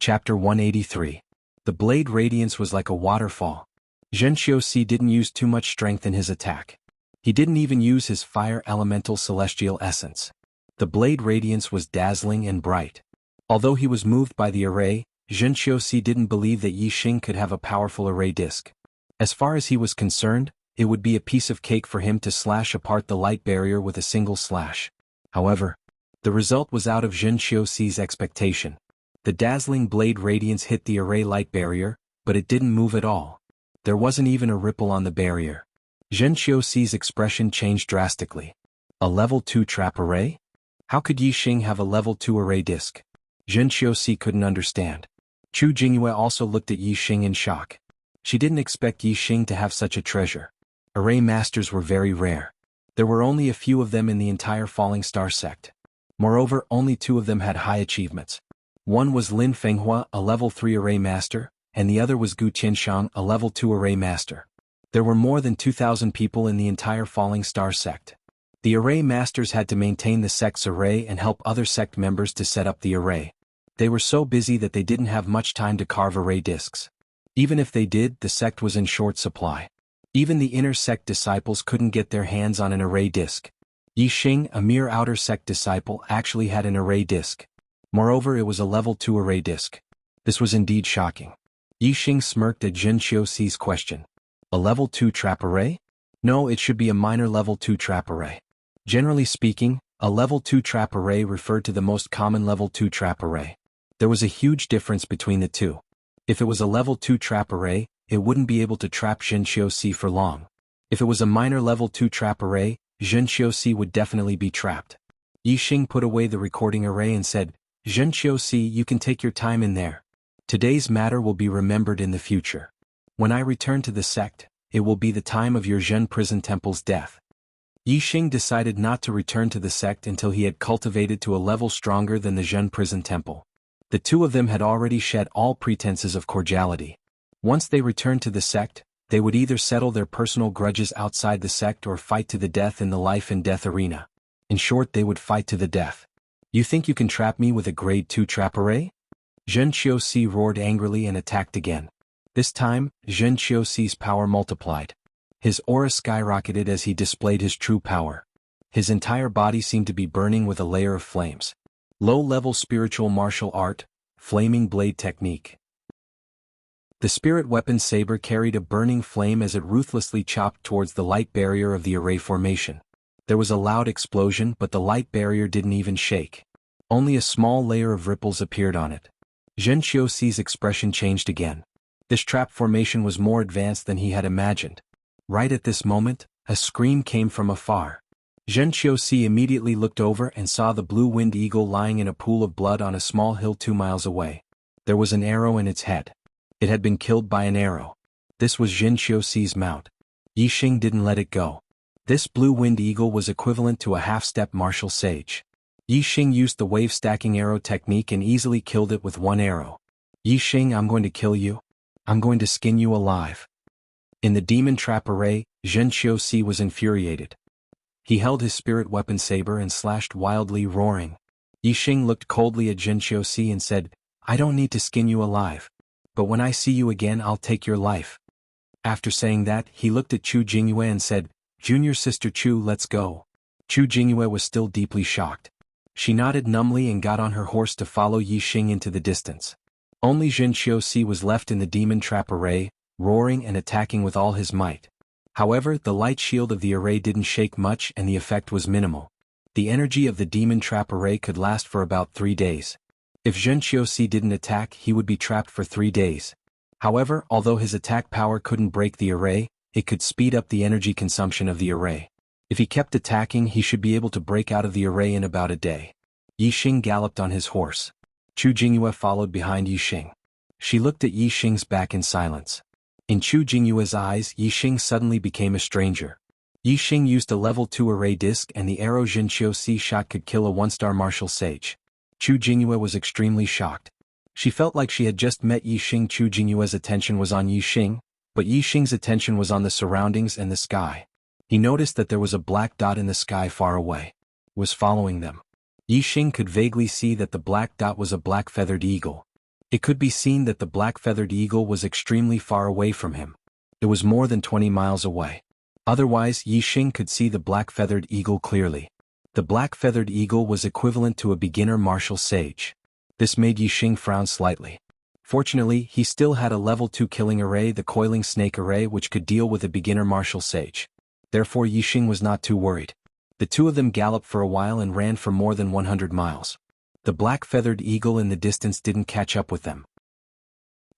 Chapter 183. The blade radiance was like a waterfall. Zhen Xiuxi didn't use too much strength in his attack. He didn't even use his fire elemental celestial essence. The blade radiance was dazzling and bright. Although he was moved by the array, Zhen Xiuxi didn't believe that Yi Xing could have a powerful array disc. As far as he was concerned, it would be a piece of cake for him to slash apart the light barrier with a single slash. However, the result was out of Zhen Xiuxi's expectation. The dazzling blade radiance hit the array light barrier, but it didn't move at all. There wasn't even a ripple on the barrier. Zhen Xiuxi's expression changed drastically. A level 2 trap array? How could Yi Xing have a level 2 array disc? Zhen Xiuxi couldn't understand. Chu Jingyue also looked at Yi Xing in shock. She didn't expect Yi Xing to have such a treasure. Array masters were very rare. There were only a few of them in the entire Falling Star sect. Moreover, only 2 of them had high achievements. One was Lin Fenghua, a level 3 array master, and the other was Gu Qianxiang, a level 2 array master. There were more than 2,000 people in the entire Falling Star sect. The array masters had to maintain the sect's array and help other sect members to set up the array. They were so busy that they didn't have much time to carve array discs. Even if they did, the sect was in short supply. Even the inner sect disciples couldn't get their hands on an array disc. Yi Xing, a mere outer sect disciple, actually had an array disc. Moreover, it was a level 2 array disc. This was indeed shocking. Yi Xing smirked at Zhen Xiuxi's question. A level 2 trap array? No, it should be a minor level 2 trap array. Generally speaking, a level 2 trap array referred to the most common level 2 trap array. There was a huge difference between the two. If it was a level 2 trap array, it wouldn't be able to trap Zhen Xiuxi for long. If it was a minor level 2 trap array, Zhen Xiuxi would definitely be trapped. Yi Xing put away the recording array and said, Zhen Xiuxi, you can take your time in there. Today's matter will be remembered in the future. When I return to the sect, it will be the time of your Zhen prison temple's death. Yi Xing decided not to return to the sect until he had cultivated to a level stronger than the Zhen prison temple. The 2 of them had already shed all pretenses of cordiality. Once they returned to the sect, they would either settle their personal grudges outside the sect or fight to the death in the life and death arena. In short, they would fight to the death. You think you can trap me with a grade 2 trap array? Zhen Xiuxi roared angrily and attacked again. This time, Zhen Xiuxi's power multiplied. His aura skyrocketed as he displayed his true power. His entire body seemed to be burning with a layer of flames. Low-level spiritual martial art, flaming blade technique. The spirit weapon saber carried a burning flame as it ruthlessly chopped towards the light barrier of the array formation. There was a loud explosion, but the light barrier didn't even shake. Only a small layer of ripples appeared on it. Zhen Xiuxi's expression changed again. This trap formation was more advanced than he had imagined. Right at this moment, a scream came from afar. Zhen Xiuxi immediately looked over and saw the blue-winged eagle lying in a pool of blood on a small hill 2 miles away. There was an arrow in its head. It had been killed by an arrow. This was Zhen Xiuxi's mount. Yi Xing didn't let it go. This blue-winged eagle was equivalent to a half-step martial sage. Yi Xing used the wave-stacking arrow technique and easily killed it with 1 arrow. Yi Xing, I'm going to kill you. I'm going to skin you alive. In the demon trap array, Zhen Xiuxi was infuriated. He held his spirit weapon saber and slashed wildly, roaring. Yi Xing looked coldly at Zhen Xiuxi and said, I don't need to skin you alive. But when I see you again, I'll take your life. After saying that, he looked at Chu Jingyue and said, Junior sister Chu, let's go. Chu Jingyue was still deeply shocked. She nodded numbly and got on her horse to follow Yi Xing into the distance. Only Zhen Xiuxi was left in the demon trap array, roaring and attacking with all his might. However, the light shield of the array didn't shake much and the effect was minimal. The energy of the demon trap array could last for about 3 days. If Zhen Xiuxi didn't attack, he would be trapped for 3 days. However, although his attack power couldn't break the array, it could speed up the energy consumption of the array. If he kept attacking, he should be able to break out of the array in about a day. Yi Xing galloped on his horse. Chu Jingyue followed behind Yi Xing. She looked at Yi Xing's back in silence. In Chu Jingyue's eyes, Yi Xing suddenly became a stranger. Yi Xing used a level 2 array disc and the arrow Zhen Xiuxi shot could kill a 1-star martial sage. Chu Jingyue was extremely shocked. She felt like she had just met Yi Xing. Chu Jingyue's attention was on Yi Xing, but Yi Xing's attention was on the surroundings and the sky. He noticed that there was a black dot in the sky far away. Was following them. Yi Xing could vaguely see that the black dot was a black feathered eagle. It could be seen that the black-feathered eagle was extremely far away from him. It was more than 20 miles away. Otherwise, Yixing could see the black-feathered eagle clearly. The black-feathered eagle was equivalent to a beginner martial sage. This made Yixing frown slightly. Fortunately, he still had a level 2 killing array, the coiling snake array, which could deal with a beginner martial sage. Therefore Yixing was not too worried. The two of them galloped for a while and ran for more than 100 miles. The black-feathered eagle in the distance didn't catch up with them.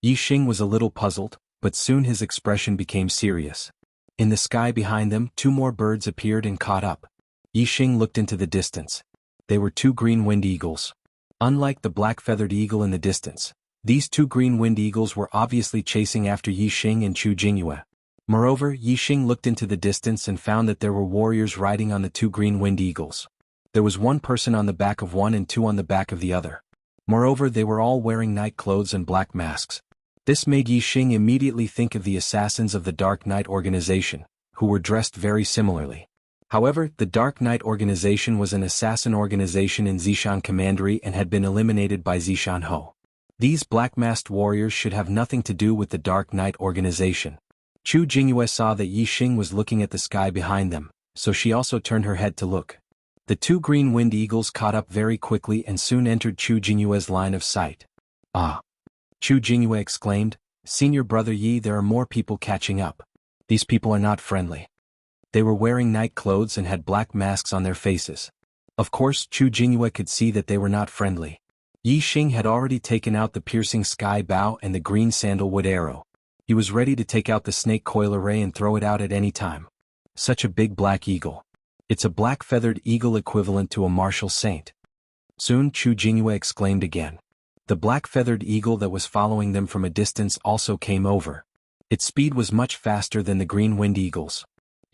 Yixing was a little puzzled, but soon his expression became serious. In the sky behind them, two more birds appeared and caught up. Yixing looked into the distance. They were two green-winged eagles. Unlike the black-feathered eagle in the distance, these two green-winged eagles were obviously chasing after Yixing and Chu Jingyue. Moreover, Yixing looked into the distance and found that there were warriors riding on the two green-winged eagles. There was one person on the back of one and two on the back of the other. Moreover, they were all wearing night clothes and black masks. This made Yixing immediately think of the assassins of the Dark Knight organization, who were dressed very similarly. However, the Dark Knight organization was an assassin organization in Zishan Commandery and had been eliminated by Zishan Ho. These black-masked warriors should have nothing to do with the Dark Knight organization. Chu Jingyue saw that Yixing was looking at the sky behind them, so she also turned her head to look. The two green-winged eagles caught up very quickly and soon entered Chu Jingyue's line of sight. Ah! Chu Jingyue exclaimed, "Senior brother Yi, there are more people catching up. These people are not friendly." They were wearing night clothes and had black masks on their faces. Of course, Chu Jingyue could see that they were not friendly. Yixing had already taken out the piercing sky bow and the green sandalwood arrow. He was ready to take out the snake coil array and throw it out at any time. Such a big black eagle. It's a black-feathered eagle equivalent to a martial saint. Soon Chu Jingyue exclaimed again. The black-feathered eagle that was following them from a distance also came over. Its speed was much faster than the green-winged eagles.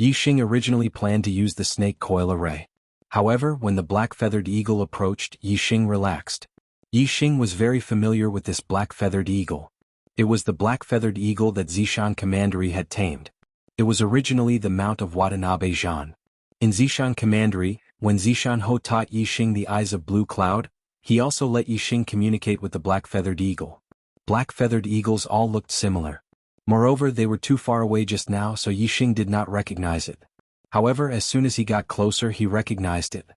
Yixing originally planned to use the snake coil array. However, when the black-feathered eagle approached, Yixing relaxed. Yixing was very familiar with this black-feathered eagle. It was the black-feathered eagle that Zishan Commandery had tamed. It was originally the mount of Watanabe Zhan. In Zishan Commandery, when Zishan Ho taught Yixing the eyes of blue cloud, he also let Yixing communicate with the black-feathered eagle. Black-feathered eagles all looked similar. Moreover, they were too far away just now, so Yixing did not recognize it. However, as soon as he got closer, he recognized it.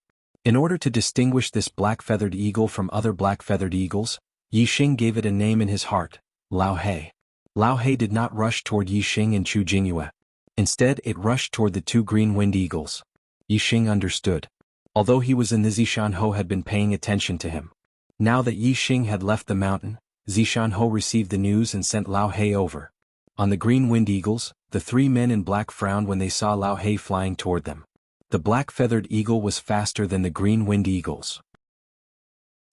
In order to distinguish this black-feathered eagle from other black-feathered eagles, Yixing gave it a name in his heart, Lao He. Lao He did not rush toward Yixing and Chu Jingyue. Instead, it rushed toward the two green-winged eagles. Yixing understood. Although he was in the Zishan Ho had been paying attention to him. Now that Yixing had left the mountain, Zishan Ho received the news and sent Lao He over. On the green-winged eagles, the three men in black frowned when they saw Lao He flying toward them. The black-feathered eagle was faster than the green-winged eagles.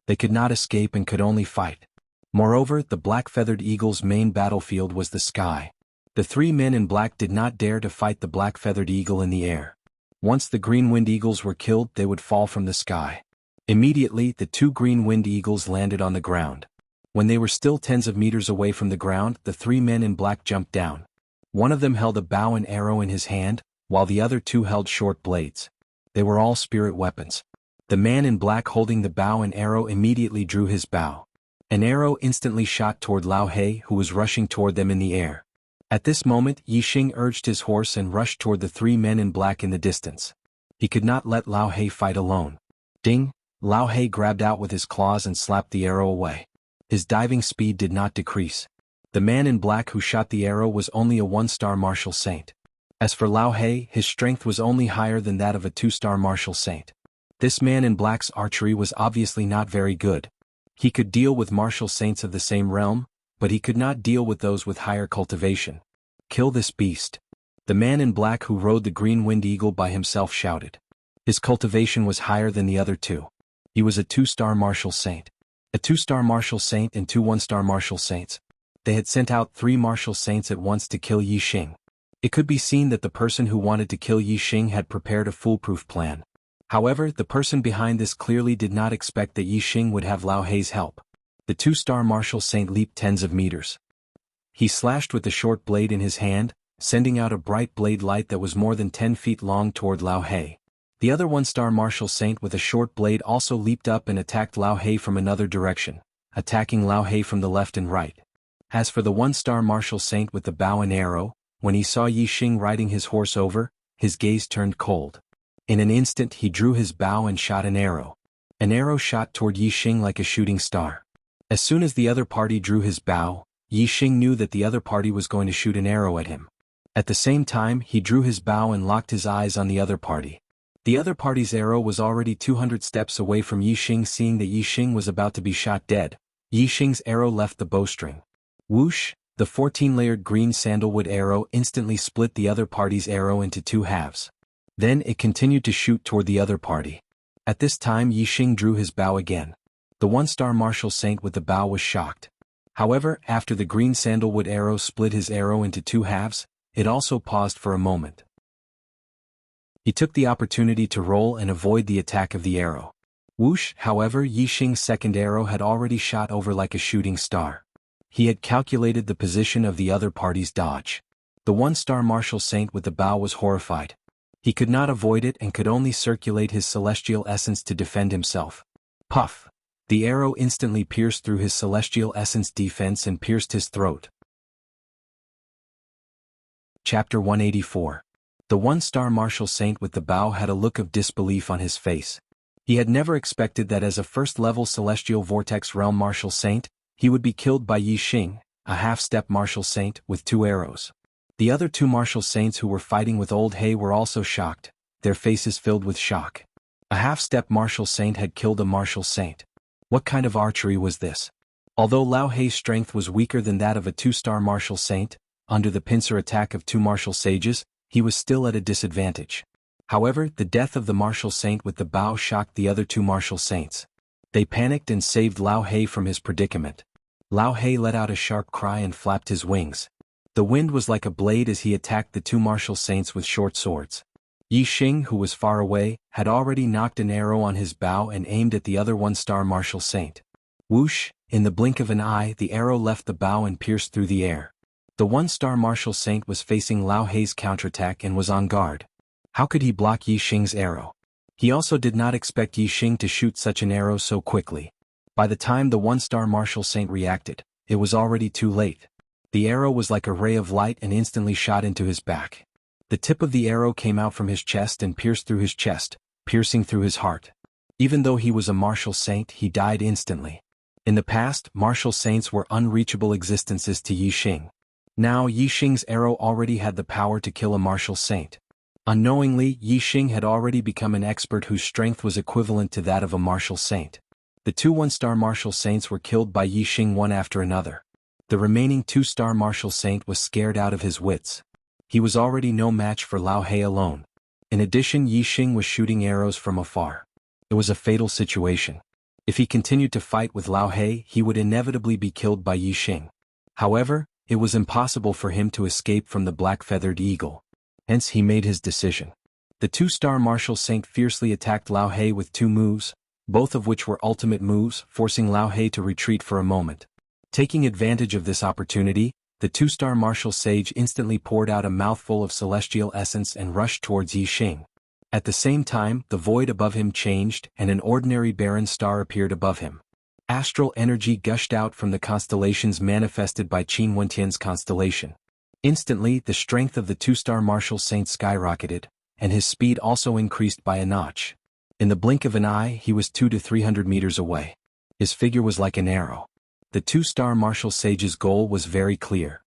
They could not escape and could only fight. Moreover, the black-feathered eagle's main battlefield was the sky. The three men in black did not dare to fight the black-feathered eagle in the air. Once the green-winged eagles were killed, they would fall from the sky. Immediately, the two green-winged eagles landed on the ground. When they were still tens of meters away from the ground, the three men in black jumped down. One of them held a bow and arrow in his hand, while the other two held short blades. They were all spirit weapons. The man in black holding the bow and arrow immediately drew his bow. An arrow instantly shot toward Lao He, who was rushing toward them in the air. At this moment, Yixing urged his horse and rushed toward the three men in black in the distance. He could not let Lao He fight alone. Ding! Lao He grabbed out with his claws and slapped the arrow away. His diving speed did not decrease. The man in black who shot the arrow was only a one-star martial saint. As for Lao He, his strength was only higher than that of a two-star martial saint. This man in black's archery was obviously not very good. He could deal with martial saints of the same realm, but he could not deal with those with higher cultivation. Kill this beast. The man in black who rode the green-winged eagle by himself shouted. His cultivation was higher than the other two. He was a two-star martial saint. A two-star martial saint and two one-star martial saints. They had sent out three martial saints at once to kill Yixing. It could be seen that the person who wanted to kill Yixing had prepared a foolproof plan. However, the person behind this clearly did not expect that Yixing would have Lao He's help. The two-star martial saint leaped tens of meters. He slashed with the short blade in his hand, sending out a bright blade light that was more than 10 feet long toward Lao He. The other one-star martial saint with a short blade also leaped up and attacked Lao He from another direction. attacking Lao He from the left and right. As for the one-star martial saint with the bow and arrow, when he saw Yi Xing riding his horse over, his gaze turned cold. In an instant he drew his bow and shot an arrow. An arrow shot toward Yi Xing like a shooting star. As soon as the other party drew his bow, Yi Xing knew that the other party was going to shoot an arrow at him. At the same time he drew his bow and locked his eyes on the other party. The other party's arrow was already 200 steps away from Yi Xing. Seeing that Yi Xing was about to be shot dead, Yi Xing's arrow left the bowstring. Whoosh! The 14-layered green sandalwood arrow instantly split the other party's arrow into two halves. Then it continued to shoot toward the other party. At this time Yi Xing drew his bow again. The one-star martial saint with the bow was shocked. However, after the green sandalwood arrow split his arrow into two halves, it also paused for a moment. He took the opportunity to roll and avoid the attack of the arrow. Whoosh! However, Yi Xing's second arrow had already shot over like a shooting star. He had calculated the position of the other party's dodge. The one-star martial saint with the bow was horrified. He could not avoid it and could only circulate his celestial essence to defend himself. Puff! The arrow instantly pierced through his celestial essence defense and pierced his throat. Chapter 184. The one-star martial saint with the bow had a look of disbelief on his face. He had never expected that as a first-level celestial vortex realm martial saint, he would be killed by Yi Xing, a half-step martial saint, with 2 arrows. The other 2 martial saints who were fighting with Old He were also shocked, their faces filled with shock. A half-step martial saint had killed a martial saint. What kind of archery was this? Although Lao Hei's strength was weaker than that of a 2-star martial saint, under the pincer attack of 2 martial sages, he was still at a disadvantage. However, the death of the martial saint with the bow shocked the other 2 martial saints. They panicked and saved Lao He from his predicament. Lao He let out a sharp cry and flapped his wings. The wind was like a blade as he attacked the 2 martial saints with short swords. Yi Xing, who was far away, had already knocked an arrow on his bow and aimed at the other 1-star martial saint. Whoosh! In the blink of an eye the arrow left the bow and pierced through the air. The 1-star martial saint was facing Lao Hei's counterattack and was on guard. How could he block Yi Xing's arrow? He also did not expect Yi Xing to shoot such an arrow so quickly. By the time the 1-star martial saint reacted, it was already too late. The arrow was like a ray of light and instantly shot into his back. The tip of the arrow came out from his chest and pierced through his chest, piercing through his heart. Even though he was a martial saint, he died instantly. In the past, martial saints were unreachable existences to Yi Xing. Now Yi Xing's arrow already had the power to kill a martial saint. Unknowingly, Yi Xing had already become an expert whose strength was equivalent to that of a martial saint. The 2 1-star martial saints were killed by Yi Xing one after another. The remaining 2-star martial saint was scared out of his wits. He was already no match for Lao He alone. In addition, Yi Xing was shooting arrows from afar. It was a fatal situation. If he continued to fight with Lao He, he would inevitably be killed by Yi Xing. However, it was impossible for him to escape from the black-feathered eagle. Hence he made his decision. The 2-star martial saint fiercely attacked Lao He with 2 moves, both of which were ultimate moves, forcing Lao He to retreat for a moment. Taking advantage of this opportunity, the 2-star martial sage instantly poured out a mouthful of celestial essence and rushed towards Yi Xing. At the same time, the void above him changed and an ordinary barren star appeared above him. Astral energy gushed out from the constellations manifested by Qin Wentian's constellation. Instantly, the strength of the 2-star martial saint skyrocketed, and his speed also increased by a notch. In the blink of an eye, he was 200 to 300 meters away. His figure was like an arrow. The 2-star martial sage's goal was very clear.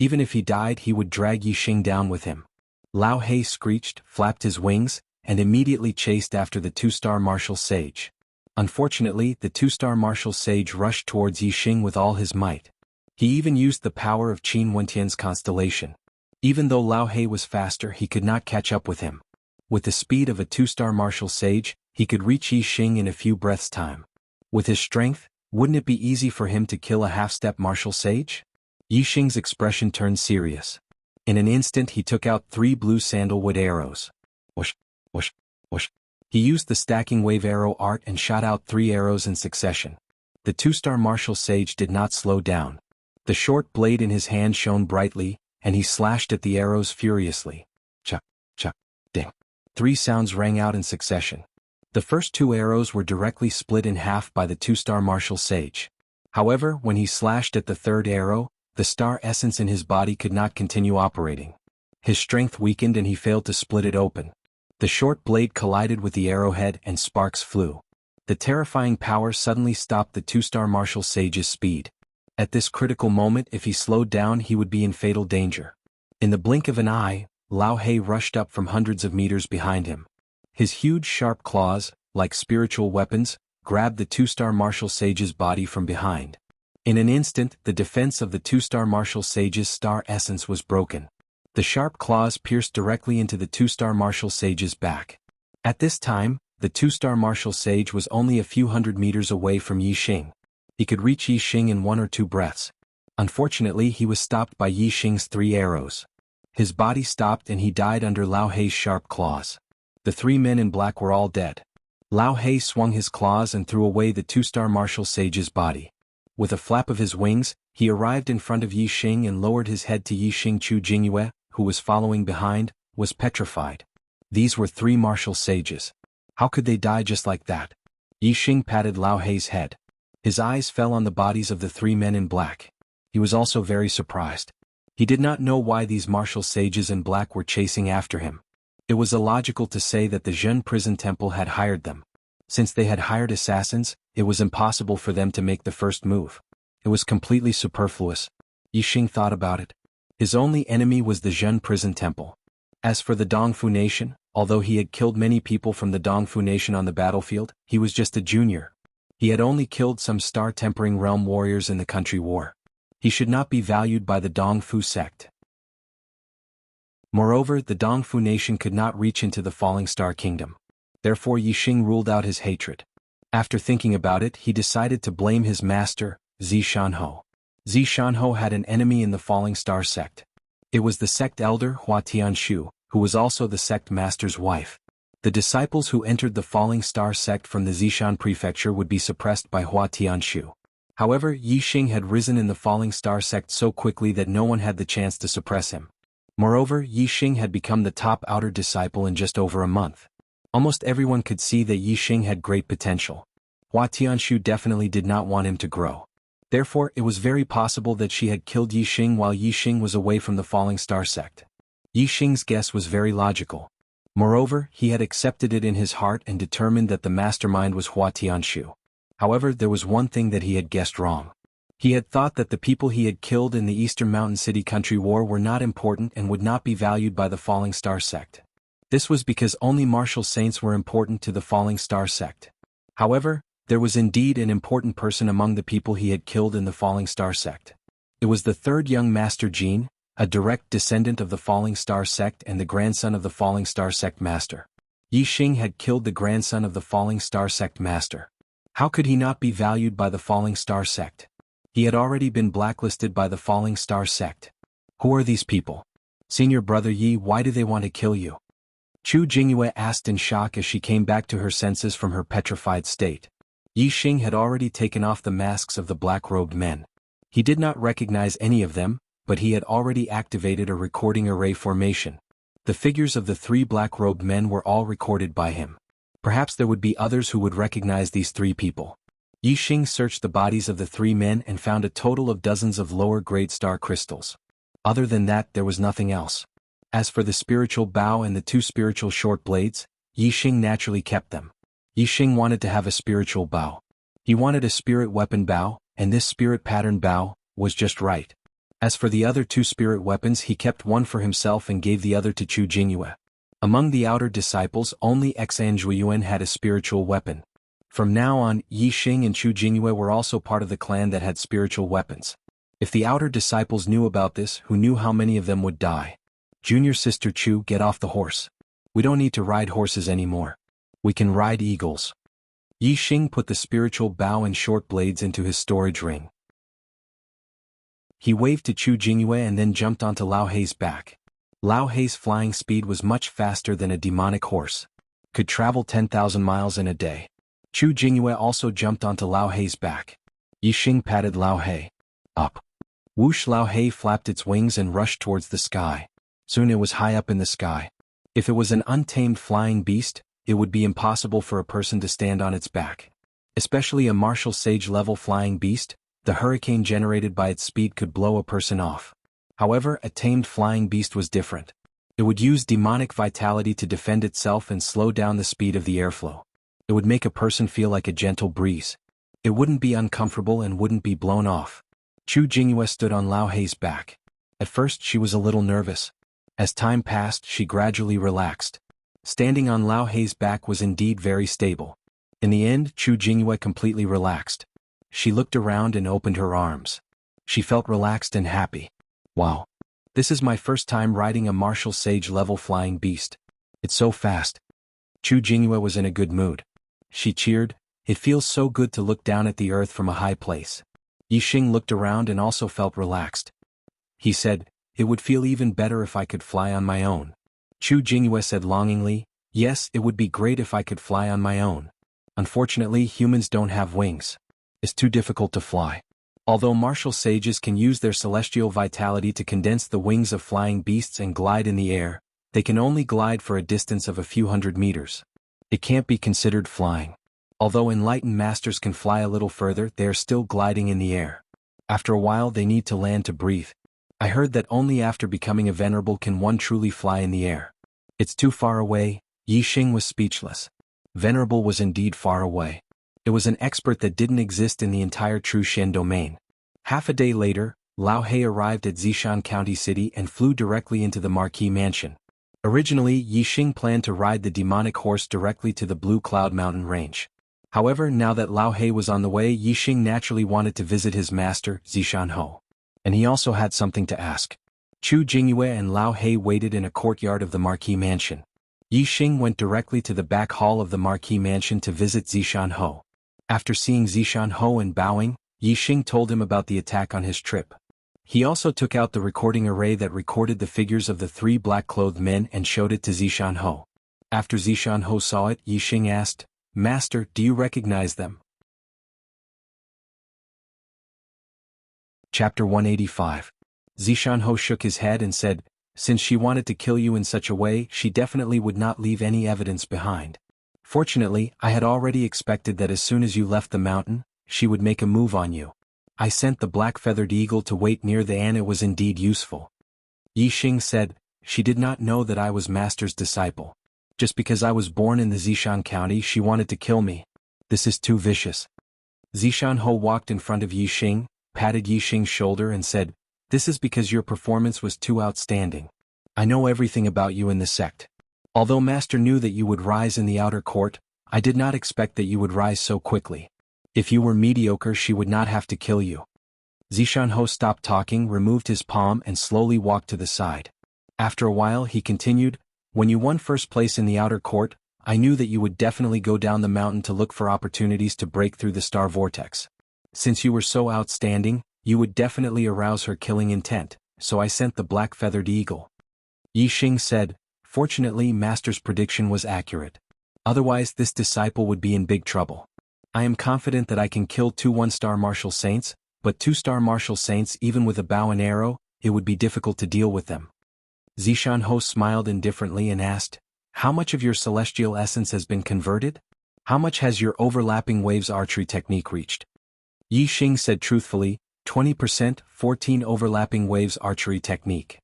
Even if he died, he would drag Yi Xing down with him. Lao He screeched, flapped his wings, and immediately chased after the 2-star martial sage. Unfortunately, the 2-star martial sage rushed towards Yi Xing with all his might. He even used the power of Qin Wentian's constellation. Even though Lao He was faster, he could not catch up with him. With the speed of a 2-star martial sage, he could reach Yi Xing in a few breaths' time. With his strength, wouldn't it be easy for him to kill a half-step martial sage? Yi Xing's expression turned serious. In an instant he took out 3 blue sandalwood arrows. Whoosh, whoosh, whoosh. He used the stacking wave arrow art and shot out 3 arrows in succession. The 2-star martial sage did not slow down. The short blade in his hand shone brightly, and he slashed at the arrows furiously. Chuck, chuck, ding. 3 sounds rang out in succession. The first two arrows were directly split in half by the two-star martial sage. However, when he slashed at the third arrow, the star essence in his body could not continue operating. His strength weakened and he failed to split it open. The short blade collided with the arrowhead and sparks flew. The terrifying power suddenly stopped the two-star martial sage's speed. At this critical moment, if he slowed down, he would be in fatal danger. In the blink of an eye, Lao He rushed up from hundreds of meters behind him. His huge sharp claws, like spiritual weapons, grabbed the two-star martial sage's body from behind. In an instant, the defense of the two-star martial sage's star essence was broken. The sharp claws pierced directly into the two-star martial sage's back. At this time, the two-star martial sage was only a few hundred meters away from Yi Xing. He could reach Yi Xing in 1 or 2 breaths. Unfortunately, he was stopped by Yi Xing's 3 arrows. His body stopped and he died under Lao He's sharp claws. The 3 men in black were all dead. Lao He swung his claws and threw away the two-star martial sage's body. With a flap of his wings, he arrived in front of Yi Xing and lowered his head to Yi Xing. Chu Jingyue, who was following behind, was petrified. These were 3 martial sages. How could they die just like that? Yi Xing patted Lao He's head. His eyes fell on the bodies of the 3 men in black. He was also very surprised. He did not know why these martial sages in black were chasing after him. It was illogical to say that the Zhen prison temple had hired them. Since they had hired assassins, it was impossible for them to make the first move. It was completely superfluous. Yi Xing thought about it. His only enemy was the Zhen prison temple. As for the Dongfu nation, although he had killed many people from the Dongfu nation on the battlefield, he was just a junior. He had only killed some star-tempering realm warriors in the country war. He should not be valued by the Dongfu sect. Moreover, the Dongfu nation could not reach into the Falling Star Kingdom. Therefore Yi Xing ruled out his hatred. After thinking about it, he decided to blame his master, Zishanho. Zishanho had an enemy in the Falling Star sect. It was the sect elder Hua Tianshu, who was also the sect master's wife. The disciples who entered the Falling Star sect from the Zishan prefecture would be suppressed by Hua Tianshu. However, Yi Xing had risen in the Falling Star sect so quickly that no one had the chance to suppress him. Moreover, Yi Xing had become the top outer disciple in just over a month. Almost everyone could see that Yi Xing had great potential. Hua Tianshu definitely did not want him to grow. Therefore, it was very possible that she had killed Yi Xing while Yi Xing was away from the Falling Star sect. Yi Xing's guess was very logical. Moreover, he had accepted it in his heart and determined that the mastermind was Hua Tianshu. However, there was one thing that he had guessed wrong. He had thought that the people he had killed in the Eastern Mountain City Country War were not important and would not be valued by the Falling Star sect. This was because only martial saints were important to the Falling Star sect. However, there was indeed an important person among the people he had killed in the Falling Star sect. It was the 3rd young Master Jin, a direct descendant of the Falling Star sect and the grandson of the Falling Star sect master. Yi Xing had killed the grandson of the Falling Star sect master. How could he not be valued by the Falling Star sect? He had already been blacklisted by the Falling Star sect. Who are these people? Senior brother Yi, why do they want to kill you? Chu Jingyue asked in shock as she came back to her senses from her petrified state. Yi Xing had already taken off the masks of the black-robed men. He did not recognize any of them, but he had already activated a recording array formation. The figures of the 3 black-robed men were all recorded by him. Perhaps there would be others who would recognize these 3 people. Yi Xing searched the bodies of the 3 men and found a total of dozens of lower-grade star crystals. Other than that, there was nothing else. As for the spiritual bow and the 2 spiritual short blades, Yi Xing naturally kept them. Yi Xing wanted to have a spiritual bow. He wanted a spirit weapon bow, and this spirit pattern bow was just right. As for the other 2 spirit weapons, he kept one for himself and gave the other to Chu Jingyue. Among the outer disciples, only Xan Zhuiyuan had a spiritual weapon. From now on, Yi Xing and Chu Jingyue were also part of the clan that had spiritual weapons. If the outer disciples knew about this, who knew how many of them would die? Junior sister Chu, get off the horse. We don't need to ride horses anymore. We can ride eagles. Yi Xing put the spiritual bow and short blades into his storage ring. He waved to Chu Jingyue and then jumped onto Lao He's back. Lao He's flying speed was much faster than a demonic horse. Could travel 10,000 miles in a day. Chu Jingyue also jumped onto Lao He's back. Yi Xing patted Lao He. Up. Whoosh! Lao He flapped its wings and rushed towards the sky. Soon it was high up in the sky. If it was an untamed flying beast, it would be impossible for a person to stand on its back. Especially a martial sage-level flying beast, the hurricane generated by its speed could blow a person off. However, a tamed flying beast was different. It would use demonic vitality to defend itself and slow down the speed of the airflow. It would make a person feel like a gentle breeze. It wouldn't be uncomfortable and wouldn't be blown off. Chu Jingyue stood on Lao Hei's back. At first she was a little nervous. As time passed, she gradually relaxed. Standing on Lao Hei's back was indeed very stable. In the end, Chu Jingyue completely relaxed. She looked around and opened her arms. She felt relaxed and happy. Wow. This is my first time riding a martial sage-level flying beast. It's so fast. Chu Jingyue was in a good mood. She cheered, "It feels so good to look down at the earth from a high place." Yixing looked around and also felt relaxed. He said, "It would feel even better if I could fly on my own." Chu Jingyue said longingly, "Yes, it would be great if I could fly on my own. Unfortunately, humans don't have wings. It's too difficult to fly." Although martial sages can use their celestial vitality to condense the wings of flying beasts and glide in the air, they can only glide for a distance of a few hundred meters. It can't be considered flying. Although enlightened masters can fly a little further, they are still gliding in the air. After a while they need to land to breathe. I heard that only after becoming a venerable can one truly fly in the air. It's too far away. Yixing was speechless. Venerable was indeed far away. It was an expert that didn't exist in the entire True Shen domain. Half a day later, Lao Hei arrived at Zishan County City and flew directly into the Marquis Mansion. Originally, Yixing planned to ride the demonic horse directly to the Blue Cloud Mountain Range. However, now that Lao Hei was on the way, Yixing naturally wanted to visit his master, Zishan. And he also had something to ask. Chu Jingyue and Lao Hei waited in a courtyard of the Marquis Mansion. Yixing went directly to the back hall of the Marquis Mansion to visit Zishan. After seeing Zishan and bowing, Yixing told him about the attack on his trip. He also took out the recording array that recorded the figures of the 3 black-clothed men and showed it to Zishan. After Zishan saw it, Yixing asked, "Master, do you recognize them?" Chapter 185. Zishan shook his head and said, "Since she wanted to kill you in such a way, she definitely would not leave any evidence behind. Fortunately, I had already expected that as soon as you left the mountain, she would make a move on you. I sent the black-feathered eagle to wait near the and it was indeed useful." Yixing said, "She did not know that I was Master's disciple. Just because I was born in the Zishan County, she wanted to kill me. This is too vicious." Zishan walked in front of Yixing, patted Yixing's shoulder and said, "This is because your performance was too outstanding. I know everything about you in the sect. Although Master knew that you would rise in the outer court, I did not expect that you would rise so quickly. If you were mediocre, she would not have to kill you." Zishan stopped talking, removed his palm and slowly walked to the side. After a while he continued, "When you won first place in the outer court, I knew that you would definitely go down the mountain to look for opportunities to break through the star vortex. Since you were so outstanding, you would definitely arouse her killing intent, so I sent the black-feathered eagle." Yixing said, "Fortunately, Master's prediction was accurate. Otherwise this disciple would be in big trouble. I am confident that I can kill 2 one-star martial saints, but 2-star martial saints even with a bow and arrow, it would be difficult to deal with them." Zishan smiled indifferently and asked, "How much of your celestial essence has been converted? How much has your overlapping waves archery technique reached?" Yixing said truthfully, 20%, 14 overlapping waves archery technique.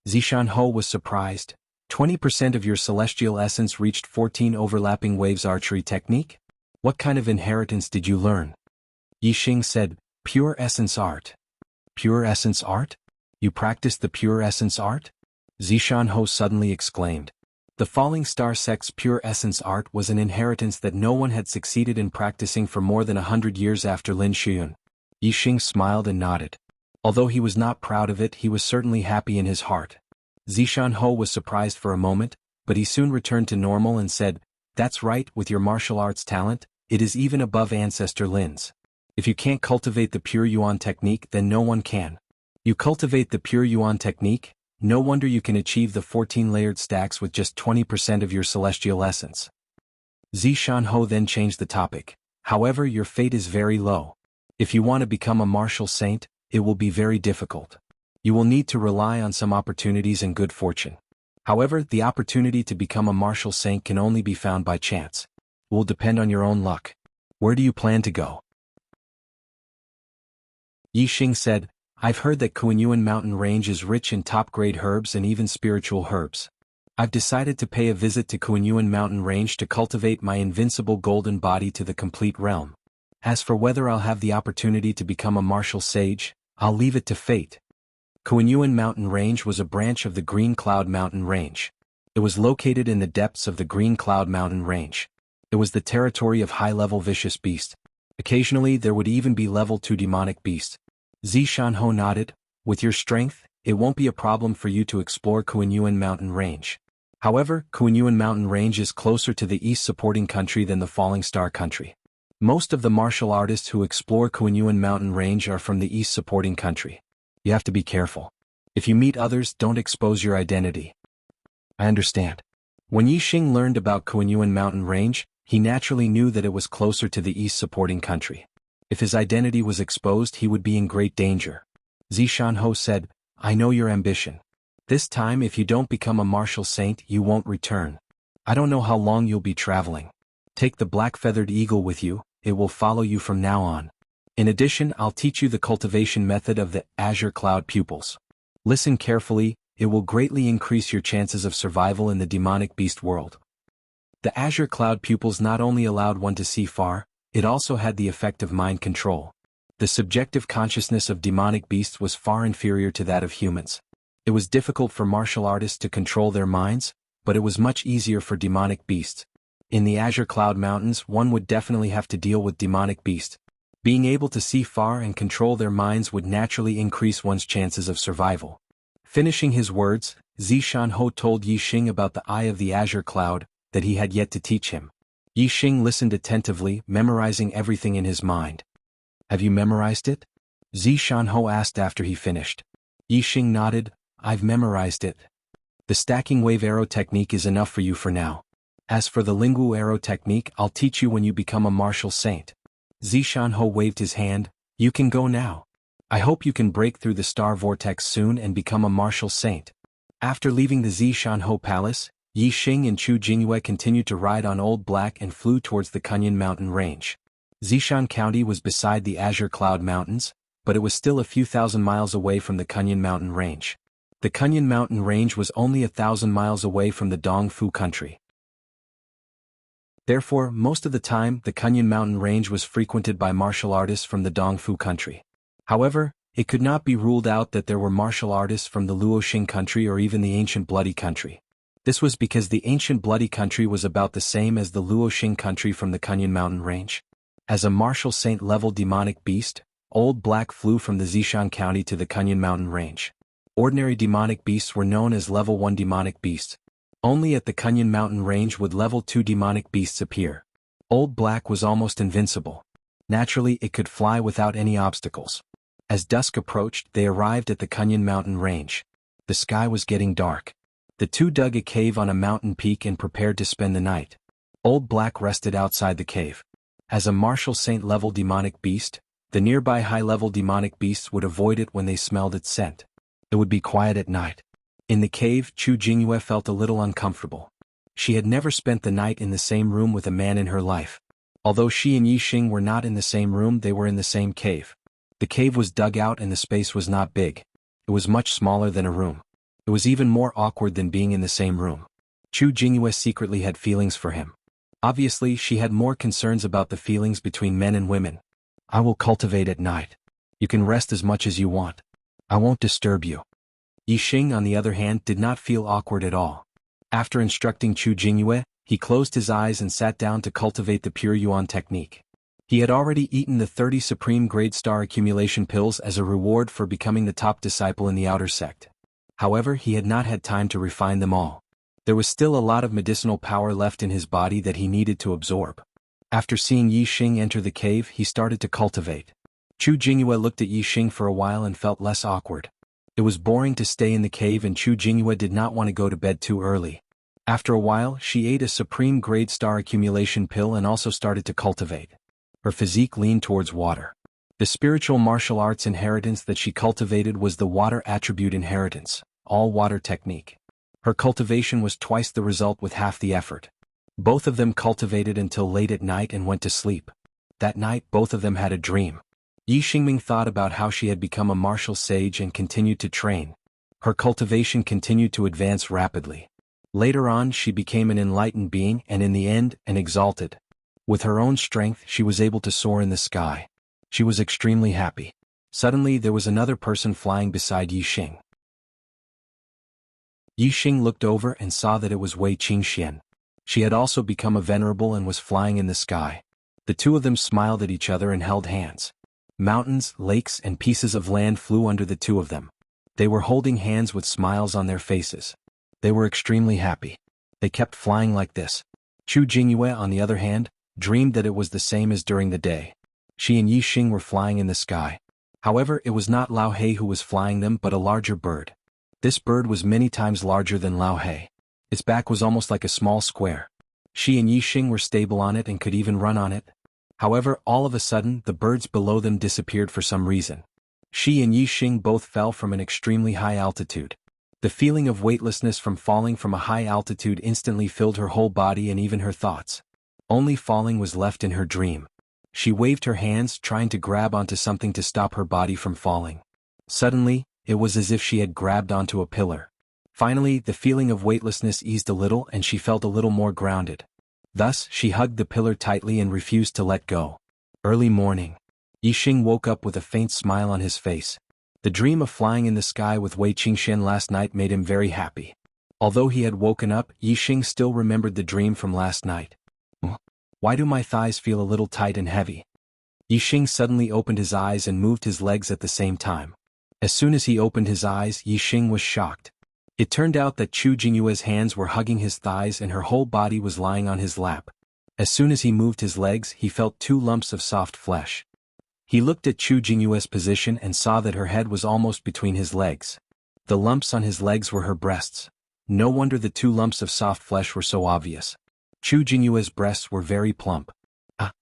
Zishan was surprised. 20% of your celestial essence reached 14 overlapping waves archery technique? What kind of inheritance did you learn? Yixing said, "Pure essence art." "Pure essence art? You practiced the pure essence art?" Zishan suddenly exclaimed. The Falling Star sect's pure essence art was an inheritance that no one had succeeded in practicing for more than 100 years after Lin Shiyun. Yixing smiled and nodded. Although he was not proud of it, he was certainly happy in his heart. Zishan was surprised for a moment, but he soon returned to normal and said, "That's right, with your martial arts talent, it is even above Ancestor Lin's. If you can't cultivate the pure Yuan technique, then no one can. You cultivate the pure Yuan technique, no wonder you can achieve the 14 layered stacks with just 20% of your celestial essence." Zishan then changed the topic. "However, your fate is very low. If you want to become a martial saint, it will be very difficult. You will need to rely on some opportunities and good fortune. However, the opportunity to become a martial saint can only be found by chance. It will depend on your own luck. Where do you plan to go? Yi Xing said, I've heard that Kuanyuan mountain range is rich in top-grade herbs and even spiritual herbs. I've decided to pay a visit to Kuanyuan mountain range to cultivate my invincible golden body to the complete realm. As for whether I'll have the opportunity to become a martial sage, I'll leave it to fate. Kuanyuan mountain range was a branch of the Green Cloud mountain range. It was located in the depths of the Green Cloud mountain range. It was the territory of high-level vicious beasts. Occasionally there would even be level 2 demonic beasts. Zishanho nodded, with your strength, it won't be a problem for you to explore Kuanyuan mountain range. However, Kuanyuan mountain range is closer to the east supporting country than the falling star country. Most of the martial artists who explore Kuanyuan mountain range are from the east supporting country. You have to be careful. If you meet others, don't expose your identity. I understand. When Yi Xing learned about Kuanyuan mountain range, he naturally knew that it was closer to the east supporting country. If his identity was exposed, he would be in great danger. Zishanho said, I know your ambition. This time if you don't become a martial saint, you won't return. I don't know how long you'll be traveling. Take the black-feathered eagle with you, it will follow you from now on. In addition, I'll teach you the cultivation method of the Azure Cloud pupils. Listen carefully, it will greatly increase your chances of survival in the demonic beast world. The Azure Cloud pupils not only allowed one to see far, it also had the effect of mind control. The subjective consciousness of demonic beasts was far inferior to that of humans. It was difficult for martial artists to control their minds, but it was much easier for demonic beasts. In the Azure Cloud Mountains, one would definitely have to deal with demonic beasts. Being able to see far and control their minds would naturally increase one's chances of survival. Finishing his words, Zishanho told Yi Xing about the Eye of the Azure Cloud, that he had yet to teach him. Yi Xing listened attentively, memorizing everything in his mind. Have you memorized it? Zishanho asked after he finished. Yi Xing nodded, I've memorized it. The stacking wave arrow technique is enough for you for now. As for the lingu arrow technique, I'll teach you when you become a martial saint. Zishanho waved his hand, you can go now. I hope you can break through the star vortex soon and become a martial saint. After leaving the Zishanho palace, Yi Xing and Chu Jingyue continued to ride on Old Black and flew towards the Kunyan mountain range. Zishan County was beside the Azure Cloud Mountains, but it was still a few thousand miles away from the Kunyan mountain range. The Kunyan mountain range was only 1,000 miles away from the Dongfu country. Therefore, most of the time, the Kunyan mountain range was frequented by martial artists from the Dongfu country. However, it could not be ruled out that there were martial artists from the Luoxing country or even the ancient Bloody country. This was because the ancient Bloody country was about the same as the Luoxing country from the Kunyan mountain range. As a martial saint-level demonic beast, Old Black flew from the Zishan County to the Kunyan mountain range. Ordinary demonic beasts were known as level 1 demonic beasts. Only at the Kunyan mountain range would level 2 demonic beasts appear. Old Black was almost invincible. Naturally, it could fly without any obstacles. As dusk approached, they arrived at the Kunyan mountain range. The sky was getting dark. The two dug a cave on a mountain peak and prepared to spend the night. Old Black rested outside the cave. As a martial saint-level demonic beast, the nearby high-level demonic beasts would avoid it when they smelled its scent. It would be quiet at night. In the cave, Chu Jingyue felt a little uncomfortable. She had never spent the night in the same room with a man in her life. Although she and Yi Xing were not in the same room, they were in the same cave. The cave was dug out and the space was not big. It was much smaller than a room. It was even more awkward than being in the same room. Chu Jingyue secretly had feelings for him. Obviously, she had more concerns about the feelings between men and women. I will cultivate at night. You can rest as much as you want. I won't disturb you. Yi Xing, on the other hand, did not feel awkward at all. After instructing Chu Jingyue, he closed his eyes and sat down to cultivate the Pure Yuan technique. He had already eaten the 30 Supreme Grade Star accumulation pills as a reward for becoming the top disciple in the outer sect. However, he had not had time to refine them all. There was still a lot of medicinal power left in his body that he needed to absorb. After seeing Yi Xing enter the cave, he started to cultivate. Chu Jingyue looked at Yi Xing for a while and felt less awkward. It was boring to stay in the cave and Chu Jingyue did not want to go to bed too early. After a while, she ate a Supreme Grade Star accumulation pill and also started to cultivate. Her physique leaned towards water. The spiritual martial arts inheritance that she cultivated was the water attribute inheritance, all water technique. Her cultivation was twice the result with half the effort. Both of them cultivated until late at night and went to sleep. That night both of them had a dream. Yi Xingming thought about how she had become a martial sage and continued to train. Her cultivation continued to advance rapidly. Later on she became an enlightened being and in the end, an exalted. With her own strength she was able to soar in the sky. She was extremely happy. Suddenly there was another person flying beside Yi Xing. Yi Xing looked over and saw that it was Wei Qingxian. She had also become a venerable and was flying in the sky. The two of them smiled at each other and held hands. Mountains, lakes, and pieces of land flew under the two of them. They were holding hands with smiles on their faces. They were extremely happy. They kept flying like this. Chu Jingyue, on the other hand, dreamed that it was the same as during the day. She and Yi Xing were flying in the sky. However, it was not Lao He who was flying them but a larger bird. This bird was many times larger than Lao He. Its back was almost like a small square. She and Yi Xing were stable on it and could even run on it. However, all of a sudden, the birds below them disappeared for some reason. She and Yi Xing both fell from an extremely high altitude. The feeling of weightlessness from falling from a high altitude instantly filled her whole body and even her thoughts. Only falling was left in her dream. She waved her hands, trying to grab onto something to stop her body from falling. Suddenly, it was as if she had grabbed onto a pillar. Finally, the feeling of weightlessness eased a little and she felt a little more grounded. Thus, she hugged the pillar tightly and refused to let go. Early morning. Yi Xing woke up with a faint smile on his face. The dream of flying in the sky with Wei Qingxian last night made him very happy. Although he had woken up, Yi Xing still remembered the dream from last night. Why do my thighs feel a little tight and heavy? Yi Xing suddenly opened his eyes and moved his legs at the same time. As soon as he opened his eyes, Yi Xing was shocked. It turned out that Chu Jingyue's hands were hugging his thighs and her whole body was lying on his lap. As soon as he moved his legs, he felt 2 lumps of soft flesh. He looked at Chu Jingyue's position and saw that her head was almost between his legs. The lumps on his legs were her breasts. No wonder the 2 lumps of soft flesh were so obvious. Chu Jingyue's breasts were very plump.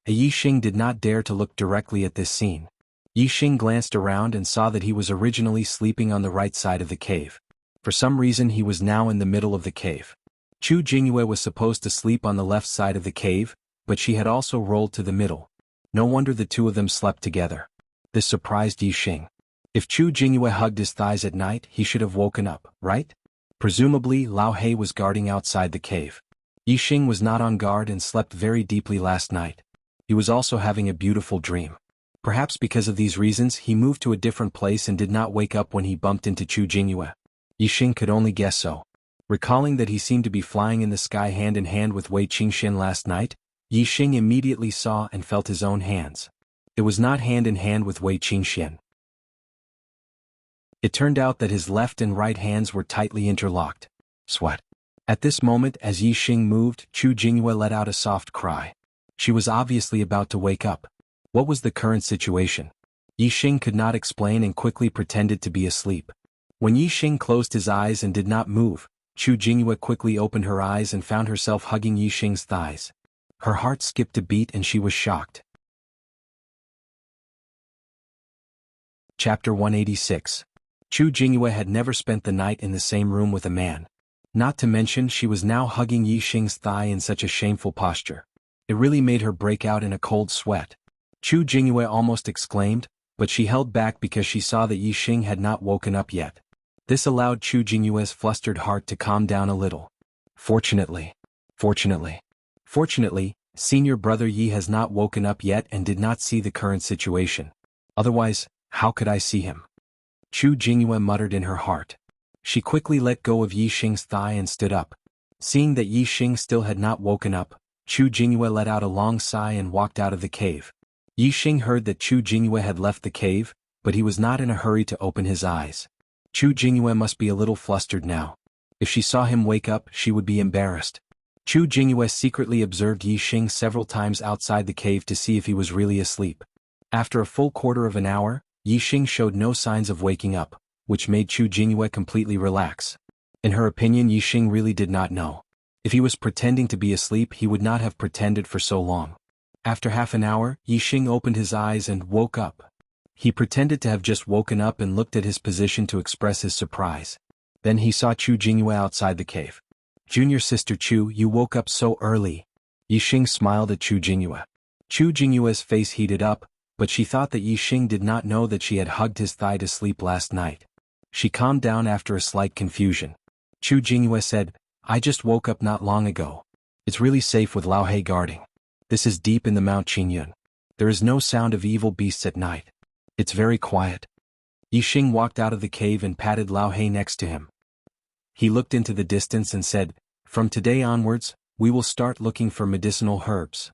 Yi Xing did not dare to look directly at this scene. Yi Xing glanced around and saw that he was originally sleeping on the right side of the cave. For some reason he was now in the middle of the cave. Chu Jingyue was supposed to sleep on the left side of the cave, but she had also rolled to the middle. No wonder the two of them slept together. This surprised Yi Xing. If Chu Jingyue hugged his thighs at night, he should have woken up, right? Presumably, Lao He was guarding outside the cave. Yi Xing was not on guard and slept very deeply last night. He was also having a beautiful dream. Perhaps because of these reasons he moved to a different place and did not wake up when he bumped into Chu Jingyue. Yi Xing could only guess so. Recalling that he seemed to be flying in the sky hand in hand with Wei Qingxian last night, Yi Xing immediately saw and felt his own hands. It was not hand in hand with Wei Qingxian. It turned out that his left and right hands were tightly interlocked. Sweat. At this moment, as Yi Xing moved, Chu Jingyue let out a soft cry. She was obviously about to wake up. What was the current situation? Yi Xing could not explain and quickly pretended to be asleep. When Yi Xing closed his eyes and did not move, Chu Jingyue quickly opened her eyes and found herself hugging Yi Xing's thighs. Her heart skipped a beat and she was shocked. Chapter 186. Chu Jingyue had never spent the night in the same room with a man. Not to mention she was now hugging Yi Xing's thigh in such a shameful posture. It really made her break out in a cold sweat. Chu Jingyue almost exclaimed, but she held back because she saw that Yi Xing had not woken up yet. This allowed Chu Jingyue's flustered heart to calm down a little. Fortunately, senior brother Yi has not woken up yet and did not see the current situation. Otherwise, how could I see him? Chu Jingyue muttered in her heart. She quickly let go of Yi Xing's thigh and stood up. Seeing that Yi Xing still had not woken up, Chu Jingyue let out a long sigh and walked out of the cave. Yi Xing heard that Chu Jingyue had left the cave, but he was not in a hurry to open his eyes. Chu Jingyue must be a little flustered now. If she saw him wake up, she would be embarrassed. Chu Jingyue secretly observed Yi Xing several times outside the cave to see if he was really asleep. After a full quarter of an hour, Yi Xing showed no signs of waking up, which made Chu Jingyue completely relax. In her opinion, Yi Xing really did not know. If he was pretending to be asleep, he would not have pretended for so long. After half an hour, Yi Xing opened his eyes and woke up. He pretended to have just woken up and looked at his position to express his surprise. Then he saw Chu Jingyue outside the cave. "Junior sister Chu, you woke up so early." Yixing smiled at Chu Jingyue. Chu Jingyue's face heated up, but she thought that Yixing did not know that she had hugged his thigh to sleep last night. She calmed down after a slight confusion. Chu Jingyue said, "I just woke up not long ago. It's really safe with Lao He guarding. This is deep in the Mount Qingyun. There is no sound of evil beasts at night. It's very quiet." Yixing walked out of the cave and patted Lao He next to him. He looked into the distance and said, "From today onwards, we will start looking for medicinal herbs."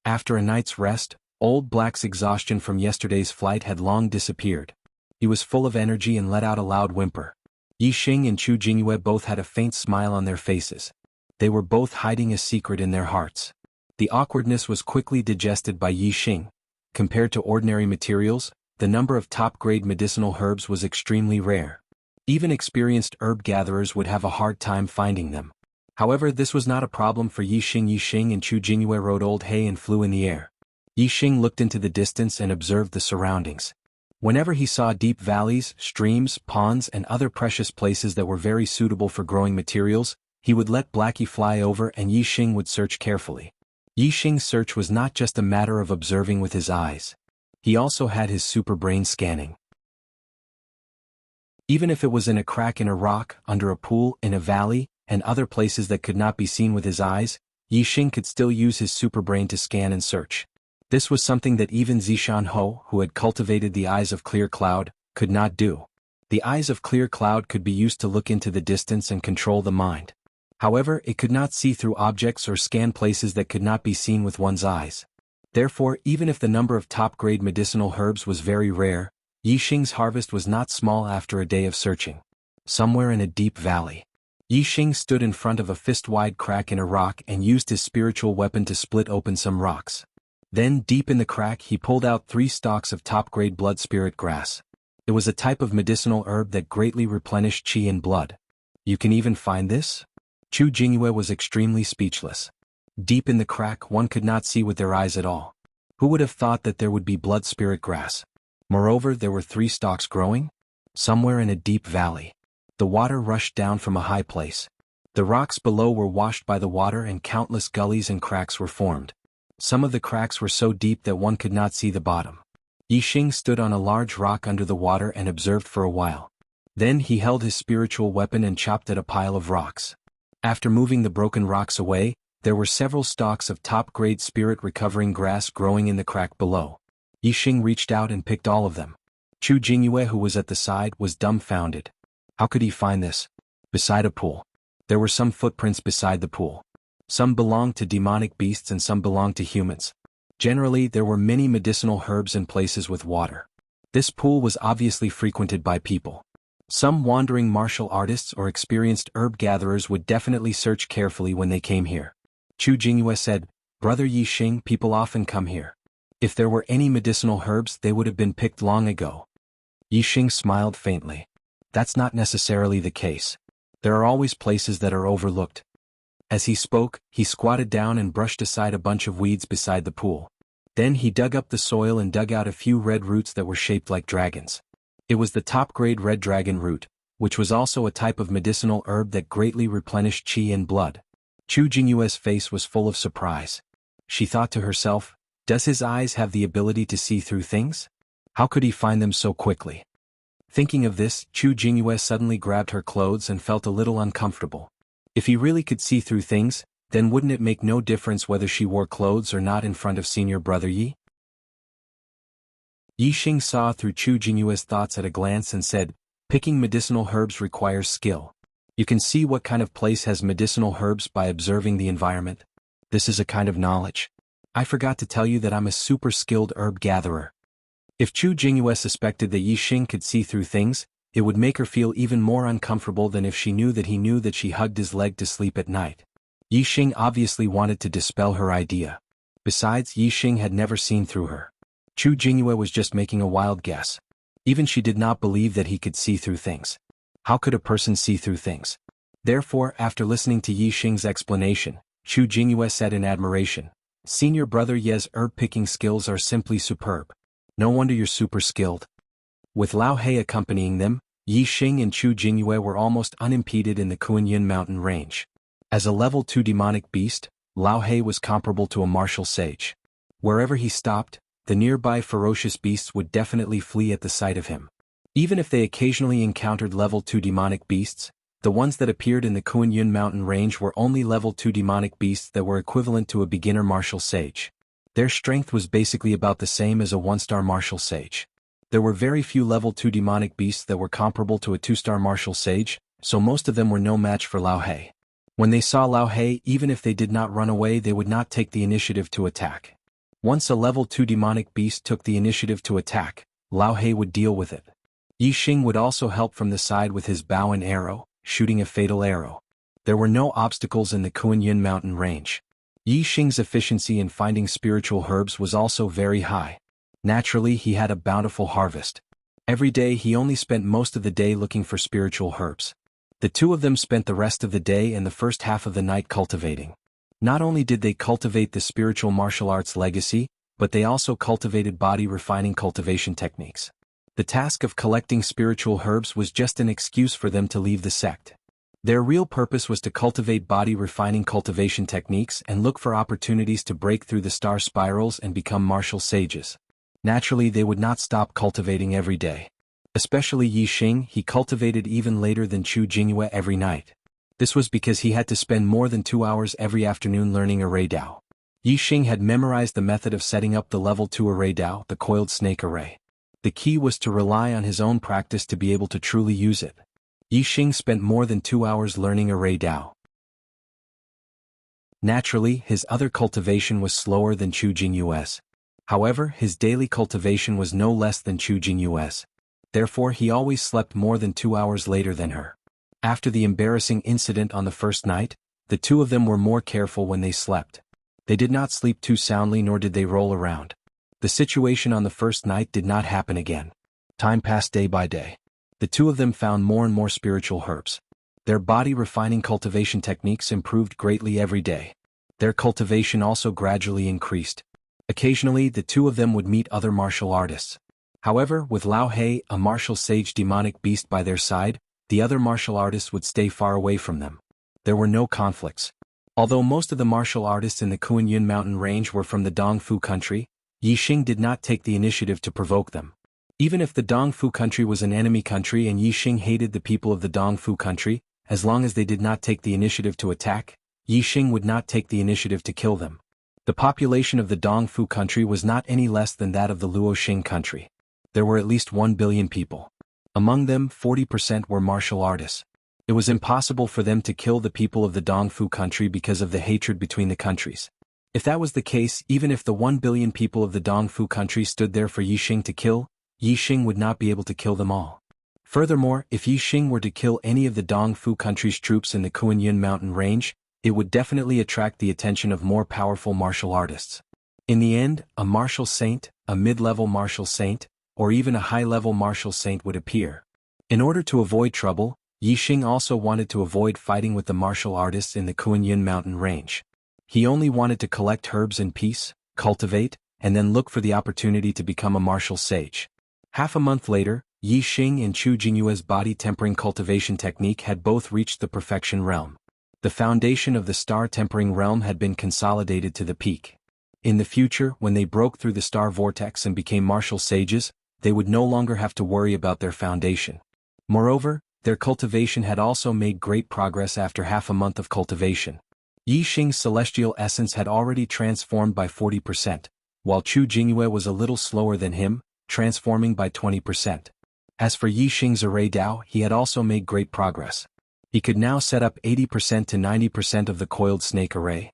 After a night's rest, Old Black's exhaustion from yesterday's flight had long disappeared. He was full of energy and let out a loud whimper. Yixing and Chu Jingyue both had a faint smile on their faces. They were both hiding a secret in their hearts. The awkwardness was quickly digested by Yixing. Compared to ordinary materials, the number of top-grade medicinal herbs was extremely rare. Even experienced herb gatherers would have a hard time finding them. However, this was not a problem for Yixing. Yixing and Chu Jingyue rode Old Hay and flew in the air. Yixing looked into the distance and observed the surroundings. Whenever he saw deep valleys, streams, ponds and other precious places that were very suitable for growing materials, he would let Blackie fly over and Yixing would search carefully. Yixing's search was not just a matter of observing with his eyes. He also had his super brain scanning. Even if it was in a crack in a rock, under a pool, in a valley, and other places that could not be seen with his eyes, Yixing could still use his super brain to scan and search. This was something that even Zishan Ho, who had cultivated the eyes of Clear Cloud, could not do. The eyes of Clear Cloud could be used to look into the distance and control the mind. However, it could not see through objects or scan places that could not be seen with one's eyes. Therefore, even if the number of top-grade medicinal herbs was very rare, Yixing's harvest was not small after a day of searching. Somewhere in a deep valley, Yixing stood in front of a fist-wide crack in a rock and used his spiritual weapon to split open some rocks. Then, deep in the crack, he pulled out 3 stalks of top-grade blood spirit grass. It was a type of medicinal herb that greatly replenished qi in blood. "You can even find this?" Chu Jingyue was extremely speechless. Deep in the crack, one could not see with their eyes at all. Who would have thought that there would be blood spirit grass? Moreover, there were 3 stalks growing? Somewhere in a deep valley. The water rushed down from a high place. The rocks below were washed by the water and countless gullies and cracks were formed. Some of the cracks were so deep that one could not see the bottom. Yixing stood on a large rock under the water and observed for a while. Then he held his spiritual weapon and chopped at a pile of rocks. After moving the broken rocks away, there were several stalks of top-grade spirit-recovering grass growing in the crack below. Yixing reached out and picked all of them. Chu Jingyue, who was at the side, was dumbfounded. How could he find this? Beside a pool. There were some footprints beside the pool. Some belonged to demonic beasts and some belonged to humans. Generally, there were many medicinal herbs in places with water. This pool was obviously frequented by people. Some wandering martial artists or experienced herb gatherers would definitely search carefully when they came here. Chu Jingyue said, "Brother Yixing, people often come here. If there were any medicinal herbs, they would have been picked long ago." Yixing smiled faintly. "That's not necessarily the case. There are always places that are overlooked." As he spoke, he squatted down and brushed aside a bunch of weeds beside the pool. Then he dug up the soil and dug out a few red roots that were shaped like dragons. It was the top-grade red dragon root, which was also a type of medicinal herb that greatly replenished qi and blood. Chu Jingyue's face was full of surprise. She thought to herself, does his eyes have the ability to see through things? How could he find them so quickly? Thinking of this, Chu Jingyue suddenly grabbed her clothes and felt a little uncomfortable. If he really could see through things, then wouldn't it make no difference whether she wore clothes or not in front of senior brother Yi? Yixing saw through Chu Jingyue's thoughts at a glance and said, "Picking medicinal herbs requires skill. You can see what kind of place has medicinal herbs by observing the environment. This is a kind of knowledge. I forgot to tell you that I'm a super skilled herb gatherer." If Chu Jingyue suspected that Yixing could see through things, it would make her feel even more uncomfortable than if she knew that he knew that she hugged his leg to sleep at night. Yixing obviously wanted to dispel her idea. Besides, Yixing had never seen through her. Chu Jingyue was just making a wild guess. Even she did not believe that he could see through things. How could a person see through things? Therefore, after listening to Yixing's explanation, Chu Jingyue said in admiration, "Senior brother Ye's herb-picking skills are simply superb. No wonder you're super skilled." With Lao He accompanying them, Yi Xing and Chu Jingyue were almost unimpeded in the Kuan mountain range. As a level 2 demonic beast, Lao He was comparable to a martial sage. Wherever he stopped, the nearby ferocious beasts would definitely flee at the sight of him. Even if they occasionally encountered level 2 demonic beasts, the ones that appeared in the Kuan mountain range were only level 2 demonic beasts that were equivalent to a beginner martial sage. Their strength was basically about the same as a 1-star martial sage. There were very few level 2 demonic beasts that were comparable to a 2-star martial sage, so most of them were no match for Lao He. When they saw Lao He, even if they did not run away, they would not take the initiative to attack. Once a level 2 demonic beast took the initiative to attack, Lao He would deal with it. Yi Xing would also help from the side with his bow and arrow, shooting a fatal arrow. There were no obstacles in the Kuan mountain range. Yi Xing's efficiency in finding spiritual herbs was also very high. Naturally, he had a bountiful harvest. Every day he only spent most of the day looking for spiritual herbs. The two of them spent the rest of the day and the first half of the night cultivating. Not only did they cultivate the spiritual martial arts legacy, but they also cultivated body refining cultivation techniques. The task of collecting spiritual herbs was just an excuse for them to leave the sect. Their real purpose was to cultivate body refining cultivation techniques and look for opportunities to break through the star spirals and become martial sages. Naturally, they would not stop cultivating every day. Especially Yi Xing, he cultivated even later than Chu Jingyue every night. This was because he had to spend more than 2 hours every afternoon learning array Dao. Yi Xing had memorized the method of setting up the level 2 array Dao, the coiled snake array. The key was to rely on his own practice to be able to truly use it. Yi Xing spent more than 2 hours learning array Dao. Naturally, his other cultivation was slower than Chu Jingyue's. However, his daily cultivation was no less than Chu Jingyue's. Therefore, he always slept more than 2 hours later than her. After the embarrassing incident on the first night, the two of them were more careful when they slept. They did not sleep too soundly, nor did they roll around. The situation on the first night did not happen again. Time passed day by day. The two of them found more and more spiritual herbs. Their body refining cultivation techniques improved greatly every day. Their cultivation also gradually increased. Occasionally, the two of them would meet other martial artists. However, with Lao He, a martial sage demonic beast by their side, the other martial artists would stay far away from them. There were no conflicts. Although most of the martial artists in the Kuan mountain range were from the Dongfu country, Yi Xing did not take the initiative to provoke them. Even if the Dongfu country was an enemy country and Yi Xing hated the people of the Dongfu country, as long as they did not take the initiative to attack, Yi Xing would not take the initiative to kill them. The population of the Dongfu country was not any less than that of the Luoxing country. There were at least 1 billion people. Among them, 40% were martial artists. It was impossible for them to kill the people of the Dongfu country because of the hatred between the countries. If that was the case, even if the 1 billion people of the Dongfu country stood there for Yi Xing to kill, Yi Xing would not be able to kill them all. Furthermore, if Yi Xing were to kill any of the Dongfu country's troops in the Kuan mountain range, it would definitely attract the attention of more powerful martial artists. In the end, a martial saint, a mid-level martial saint, or even a high-level martial saint would appear. In order to avoid trouble, Yi Xing also wanted to avoid fighting with the martial artists in the Kuan mountain range. He only wanted to collect herbs in peace, cultivate, and then look for the opportunity to become a martial sage. Half a month later, Yi Xing and Chu Jingyue's body tempering cultivation technique had both reached the perfection realm. The foundation of the star tempering realm had been consolidated to the peak. In the future, when they broke through the star vortex and became martial sages, they would no longer have to worry about their foundation. Moreover, their cultivation had also made great progress after half a month of cultivation. Yi Xing's celestial essence had already transformed by 40%, while Chu Jingyue was a little slower than him, transforming by 20%. As for Yi Xing's array Dao, he had also made great progress. He could now set up 80% to 90% of the coiled snake array.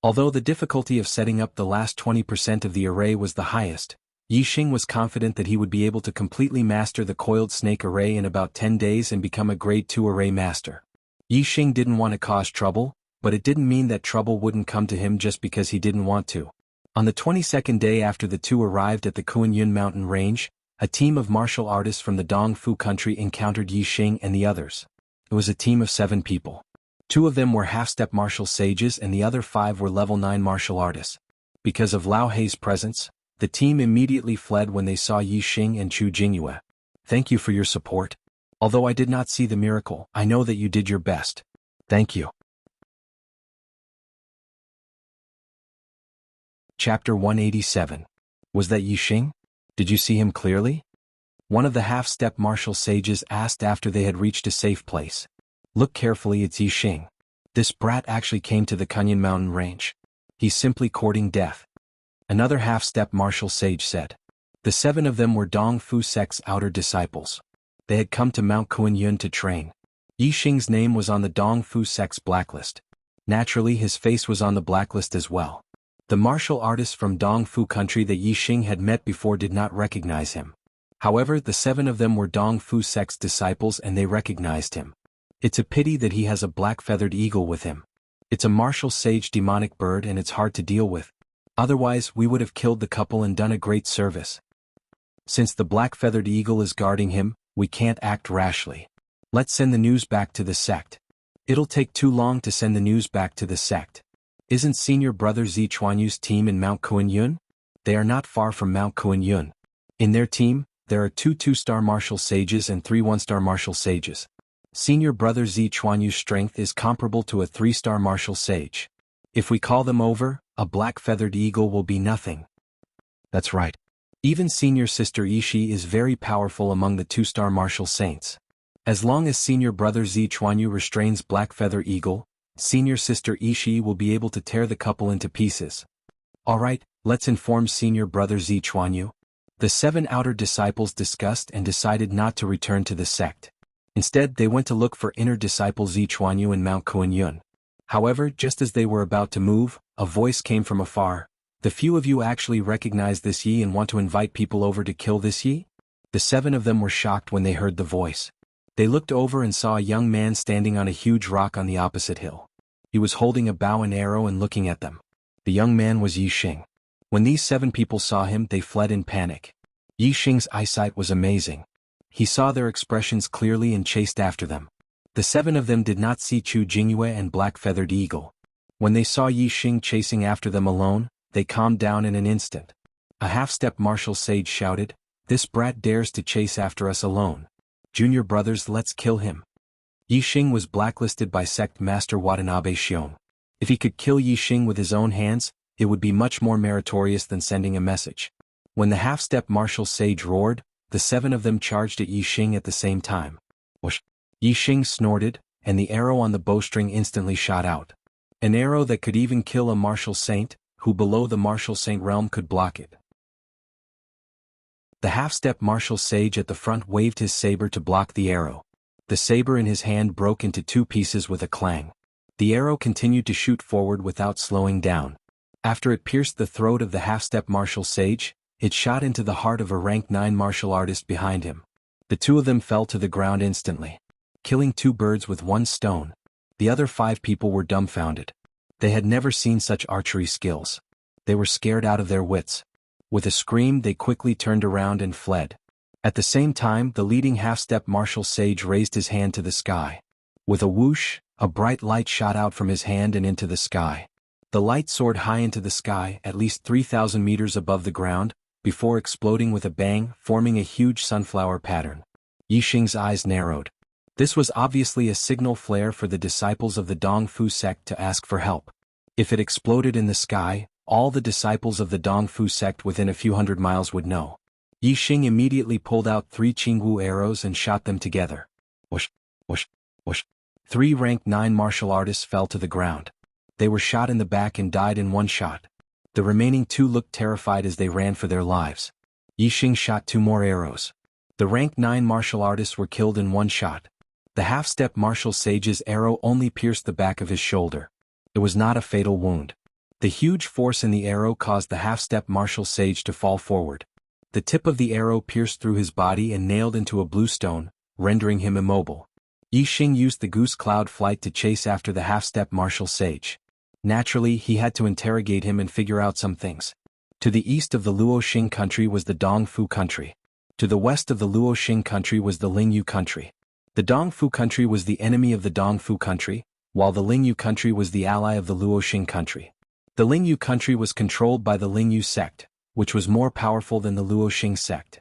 Although the difficulty of setting up the last 20% of the array was the highest, Yi Xing was confident that he would be able to completely master the coiled snake array in about 10 days and become a grade 2 array master. Yi Xing didn't want to cause trouble, but it didn't mean that trouble wouldn't come to him just because he didn't want to. On the 22nd day after the two arrived at the Kuan mountain range, a team of martial artists from the Dongfu country encountered Yi Xing and the others. It was a team of 7 people. 2 of them were half-step martial sages and the other 5 were level 9 martial artists. Because of Lao Hei's presence, the team immediately fled when they saw Yi Xing and Chu Jingyue. Thank you for your support. Although I did not see the miracle, I know that you did your best. Thank you. Chapter 187. Was that Yixing? Did you see him clearly? One of the half-step martial sages asked after they had reached a safe place. Look carefully, it's Yixing. This brat actually came to the Kunyan mountain range. He's simply courting death. Another half-step martial sage said. The 7 of them were Dong Fu sect's outer disciples. They had come to Mount Kuan-Yun to train. Yixing's name was on the Dong Fu sect's blacklist. Naturally, his face was on the blacklist as well. The martial artists from Dong Fu country that Yixing had met before did not recognize him. However, the 7 of them were Dong Fu sect's disciples and they recognized him. It's a pity that he has a black-feathered eagle with him. It's a martial sage demonic bird and it's hard to deal with. Otherwise, we would have killed the couple and done a great service. Since the black-feathered eagle is guarding him, we can't act rashly. Let's send the news back to the sect. It'll take too long to send the news back to the sect. Isn't senior brother Zi Chuanyu's team in Mount Kuan-Yun? They are not far from Mount Kuan-Yun. In their team, there are 2 2-star martial sages and 3 1-star martial sages. Senior brother Zi Chuanyu's strength is comparable to a 3-star martial sage. If we call them over, a black-feathered eagle will be nothing. That's right. Even senior sister Ishi is very powerful among the 2-star martial saints. As long as senior brother Zi Chuanyu restrains Black Feather Eagle, senior sister Ishi will be able to tear the couple into pieces. Alright, let's inform senior brother Zi Chuanyu. The 7 outer disciples discussed and decided not to return to the sect. Instead, they went to look for inner disciple Zi Chuanyu in Mount Kuan-Yun. However, just as they were about to move, a voice came from afar. The few of you actually recognize this Yi and want to invite people over to kill this Yi? The 7 of them were shocked when they heard the voice. They looked over and saw a young man standing on a huge rock on the opposite hill. He was holding a bow and arrow and looking at them. The young man was Yixing. When these 7 people saw him, they fled in panic. Yixing's eyesight was amazing. He saw their expressions clearly and chased after them. The 7 of them did not see Chu Jingyue and Black-Feathered Eagle. When they saw Yixing chasing after them alone, they calmed down in an instant. A half-step martial sage shouted, "This brat dares to chase after us alone. Junior brothers, let's kill him." Yixing was blacklisted by sect master Watanabe Shion. If he could kill Yixing with his own hands, it would be much more meritorious than sending a message. When the half-step martial sage roared, the 7 of them charged at Yixing at the same time. Whoosh! Yixing snorted, and the arrow on the bowstring instantly shot out. An arrow that could even kill a martial saint, who below the martial saint realm could block it. The half-step martial sage at the front waved his saber to block the arrow. The saber in his hand broke into 2 pieces with a clang. The arrow continued to shoot forward without slowing down. After it pierced the throat of the half-step martial sage, it shot into the heart of a rank 9 martial artist behind him. The 2 of them fell to the ground instantly. Killing 2 birds with 1 stone. The other 5 people were dumbfounded. They had never seen such archery skills. They were scared out of their wits. With a scream, they quickly turned around and fled. At the same time, the leading half-step martial sage raised his hand to the sky. With a whoosh, a bright light shot out from his hand and into the sky. The light soared high into the sky, at least 3,000 meters above the ground, before exploding with a bang, forming a huge sunflower pattern. Yixing's eyes narrowed. This was obviously a signal flare for the disciples of the Dong Fu sect to ask for help. If it exploded in the sky, all the disciples of the Dong Fu sect within a few hundred miles would know. Yixing immediately pulled out 3 Qingwu arrows and shot them together. Whoosh, whoosh, whoosh. 3 rank 9 martial artists fell to the ground. They were shot in the back and died in 1 shot. The remaining 2 looked terrified as they ran for their lives. Yixing shot 2 more arrows. The rank 9 martial artists were killed in 1 shot. The half-step martial sage's arrow only pierced the back of his shoulder. It was not a fatal wound. The huge force in the arrow caused the half-step martial sage to fall forward. The tip of the arrow pierced through his body and nailed into a blue stone, rendering him immobile. Yixing used the goose cloud flight to chase after the half-step martial sage. Naturally, he had to interrogate him and figure out some things. To the east of the Luoxing country was the Dongfu country. To the west of the Luoxing country was the Lingyu country. The Dongfu country was the enemy of the Dongfu country, while the Lingyu country was the ally of the Luoxing country. The Lingyu country was controlled by the Lingyu sect, which was more powerful than the Luoxing sect.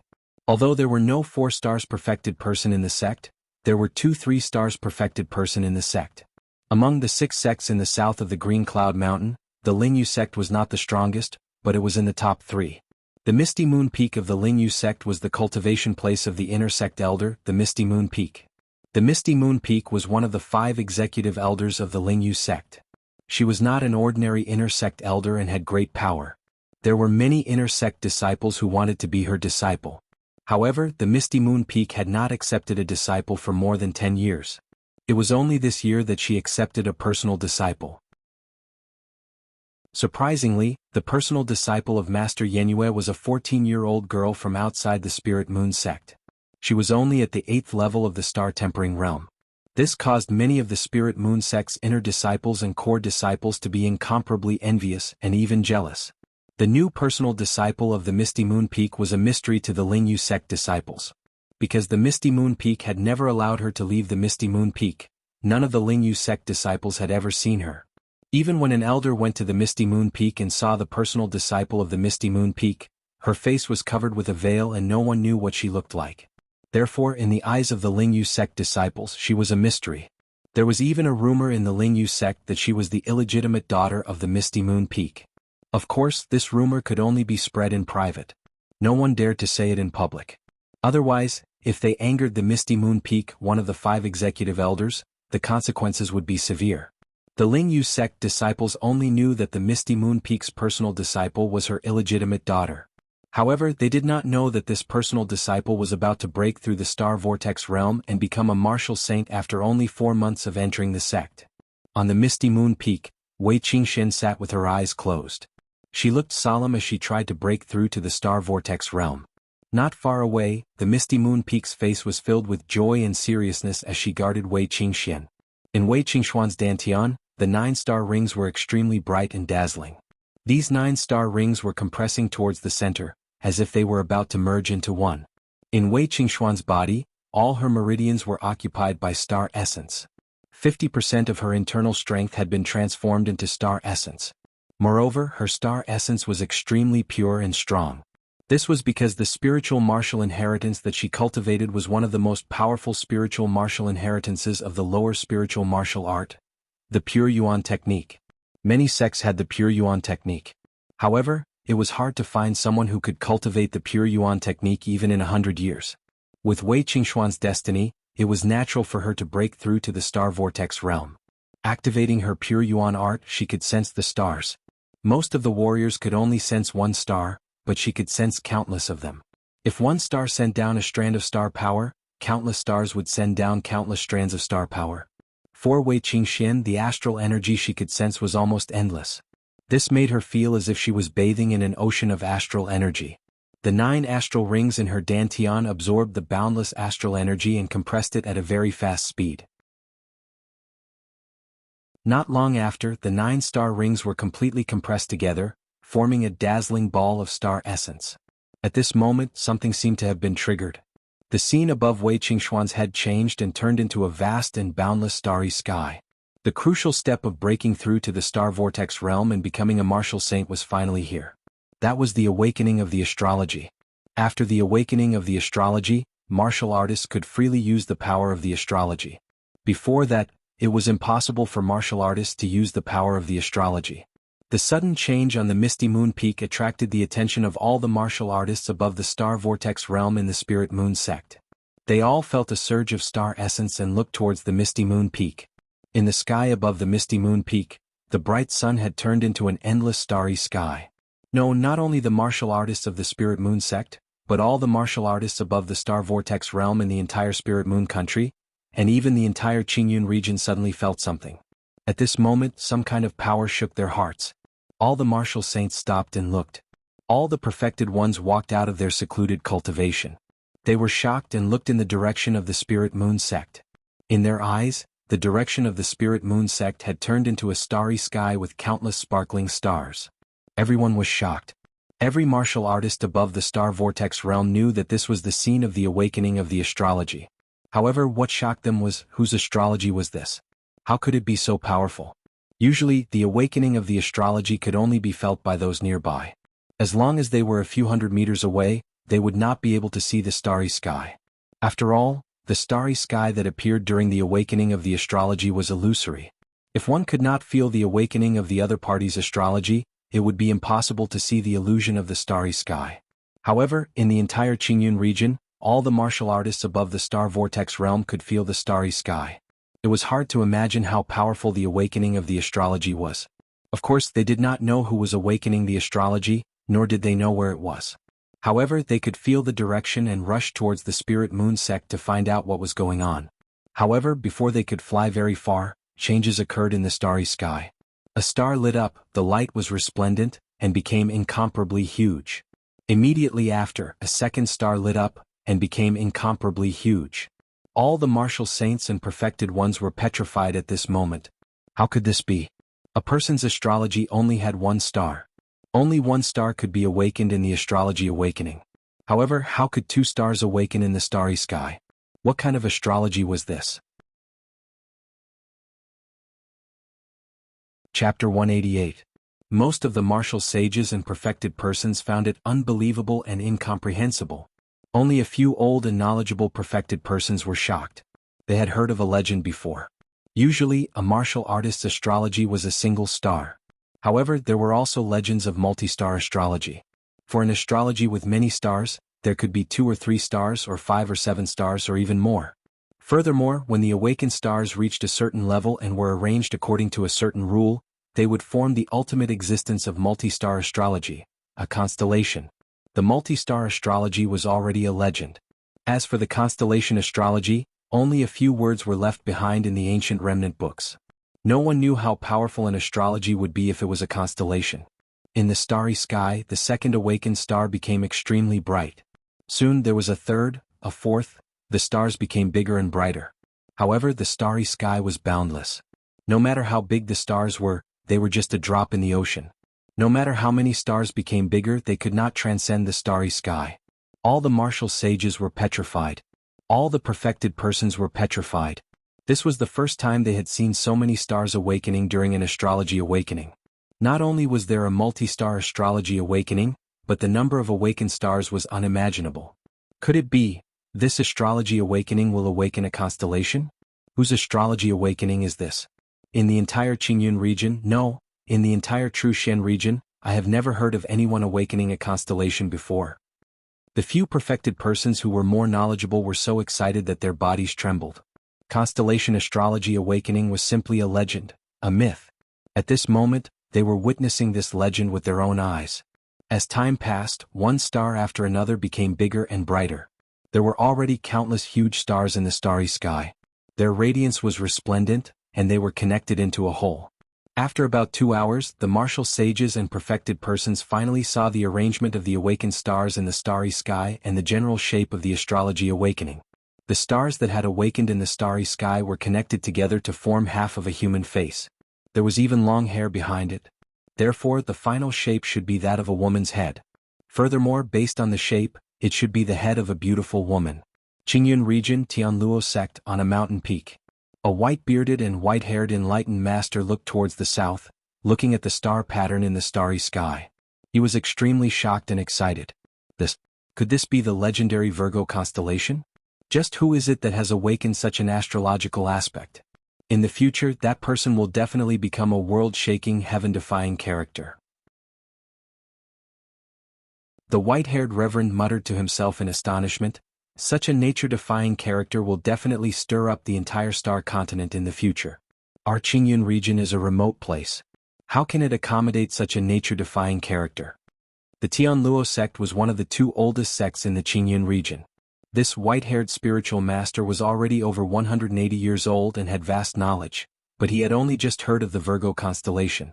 Although there were no 4 stars perfected person in the sect, there were 2 3 stars perfected person in the sect. Among the 6 sects in the south of the Green Cloud Mountain, the Lingyu sect was not the strongest, but it was in the top 3. The Misty Moon Peak of the Lingyu sect was the cultivation place of the inner sect elder, the Misty Moon Peak. The Misty Moon Peak was one of the 5 executive elders of the Lingyu sect. She was not an ordinary inner sect elder and had great power. There were many inner sect disciples who wanted to be her disciple. However, the Misty Moon Peak had not accepted a disciple for more than 10 years. It was only this year that she accepted a personal disciple. Surprisingly, the personal disciple of Master Yenyue was a 14-year-old girl from outside the Spirit Moon sect. She was only at the 8th level of the Star Tempering realm. This caused many of the Spirit Moon sect's inner disciples and core disciples to be incomparably envious and even jealous. The new personal disciple of the Misty Moon Peak was a mystery to the Lingyu sect disciples. Because the Misty Moon Peak had never allowed her to leave the Misty Moon Peak, none of the Lingyu sect disciples had ever seen her. Even when an elder went to the Misty Moon Peak and saw the personal disciple of the Misty Moon Peak, her face was covered with a veil and no one knew what she looked like. Therefore, in the eyes of the Lingyu sect disciples, she was a mystery. There was even a rumor in the Lingyu sect that she was the illegitimate daughter of the Misty Moon Peak. Of course, this rumor could only be spread in private. No one dared to say it in public. Otherwise, if they angered the Misty Moon Peak, one of the 5 executive elders, the consequences would be severe. The Lingyu sect disciples only knew that the Misty Moon Peak's personal disciple was her illegitimate daughter. However, they did not know that this personal disciple was about to break through the Star Vortex realm and become a martial saint after only 4 months of entering the sect. On the Misty Moon Peak, Wei Qingxian sat with her eyes closed. She looked solemn as she tried to break through to the Star Vortex realm. Not far away, the Misty Moon Peak's face was filled with joy and seriousness as she guarded Wei Qingxian. In Wei Qingxuan's dantian, the 9-star rings were extremely bright and dazzling. These 9-star rings were compressing towards the center, as if they were about to merge into one. In Wei Qingxuan's body, all her meridians were occupied by star essence. 50% of her internal strength had been transformed into star essence. Moreover, her star essence was extremely pure and strong. This was because the spiritual martial inheritance that she cultivated was one of the most powerful spiritual martial inheritances of the lower spiritual martial art, the Pure Yuan technique. Many sects had the Pure Yuan technique. However, it was hard to find someone who could cultivate the Pure Yuan technique even in 100 years. With Wei Qingxuan's destiny, it was natural for her to break through to the Star Vortex realm. Activating her Pure Yuan art, she could sense the stars. Most of the warriors could only sense 1 star, but she could sense countless of them. If 1 star sent down a strand of star power, countless stars would send down countless strands of star power. For Wei Qingxian, the astral energy she could sense was almost endless. This made her feel as if she was bathing in an ocean of astral energy. The 9 astral rings in her dantian absorbed the boundless astral energy and compressed it at a very fast speed. Not long after, the 9-star rings were completely compressed together, forming a dazzling ball of star essence. At this moment, something seemed to have been triggered. The scene above Wei Qingxuan's head changed and turned into a vast and boundless starry sky. The crucial step of breaking through to the Star Vortex realm and becoming a martial saint was finally here. That was the awakening of the astrology. After the awakening of the astrology, martial artists could freely use the power of the astrology. Before that, it was impossible for martial artists to use the power of the astrology. The sudden change on the Misty Moon Peak attracted the attention of all the martial artists above the Star Vortex realm in the Spirit Moon sect. They all felt a surge of star essence and looked towards the Misty Moon Peak. In the sky above the Misty Moon Peak, the bright sun had turned into an endless starry sky. No, not only the martial artists of the Spirit Moon sect, but all the martial artists above the Star Vortex realm in the entire Spirit Moon country, and even the entire Qingyun region suddenly felt something. At this moment, some kind of power shook their hearts. All the martial saints stopped and looked. All the perfected ones walked out of their secluded cultivation. They were shocked and looked in the direction of the Spirit Moon sect. In their eyes, the direction of the Spirit Moon sect had turned into a starry sky with countless sparkling stars. Everyone was shocked. Every martial artist above the Star Vortex realm knew that this was the scene of the awakening of the astrology. However, what shocked them was, whose astrology was this? How could it be so powerful? Usually, the awakening of the astrology could only be felt by those nearby. As long as they were a few hundred meters away, they would not be able to see the starry sky. After all, the starry sky that appeared during the awakening of the astrology was illusory. If one could not feel the awakening of the other party's astrology, it would be impossible to see the illusion of the starry sky. However, in the entire Qingyun region, all the martial artists above the star vortex realm could feel the starry sky. It was hard to imagine how powerful the awakening of the astrology was. Of course, they did not know who was awakening the astrology, nor did they know where it was. However, they could feel the direction and rushed towards the spirit moon sect to find out what was going on. However, before they could fly very far, changes occurred in the starry sky. A star lit up, the light was resplendent, and became incomparably huge. Immediately after, a second star lit up, and became incomparably huge. All the martial saints and perfected ones were petrified at this moment. How could this be? A person's astrology only had one star. Only one star could be awakened in the astrology awakening. However, how could two stars awaken in the starry sky? What kind of astrology was this? Chapter 188. Most of the martial sages and perfected persons found it unbelievable and incomprehensible. Only a few old and knowledgeable perfected persons were shocked. They had heard of a legend before. Usually, a martial artist's astrology was a single star. However, there were also legends of multi-star astrology. For an astrology with many stars, there could be 2 or 3 stars or 5 or 7 stars or even more. Furthermore, when the awakened stars reached a certain level and were arranged according to a certain rule, they would form the ultimate existence of multi-star astrology, a constellation. The multi-star astrology was already a legend. As for the constellation astrology, only a few words were left behind in the ancient remnant books. No one knew how powerful an astrology would be if it was a constellation. In the starry sky, the second awakened star became extremely bright. Soon there was a third, a fourth. The stars became bigger and brighter. However, the starry sky was boundless. No matter how big the stars were, they were just a drop in the ocean. No matter how many stars became bigger, they could not transcend the starry sky. All the martial sages were petrified. All the perfected persons were petrified. This was the first time they had seen so many stars awakening during an astrology awakening. Not only was there a multi-star astrology awakening, but the number of awakened stars was unimaginable. Could it be, this astrology awakening will awaken a constellation? Whose astrology awakening is this? In the entire Qingyun region, no, in the entire Trushen region, I have never heard of anyone awakening a constellation before. The few perfected persons who were more knowledgeable were so excited that their bodies trembled. Constellation astrology awakening was simply a legend, a myth. At this moment, they were witnessing this legend with their own eyes. As time passed, one star after another became bigger and brighter. There were already countless huge stars in the starry sky. Their radiance was resplendent, and they were connected into a whole. After about 2 hours, the martial sages and perfected persons finally saw the arrangement of the awakened stars in the starry sky and the general shape of the astrology awakening. The stars that had awakened in the starry sky were connected together to form half of a human face. There was even long hair behind it. Therefore, the final shape should be that of a woman's head. Furthermore, based on the shape, it should be the head of a beautiful woman. Qingyun region, Tianluo sect, on a mountain peak. A white-bearded and white-haired enlightened master looked towards the south, looking at the star pattern in the starry sky. He was extremely shocked and excited. Could this be the legendary Virgo constellation? Just who is it that has awakened such an astrological aspect? In the future, that person will definitely become a world-shaking, heaven-defying character. The white-haired reverend muttered to himself in astonishment, such a nature-defying character will definitely stir up the entire star continent in the future. Our Qingyun region is a remote place. How can it accommodate such a nature-defying character? The Tianluo sect was one of the 2 oldest sects in the Qingyun region. This white-haired spiritual master was already over 180 years old and had vast knowledge, but he had only just heard of the Virgo constellation.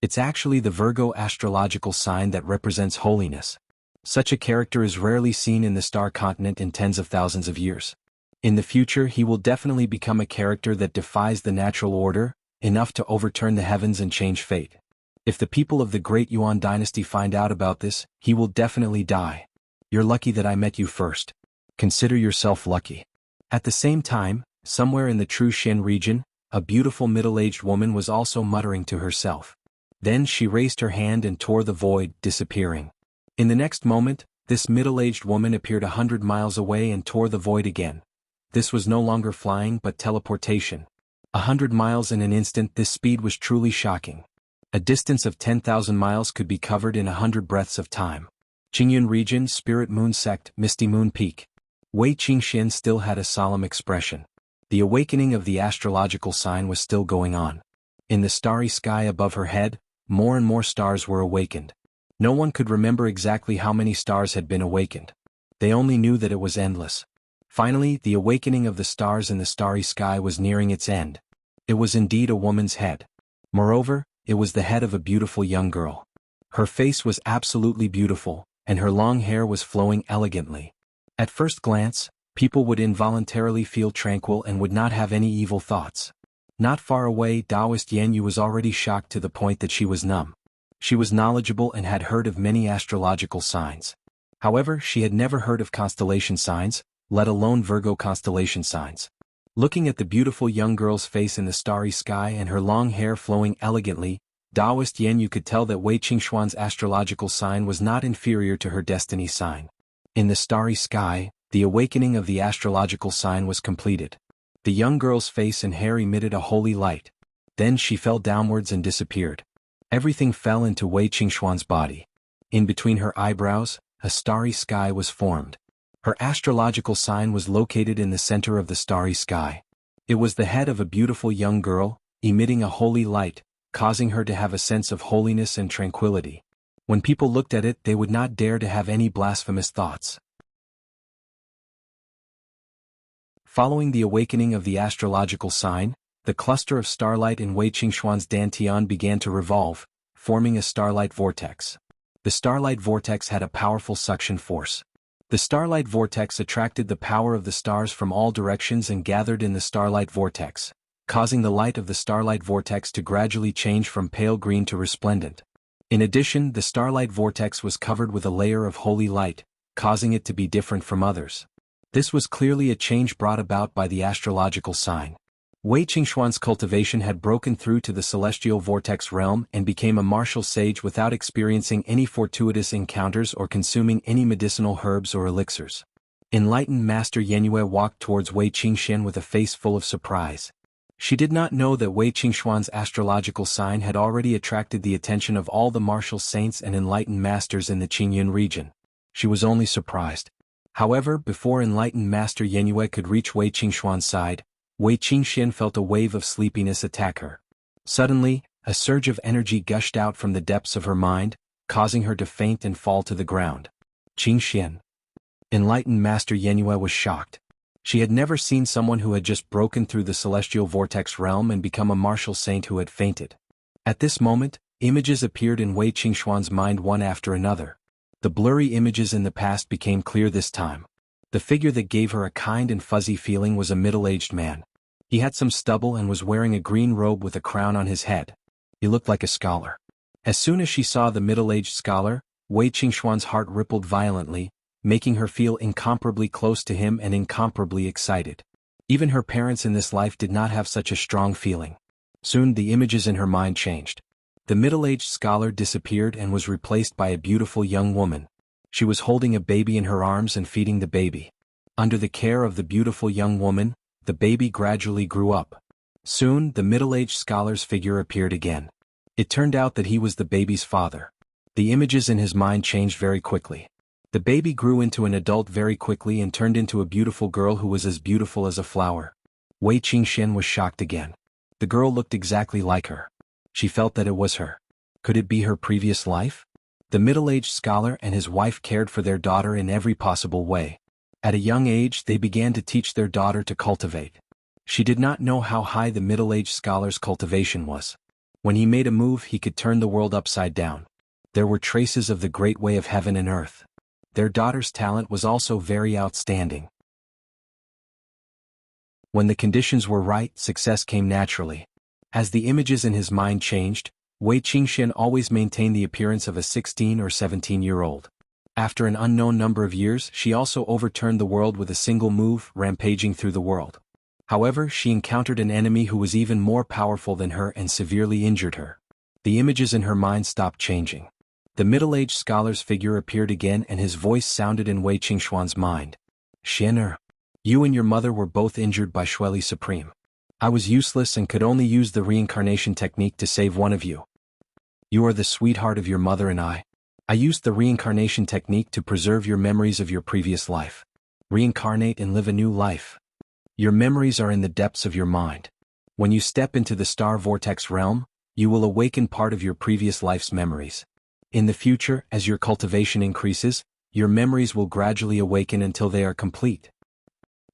It's actually the Virgo astrological sign that represents holiness. Such a character is rarely seen in the star continent in tens of thousands of years. In the future, he will definitely become a character that defies the natural order, enough to overturn the heavens and change fate. If the people of the Great Yuan dynasty find out about this, he will definitely die. You're lucky that I met you first. Consider yourself lucky. At the same time, somewhere in the Trushen region, a beautiful middle-aged woman was also muttering to herself. Then she raised her hand and tore the void, disappearing. In the next moment, This middle-aged woman appeared 100 miles away and tore the void again. This was no longer flying but teleportation. 100 miles in an instant. This speed was truly shocking. A distance of 10,000 miles could be covered in 100 breaths of time. Qingyun region, Spirit Moon Sect, Misty Moon Peak. Wei Qingxian still had a solemn expression. The awakening of the astrological sign was still going on. In the starry sky above her head, more and more stars were awakened. No one could remember exactly how many stars had been awakened. They only knew that it was endless. Finally, the awakening of the stars in the starry sky was nearing its end. It was indeed a woman's head. Moreover, it was the head of a beautiful young girl. Her face was absolutely beautiful, and her long hair was flowing elegantly. At first glance, people would involuntarily feel tranquil and would not have any evil thoughts. Not far away, Taoist Yanyu was already shocked to the point that she was numb. She was knowledgeable and had heard of many astrological signs. However, she had never heard of constellation signs, let alone Virgo constellation signs. Looking at the beautiful young girl's face in the starry sky and her long hair flowing elegantly, Taoist Yanyu could tell that Wei Qingxuan's astrological sign was not inferior to her destiny sign. In the starry sky, the awakening of the astrological sign was completed. The young girl's face and hair emitted a holy light. Then she fell downwards and disappeared. Everything fell into Wei Qingxuan's body. In between her eyebrows, a starry sky was formed. Her astrological sign was located in the center of the starry sky. It was the head of a beautiful young girl, emitting a holy light, causing her to have a sense of holiness and tranquility. When people looked at it, they would not dare to have any blasphemous thoughts. Following the awakening of the astrological sign, the cluster of starlight in Wei Qingxuan's dantian began to revolve, forming a starlight vortex. The starlight vortex had a powerful suction force. The starlight vortex attracted the power of the stars from all directions and gathered in the starlight vortex, causing the light of the starlight vortex to gradually change from pale green to resplendent. In addition, the starlight vortex was covered with a layer of holy light, causing it to be different from others. This was clearly a change brought about by the astrological sign. Wei Qingxuan's cultivation had broken through to the celestial vortex realm and became a martial sage without experiencing any fortuitous encounters or consuming any medicinal herbs or elixirs. Enlightened Master Yenyue walked towards Wei Qingxian with a face full of surprise. She did not know that Wei Qingxuan's astrological sign had already attracted the attention of all the martial saints and enlightened masters in the Qingyun region. She was only surprised. However, before enlightened Master Yenyue could reach Wei Qingxuan's side, Wei Qingxian felt a wave of sleepiness attack her. Suddenly, a surge of energy gushed out from the depths of her mind, causing her to faint and fall to the ground. Qingxian. Enlightened Master Yenyue was shocked. She had never seen someone who had just broken through the celestial vortex realm and become a martial saint who had fainted. At this moment, images appeared in Wei Qingxuan's mind one after another. The blurry images in the past became clear this time. The figure that gave her a kind and fuzzy feeling was a middle-aged man. He had some stubble and was wearing a green robe with a crown on his head. He looked like a scholar. As soon as she saw the middle-aged scholar, Wei Qingxuan's heart rippled violently, making her feel incomparably close to him and incomparably excited. Even her parents in this life did not have such a strong feeling. Soon the images in her mind changed. The middle-aged scholar disappeared and was replaced by a beautiful young woman. She was holding a baby in her arms and feeding the baby. Under the care of the beautiful young woman, the baby gradually grew up. Soon, the middle-aged scholar's figure appeared again. It turned out that he was the baby's father. The images in his mind changed very quickly. The baby grew into an adult very quickly and turned into a beautiful girl who was as beautiful as a flower. Wei Qingxian was shocked again. The girl looked exactly like her. She felt that it was her. Could it be her previous life? The middle-aged scholar and his wife cared for their daughter in every possible way. At a young age, they began to teach their daughter to cultivate. She did not know how high the middle-aged scholar's cultivation was. When he made a move, he could turn the world upside down. There were traces of the great way of heaven and earth. Their daughter's talent was also very outstanding. When the conditions were right, success came naturally. As the images in his mind changed, Wei Qingxian always maintained the appearance of a 16 or 17-year-old. After an unknown number of years, she also overturned the world with a single move, rampaging through the world. However, she encountered an enemy who was even more powerful than her and severely injured her. The images in her mind stopped changing. The middle-aged scholar's figure appeared again and his voice sounded in Wei Qingxuan's mind. Xian you and your mother were both injured by Shueli Supreme. I was useless and could only use the reincarnation technique to save one of you. You are the sweetheart of your mother and I used the reincarnation technique to preserve your memories of your previous life. Reincarnate and live a new life. Your memories are in the depths of your mind. When you step into the star vortex realm, you will awaken part of your previous life's memories. In the future, as your cultivation increases, your memories will gradually awaken until they are complete.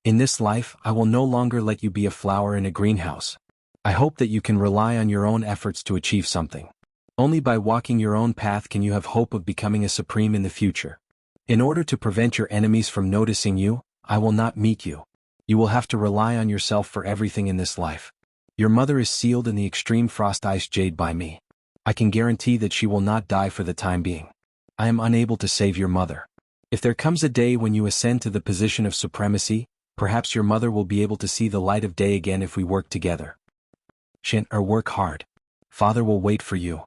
In this life, I will no longer let you be a flower in a greenhouse. I hope that you can rely on your own efforts to achieve something. Only by walking your own path can you have hope of becoming a supreme in the future. In order to prevent your enemies from noticing you, I will not meet you. You will have to rely on yourself for everything in this life. Your mother is sealed in the extreme frost ice jade by me. I can guarantee that she will not die for the time being. I am unable to save your mother. If there comes a day when you ascend to the position of supremacy, perhaps your mother will be able to see the light of day again if we work together. Shin, work hard. Father will wait for you.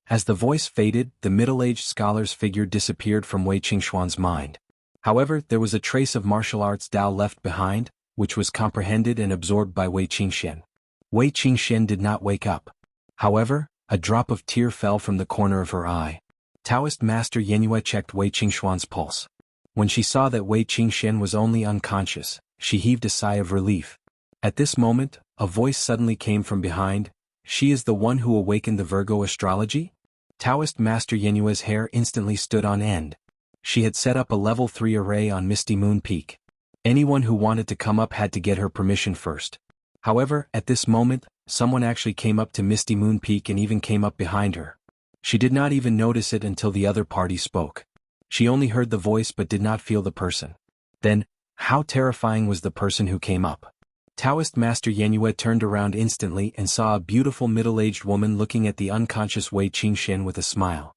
As the voice faded, the middle-aged scholar's figure disappeared from Wei Qingxuan's mind. However, there was a trace of martial arts Dao left behind, which was comprehended and absorbed by Wei Qingxian. Wei Qingxian did not wake up. However, a drop of tear fell from the corner of her eye. Taoist Master Yenyue checked Wei Qingxuan's pulse. When she saw that Wei Qingxian was only unconscious, she heaved a sigh of relief. At this moment, a voice suddenly came from behind. She is the one who awakened the Virgo astrology? Taoist Master Yenyue's hair instantly stood on end. She had set up a level 3 array on Misty Moon Peak. Anyone who wanted to come up had to get her permission first. However, at this moment, someone actually came up to Misty Moon Peak and even came up behind her. She did not even notice it until the other party spoke. She only heard the voice but did not feel the person. Then, how terrifying was the person who came up? Taoist Master Yenyue turned around instantly and saw a beautiful middle-aged woman looking at the unconscious Wei Qingxian with a smile.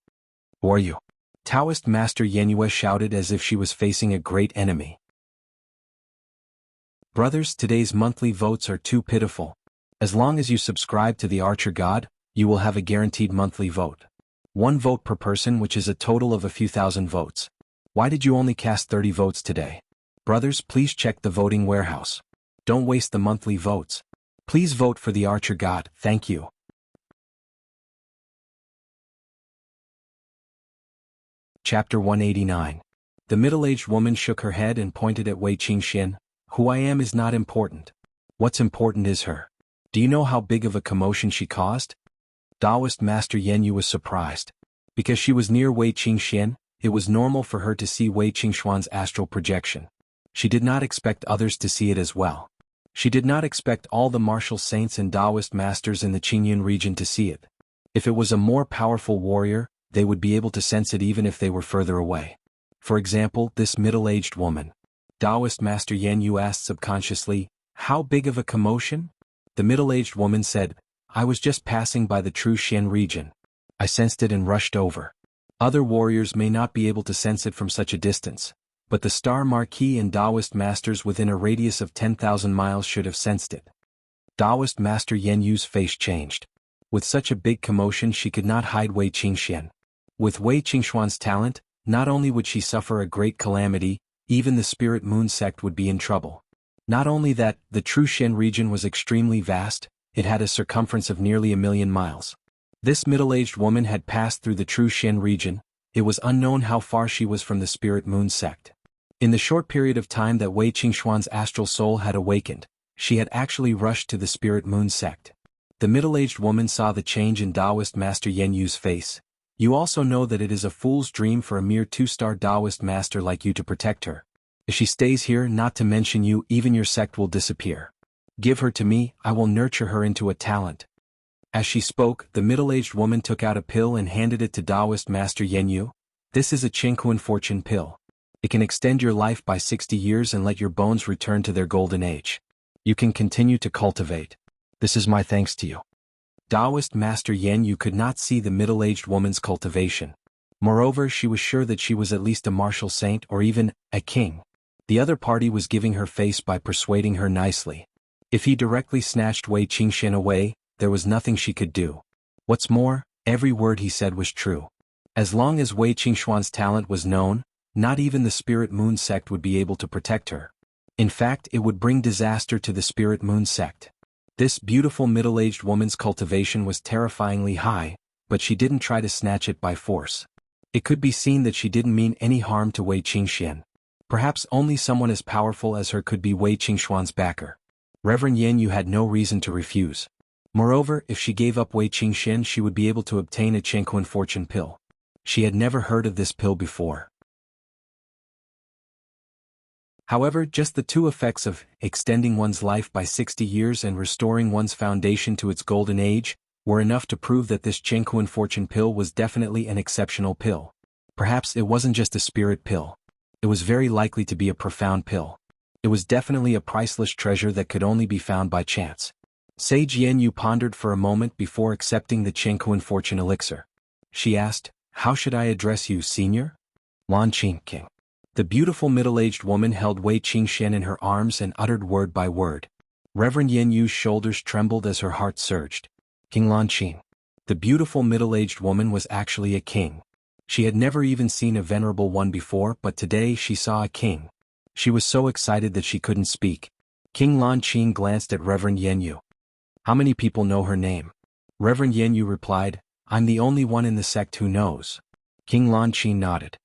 Who are you? Taoist Master Yenyue shouted as if she was facing a great enemy. Brothers, today's monthly votes are too pitiful. As long as you subscribe to the Archer God, you will have a guaranteed monthly vote. 1 vote per person, which is a total of a few thousand votes. Why did you only cast 30 votes today? Brothers, please check the voting warehouse. Don't waste the monthly votes. Please vote for the Archer God, thank you. Chapter 189. The middle-aged woman shook her head and pointed at Wei Qingxian. Who I am is not important. What's important is her. Do you know how big of a commotion she caused? Taoist Master Yenyu was surprised. Because she was near Wei Qingxian, it was normal for her to see Wei Qingxuan's astral projection. She did not expect others to see it as well. She did not expect all the martial saints and Taoist masters in the Qingyun region to see it. If it was a more powerful warrior, they would be able to sense it even if they were further away. For example, this middle-aged woman. Taoist Master Yenyu asked subconsciously, how big of a commotion? The middle-aged woman said, I was just passing by the True Xian region. I sensed it and rushed over. Other warriors may not be able to sense it from such a distance, but the Star Marquis and Taoist masters within a radius of 10,000 miles should have sensed it. Taoist Master Yenyu's face changed. With such a big commotion she could not hide Wei Qingxian. With Wei Qingxuan's talent, not only would she suffer a great calamity, even the Spirit Moon sect would be in trouble. Not only that, the True Xian region was extremely vast, it had a circumference of nearly 1,000,000 miles. This middle-aged woman had passed through the True Xian region. It was unknown how far she was from the Spirit Moon sect. In the short period of time that Wei Qingxuan's astral soul had awakened, she had actually rushed to the Spirit Moon sect. The middle-aged woman saw the change in Taoist Master Yenyu's face. You also know that it is a fool's dream for a mere 2-star Taoist master like you to protect her. If she stays here, not to mention you, even your sect will disappear. Give her to me, I will nurture her into a talent. As she spoke, the middle-aged woman took out a pill and handed it to Taoist Master Yenyu. This is a Qinghuan fortune pill. It can extend your life by 60 years and let your bones return to their golden age. You can continue to cultivate. This is my thanks to you. Taoist Master Yenyu could not see the middle-aged woman's cultivation. Moreover, she was sure that she was at least a martial saint or even a king. The other party was giving her face by persuading her nicely. If he directly snatched Wei Qingxian away, there was nothing she could do. What's more, every word he said was true. As long as Wei Qingxuan's talent was known, not even the Spirit Moon sect would be able to protect her. In fact, it would bring disaster to the Spirit Moon sect. This beautiful middle-aged woman's cultivation was terrifyingly high, but she didn't try to snatch it by force. It could be seen that she didn't mean any harm to Wei Qingxian. Perhaps only someone as powerful as her could be Wei Qingxuan's backer. Reverend Yin Yu had no reason to refuse. Moreover, if she gave up Wei Qingxian, she would be able to obtain a Jianghu fortune pill. She had never heard of this pill before. However, just the two effects of extending one's life by 60 years and restoring one's foundation to its golden age were enough to prove that this Jianghu fortune pill was definitely an exceptional pill. Perhaps it wasn't just a spirit pill. It was very likely to be a profound pill. It was definitely a priceless treasure that could only be found by chance. Sage Yen Yu pondered for a moment before accepting the Jianghu fortune elixir. She asked, "How should I address you, senior?" Lan Qing King. The beautiful middle-aged woman held Wei Qingxian in her arms and uttered word by word. Reverend Yen Yu's shoulders trembled as her heart surged. King Lan Qing. The beautiful middle-aged woman was actually a king. She had never even seen a venerable one before, but today she saw a king. She was so excited that she couldn't speak. King Lan Qing glanced at Reverend Yen Yu. "How many people know her name?" Reverend Yen Yu replied, "I'm the only one in the sect who knows." King Lan Qing nodded.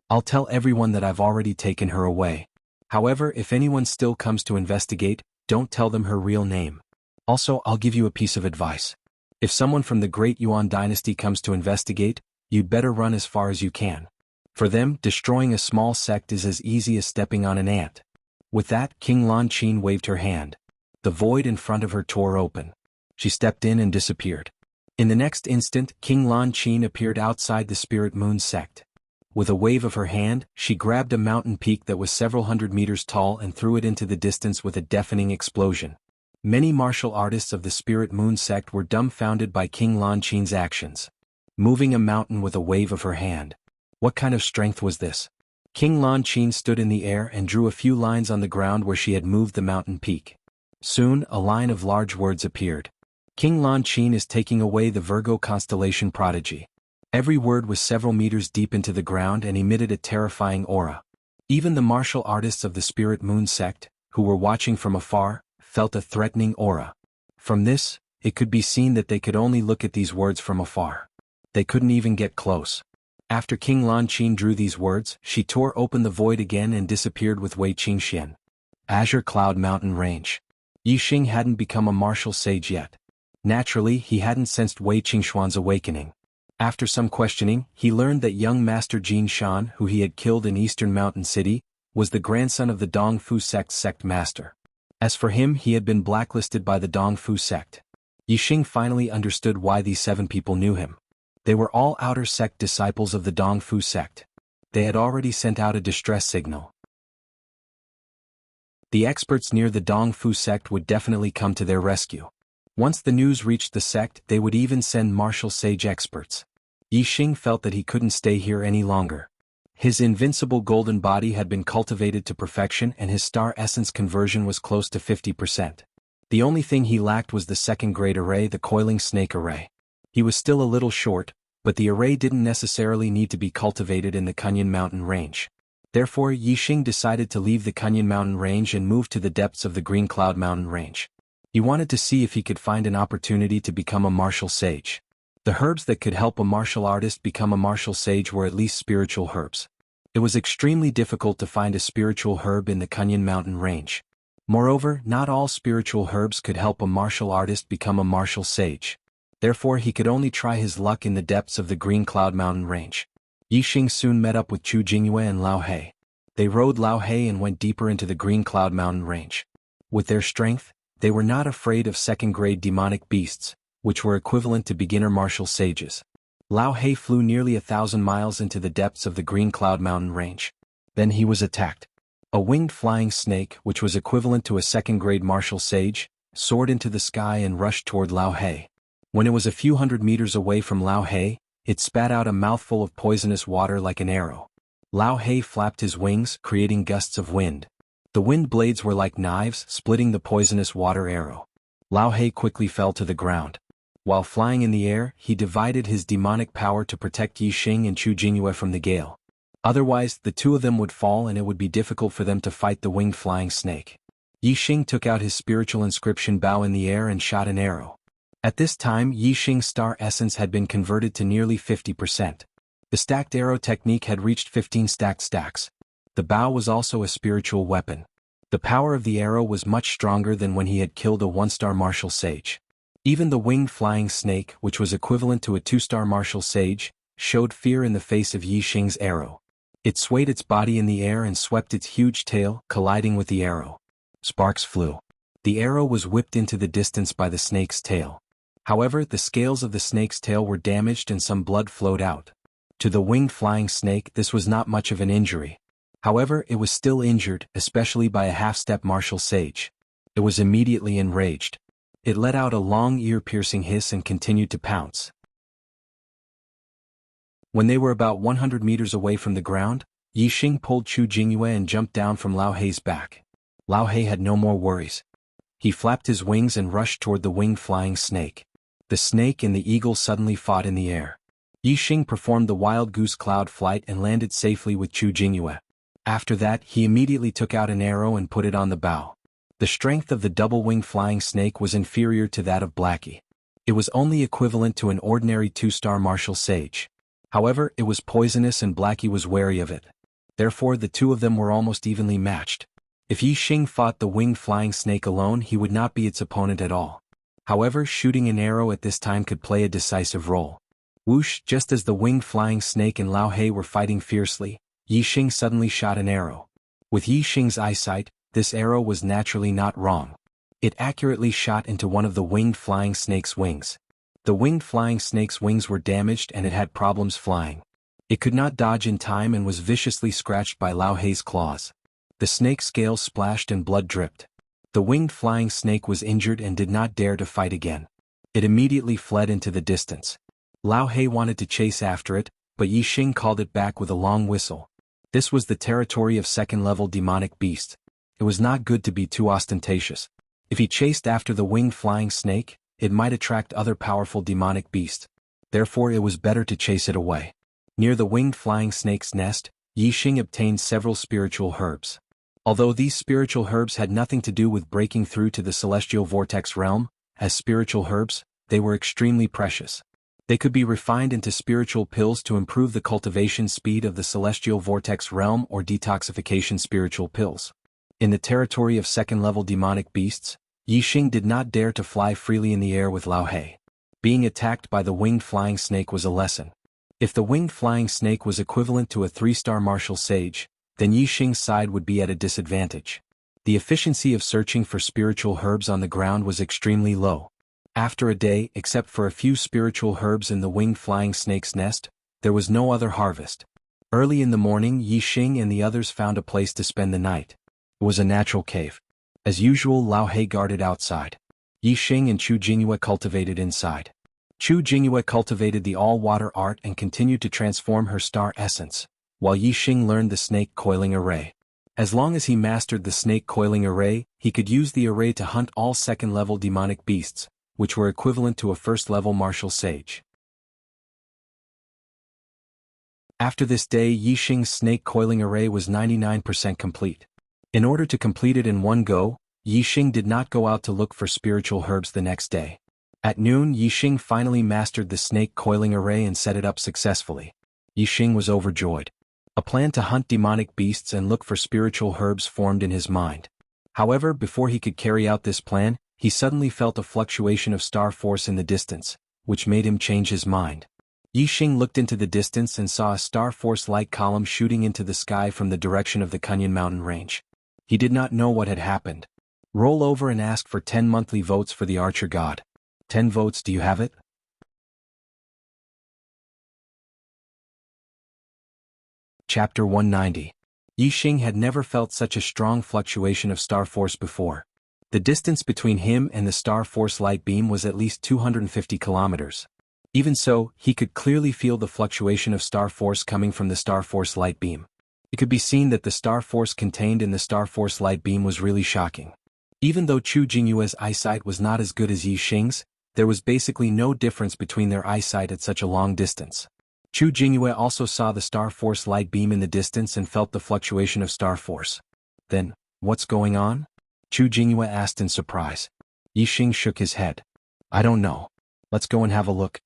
"I'll tell everyone that I've already taken her away. However, if anyone still comes to investigate, don't tell them her real name. Also, I'll give you a piece of advice. If someone from the Great Yuan dynasty comes to investigate, you'd better run as far as you can. For them, destroying a small sect is as easy as stepping on an ant." With that, King Lan Qing waved her hand. The void in front of her tore open. She stepped in and disappeared. In the next instant, King Lan Qing appeared outside the Spirit Moon sect. With a wave of her hand, she grabbed a mountain peak that was several hundred meters tall and threw it into the distance with a deafening explosion. Many martial artists of the Spirit Moon sect were dumbfounded by King Lan Qing's actions. Moving a mountain with a wave of her hand. What kind of strength was this? King Lan Qing stood in the air and drew a few lines on the ground where she had moved the mountain peak. Soon, a line of large words appeared. King Lan Qing is taking away the Virgo constellation prodigy. Every word was several meters deep into the ground and emitted a terrifying aura. Even the martial artists of the Spirit Moon sect, who were watching from afar, felt a threatening aura. From this, it could be seen that they could only look at these words from afar. They couldn't even get close. After King Lan Qing drew these words, she tore open the void again and disappeared with Wei Qingxian. Azure Cloud Mountain Range. Yixing hadn't become a martial sage yet. Naturally, he hadn't sensed Wei Qingxuan's awakening. After some questioning, he learned that young Master Jin Shan, who he had killed in Eastern Mountain City, was the grandson of the Dongfu sect's sect master. As for him, he had been blacklisted by the Dongfu sect. Yixing finally understood why these 7 people knew him. They were all outer sect disciples of the Dongfu sect. They had already sent out a distress signal. The experts near the Dongfu sect would definitely come to their rescue. Once the news reached the sect, they would even send martial sage experts. Yixing felt that he couldn't stay here any longer. His invincible golden body had been cultivated to perfection and his star essence conversion was close to 50%. The only thing he lacked was the second-grade array, the coiling snake array. He was still a little short, but the array didn't necessarily need to be cultivated in the Kunyan Mountain Range. Therefore, Yixing decided to leave the Kunyan Mountain Range and move to the depths of the Green Cloud Mountain Range. He wanted to see if he could find an opportunity to become a martial sage. The herbs that could help a martial artist become a martial sage were at least spiritual herbs. It was extremely difficult to find a spiritual herb in the Kunyan Mountain Range. Moreover, not all spiritual herbs could help a martial artist become a martial sage. Therefore, he could only try his luck in the depths of the Green Cloud Mountain Range. Yixing soon met up with Chu Jingyue and Lao He. They rode Lao He and went deeper into the Green Cloud Mountain Range. With their strength, they were not afraid of second-grade demonic beasts, which were equivalent to beginner martial sages. Lao He flew nearly 1,000 miles into the depths of the Green Cloud Mountain Range. Then he was attacked. A winged flying snake, which was equivalent to a second-grade martial sage, soared into the sky and rushed toward Lao He. When it was a few hundred meters away from Lao He, it spat out a mouthful of poisonous water like an arrow. Lao He flapped his wings, creating gusts of wind. The wind blades were like knives, splitting the poisonous water arrow. Lao He quickly fell to the ground. While flying in the air, he divided his demonic power to protect Yi Xing and Chu Jingyue from the gale. Otherwise, the two of them would fall and it would be difficult for them to fight the winged flying snake. Yi Xing took out his spiritual inscription bow in the air and shot an arrow. At this time, Yi Xing's star essence had been converted to nearly 50%. The stacked arrow technique had reached 15 stacked stacks. The bow was also a spiritual weapon. The power of the arrow was much stronger than when he had killed a 1-star martial sage. Even the winged flying snake, which was equivalent to a 2-star martial sage, showed fear in the face of Yi Xing's arrow. It swayed its body in the air and swept its huge tail, colliding with the arrow. Sparks flew. The arrow was whipped into the distance by the snake's tail. However, the scales of the snake's tail were damaged and some blood flowed out. To the winged flying snake, this was not much of an injury. However, it was still injured, especially by a half-step martial sage. It was immediately enraged. It let out a long ear-piercing hiss and continued to pounce. When they were about 100 meters away from the ground, Yi Xing pulled Chu Jingyue and jumped down from Lao Hei's back. Lao Hei had no more worries. He flapped his wings and rushed toward the winged flying snake. The snake and the eagle suddenly fought in the air. Yi Xing performed the wild goose cloud flight and landed safely with Chu Jingyue. After that, he immediately took out an arrow and put it on the bow. The strength of the double-winged flying snake was inferior to that of Blackie. It was only equivalent to an ordinary 2-star martial sage. However, it was poisonous and Blackie was wary of it. Therefore, the two of them were almost evenly matched. If Yi Xing fought the winged flying snake alone, he would not be its opponent at all. However, shooting an arrow at this time could play a decisive role. Whoosh! Just as the winged flying snake and Lao Hei were fighting fiercely, Yi Xing suddenly shot an arrow. With Yi Xing's eyesight, this arrow was naturally not wrong. It accurately shot into one of the winged flying snake's wings. The winged flying snake's wings were damaged and it had problems flying. It could not dodge in time and was viciously scratched by Lao Hei's claws. The snake's scales splashed and blood dripped. The winged flying snake was injured and did not dare to fight again. It immediately fled into the distance. Lao Hei wanted to chase after it, but Yi Xing called it back with a long whistle. This was the territory of second-level demonic beast. It was not good to be too ostentatious. If he chased after the winged flying snake, it might attract other powerful demonic beasts. Therefore it was better to chase it away. Near the winged flying snake's nest, Yi Xing obtained several spiritual herbs. Although these spiritual herbs had nothing to do with breaking through to the celestial vortex realm, as spiritual herbs, they were extremely precious. They could be refined into spiritual pills to improve the cultivation speed of the celestial vortex realm or detoxification spiritual pills. In the territory of second-level demonic beasts, Yi Xing did not dare to fly freely in the air with Lao Hei. Being attacked by the winged flying snake was a lesson. If the winged flying snake was equivalent to a 3-star martial sage, then Yi Xing's side would be at a disadvantage. The efficiency of searching for spiritual herbs on the ground was extremely low. After a day, except for a few spiritual herbs in the winged flying snake's nest, there was no other harvest. Early in the morning, Yi Xing and the others found a place to spend the night. It was a natural cave. As usual, Lao Hei guarded outside. Yi Xing and Chu Jingyue cultivated inside. Chu Jingyue cultivated the all-water art and continued to transform her star essence, while Yi Xing learned the snake coiling array. As long as he mastered the snake coiling array, he could use the array to hunt all second-level demonic beasts, which were equivalent to a first-level martial sage. After this day, Yi Xing's snake coiling array was 99% complete. In order to complete it in one go, Yi Xing did not go out to look for spiritual herbs the next day. At noon, Yi Xing finally mastered the snake coiling array and set it up successfully. Yi Xing was overjoyed. A plan to hunt demonic beasts and look for spiritual herbs formed in his mind. However, before he could carry out this plan, he suddenly felt a fluctuation of star force in the distance, which made him change his mind. Yi Xing looked into the distance and saw a star force-like column shooting into the sky from the direction of the Kunyan mountain range. He did not know what had happened. Roll over and ask for 10 monthly votes for the archer god. 10 votes, do you have it? Chapter 190. Yi Xing had never felt such a strong fluctuation of star force before. The distance between him and the star force light beam was at least 250 kilometers. Even so, he could clearly feel the fluctuation of star force coming from the star force light beam. It could be seen that the star force contained in the star force light beam was really shocking. Even though Chu Jingyue's eyesight was not as good as Yi Xing's, There was basically no difference between their eyesight at such a long distance. Chu Jingyue also saw the Star Force light beam in the distance and felt the fluctuation of Star Force. Then, what's going on? Chu Jingyue asked in surprise. Yixing shook his head. I don't know. Let's go and have a look.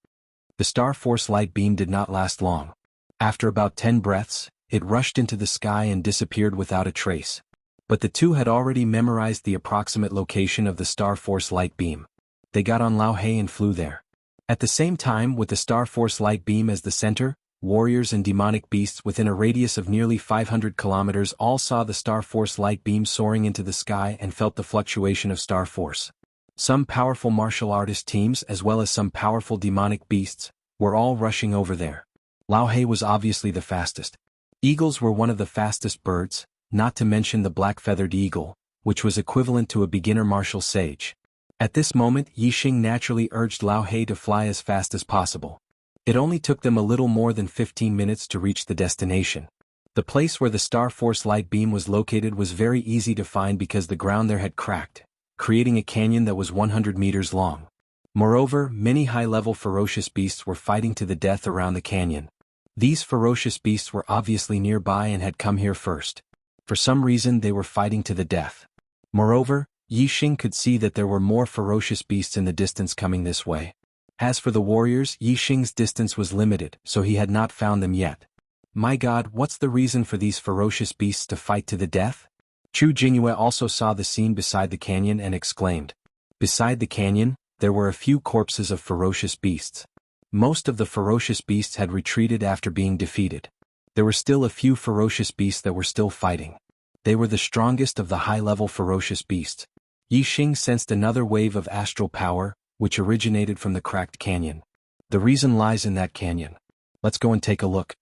The Star Force light beam did not last long. After about 10 breaths, it rushed into the sky and disappeared without a trace. But the two had already memorized the approximate location of the Star Force light beam. They got on Lao He and flew there. At the same time, with the Star Force light beam as the center, warriors and demonic beasts within a radius of nearly 500 kilometers all saw the Star Force light beam soaring into the sky and felt the fluctuation of Star Force. Some powerful martial artist teams as well as some powerful demonic beasts were all rushing over there. Lao He was obviously the fastest. Eagles were one of the fastest birds, not to mention the black-feathered eagle, which was equivalent to a beginner martial sage. At this moment, Yixing naturally urged Lao He to fly as fast as possible. It only took them a little more than 15 minutes to reach the destination. The place where the Star Force light beam was located was very easy to find because the ground there had cracked, creating a canyon that was 100 meters long. Moreover, many high-level ferocious beasts were fighting to the death around the canyon. These ferocious beasts were obviously nearby and had come here first. For some reason they were fighting to the death. Moreover, Yixing could see that there were more ferocious beasts in the distance coming this way. As for the warriors, Yixing's distance was limited, so he had not found them yet. My God, what's the reason for these ferocious beasts to fight to the death? Chu Jingyue also saw the scene beside the canyon and exclaimed. Beside the canyon, there were a few corpses of ferocious beasts. Most of the ferocious beasts had retreated after being defeated. There were still a few ferocious beasts that were still fighting. They were the strongest of the high-level ferocious beasts. Yixing sensed another wave of astral power, which originated from the cracked canyon. The reason lies in that canyon. Let's go and take a look.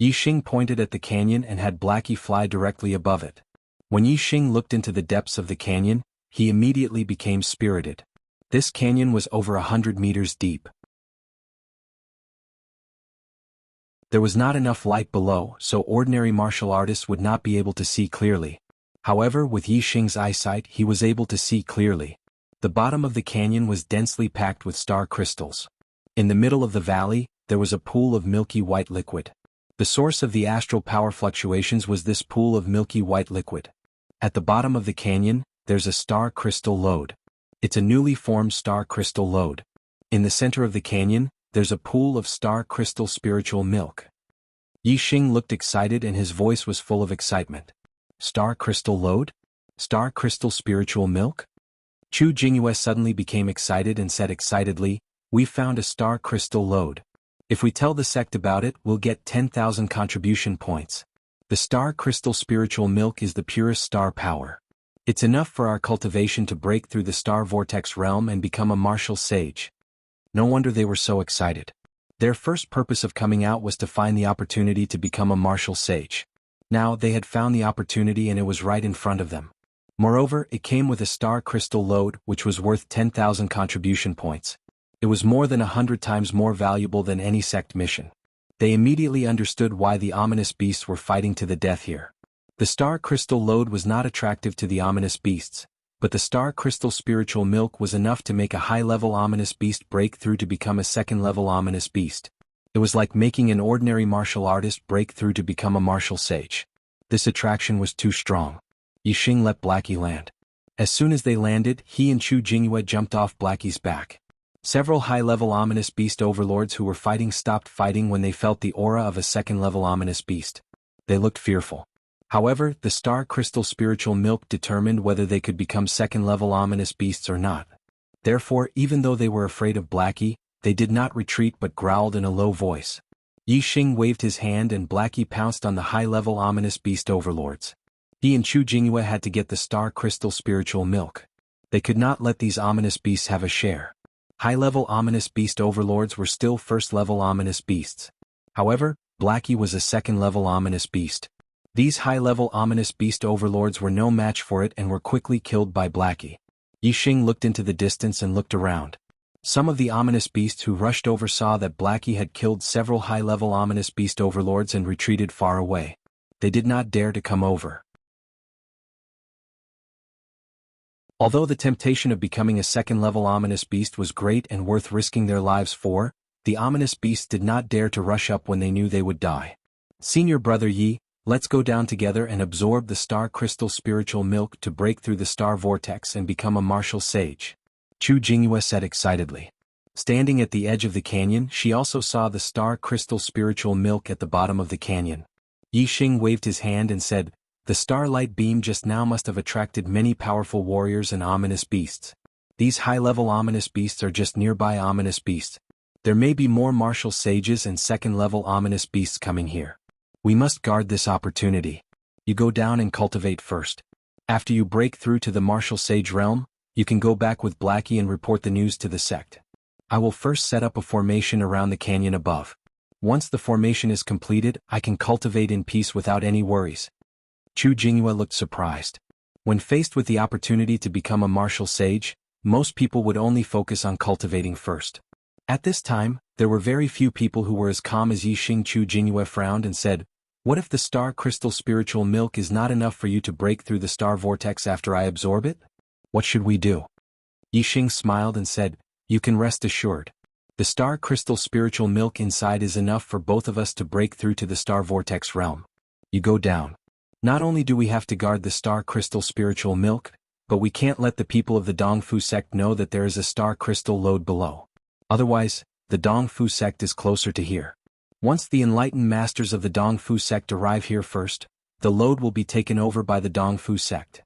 Yixing pointed at the canyon and had Blackie fly directly above it. When Yixing looked into the depths of the canyon, he immediately became spirited. This canyon was over 100 meters deep. There was not enough light below, so ordinary martial artists would not be able to see clearly. However, with Yixing's eyesight he was able to see clearly. The bottom of the canyon was densely packed with star crystals. In the middle of the valley, there was a pool of milky white liquid. The source of the astral power fluctuations was this pool of milky white liquid. At the bottom of the canyon, there's a star crystal lode. It's a newly formed star crystal lode. In the center of the canyon, there's a pool of star crystal spiritual milk. Yixing looked excited and his voice was full of excitement. Star crystal lode? Star crystal spiritual milk? Chu Jingyue suddenly became excited and said excitedly, we found a star crystal lode. If we tell the sect about it, we'll get 10,000 contribution points. The star crystal spiritual milk is the purest star power. It's enough for our cultivation to break through the star vortex realm and become a martial sage. No wonder they were so excited. Their first purpose of coming out was to find the opportunity to become a martial sage. Now they had found the opportunity and it was right in front of them. Moreover, it came with a star crystal lode which was worth 10,000 contribution points. It was more than 100 times more valuable than any sect mission. They immediately understood why the ominous beasts were fighting to the death here. The star crystal lode was not attractive to the ominous beasts, but the star crystal spiritual milk was enough to make a high-level ominous beast break through to become a second-level ominous beast. It was like making an ordinary martial artist break through to become a martial sage. This attraction was too strong. Yixing let Blackie land. As soon as they landed, he and Chu Jingyue jumped off Blackie's back. Several high-level ominous beast overlords who were fighting stopped fighting when they felt the aura of a second-level ominous beast. They looked fearful. However, the star crystal spiritual milk determined whether they could become second-level ominous beasts or not. Therefore, even though they were afraid of Blackie, they did not retreat but growled in a low voice. Yixing waved his hand and Blackie pounced on the high-level ominous beast overlords. He and Chu Jingyue had to get the star crystal spiritual milk. They could not let these ominous beasts have a share. High-level ominous beast overlords were still first-level ominous beasts. However, Blackie was a second-level ominous beast. These high-level ominous beast overlords were no match for it and were quickly killed by Blackie. Yixing looked into the distance and looked around. Some of the ominous beasts who rushed over saw that Blackie had killed several high-level ominous beast overlords and retreated far away. They did not dare to come over. Although the temptation of becoming a second-level ominous beast was great and worth risking their lives for, the ominous beasts did not dare to rush up when they knew they would die. "Senior brother Yi, let's go down together and absorb the star crystal spiritual milk to break through the star vortex and become a martial sage," Chu Jingyue said excitedly. Standing at the edge of the canyon, she also saw the star crystal spiritual milk at the bottom of the canyon. Yi Xing waved his hand and said, "The starlight beam just now must have attracted many powerful warriors and ominous beasts. These high-level ominous beasts are just nearby ominous beasts. There may be more martial sages and second-level ominous beasts coming here. We must guard this opportunity. You go down and cultivate first. After you break through to the martial sage realm, you can go back with Blackie and report the news to the sect. I will first set up a formation around the canyon above. Once the formation is completed, I can cultivate in peace without any worries." Chu Jingyue looked surprised. When faced with the opportunity to become a martial sage, most people would only focus on cultivating first. At this time, there were very few people who were as calm as Yi Xing. Chu Jingyue frowned and said, "What if the star crystal spiritual milk is not enough for you to break through the star vortex after I absorb it? What should we do?" Yi Xing smiled and said, "You can rest assured. The star crystal spiritual milk inside is enough for both of us to break through to the star vortex realm. You go down. Not only do we have to guard the star crystal spiritual milk, but we can't let the people of the Dongfu sect know that there is a star crystal lode below. Otherwise, the Dongfu sect is closer to here. Once the enlightened masters of the Dongfu sect arrive here first, the lode will be taken over by the Dongfu sect.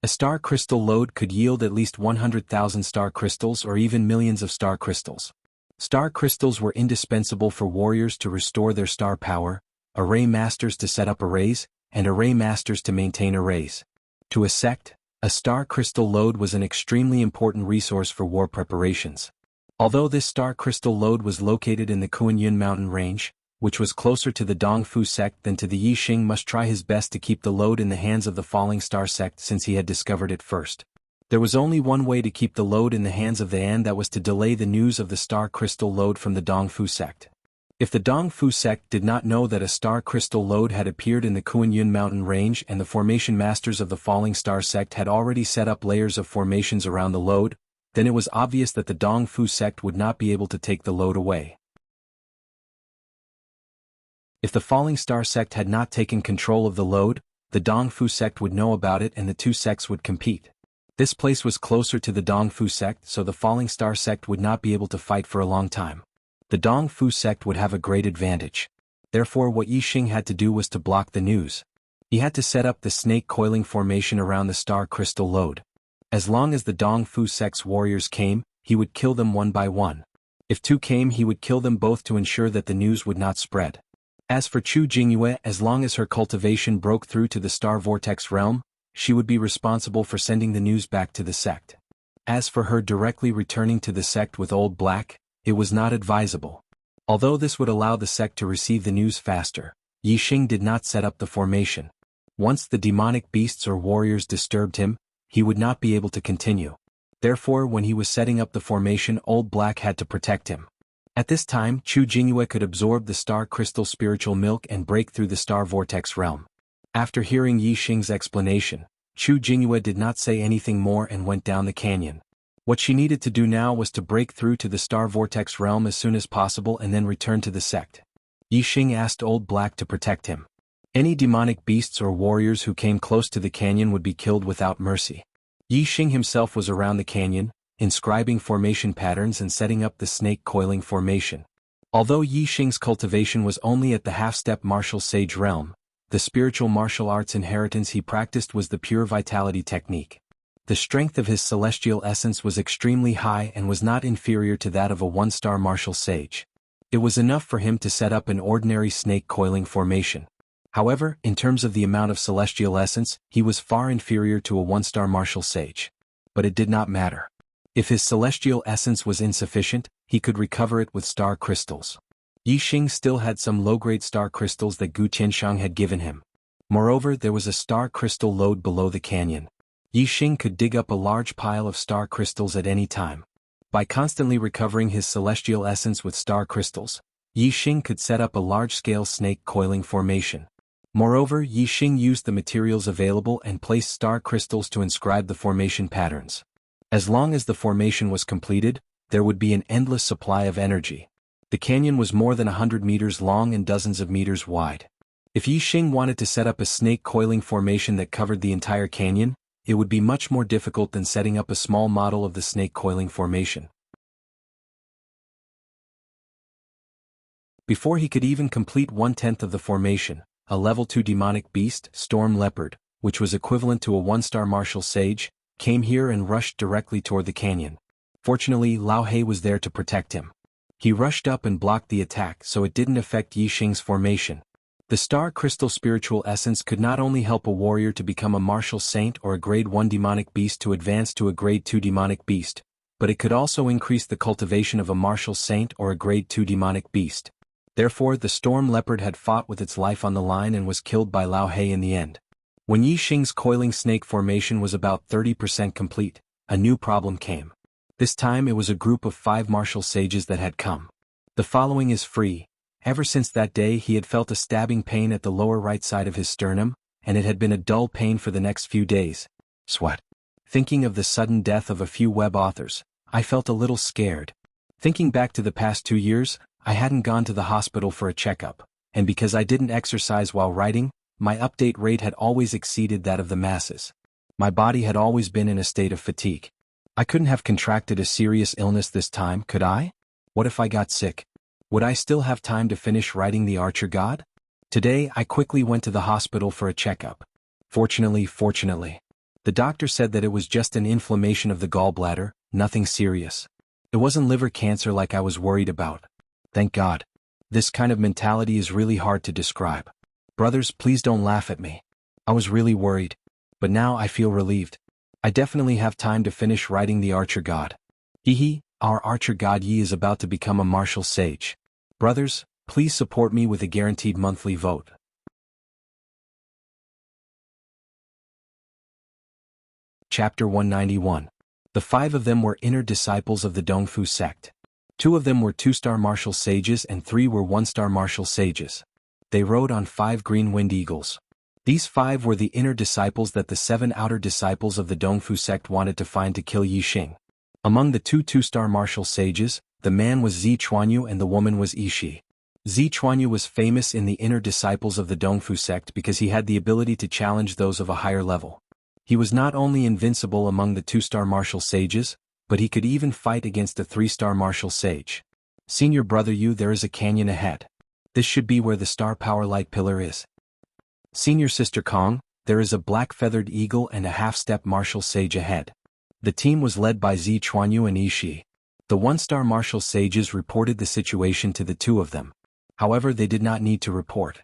A star crystal lode could yield at least 100,000 star crystals or even millions of star crystals. Star crystals were indispensable for warriors to restore their star power, array masters to set up arrays, and array masters to maintain arrays. To a sect, a star crystal lode was an extremely important resource for war preparations. Although this star crystal lode was located in the Kuanyun mountain range, which was closer to the Dongfu sect than to the Yi Xing, must try his best to keep the lode in the hands of the Falling Star sect since he had discovered it first. There was only one way to keep the lode in the hands of the An, that was to delay the news of the star crystal lode from the Dongfu sect. If the Dongfu sect did not know that a star crystal lode had appeared in the Kuanyun mountain range and the formation masters of the Falling Star sect had already set up layers of formations around the lode, then it was obvious that the Dongfu sect would not be able to take the lode away. If the Falling Star sect had not taken control of the lode, the Dongfu sect would know about it and the two sects would compete. This place was closer to the Dongfu sect, so the Falling Star sect would not be able to fight for a long time. The Dongfu sect would have a great advantage. Therefore, what Yi Xing had to do was to block the news. He had to set up the snake coiling formation around the star crystal lode. As long as the Dongfu sect's warriors came, he would kill them one by one. If two came, he would kill them both to ensure that the news would not spread. As for Chu Jingyue, as long as her cultivation broke through to the star vortex realm, she would be responsible for sending the news back to the sect. As for her directly returning to the sect with Old Black, it was not advisable. Although this would allow the sect to receive the news faster, Yi Xing did not set up the formation. Once the demonic beasts or warriors disturbed him, he would not be able to continue. Therefore, when he was setting up the formation, Old Black had to protect him. At this time, Chu Jingyue could absorb the star crystal spiritual milk and break through the star vortex realm. After hearing Yi Xing's explanation, Chu Jingyue did not say anything more and went down the canyon. What she needed to do now was to break through to the star vortex realm as soon as possible and then return to the sect. Yi Xing asked Old Black to protect him. Any demonic beasts or warriors who came close to the canyon would be killed without mercy. Yi Xing himself was around the canyon, inscribing formation patterns and setting up the snake coiling formation. Although Yi Xing's cultivation was only at the half-step martial sage realm, the spiritual martial arts inheritance he practiced was the pure vitality technique. The strength of his celestial essence was extremely high and was not inferior to that of a one-star martial sage. It was enough for him to set up an ordinary snake coiling formation. However, in terms of the amount of celestial essence, he was far inferior to a one-star martial sage. But it did not matter. If his celestial essence was insufficient, he could recover it with star crystals. Yi Xing still had some low-grade star crystals that Gu Tianshang had given him. Moreover, there was a star crystal lode below the canyon. Yi Xing could dig up a large pile of star crystals at any time. By constantly recovering his celestial essence with star crystals, Yi Xing could set up a large-scale snake coiling formation. Moreover, Yi Xing used the materials available and placed star crystals to inscribe the formation patterns. As long as the formation was completed, there would be an endless supply of energy. The canyon was more than 100 meters long and dozens of meters wide. If Yi Xing wanted to set up a snake coiling formation that covered the entire canyon, it would be much more difficult than setting up a small model of the snake coiling formation. Before he could even complete 1/10 of the formation, a level 2 demonic beast, Storm Leopard, which was equivalent to a 1-star martial sage, came here and rushed directly toward the canyon. Fortunately, Lao He was there to protect him. He rushed up and blocked the attack so it didn't affect Yi Xing's formation. The star crystal spiritual essence could not only help a warrior to become a martial saint or a grade 1 demonic beast to advance to a grade 2 demonic beast, but it could also increase the cultivation of a martial saint or a grade 2 demonic beast. Therefore, the storm leopard had fought with its life on the line and was killed by Lao He in the end. When Yi Xing's coiling snake formation was about 30% complete, a new problem came. This time it was a group of 5 martial sages that had come. The following is free. Ever since that day he had felt a stabbing pain at the lower right side of his sternum, and it had been a dull pain for the next few days. Sweat. Thinking of the sudden death of a few web authors, I felt a little scared. Thinking back to the past 2 years, I hadn't gone to the hospital for a checkup, and because I didn't exercise while writing, my update rate had always exceeded that of the masses. My body had always been in a state of fatigue. I couldn't have contracted a serious illness this time, could I? What if I got sick? Would I still have time to finish writing The Archer God? Today I quickly went to the hospital for a checkup. Fortunately, the doctor said that it was just an inflammation of the gallbladder, nothing serious. It wasn't liver cancer like I was worried about. Thank God. This kind of mentality is really hard to describe. Brothers, please don't laugh at me. I was really worried. But now I feel relieved. I definitely have time to finish writing The Archer God. Our Archer God Yi is about to become a martial sage. Brothers, please support me with a guaranteed monthly vote. Chapter 191. The 5 of them were inner disciples of the Dongfu sect. 2 of them were 2-star martial sages and 3 were 1-star martial sages. They rode on 5 green wind eagles. These 5 were the inner disciples that the 7 outer disciples of the Dongfu sect wanted to find to kill Yi Xing. Among the 2 2-star martial sages, the man was Zi Chuanyu and the woman was Ishi. Zi Chuanyu was famous in the inner disciples of the Dongfu sect because he had the ability to challenge those of a higher level. He was not only invincible among the 2-star martial sages, but he could even fight against a 3-star martial sage. Senior brother Yu, there is a canyon ahead. This should be where the star power light pillar is. Senior sister Kong, there is a black-feathered eagle and a half-step martial sage ahead. The team was led by Zi Chuanyu and Ishi. The 1-star martial sages reported the situation to the 2 of them. However, they did not need to report.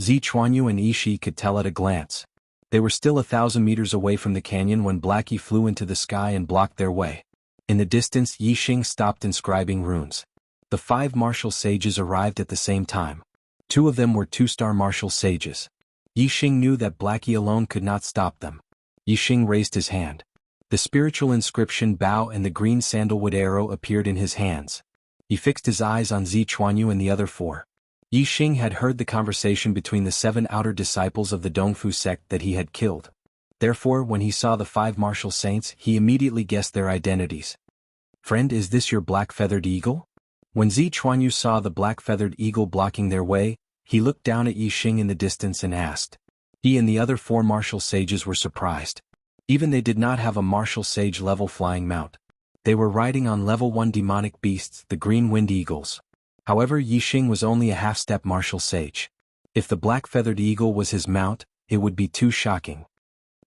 Zi Chuanyu and Ishi could tell at a glance. They were still 1,000 meters away from the canyon when Blackie flew into the sky and blocked their way. In the distance, Yi Xing stopped inscribing runes. The 5 martial sages arrived at the same time. 2 of them were 2-star martial sages. Yi Xing knew that Blackie alone could not stop them. Yi Xing raised his hand. The spiritual inscription Bao and the green sandalwood arrow appeared in his hands. He fixed his eyes on Zi Chuanyu and the other 4. Yi Xing had heard the conversation between the 7 outer disciples of the Dongfu sect that he had killed. Therefore, when he saw the 5 martial saints, he immediately guessed their identities. Friend, is this your black-feathered eagle? When Zi Chuanyu saw the black-feathered eagle blocking their way, he looked down at Yi Xing in the distance and asked. He and the other 4 martial sages were surprised. Even they did not have a martial sage level flying mount. They were riding on level 1 demonic beasts, the green wind eagles. However, Yi Xing was only a half-step martial sage. If the black-feathered eagle was his mount, it would be too shocking.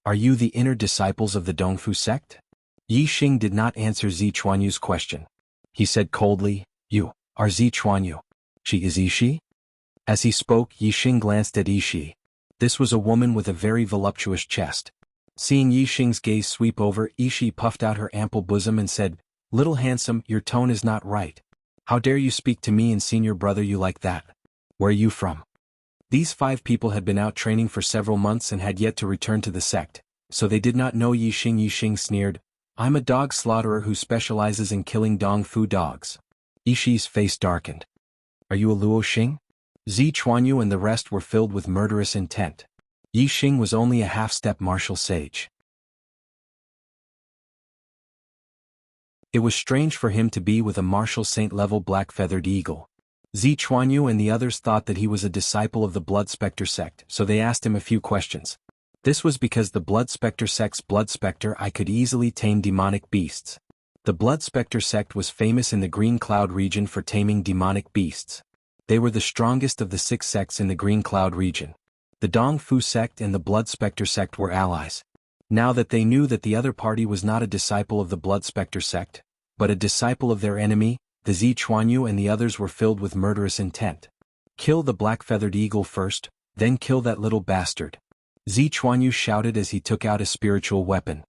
Are you the inner disciples of the Dongfu sect? Yi Xing did not answer Zi Chuanyu's question. He said coldly, You are Zi Chuanyu. She is Ishi? As he spoke, Yi Xing glanced at Ishi. This was a woman with a very voluptuous chest. Seeing Yi Xing's gaze sweep over, Ishi puffed out her ample bosom and said, Little handsome, your tone is not right. How dare you speak to me and senior brother you like that? Where are you from? These 5 people had been out training for several months and had yet to return to the sect, so they did not know Yi Xing. Yi Xing sneered, I'm a dog slaughterer who specializes in killing Dongfu dogs. Ishi's face darkened. Are you a Luo Xing? Zi Chuanyu and the rest were filled with murderous intent. Yi Xing was only a half-step martial sage. It was strange for him to be with a martial saint-level black-feathered eagle. Zi Chuanyu and the others thought that he was a disciple of the Blood Spectre sect, so they asked him a few questions. This was because the Blood Spectre sect's Blood Spectre I could easily tame demonic beasts. The Blood Spectre sect was famous in the Green Cloud region for taming demonic beasts. They were the strongest of the 6 sects in the Green Cloud region. The Dong Fu sect and the Blood Spectre sect were allies. Now that they knew that the other party was not a disciple of the Blood Spectre sect, but a disciple of their enemy, the Zi Chuanyu and the others were filled with murderous intent. Kill the black-feathered eagle first, then kill that little bastard. Zi Chuanyu shouted as he took out a spiritual weapon.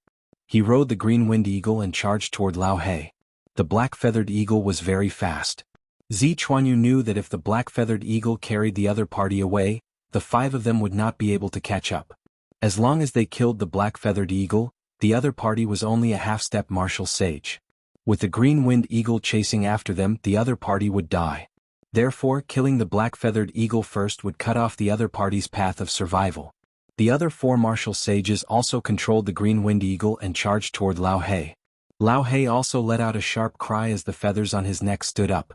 He rode the green-winged eagle and charged toward Lao He. The black-feathered eagle was very fast. Zi Chuanyu knew that if the black-feathered eagle carried the other party away, the 5 of them would not be able to catch up. As long as they killed the black-feathered eagle, the other party was only a half-step martial sage. With the green-winged eagle chasing after them, the other party would die. Therefore, killing the black-feathered eagle first would cut off the other party's path of survival. The other 4 martial sages also controlled the green-winged eagle and charged toward Lao He. Lao He also let out a sharp cry as the feathers on his neck stood up.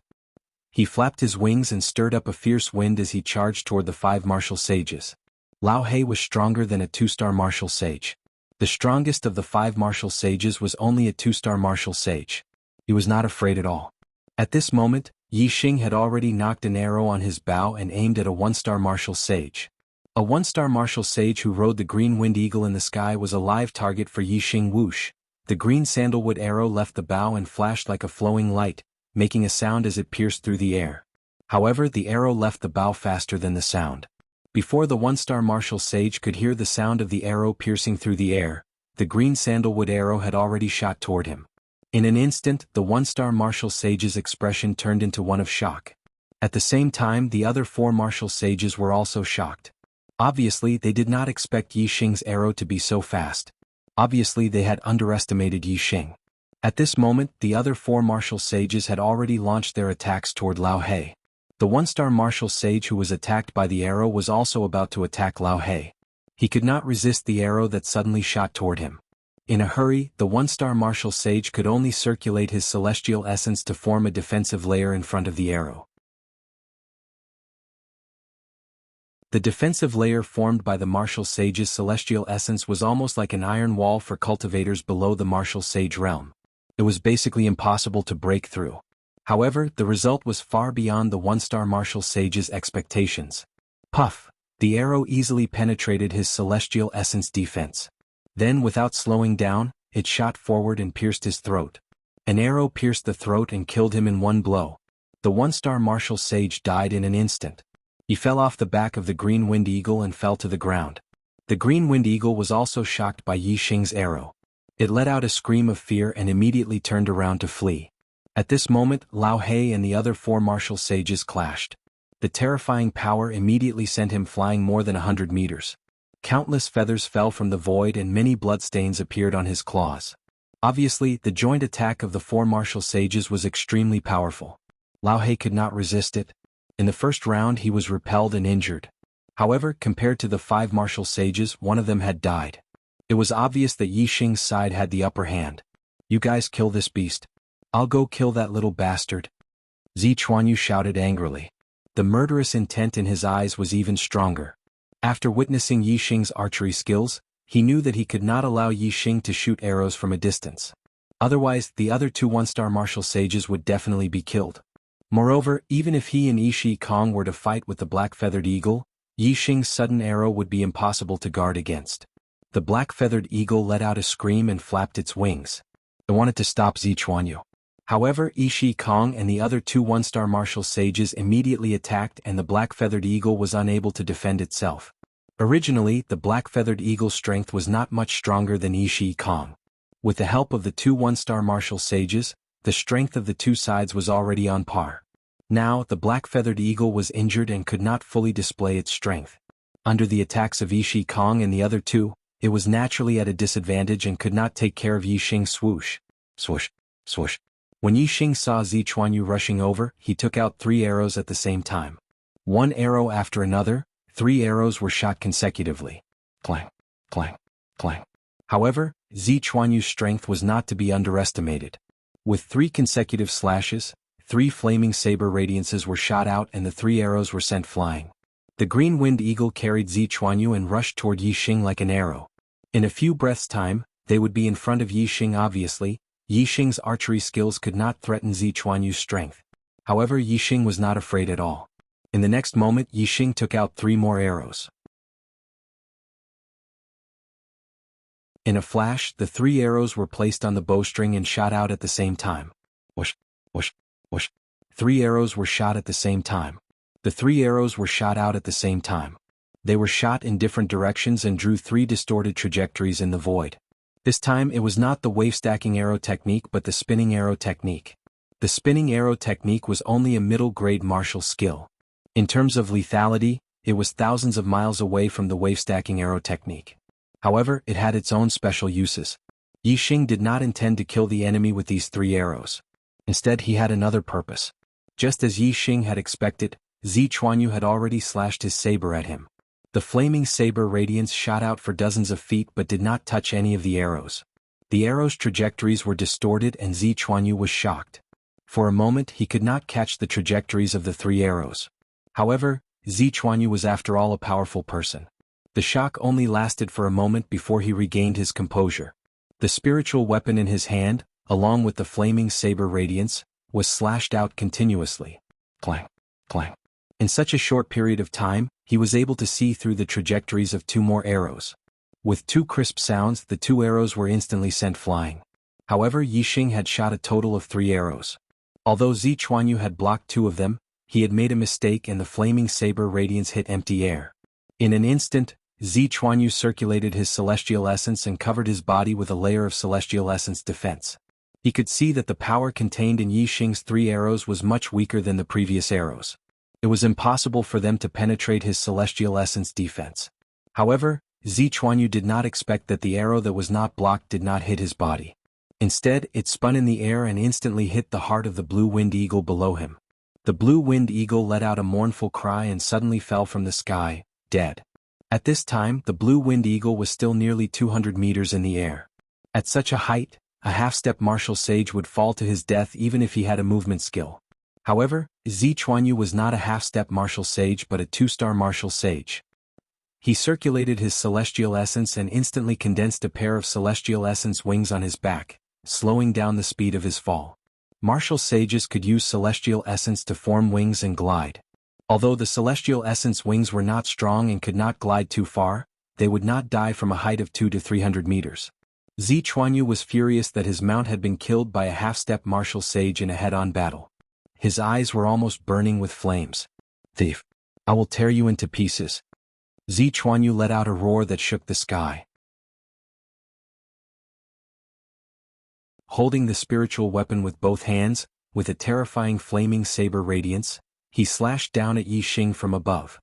He flapped his wings and stirred up a fierce wind as he charged toward the 5 martial sages. Lao He was stronger than a 2-star martial sage. The strongest of the 5 martial sages was only a 2-star martial sage. He was not afraid at all. At this moment, Yi Xing had already knocked an arrow on his bow and aimed at a 1-star martial sage. A 1-star martial sage who rode the green-winged eagle in the sky was a live target for Yi Xing. Whoosh! The green sandalwood arrow left the bow and flashed like a flowing light, making a sound as it pierced through the air. However, the arrow left the bow faster than the sound. Before the 1-star martial sage could hear the sound of the arrow piercing through the air, the green sandalwood arrow had already shot toward him. In an instant, the 1-star martial sage's expression turned into one of shock. At the same time, the other 4 martial sages were also shocked. Obviously, they did not expect Yi Xing's arrow to be so fast. Obviously, they had underestimated Yi Xing. At this moment, the other 4 martial sages had already launched their attacks toward Lao He. The 1-star martial sage who was attacked by the arrow was also about to attack Lao He. He could not resist the arrow that suddenly shot toward him. In a hurry, the 1-star martial sage could only circulate his celestial essence to form a defensive layer in front of the arrow. The defensive layer formed by the martial sage's celestial essence was almost like an iron wall for cultivators below the martial sage realm. It was basically impossible to break through. However, the result was far beyond the 1-star martial sage's expectations. Puff! The arrow easily penetrated his celestial essence defense. Then, without slowing down, it shot forward and pierced his throat. An arrow pierced the throat and killed him in one blow. The 1-star martial sage died in an instant. He fell off the back of the green-winged eagle and fell to the ground. The green-winged eagle was also shocked by Yi Xing's arrow. It let out a scream of fear and immediately turned around to flee. At this moment, Lao He and the other 4 martial sages clashed. The terrifying power immediately sent him flying more than 100 meters. Countless feathers fell from the void and many bloodstains appeared on his claws. Obviously, the joint attack of the 4 martial sages was extremely powerful. Lao He could not resist it. In the first round he was repelled and injured. However, compared to the 5 martial sages, one of them had died. It was obvious that Yi Xing's side had the upper hand. You guys kill this beast. I'll go kill that little bastard. Zi Chuanyu shouted angrily. The murderous intent in his eyes was even stronger. After witnessing Yi Xing's archery skills, he knew that he could not allow Yi Xing to shoot arrows from a distance. Otherwise, the other 2 1-star martial sages would definitely be killed. Moreover, even if he and Yi Kong were to fight with the black-feathered eagle, Yi Xing's sudden arrow would be impossible to guard against. The black-feathered eagle let out a scream and flapped its wings. It wanted to stop Zi Chuanyu. However, Yi Kong and the other 2 1-star martial sages immediately attacked and the black-feathered eagle was unable to defend itself. Originally, the black-feathered eagle's strength was not much stronger than Yi Kong. With the help of the 2 1-star martial sages, the strength of the 2 sides was already on par. Now, the black-feathered eagle was injured and could not fully display its strength. Under the attacks of Yi Kong and the other 2, it was naturally at a disadvantage and could not take care of Yi Xing's swoosh. Swoosh. Swoosh. When Yi Xing saw Zi Chuanyu rushing over, he took out 3 arrows at the same time. One arrow after another, 3 arrows were shot consecutively. Clang, clang, clang. However, Zichuanyu's strength was not to be underestimated. With 3 consecutive slashes, 3 flaming saber radiances were shot out and the 3 arrows were sent flying. The green wind eagle carried Zichuanyu and rushed toward Yixing like an arrow. In a few breaths' time, they would be in front of Yixing. Obviously, Yixing's archery skills could not threaten Zichuanyu's strength. However, Yixing was not afraid at all. In the next moment, Yixing took out 3 more arrows. In a flash, the 3 arrows were placed on the bowstring and shot out at the same time. Whoosh, whoosh, whoosh. 3 arrows were shot at the same time. The 3 arrows were shot out at the same time. They were shot in different directions and drew 3 distorted trajectories in the void. This time it was not the wave-stacking arrow technique but the spinning arrow technique. The spinning arrow technique was only a middle-grade martial skill. In terms of lethality, it was thousands of miles away from the wave-stacking arrow technique. However, it had its own special uses. Yixing did not intend to kill the enemy with these 3 arrows. Instead, he had another purpose. Just as Yixing had expected, Zichuanyu had already slashed his saber at him. The flaming saber radiance shot out for dozens of feet but did not touch any of the arrows. The arrows' trajectories were distorted and Zichuanyu was shocked. For a moment he could not catch the trajectories of the 3 arrows. However, Zichuanyu was after all a powerful person. The shock only lasted for a moment before he regained his composure. The spiritual weapon in his hand, along with the flaming saber radiance, was slashed out continuously. Clang, clang. In such a short period of time, he was able to see through the trajectories of 2 more arrows. With 2 crisp sounds, the 2 arrows were instantly sent flying. However, Yixing had shot a total of 3 arrows. Although Zichuanyu had blocked 2 of them, he had made a mistake and the flaming saber radiance hit empty air. In an instant, Zichuanyu circulated his celestial essence and covered his body with a layer of celestial essence defense. He could see that the power contained in Yixing's 3 arrows was much weaker than the previous arrows. It was impossible for them to penetrate his celestial essence defense. However, Zichuanyu did not expect that the arrow that was not blocked did not hit his body. Instead, it spun in the air and instantly hit the heart of the blue wind eagle below him. The blue wind eagle let out a mournful cry and suddenly fell from the sky, dead. At this time, the blue wind eagle was still nearly 200 meters in the air. At such a height, a half-step martial sage would fall to his death even if he had a movement skill. However, Zichuanyu was not a half-step martial sage but a 2-star martial sage. He circulated his celestial essence and instantly condensed a pair of celestial essence wings on his back, slowing down the speed of his fall. Martial sages could use celestial essence to form wings and glide. Although the celestial essence wings were not strong and could not glide too far, they would not die from a height of 200 to 300 meters. Zichuanyu was furious that his mount had been killed by a half-step martial sage in a head-on battle. His eyes were almost burning with flames. "Thief! I will tear you into pieces." Zichuanyu let out a roar that shook the sky. Holding the spiritual weapon with both hands, with a terrifying flaming saber radiance, he slashed down at Yixing from above.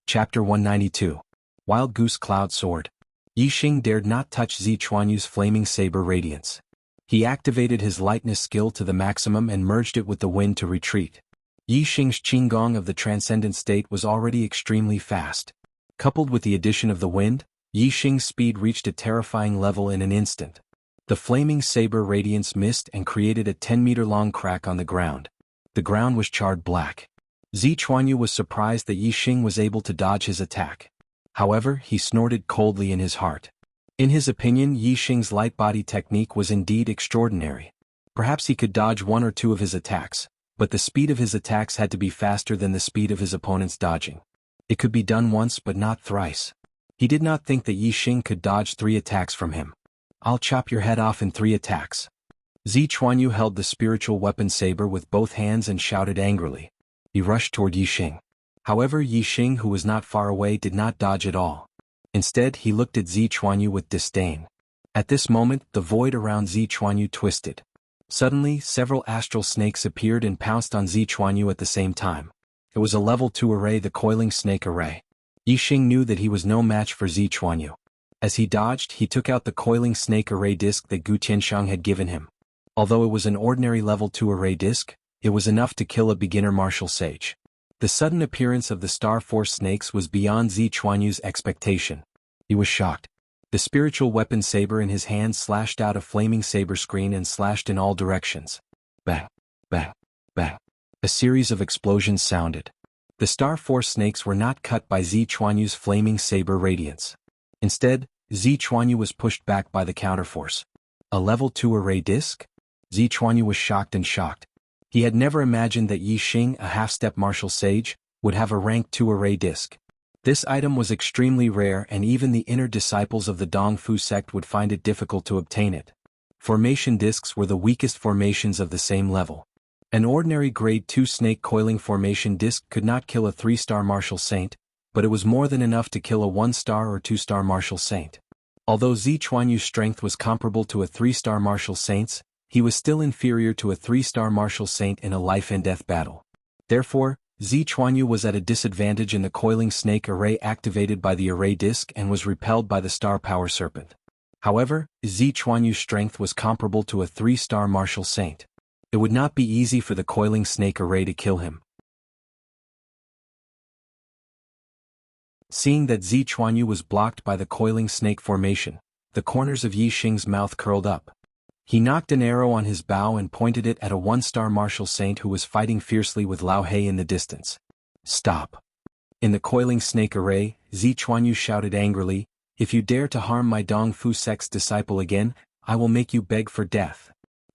Chapter 192. Wild Goose Cloud Sword. Yixing dared not touch Zichuanyu's flaming saber radiance. He activated his lightness skill to the maximum and merged it with the wind to retreat. Yixing's Qinggong of the transcendent state was already extremely fast. Coupled with the addition of the wind, Yixing's speed reached a terrifying level in an instant. The flaming saber radiance missed and created a 10-meter-long crack on the ground. The ground was charred black. Zichuanyu was surprised that Yixing was able to dodge his attack. However, he snorted coldly in his heart. In his opinion, Yixing's light body technique was indeed extraordinary. Perhaps he could dodge 1 or 2 of his attacks, but the speed of his attacks had to be faster than the speed of his opponent's dodging. It could be done once but not thrice. He did not think that Yixing could dodge 3 attacks from him. "I'll chop your head off in 3 attacks." Zichuanyu held the spiritual weapon saber with both hands and shouted angrily. He rushed toward Yixing. However, Yixing, who was not far away, did not dodge at all. Instead, he looked at Zichuanyu with disdain. At this moment, the void around Zichuanyu twisted. Suddenly, several astral snakes appeared and pounced on Zichuanyu at the same time. It was a level 2 array, the coiling snake array. Yixing knew that he was no match for Zichuanyu. As he dodged, he took out the coiling snake array disc that Gu Tianshang had given him. Although it was an ordinary level 2 array disc, it was enough to kill a beginner martial sage. The sudden appearance of the Star Force snakes was beyond Zichuanyu's expectation. He was shocked. The spiritual weapon saber in his hand slashed out a flaming saber screen and slashed in all directions. Bang, bang, bang. A series of explosions sounded. The Star Force snakes were not cut by Zichuanyu's flaming saber radiance. Instead, Zichuanyu was pushed back by the counterforce. A level 2 array disc? Zichuanyu was shocked and shocked. He had never imagined that Yi Xing, a half-step martial sage, would have a rank 2 array disc. This item was extremely rare and even the inner disciples of the Dongfu sect would find it difficult to obtain it. Formation discs were the weakest formations of the same level. An ordinary grade 2 snake coiling formation disc could not kill a 3-star martial saint, but it was more than enough to kill a 1-star or 2-star martial saint. Although Zichuanyu's strength was comparable to a 3-star martial saint's, he was still inferior to a 3-star martial saint in a life-and-death battle. Therefore, Zichuanyu was at a disadvantage in the coiling snake array activated by the array disc and was repelled by the star power serpent. However, Zichuanyu's strength was comparable to a 3-star martial saint. It would not be easy for the coiling snake array to kill him. Seeing that Zichuanyu was blocked by the coiling snake formation, the corners of Yi Xing's mouth curled up. He knocked an arrow on his bow and pointed it at a 1-star martial saint who was fighting fiercely with Lao He in the distance. Stop! In the coiling snake array, Zichuanyu shouted angrily, "If you dare to harm my Dongfu sect's disciple again, I will make you beg for death."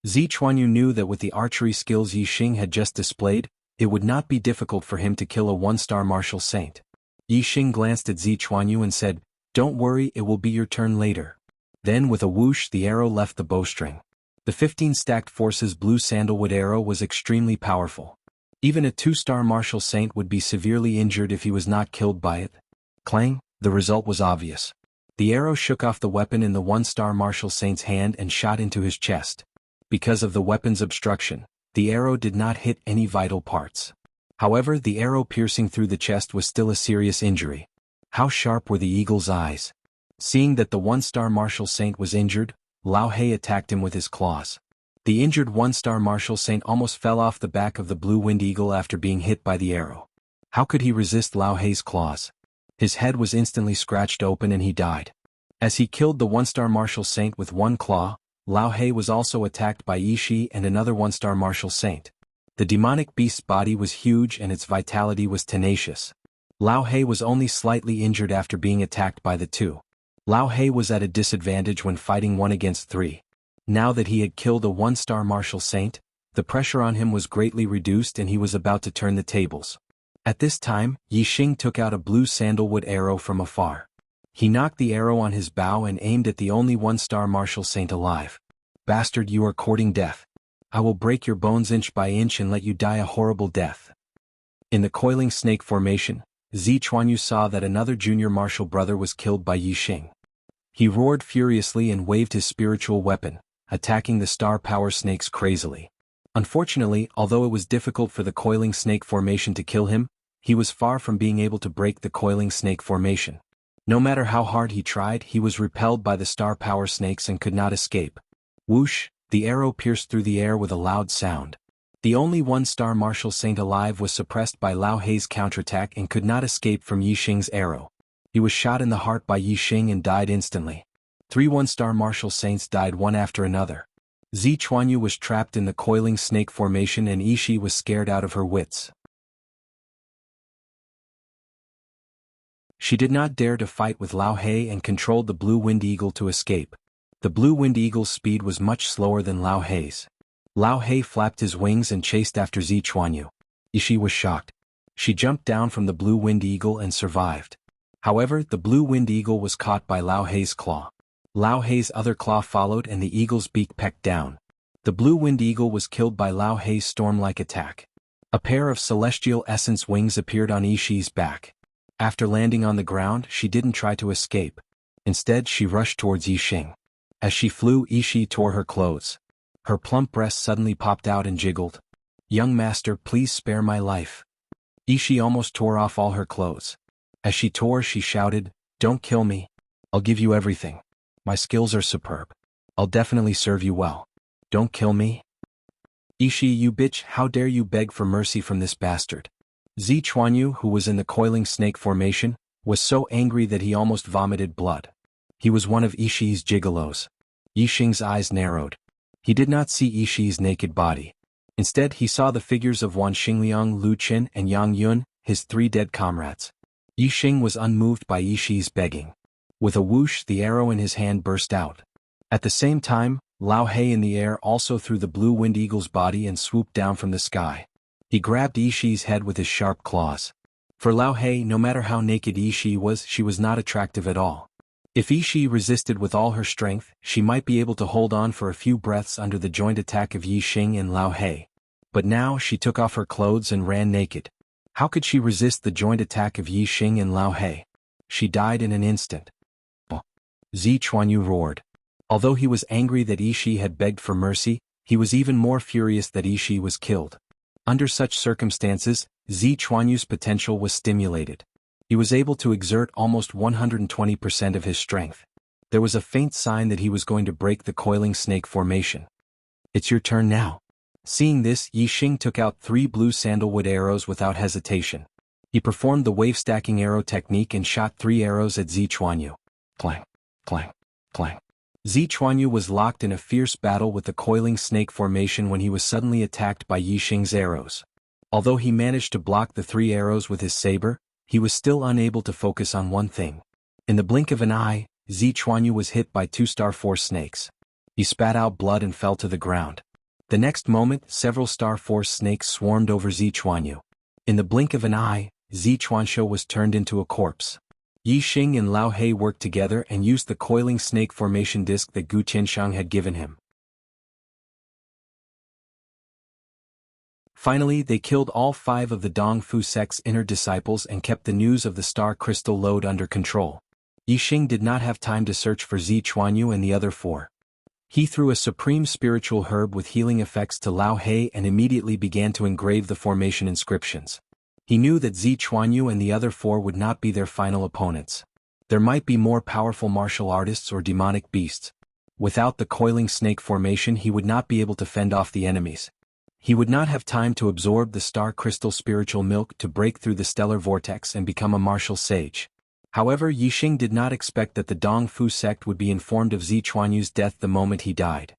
Zichuanyu knew that with the archery skills Yi Xing had just displayed, it would not be difficult for him to kill a 1-star martial saint. Yi Xing glanced at Zichuanyu and said, "Don't worry, it will be your turn later." Then with a whoosh the arrow left the bowstring. The 15-stacked forces blue sandalwood arrow was extremely powerful. Even a 2-star martial saint would be severely injured if he was not killed by it. Clang, the result was obvious. The arrow shook off the weapon in the 1-star martial saint's hand and shot into his chest. Because of the weapon's obstruction, the arrow did not hit any vital parts. However, the arrow piercing through the chest was still a serious injury. How sharp were the eagle's eyes! Seeing that the 1-star martial saint was injured, Lao He attacked him with his claws. The injured 1-star martial saint almost fell off the back of the blue-winged eagle after being hit by the arrow. How could he resist Lao He's claws? His head was instantly scratched open and he died. As he killed the 1-star martial saint with one claw, Lao He was also attacked by Yi Shi and another 1-star martial saint. The demonic beast's body was huge and its vitality was tenacious. Lao He was only slightly injured after being attacked by the two. Lao He was at a disadvantage when fighting 1 against 3. Now that he had killed a 1-star martial saint, the pressure on him was greatly reduced and he was about to turn the tables. At this time, Yi Xing took out a blue sandalwood arrow from afar. He knocked the arrow on his bow and aimed at the only 1-star martial saint alive. "Bastard, you are courting death. I will break your bones inch by inch and let you die a horrible death." In the coiling snake formation, Zichuanyu saw that another junior martial brother was killed by Yi Xing. He roared furiously and waved his spiritual weapon, attacking the star power snakes crazily. Unfortunately, although it was difficult for the coiling snake formation to kill him, he was far from being able to break the coiling snake formation. No matter how hard he tried, he was repelled by the star power snakes and could not escape. Whoosh, the arrow pierced through the air with a loud sound. The only 1-star martial saint alive was suppressed by Lao He's counterattack and could not escape from Yi Xing's arrow. He was shot in the heart by Yi Xing and died instantly. 3 1-star martial saints died one after another. Zichuanyu was trapped in the coiling snake formation and Yi Shi was scared out of her wits. She did not dare to fight with Lao He and controlled the blue-winged eagle to escape. The blue-winged eagle's speed was much slower than Lao He's. Lao He flapped his wings and chased after Zichuanyu. Yi Shi was shocked. She jumped down from the blue-winged eagle and survived. However, the blue-winged eagle was caught by Lao He's claw. Lao He's other claw followed and the eagle's beak pecked down. The blue-winged eagle was killed by Lao He's storm-like attack. A pair of celestial essence wings appeared on Yi Shi's back. After landing on the ground, she didn't try to escape. Instead, she rushed towards Yi Xing. As she flew, Yi Shi tore her clothes. Her plump breast suddenly popped out and jiggled. "Young master, please spare my life." Yi Shi almost tore off all her clothes. As she tore, she shouted, "Don't kill me. I'll give you everything. My skills are superb. I'll definitely serve you well." Don't kill me. Ishi, you bitch, how dare you beg for mercy from this bastard. Zi Chuanyu, who was in the coiling snake formation, was so angry that he almost vomited blood. He was one of Ishi's gigolos. Yixing's eyes narrowed. He did not see Ishi's naked body. Instead, he saw the figures of Wan Xingliang, Lu Qin, and Yang Yun, his 3 dead comrades. Yixing was unmoved by Ishi's begging. With a whoosh, the arrow in his hand burst out. At the same time, Lao He in the air also threw the blue wind eagle's body and swooped down from the sky. He grabbed Ishi's head with his sharp claws. For Lao He, no matter how naked Ishi was, she was not attractive at all. If Ishi resisted with all her strength, she might be able to hold on for a few breaths under the joint attack of Yixing and Lao He. But now she took off her clothes and ran naked. How could she resist the joint attack of Yixing and Lao He? She died in an instant. Zi Chuanyu roared. Although he was angry that Ishi had begged for mercy, he was even more furious that Ishi was killed. Under such circumstances, Zi Chuanyu's potential was stimulated. He was able to exert almost 120% of his strength. There was a faint sign that he was going to break the coiling snake formation. It's your turn now. Seeing this, Yixing took out 3 blue sandalwood arrows without hesitation. He performed the wave-stacking arrow technique and shot 3 arrows at Zi Chuanyu. Clang, clang, clang. Zi Chuanyu was locked in a fierce battle with the coiling snake formation when he was suddenly attacked by Yixing's arrows. Although he managed to block the 3 arrows with his saber, he was still unable to focus on one thing. In the blink of an eye, Zi Chuanyu was hit by 2 Star Force snakes. He spat out blood and fell to the ground. The next moment, several Star Force snakes swarmed over Zi Chuanyu. In the blink of an eye, Zi Chuanyu was turned into a corpse. Yixing and Lao He worked together and used the coiling snake formation disc that Gu Tianshang had given him. Finally, they killed all 5 of the Dong Fu sect's inner disciples and kept the news of the star crystal lode under control. Yixing did not have time to search for Zi Chuanyu and the other 4. He threw a supreme spiritual herb with healing effects to Lao He and immediately began to engrave the formation inscriptions. He knew that Zi Chuanyu and the other 4 would not be their final opponents. There might be more powerful martial artists or demonic beasts. Without the coiling snake formation, he would not be able to fend off the enemies. He would not have time to absorb the star crystal spiritual milk to break through the stellar vortex and become a martial sage. However, Yixing did not expect that the Dong Fu sect would be informed of Zi Chuanyu's death the moment he died.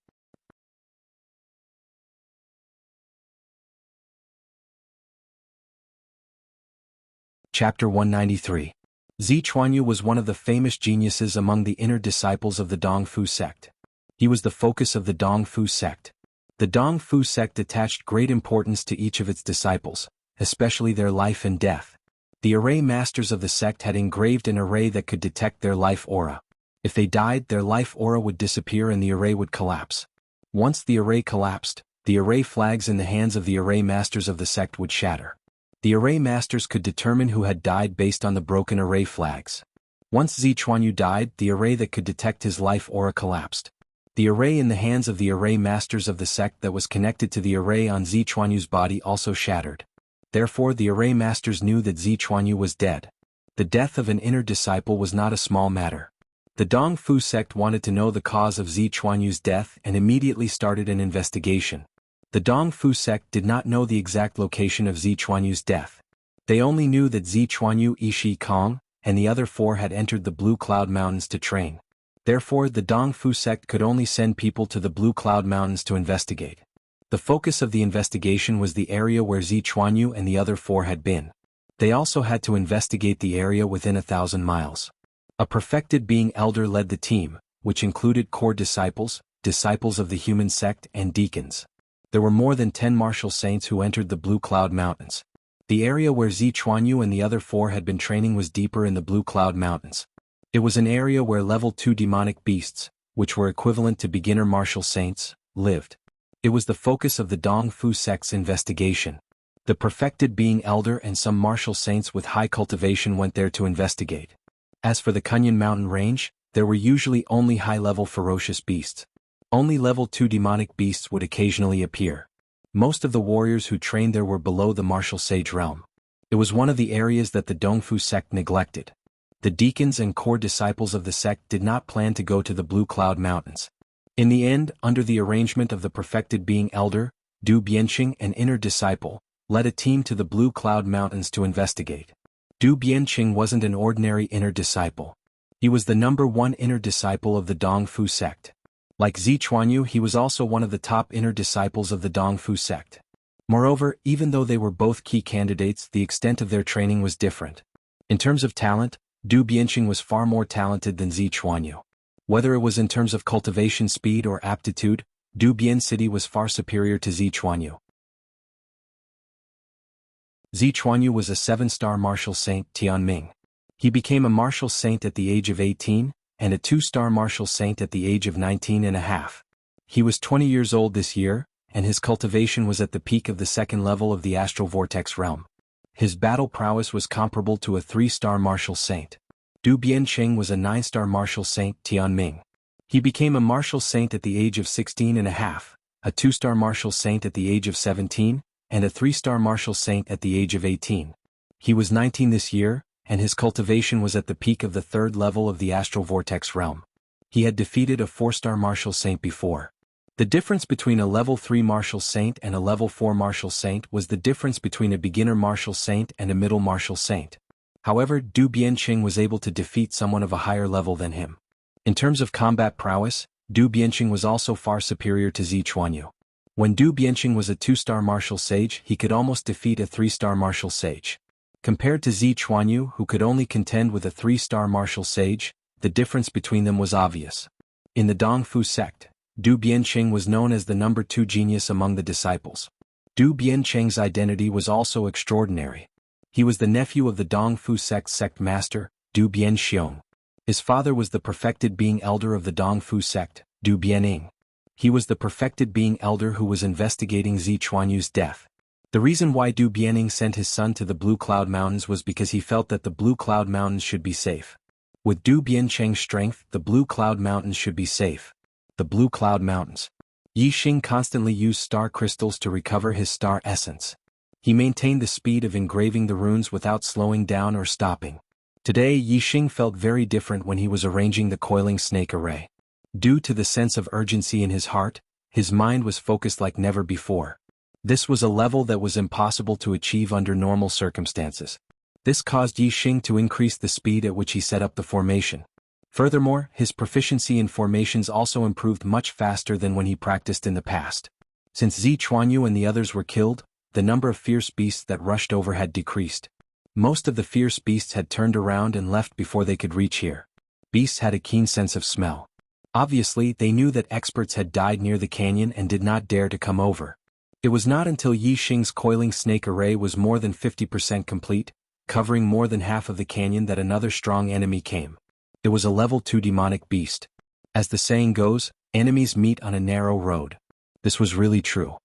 Chapter 193. Zi Chuanyu was one of the famous geniuses among the inner disciples of the Dong Fu sect. He was the focus of the Dong Fu sect. The Dong Fu sect attached great importance to each of its disciples, especially their life and death. The array masters of the sect had engraved an array that could detect their life aura. If they died, their life aura would disappear and the array would collapse. Once the array collapsed, the array flags in the hands of the array masters of the sect would shatter. The array masters could determine who had died based on the broken array flags. Once Zi Chuanyu died, the array that could detect his life aura collapsed. The array in the hands of the array masters of the sect that was connected to the array on Zi Chuanyu's body also shattered. Therefore, the array masters knew that Zi Chuanyu was dead. The death of an inner disciple was not a small matter. The Dong Fu sect wanted to know the cause of Zi Chuanyu's death and immediately started an investigation. The Dong Fu sect did not know the exact location of Zi Chuanyu's death. They only knew that Zi Chuanyu, Ishi Kong, and the other 4 had entered the Blue Cloud Mountains to train. Therefore, the Dong Fu sect could only send people to the Blue Cloud Mountains to investigate. The focus of the investigation was the area where Zi Chuanyu and the other 4 had been. They also had to investigate the area within 1,000 miles. A perfected being elder led the team, which included core disciples, disciples of the human sect, and deacons. There were more than 10 martial saints who entered the Blue Cloud Mountains. The area where Zi Chuanyu and the other 4 had been training was deeper in the Blue Cloud Mountains. It was an area where level 2 demonic beasts, which were equivalent to beginner martial saints, lived. It was the focus of the Dong Fu sect's investigation. The perfected being elder and some martial saints with high cultivation went there to investigate. As for the Kunyan Mountain Range, there were usually only high-level ferocious beasts. Only level 2 demonic beasts would occasionally appear. Most of the warriors who trained there were below the martial sage realm. It was one of the areas that the Dong Fu sect neglected. The deacons and core disciples of the sect did not plan to go to the Blue Cloud Mountains. In the end, under the arrangement of the perfected being elder, Du Bianqing, an inner disciple, led a team to the Blue Cloud Mountains to investigate. Du Bianqing wasn't an ordinary inner disciple. He was the #1 inner disciple of the Dongfu sect. Like Zichuanyu, he was also one of the top inner disciples of the Dongfu sect. Moreover, even though they were both key candidates, the extent of their training was different. In terms of talent, Du Bianqing was far more talented than Zichuanyu. Whether it was in terms of cultivation speed or aptitude, Du Bianqing was far superior to Zichuanyu. Zichuanyu was a 7-star martial saint, Tianming. He became a martial saint at the age of 18, and a 2-star martial saint at the age of 19 and a half. He was 20 years old this year, and his cultivation was at the peak of the 2nd level of the astral vortex realm. His battle prowess was comparable to a 3-star martial saint. Du Bianqing was a 9-star martial saint, Tianming. He became a martial saint at the age of 16 and a half, a 2-star martial saint at the age of 17, and a 3-star martial saint at the age of 18. He was 19 this year, and his cultivation was at the peak of the 3rd level of the astral vortex realm. He had defeated a 4-star martial saint before. The difference between a level 3 martial saint and a level 4 martial saint was the difference between a beginner martial saint and a middle martial saint. However, Du Bianqing was able to defeat someone of a higher level than him. In terms of combat prowess, Du Bianqing was also far superior to Zichuanyu. When Du Bianqing was a 2-star martial sage, he could almost defeat a 3-star martial sage. Compared to Zichuanyu, who could only contend with a 3-star martial sage, the difference between them was obvious. In the Dongfu sect, Du Bianqing was known as the #2 genius among the disciples. Du Bianqing's identity was also extraordinary. He was the nephew of the Dongfu sect master, Du Bianxiong. His father was the perfected being elder of the Dongfu sect, Du Bianing. He was the perfected being elder who was investigating Zichuanyu's death. The reason why Du Bianing sent his son to the Blue Cloud Mountains was because he felt that the Blue Cloud Mountains should be safe. With Du Bianqing's strength, the Blue Cloud Mountains should be safe. The Blue Cloud Mountains. Yixing constantly used star crystals to recover his star essence. He maintained the speed of engraving the runes without slowing down or stopping. Today, Yixing felt very different when he was arranging the coiling snake array. Due to the sense of urgency in his heart, his mind was focused like never before. This was a level that was impossible to achieve under normal circumstances. This caused Yixing to increase the speed at which he set up the formation. Furthermore, his proficiency in formations also improved much faster than when he practiced in the past. Since Zichuanyu and the others were killed, the number of fierce beasts that rushed over had decreased. Most of the fierce beasts had turned around and left before they could reach here. Beasts had a keen sense of smell. Obviously, they knew that experts had died near the canyon and did not dare to come over. It was not until Yixing's coiling snake array was more than 50% complete, covering more than half of the canyon, that another strong enemy came. It was a level 2 demonic beast. As the saying goes, enemies meet on a narrow road. This was really true.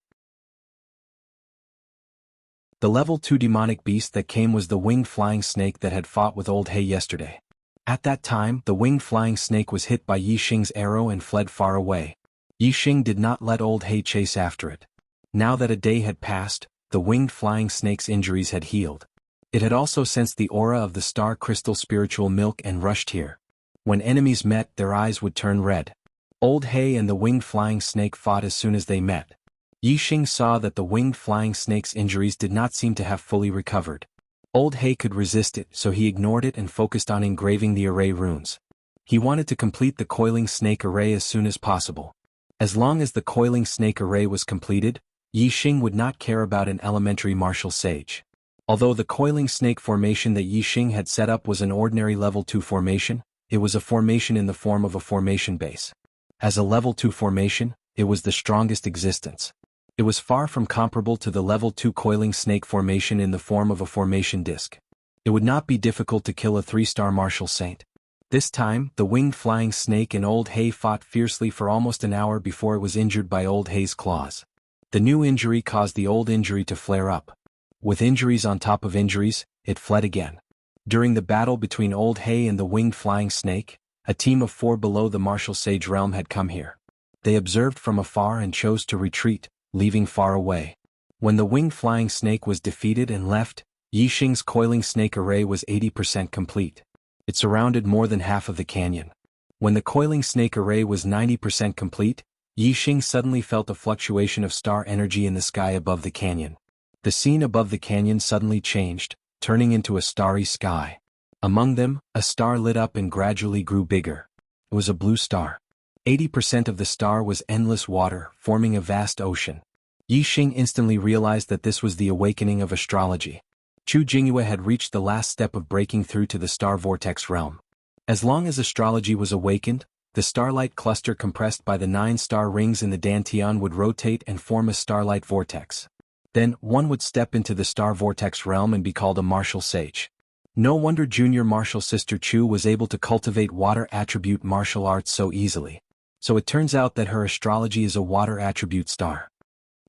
The level 2 demonic beast that came was the winged flying snake that had fought with Old He yesterday. At that time, the winged flying snake was hit by Yixing's arrow and fled far away. Yixing did not let Old He chase after it. Now that a day had passed, the winged flying snake's injuries had healed. It had also sensed the aura of the star crystal spiritual milk and rushed here. When enemies met, their eyes would turn red. Old He and the winged flying snake fought as soon as they met. Yixing saw that the winged flying snake's injuries did not seem to have fully recovered. Old He could resist it, so he ignored it and focused on engraving the array runes. He wanted to complete the coiling snake array as soon as possible. As long as the coiling snake array was completed, Yixing would not care about an elementary martial sage. Although the coiling snake formation that Yixing had set up was an ordinary level 2 formation, it was a formation in the form of a formation base. As a level 2 formation, it was the strongest existence. It was far from comparable to the level 2 coiling snake formation in the form of a formation disc. It would not be difficult to kill a 3-star martial saint. This time, the winged flying snake and Old He fought fiercely for almost an hour before it was injured by Old He's claws. The new injury caused the old injury to flare up. With injuries on top of injuries, it fled again. During the battle between Old He and the winged flying snake, a team of 4 below the martial sage realm had come here. They observed from afar and chose to retreat, leaving far away. When the winged flying snake was defeated and left, Yixing's coiling snake array was 80% complete. It surrounded more than half of the canyon. When the coiling snake array was 90% complete, Yixing suddenly felt a fluctuation of star energy in the sky above the canyon. The scene above the canyon suddenly changed, turning into a starry sky. Among them, a star lit up and gradually grew bigger. It was a blue star. 80% of the star was endless water, forming a vast ocean. Yixing instantly realized that this was the awakening of astrology. Chu Jingyue had reached the last step of breaking through to the star vortex realm. As long as astrology was awakened, the starlight cluster compressed by the 9 star rings in the dantian would rotate and form a starlight vortex. Then, one would step into the star vortex realm and be called a martial sage. No wonder junior martial sister Chu was able to cultivate water attribute martial arts so easily. So it turns out that her astrology is a water attribute star.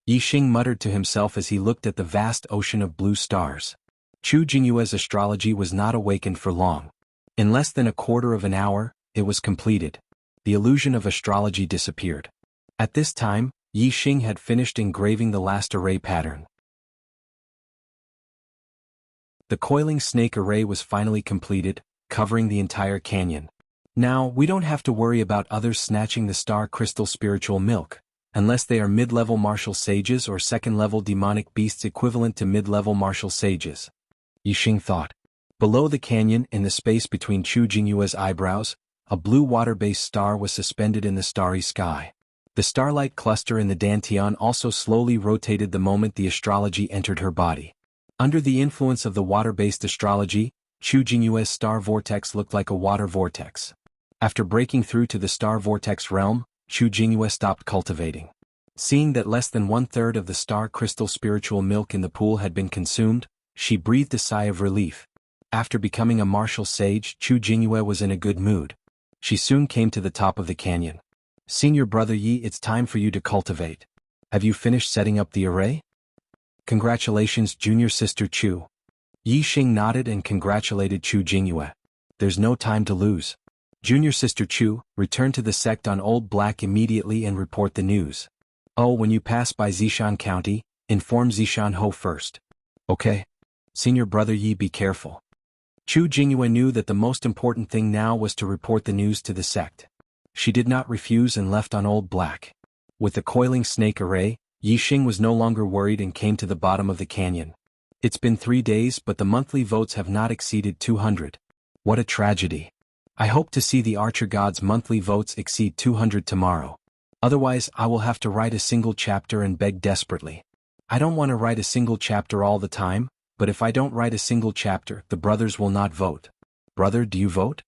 Yixing muttered to himself as he looked at the vast ocean of blue stars. Chu Jingyue's astrology was not awakened for long. In less than a quarter of an hour, it was completed. The illusion of astrology disappeared. At this time, Yixing had finished engraving the last array pattern. The coiling snake array was finally completed, covering the entire canyon. Now, we don't have to worry about others snatching the star crystal spiritual milk, unless they are mid-level martial sages or second-level demonic beasts equivalent to mid-level martial sages. Yixing thought. Below the canyon, in the space between Chu Jingyue's eyebrows, a blue water-based star was suspended in the starry sky. The starlight cluster in the dantian also slowly rotated the moment the astrology entered her body. Under the influence of the water-based astrology, Chu Jingyue's star vortex looked like a water vortex. After breaking through to the star vortex realm, Chu Jingyue stopped cultivating. Seeing that less than 1/3 of the star crystal spiritual milk in the pool had been consumed, she breathed a sigh of relief. After becoming a martial sage, Chu Jingyue was in a good mood. She soon came to the top of the canyon. Senior brother Yi, it's time for you to cultivate. Have you finished setting up the array? Congratulations, junior sister Chu. Yixing nodded and congratulated Chu Jingyue. There's no time to lose. Junior sister Chu, return to the sect on Old Black immediately and report the news. Oh, when you pass by Zishan County, inform Zishan Ho first. Okay. Senior brother Yi, be careful. Chu Jingyue knew that the most important thing now was to report the news to the sect. She did not refuse and left on Old Black. With the coiling snake array, Yixing was no longer worried and came to the bottom of the canyon. It's been 3 days, but the monthly votes have not exceeded 200. What a tragedy. I hope to see the Archer God's monthly votes exceed 200 tomorrow. Otherwise, I will have to write a single chapter and beg desperately. I don't want to write a single chapter all the time, but if I don't write a single chapter, the brothers will not vote. Brother, do you vote?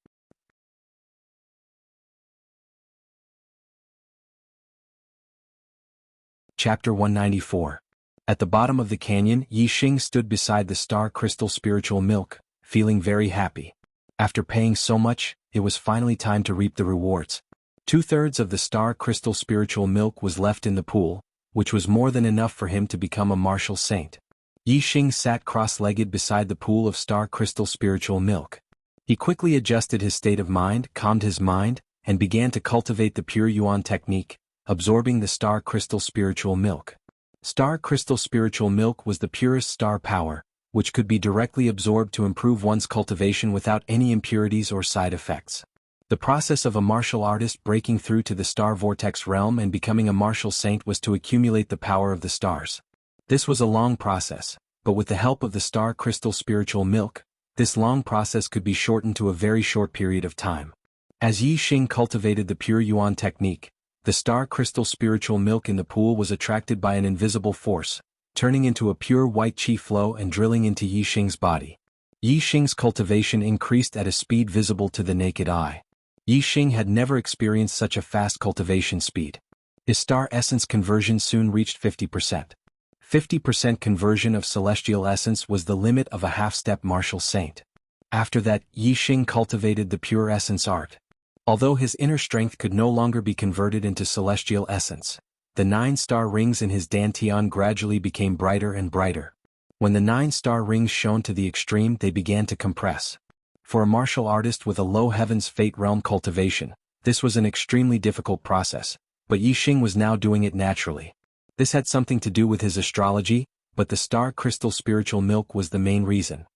Chapter 194. At the bottom of the canyon, Yixing stood beside the star crystal spiritual milk, feeling very happy. After paying so much, it was finally time to reap the rewards. 2/3 of the star crystal spiritual milk was left in the pool, which was more than enough for him to become a martial saint. Yixing sat cross-legged beside the pool of star crystal spiritual milk. He quickly adjusted his state of mind, calmed his mind, and began to cultivate the pure yuan technique, absorbing the star crystal spiritual milk. Star crystal spiritual milk was the purest star power, which could be directly absorbed to improve one's cultivation without any impurities or side effects. The process of a martial artist breaking through to the star vortex realm and becoming a martial saint was to accumulate the power of the stars. This was a long process, but with the help of the star crystal spiritual milk, this long process could be shortened to a very short period of time. As Yixing cultivated the pure yuan technique, the star crystal spiritual milk in the pool was attracted by an invisible force, turning into a pure white qi flow and drilling into Yixing's body. Yixing's cultivation increased at a speed visible to the naked eye. Yixing had never experienced such a fast cultivation speed. His star essence conversion soon reached 50%. 50% conversion of celestial essence was the limit of a half-step martial saint. After that, Yixing cultivated the pure essence art. Although his inner strength could no longer be converted into celestial essence, the 9 star rings in his dantian gradually became brighter and brighter. When the 9 star rings shone to the extreme, they began to compress. For a martial artist with a low heavens fate realm cultivation, this was an extremely difficult process, but Yixing was now doing it naturally. This had something to do with his astrology, but the star crystal spiritual milk was the main reason.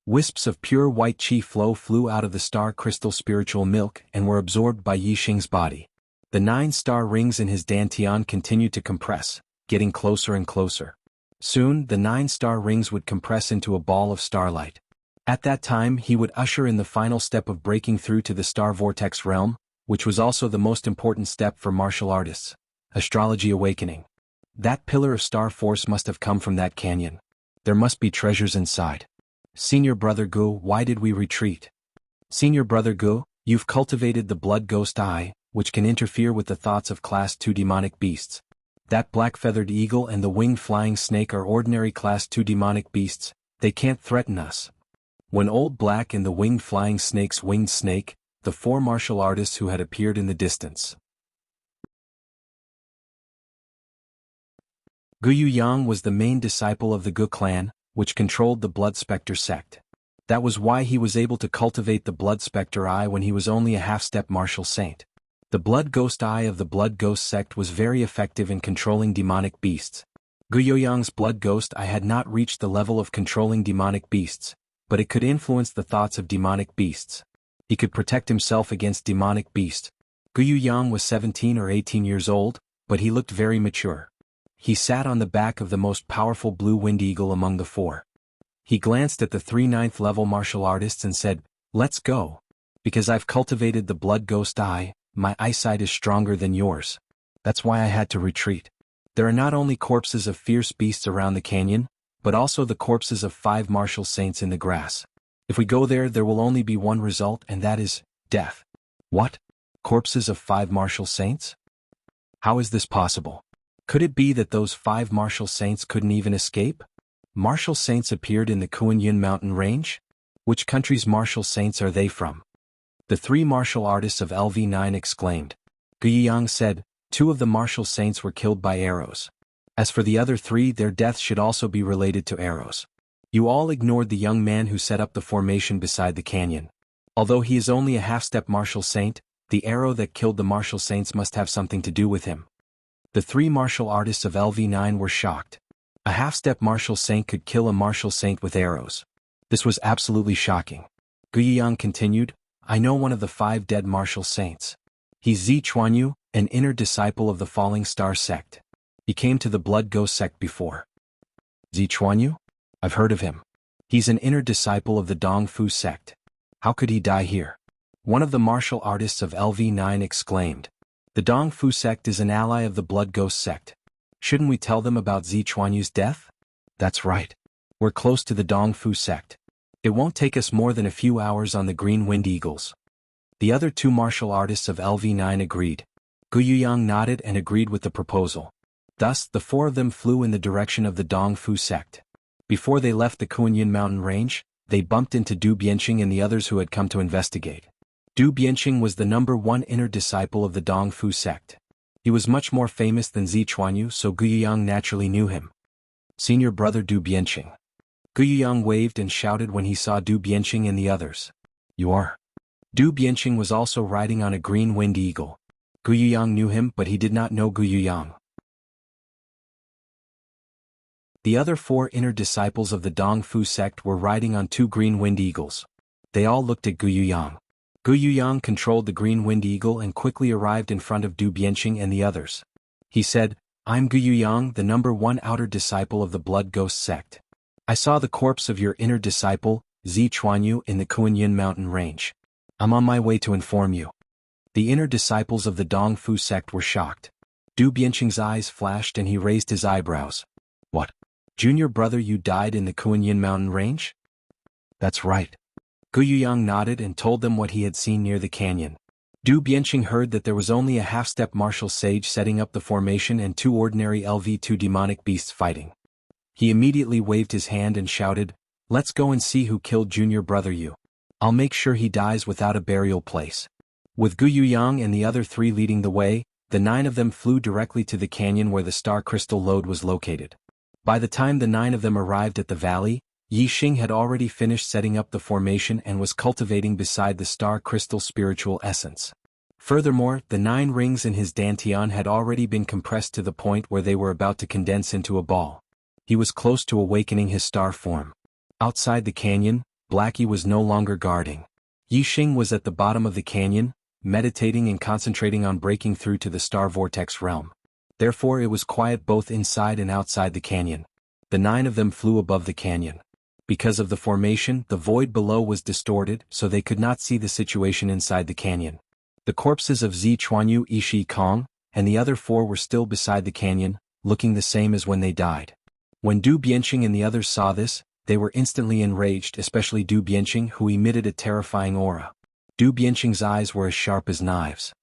Wisps of pure white qi flew out of the star crystal spiritual milk and were absorbed by Yi Xing's body. The 9 star rings in his dantian continued to compress, getting closer and closer. Soon, the 9 star rings would compress into a ball of starlight. At that time, he would usher in the final step of breaking through to the star vortex realm, which was also the most important step for martial artists: astrology awakening. That pillar of star force must have come from that canyon. There must be treasures inside. Senior Brother Gu, why did we retreat? Senior Brother Gu, you've cultivated the blood ghost eye, which can interfere with the thoughts of Class 2 demonic beasts. That black-feathered eagle and the winged flying snake are ordinary Class 2 demonic beasts. They can't threaten us. When Old Black and the winged flying snake's winged snake, the 4 martial artists who had appeared in the distance. Gu Yuyang was the main disciple of the Gu clan, which controlled the Blood Spectre sect. That was why he was able to cultivate the Blood Spectre eye when he was only a half-step martial saint. The Blood Ghost eye of the Blood Ghost sect was very effective in controlling demonic beasts. Gu Youyang's Blood Ghost eye had not reached the level of controlling demonic beasts, but it could influence the thoughts of demonic beasts. He could protect himself against demonic beasts. Gu Youyang was 17 or 18 years old, but he looked very mature. He sat on the back of the most powerful blue wind eagle among the 4. He glanced at the 3 9th level martial artists and said, "Let's go. Because I've cultivated the Blood Ghost eye, my eyesight is stronger than yours. That's why I had to retreat." There are not only corpses of fierce beasts around the canyon, but also the corpses of 5 martial saints in the grass. If we go there will only be one result, and that is death. What? Corpses of 5 martial saints? How is this possible? Could it be that those 5 martial saints couldn't even escape? Martial saints appeared in the Kuan-Yin mountain range? Which country's martial saints are they from? The 3 martial artists of LV9 exclaimed. Gu Yuyang said, 2 of the martial saints were killed by arrows. As for the other 3, their deaths should also be related to arrows. You all ignored the young man who set up the formation beside the canyon. Although he is only a half-step martial saint, the arrow that killed the martial saints must have something to do with him. The 3 martial artists of LV9 were shocked. A half-step martial saint could kill a martial saint with arrows. This was absolutely shocking. Gu Yuyang continued, I know one of the 5 dead martial saints. He's Zi Chuanyu, an inner disciple of the Falling Star sect. He came to the Blood Ghost sect before. Zi Chuanyu? I've heard of him. He's an inner disciple of the Dong Fu sect. How could he die here? One of the martial artists of LV9 exclaimed. The Dong Fu sect is an ally of the Blood Ghost sect. Shouldn't we tell them about Zi Chuanyu's death? That's right. We're close to the Dong Fu sect. It won't take us more than a few hours on the Green Wind Eagles. The other 2 martial artists of LV9 agreed. Gu Yuyang nodded and agreed with the proposal. Thus, the 4 of them flew in the direction of the Dong Fu sect. Before they left the Kuan-Yin mountain range, they bumped into Du Bianqing and the others who had come to investigate. Du Bianqing was the number 1 inner disciple of the Dong Fu sect. He was much more famous than Zi Chuanyu, so Gu Yuyang naturally knew him. Senior Brother Du Bianqing. Gu Yuyang waved and shouted when he saw Du Bianqing and the others. You are? Du Bianqing was also riding on a green wind eagle. Gu Yuyang knew him, but he did not know Gu Yuyang. The other 4 inner disciples of the Dong Fu sect were riding on 2 green wind eagles. They all looked at Gu Yuyang. Gu Yuyang controlled the green wind eagle and quickly arrived in front of Du Bianqing and the others. He said, I'm Gu Yuyang, the number 1 outer disciple of the Blood Ghost sect. I saw the corpse of your inner disciple, Zi Chuanyu, in the Kuan-Yin mountain range. I'm on my way to inform you. The inner disciples of the Dong Fu sect were shocked. Du Bianqing's eyes flashed and he raised his eyebrows. What? Junior brother, you died in the Kuan-Yin mountain range? That's right. Gu Yuyang nodded and told them what he had seen near the canyon. Du Bianqing heard that there was only a half-step martial sage setting up the formation and 2 ordinary LV2 demonic beasts fighting. He immediately waved his hand and shouted, Let's go and see who killed junior brother you. I'll make sure he dies without a burial place. With Gu Yuyang and the other 3 leading the way, the 9 of them flew directly to the canyon where the star crystal lode was located. By the time the 9 of them arrived at the valley, Yi Xing had already finished setting up the formation and was cultivating beside the star crystal spiritual essence. Furthermore, the 9 rings in his dantian had already been compressed to the point where they were about to condense into a ball. He was close to awakening his star form. Outside the canyon, Blackie was no longer guarding. Yixing was at the bottom of the canyon, meditating and concentrating on breaking through to the star vortex realm. Therefore it was quiet both inside and outside the canyon. The 9 of them flew above the canyon. Because of the formation, the void below was distorted, so they could not see the situation inside the canyon. The corpses of Zi Chuanyu, Ishi Kong, and the other 4 were still beside the canyon, looking the same as when they died. When Du Bianqing and the others saw this, they were instantly enraged, especially Du Bianqing, who emitted a terrifying aura. Du Bianqing's eyes were as sharp as knives.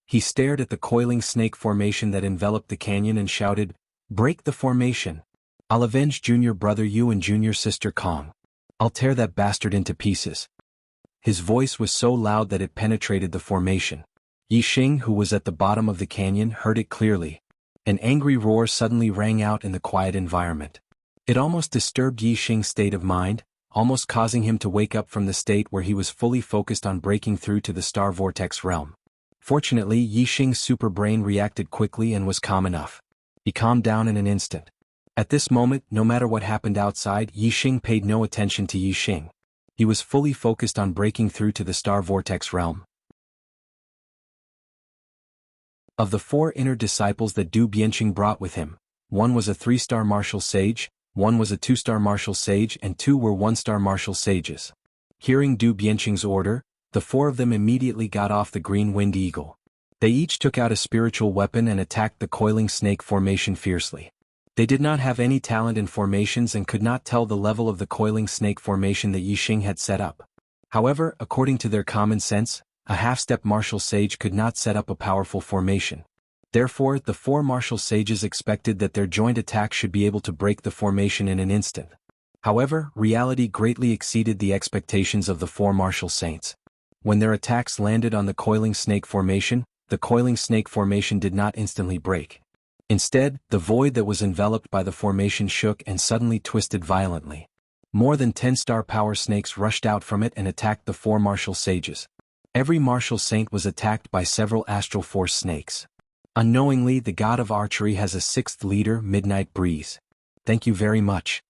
He stared at the coiling snake formation that enveloped the canyon and shouted, "Break the formation! I'll avenge junior brother Yu and junior sister Kong. I'll tear that bastard into pieces." His voice was so loud that it penetrated the formation. Yixing, who was at the bottom of the canyon, heard it clearly. An angry roar suddenly rang out in the quiet environment. It almost disturbed Yixing's state of mind, almost causing him to wake up from the state where he was fully focused on breaking through to the star vortex realm. Fortunately, Yixing's super brain reacted quickly and was calm enough. He calmed down in an instant. At this moment, no matter what happened outside, Yixing paid no attention to Yixing. He was fully focused on breaking through to the star vortex realm. Of the 4 inner disciples that Du Bianqing brought with him, 1 was a 3-star martial sage, 1 was a 2-star martial sage, and 2 were 1-star martial sages. Hearing Du Bianqing's order, the 4 of them immediately got off the green winged eagle. They each took out a spiritual weapon and attacked the coiling snake formation fiercely. They did not have any talent in formations and could not tell the level of the coiling snake formation that Yixing had set up. However, according to their common sense, a half-step martial sage could not set up a powerful formation. Therefore, the 4 martial sages expected that their joint attack should be able to break the formation in an instant. However, reality greatly exceeded the expectations of the 4 martial saints. When their attacks landed on the coiling snake formation, the coiling snake formation did not instantly break. Instead, the void that was enveloped by the formation shook and suddenly twisted violently. More than 10 star power snakes rushed out from it and attacked the 4 martial sages. Every martial saint was attacked by several astral force snakes. Unknowingly, the god of archery has a 6th leader, Midnight Breeze. Thank you very much.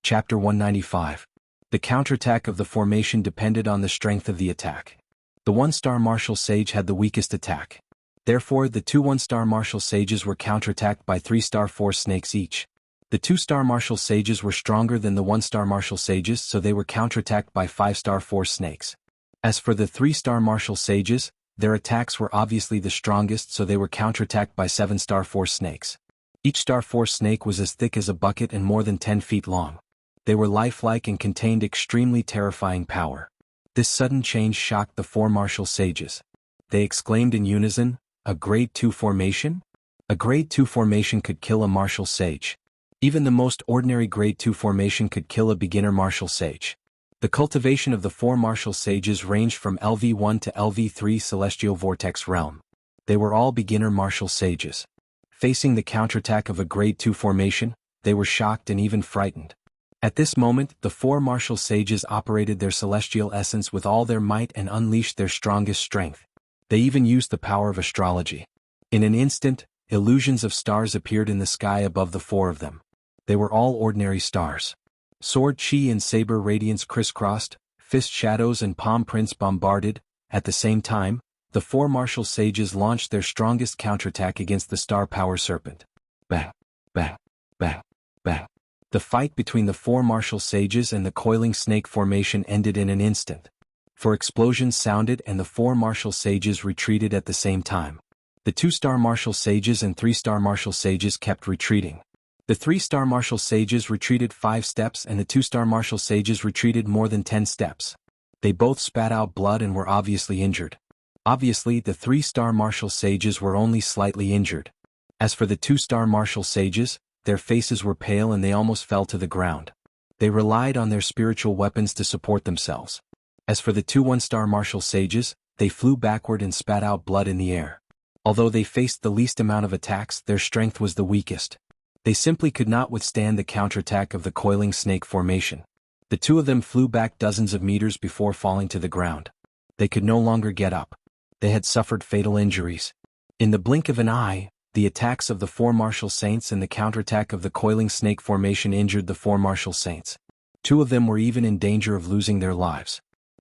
Chapter 195. The counterattack of the formation depended on the strength of the attack. The 1-star martial sage had the weakest attack. Therefore, the 2 1-star martial sages were counterattacked by 3-star force snakes each. The 2-star martial sages were stronger than the 1-star martial sages, so they were counterattacked by 5-star force snakes. As for the 3-star martial sages, their attacks were obviously the strongest, so they were counterattacked by 7-star force snakes. Each star force snake was as thick as a bucket and more than 10 feet long. They were lifelike and contained extremely terrifying power. This sudden change shocked the 4 martial sages. They exclaimed in unison, "A grade 2 formation? A grade 2 formation could kill a martial sage. Even the most ordinary grade 2 formation could kill a beginner martial sage." The cultivation of the 4 martial sages ranged from LV1 to LV3 celestial vortex realm. They were all beginner martial sages. Facing the counterattack of a grade 2 formation, they were shocked and even frightened. At this moment, the 4 martial sages operated their celestial essence with all their might and unleashed their strongest strength. They even used the power of astrology. In an instant, illusions of stars appeared in the sky above the 4 of them. They were all ordinary stars. Sword chi and saber radiance crisscrossed, fist shadows and palm prints bombarded. At the same time, the 4 martial sages launched their strongest counterattack against the star power serpent. Bang, bang, bang, bang. The fight between the 4 martial sages and the coiling snake formation ended in an instant. 4 explosions sounded and the 4 martial sages retreated at the same time. The 2-star martial sages and 3-star martial sages kept retreating. The 3-star martial sages retreated 5 steps and the 2-star martial sages retreated more than 10 steps. They both spat out blood and were obviously injured. Obviously, the 3-star martial sages were only slightly injured. As for the 2-star martial sages, their faces were pale and they almost fell to the ground. They relied on their spiritual weapons to support themselves. As for the 2 1-star martial sages, they flew backward and spat out blood in the air. Although they faced the least amount of attacks, their strength was the weakest. They simply could not withstand the counterattack of the coiling snake formation. The 2 of them flew back dozens of meters before falling to the ground. They could no longer get up. They had suffered fatal injuries. In the blink of an eye, The attacks of the four martial saints and the counterattack of the coiling snake formation injured the four martial saints. Two of them were even in danger of losing their lives.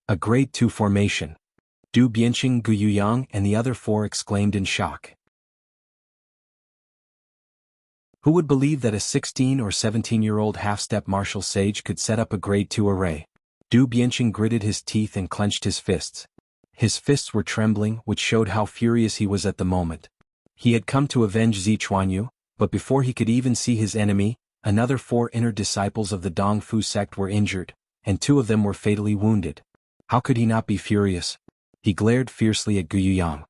A grade 2 formation. Du Bianqing, Gu Yuyang and the other four exclaimed in shock. Who would believe that a 16 or 17-year-old half-step martial sage could set up a grade 2 array? Du Bianqing gritted his teeth and clenched his fists. His fists were trembling, which showed how furious he was at the moment. He had come to avenge Zichuanyu, but before he could even see his enemy, another four inner disciples of the Dongfu sect were injured, and two of them were fatally wounded. How could he not be furious? He glared fiercely at Gu Yuyang.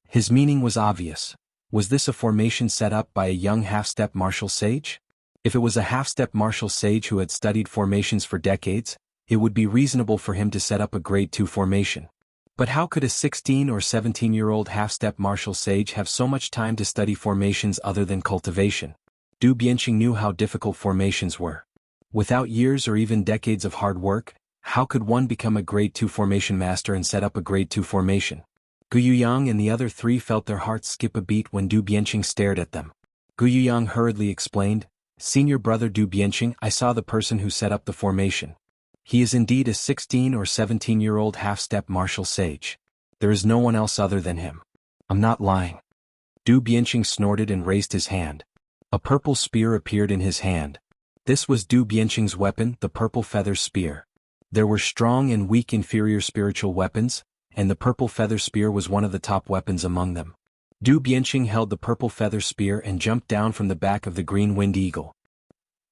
His meaning was obvious. Was this a formation set up by a young half-step martial sage? If it was a half-step martial sage who had studied formations for decades, it would be reasonable for him to set up a grade 2 formation. But how could a 16 or 17-year-old half-step martial sage have so much time to study formations other than cultivation? Du Bianqing knew how difficult formations were. Without years or even decades of hard work, how could one become a grade 2 formation master and set up a grade 2 formation? Gu Yuyang and the other three felt their hearts skip a beat when Du Bianqing stared at them. Gu Yuyang hurriedly explained, "Senior brother Du Bianqing, I saw the person who set up the formation. He is indeed a 16 or 17-year-old half-step martial sage. There is no one else other than him. I'm not lying." Du Bianqing snorted and raised his hand. A purple spear appeared in his hand. This was Du Bianqing's weapon, the purple feather spear. There were strong and weak inferior spiritual weapons, and the purple feather spear was one of the top weapons among them. Du Bianqing held the purple feather spear and jumped down from the back of the green winged eagle.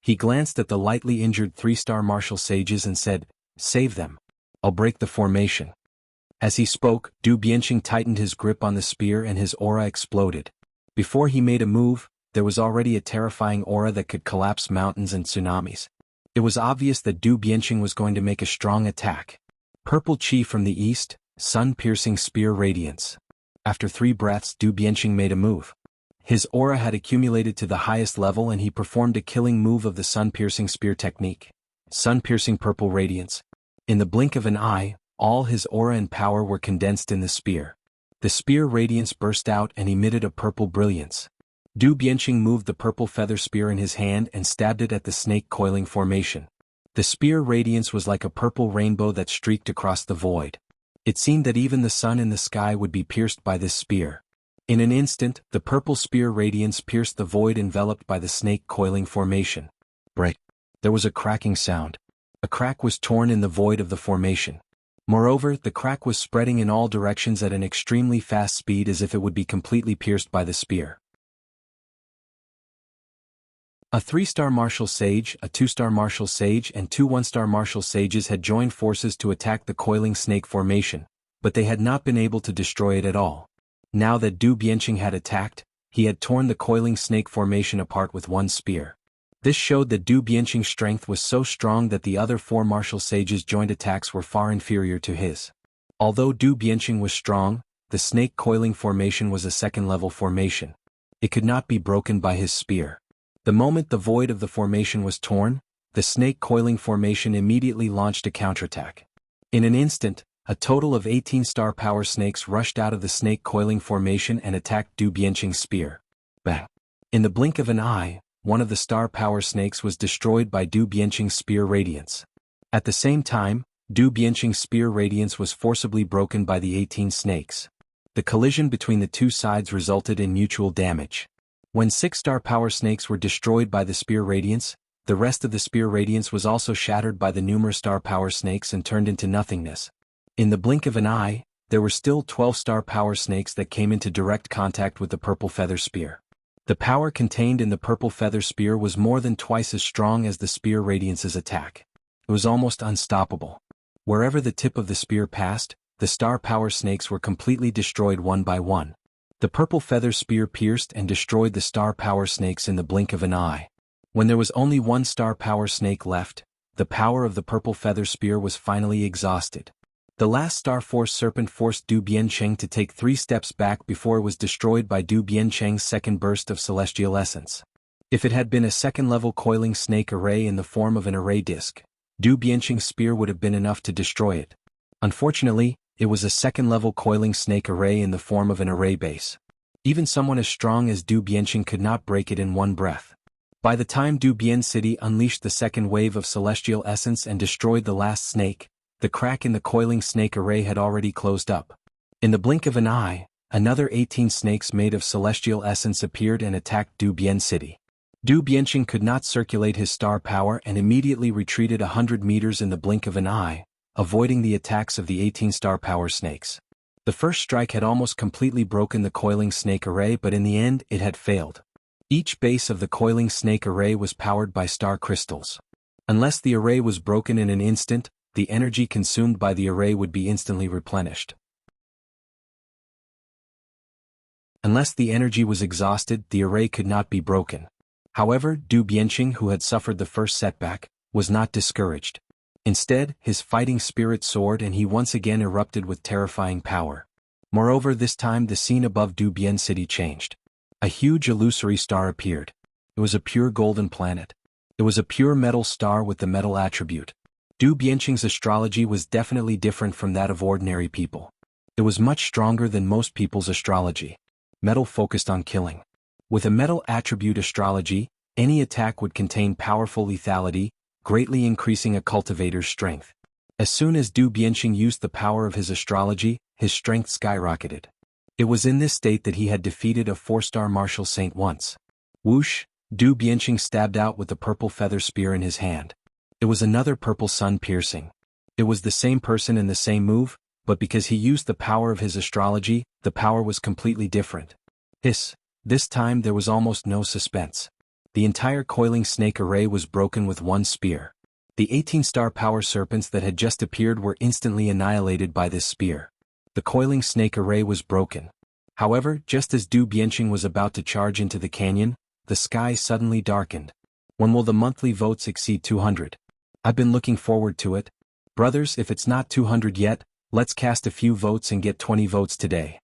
He glanced at the lightly injured 3-star martial sages and said, "Save them. I'll break the formation." As he spoke, Du Bianqing tightened his grip on the spear and his aura exploded. Before he made a move, there was already a terrifying aura that could collapse mountains and tsunamis. It was obvious that Du Bianqing was going to make a strong attack. Purple chi from the east, sun-piercing spear radiance. After 3 breaths, Du Bianqing made a move. His aura had accumulated to the highest level and he performed a killing move of the sun-piercing spear technique. Sun-piercing purple radiance. In the blink of an eye, all his aura and power were condensed in the spear. The spear radiance burst out and emitted a purple brilliance. Du Bianqing moved the purple feather spear in his hand and stabbed it at the snake coiling formation. The spear radiance was like a purple rainbow that streaked across the void. It seemed that even the sun in the sky would be pierced by this spear. In an instant, the purple spear radiance pierced the void enveloped by the snake coiling formation. Break. There was a cracking sound. A crack was torn in the void of the formation. Moreover, the crack was spreading in all directions at an extremely fast speed as if it would be completely pierced by the spear. A 3-star martial sage, a 2-star martial sage and 2 1-star martial sages had joined forces to attack the coiling snake formation, but they had not been able to destroy it at all. Now that Du Bianqing had attacked, he had torn the coiling snake formation apart with one spear. This showed that Du Bianqing's strength was so strong that the other 4 martial sages' joint attacks were far inferior to his. Although Du Bianqing was strong, the snake coiling formation was a 2nd-level formation. It could not be broken by his spear. The moment the void of the formation was torn, the snake coiling formation immediately launched a counterattack. In an instant, a total of 18 star power snakes rushed out of the snake coiling formation and attacked Du Bianqing's spear. Bang! In the blink of an eye, one of the star power snakes was destroyed by Du Bianqing's spear radiance. At the same time, Du Bianqing's spear radiance was forcibly broken by the 18 snakes. The collision between the two sides resulted in mutual damage. When 6-star power snakes were destroyed by the spear radiance, the rest of the spear radiance was also shattered by the numerous star power snakes and turned into nothingness. In the blink of an eye, there were still 12-star power snakes that came into direct contact with the purple feather spear. The power contained in the purple feather spear was more than twice as strong as the spear radiance's attack. It was almost unstoppable. Wherever the tip of the spear passed, the star power snakes were completely destroyed one by one. The purple feather spear pierced and destroyed the star power snakes in the blink of an eye. When there was only 1 star power snake left, the power of the purple feather spear was finally exhausted. The last star force serpent forced Du Bianqing to take 3 steps back before it was destroyed by Du Bianqing's second burst of celestial essence. If it had been a 2nd-level coiling snake array in the form of an array disc, Du Bianqing's spear would have been enough to destroy it. Unfortunately, it was a 2nd-level coiling snake array in the form of an array base. Even someone as strong as Du Bianqing could not break it in one breath. By the time Du Bian City unleashed the second wave of celestial essence and destroyed the last snake, the crack in the coiling snake array had already closed up. In the blink of an eye, another 18 snakes made of celestial essence appeared and attacked Du Bian City. Du Bianqing could not circulate his star power and immediately retreated 100 meters in the blink of an eye, avoiding the attacks of the 18 star power snakes. The first strike had almost completely broken the coiling snake array, but in the end it had failed. Each base of the coiling snake array was powered by star crystals. Unless the array was broken in an instant, the energy consumed by the array would be instantly replenished. Unless the energy was exhausted, the array could not be broken. However, Du Bianqing, who had suffered the first setback, was not discouraged. Instead, his fighting spirit soared and he once again erupted with terrifying power. Moreover, this time the scene above Du Bian City changed. A huge illusory star appeared. It was a pure golden planet. It was a pure metal star with the metal attribute. Du Bianqing's astrology was definitely different from that of ordinary people. It was much stronger than most people's astrology. Metal focused on killing. With a metal attribute astrology, any attack would contain powerful lethality, greatly increasing a cultivator's strength. As soon as Du Bianqing used the power of his astrology, his strength skyrocketed. It was in this state that he had defeated a 4-star martial saint once. Whoosh, Du Bianqing stabbed out with the purple feather spear in his hand. It was another purple sun piercing. It was the same person in the same move, but because he used the power of his astrology, the power was completely different. Hiss. This time there was almost no suspense. The entire coiling snake array was broken with one spear. The 18-star power serpents that had just appeared were instantly annihilated by this spear. The coiling snake array was broken. However, just as Du Bianqing was about to charge into the canyon, the sky suddenly darkened. When will the monthly votes exceed 200? I've been looking forward to it. Brothers, if it's not 200 yet, let's cast a few votes and get 20 votes today.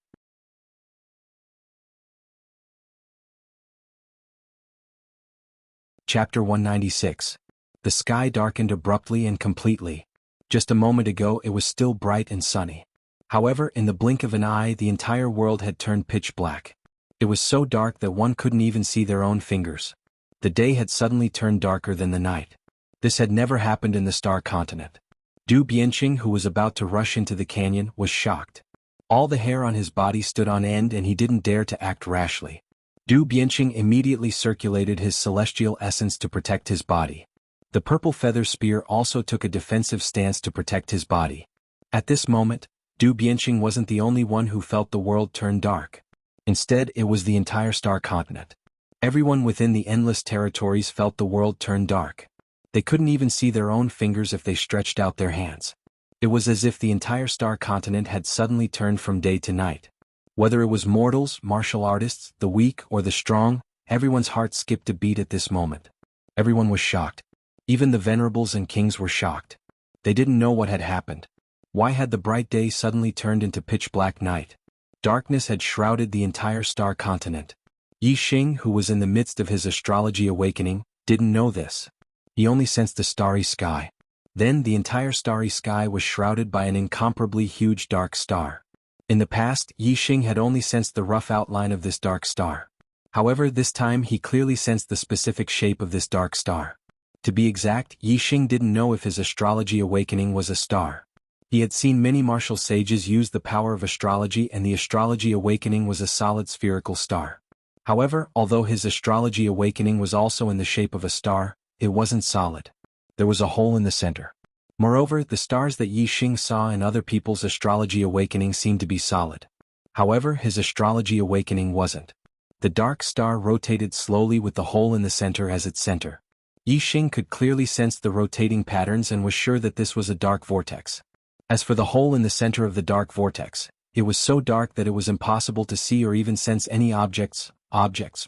Chapter 196. The sky darkened abruptly and completely. Just a moment ago it was still bright and sunny. However, in the blink of an eye the entire world had turned pitch black. It was so dark that one couldn't even see their own fingers. The day had suddenly turned darker than the night. This had never happened in the star continent. Du Bianqing, who was about to rush into the canyon, was shocked. All the hair on his body stood on end and he didn't dare to act rashly. Du Bianqing immediately circulated his celestial essence to protect his body. The purple feather spear also took a defensive stance to protect his body. At this moment, Du Bianqing wasn't the only one who felt the world turn dark. Instead, it was the entire star continent. Everyone within the endless territories felt the world turn dark. They couldn't even see their own fingers if they stretched out their hands. It was as if the entire star continent had suddenly turned from day to night. Whether it was mortals, martial artists, the weak, or the strong, everyone's heart skipped a beat at this moment. Everyone was shocked. Even the venerables and kings were shocked. They didn't know what had happened. Why had the bright day suddenly turned into pitch-black night? Darkness had shrouded the entire star continent. Yi Xing, who was in the midst of his astrology awakening, didn't know this. He only sensed the starry sky. Then the entire starry sky was shrouded by an incomparably huge dark star. In the past, Yi Xing had only sensed the rough outline of this dark star. However, this time he clearly sensed the specific shape of this dark star. To be exact, Yi Xing didn't know if his astrology awakening was a star. He had seen many martial sages use the power of astrology, and the astrology awakening was a solid spherical star. However, although his astrology awakening was also in the shape of a star, it wasn't solid. There was a hole in the center. Moreover, the stars that Yi Xing saw in other people's astrology awakening seemed to be solid. However, his astrology awakening wasn't. The dark star rotated slowly with the hole in the center as its center. Yi Xing could clearly sense the rotating patterns and was sure that this was a dark vortex. As for the hole in the center of the dark vortex, it was so dark that it was impossible to see or even sense any objects,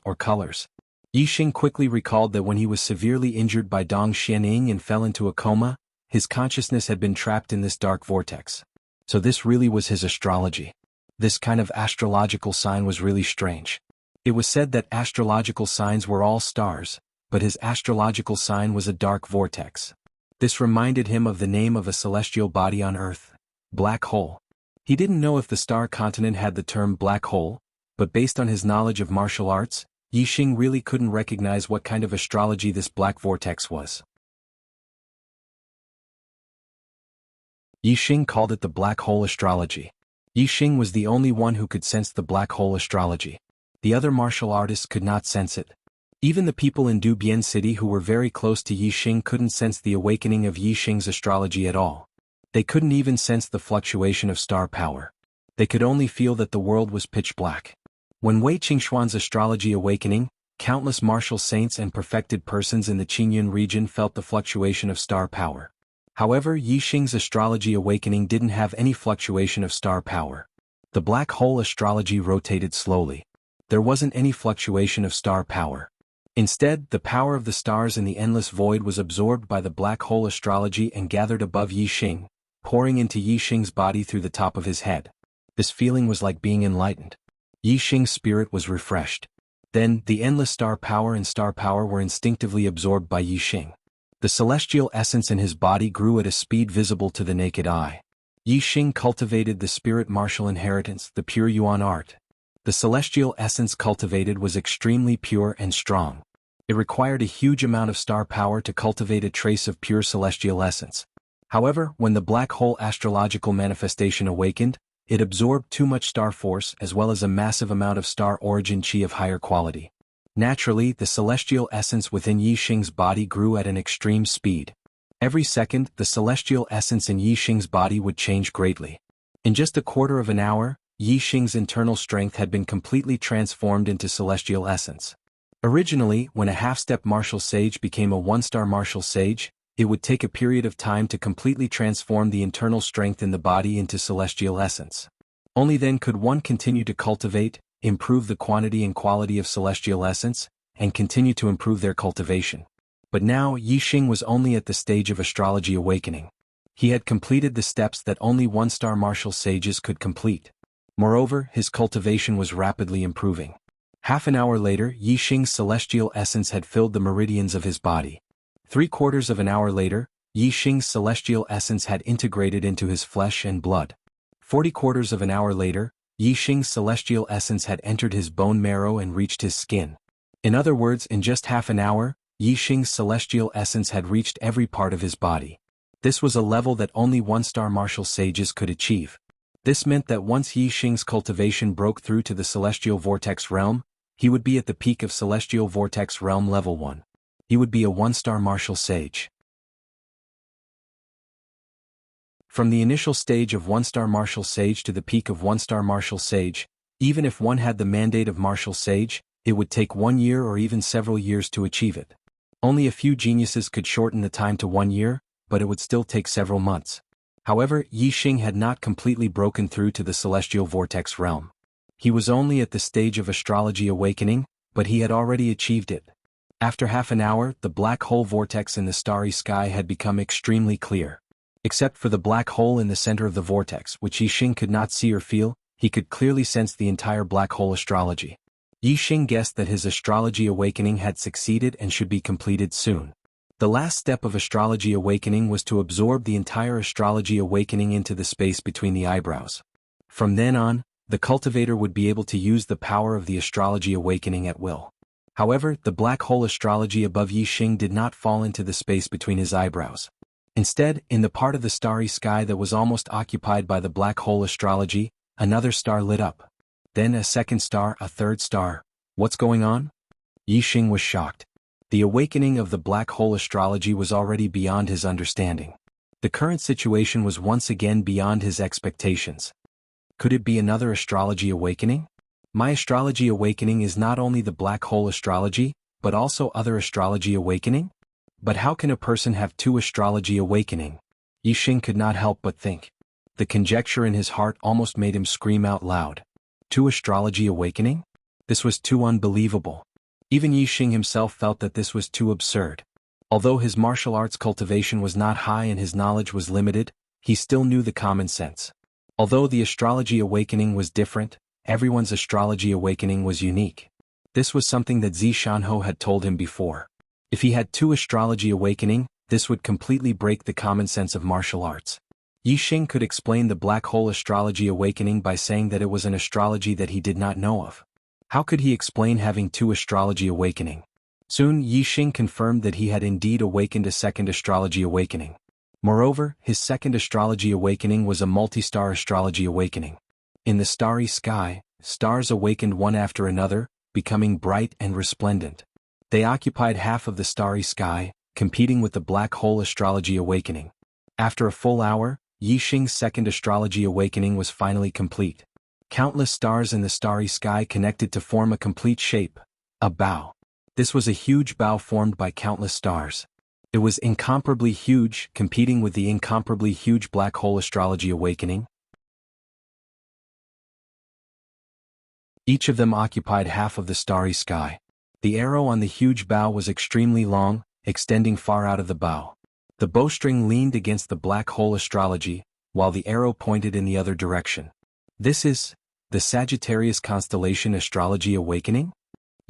or colors. Yi Xing quickly recalled that when he was severely injured by Dong Xianing and fell into a coma, his consciousness had been trapped in this dark vortex. So this really was his astrology. This kind of astrological sign was really strange. It was said that astrological signs were all stars, but his astrological sign was a dark vortex. This reminded him of the name of a celestial body on Earth, black hole. He didn't know if the star continent had the term black hole, but based on his knowledge of martial arts, Yixing really couldn't recognize what kind of astrology this black vortex was. Yixing called it the black hole astrology. Yixing was the only one who could sense the black hole astrology. The other martial artists could not sense it. Even the people in Dubian City who were very close to Yixing couldn't sense the awakening of Yixing's astrology at all. They couldn't even sense the fluctuation of star power. They could only feel that the world was pitch black. When Wei Qingxuan's astrology awakening, countless martial saints and perfected persons in the Qingyun region felt the fluctuation of star power. However, Yixing's astrology awakening didn't have any fluctuation of star power. The black hole astrology rotated slowly. There wasn't any fluctuation of star power. Instead, the power of the stars in the endless void was absorbed by the black hole astrology and gathered above Yixing, pouring into Yixing's body through the top of his head. This feeling was like being enlightened. Yixing's spirit was refreshed. Then, the endless star power and star power were instinctively absorbed by Yixing. The celestial essence in his body grew at a speed visible to the naked eye. Yixing cultivated the spirit martial inheritance, the pure Yuan art. The celestial essence cultivated was extremely pure and strong. It required a huge amount of star power to cultivate a trace of pure celestial essence. However, when the black hole astrological manifestation awakened, it absorbed too much star force as well as a massive amount of star origin chi of higher quality. Naturally, the celestial essence within Yixing's body grew at an extreme speed. Every second, the celestial essence in Yixing's body would change greatly. In just a quarter of an hour, Yixing's internal strength had been completely transformed into celestial essence. Originally, when a half-step martial sage became a one-star martial sage, it would take a period of time to completely transform the internal strength in the body into celestial essence. Only then could one continue to cultivate, improve the quantity and quality of celestial essence, and continue to improve their cultivation. But now Yixing was only at the stage of astrology awakening. He had completed the steps that only one-star martial sages could complete. Moreover, his cultivation was rapidly improving. Half an hour later, Yixing's celestial essence had filled the meridians of his body. 3/4 of an hour later, Yixing's celestial essence had integrated into his flesh and blood. 40/4 of an hour later, Yixing's celestial essence had entered his bone marrow and reached his skin. In other words, in just half an hour, Yixing's celestial essence had reached every part of his body. This was a level that only one-star martial sages could achieve. This meant that once Yixing's cultivation broke through to the celestial vortex realm, he would be at the peak of celestial vortex realm level 1. He would be a one-star martial sage. From the initial stage of one-star martial sage to the peak of one-star martial sage, even if one had the mandate of martial sage, it would take 1 year or even several years to achieve it. Only a few geniuses could shorten the time to 1 year, but it would still take several months. However, Yixing had not completely broken through to the celestial vortex realm. He was only at the stage of astrology awakening, but he had already achieved it. After half an hour, the black hole vortex in the starry sky had become extremely clear. Except for the black hole in the center of the vortex, which Yixing could not see or feel, he could clearly sense the entire black hole astrology. Yixing guessed that his astrology awakening had succeeded and should be completed soon. The last step of astrology awakening was to absorb the entire astrology awakening into the space between the eyebrows. From then on, the cultivator would be able to use the power of the astrology awakening at will. However, the black hole astrology above Yixing did not fall into the space between his eyebrows. Instead, in the part of the starry sky that was almost occupied by the black hole astrology, another star lit up. Then a second star, a third star. What's going on? Yixing was shocked. The awakening of the black hole astrology was already beyond his understanding. The current situation was once again beyond his expectations. Could it be another astrology awakening? My astrology awakening is not only the black hole astrology, but also other astrology awakening? But how can a person have two astrology awakening? Yixing could not help but think. The conjecture in his heart almost made him scream out loud. Two astrology awakening? This was too unbelievable. Even Yixing himself felt that this was too absurd. Although his martial arts cultivation was not high and his knowledge was limited, he still knew the common sense. Although the astrology awakening was different, everyone's astrology awakening was unique. This was something that Zishanho had told him before. If he had two astrology awakening, this would completely break the common sense of martial arts. Yixing could explain the black hole astrology awakening by saying that it was an astrology that he did not know of. How could he explain having two astrology awakening? Soon Yixing confirmed that he had indeed awakened a second astrology awakening. Moreover, his second astrology awakening was a multi-star astrology awakening. In the starry sky, stars awakened one after another, becoming bright and resplendent. They occupied half of the starry sky, competing with the black hole astrology awakening. After a full hour, Yixing's second astrology awakening was finally complete. Countless stars in the starry sky connected to form a complete shape, a bow. This was a huge bow formed by countless stars. It was incomparably huge, competing with the incomparably huge black hole astrology awakening. Each of them occupied half of the starry sky. The arrow on the huge bow was extremely long, extending far out of the bow. The bowstring leaned against the black hole astrology, while the arrow pointed in the other direction. This is the Sagittarius constellation astrology awakening?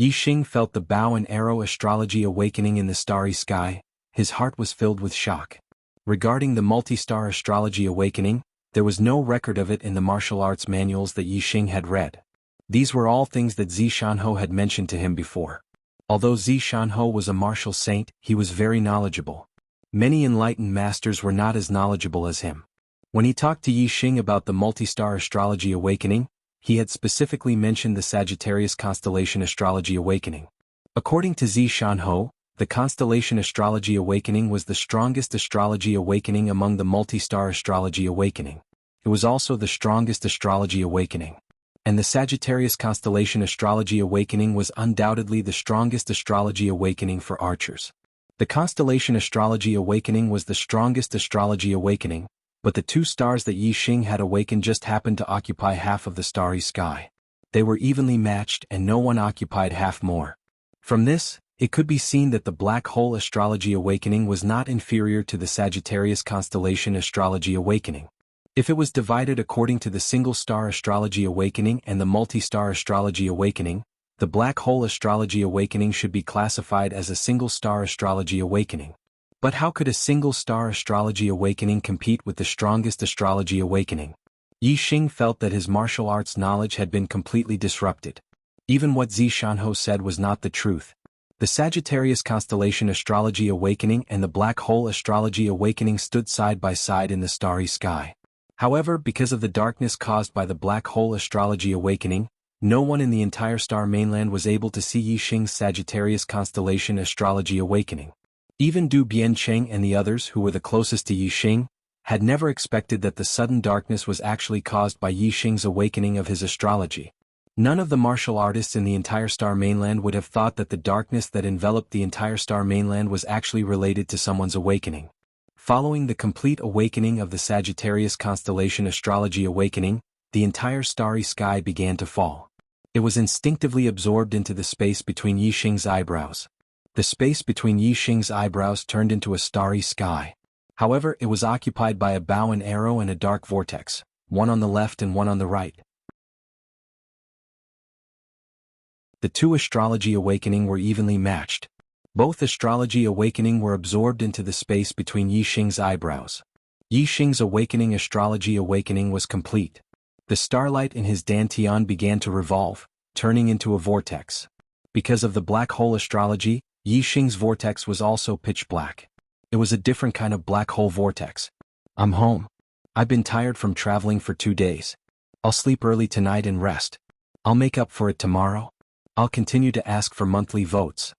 Yixing felt the bow and arrow astrology awakening in the starry sky. His heart was filled with shock. Regarding the multi-star astrology awakening, there was no record of it in the martial arts manuals that Yixing had read. These were all things that Zishanho had mentioned to him before. Although Zishanho was a martial saint, he was very knowledgeable. Many enlightened masters were not as knowledgeable as him. When he talked to Yixing about the multi-star astrology awakening, he had specifically mentioned the Sagittarius constellation astrology awakening. According to Zishanho, the constellation astrology awakening was the strongest astrology awakening among the multi-star astrology awakening. It was also the strongest astrology awakening. And the Sagittarius constellation astrology awakening was undoubtedly the strongest astrology awakening for archers. The constellation astrology awakening was the strongest astrology awakening, but the two stars that Yixing had awakened just happened to occupy half of the starry sky. They were evenly matched and no one occupied half more. From this, it could be seen that the black hole astrology awakening was not inferior to the Sagittarius constellation astrology awakening. If it was divided according to the single-star astrology awakening and the multi-star astrology awakening, the black hole astrology awakening should be classified as a single-star astrology awakening. But how could a single-star astrology awakening compete with the strongest astrology awakening? Yixing felt that his martial arts knowledge had been completely disrupted. Even what Zishanho said was not the truth. The Sagittarius constellation astrology awakening and the black hole astrology awakening stood side by side in the starry sky. However, because of the darkness caused by the black hole astrology awakening, no one in the entire star mainland was able to see Yixing's Sagittarius constellation astrology awakening. Even Du Biancheng and the others who were the closest to Yixing had never expected that the sudden darkness was actually caused by Yixing's awakening of his astrology. None of the martial artists in the entire star mainland would have thought that the darkness that enveloped the entire star mainland was actually related to someone's awakening. Following the complete awakening of the Sagittarius constellation astrology awakening, the entire starry sky began to fall. It was instinctively absorbed into the space between Yixing's eyebrows. The space between Yixing's eyebrows turned into a starry sky. However, it was occupied by a bow and arrow and a dark vortex, one on the left and one on the right. The two astrology awakening were evenly matched. Both astrology awakening were absorbed into the space between Yixing's eyebrows. Yixing's awakening astrology awakening was complete. The starlight in his dantian began to revolve, turning into a vortex. Because of the black hole astrology, Yixing's vortex was also pitch black. It was a different kind of black hole vortex. I'm home. I've been tired from traveling for 2 days. I'll sleep early tonight and rest. I'll make up for it tomorrow. I'll continue to ask for monthly votes.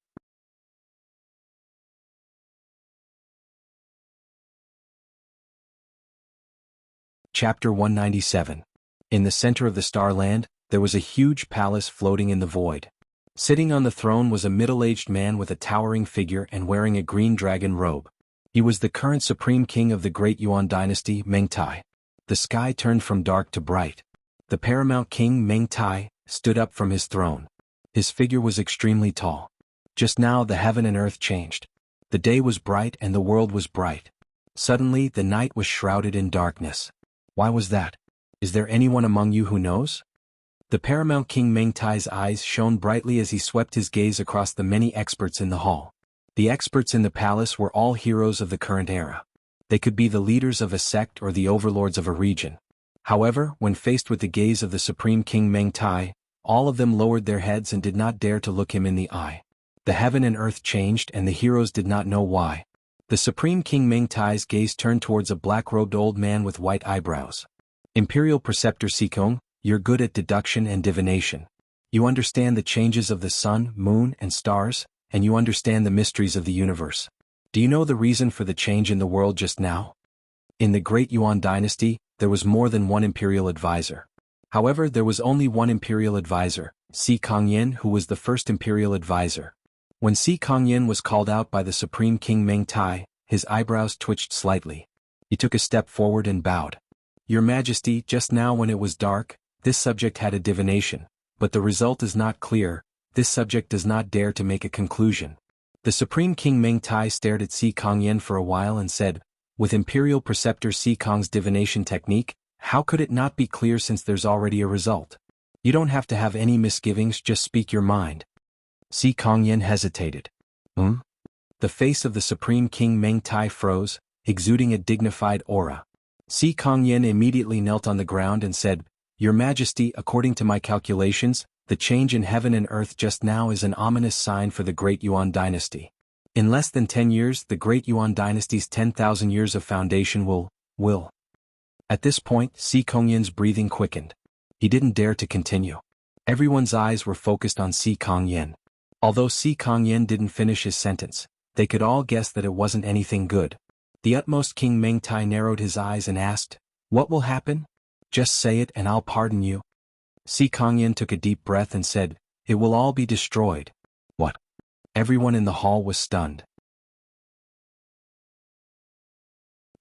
Chapter 197. In the center of the starland, there was a huge palace floating in the void. Sitting on the throne was a middle-aged man with a towering figure and wearing a green dragon robe. He was the current supreme king of the great Yuan dynasty, Meng Tai. The sky turned from dark to bright. The paramount king, Meng Tai, stood up from his throne. His figure was extremely tall. Just now the heaven and earth changed. The day was bright and the world was bright. Suddenly the night was shrouded in darkness. Why was that? Is there anyone among you who knows? The paramount king Meng Tai's eyes shone brightly as he swept his gaze across the many experts in the hall. The experts in the palace were all heroes of the current era. They could be the leaders of a sect or the overlords of a region. However, when faced with the gaze of the Supreme King Meng Tai, all of them lowered their heads and did not dare to look him in the eye. The heaven and earth changed and the heroes did not know why. The Supreme King Meng Tai's gaze turned towards a black-robed old man with white eyebrows. Imperial Preceptor Sikong, you're good at deduction and divination. You understand the changes of the sun, moon, and stars, and you understand the mysteries of the universe. Do you know the reason for the change in the world just now? In the Great Yuan dynasty, there was more than one imperial advisor. However, there was only one imperial advisor, Si Kongyin, who was the first imperial advisor. When Si Kongyin was called out by the Supreme King Meng Tai, his eyebrows twitched slightly. He took a step forward and bowed. Your Majesty, just now when it was dark, this subject had a divination, but the result is not clear. This subject does not dare to make a conclusion. The Supreme King Meng Tai stared at Si Kongyin for a while and said, with Imperial Preceptor Si Kong's divination technique, how could it not be clear since there's already a result? You don't have to have any misgivings, just speak your mind. Si Kongyin hesitated. The face of the Supreme King Meng Tai froze, exuding a dignified aura. Si Kongyin immediately knelt on the ground and said, Your Majesty, according to my calculations, the change in heaven and earth just now is an ominous sign for the Great Yuan dynasty. In less than 10 years, the Great Yuan dynasty's 10,000 years of foundation will. At this point, Si Kongyin's breathing quickened. He didn't dare to continue. Everyone's eyes were focused on Si Kongyin. Although Si Kongyin didn't finish his sentence, they could all guess that it wasn't anything good. The utmost King Meng Tai narrowed his eyes and asked, What will happen? Just say it and I'll pardon you. Si Kongyin took a deep breath and said, It will all be destroyed. What? Everyone in the hall was stunned.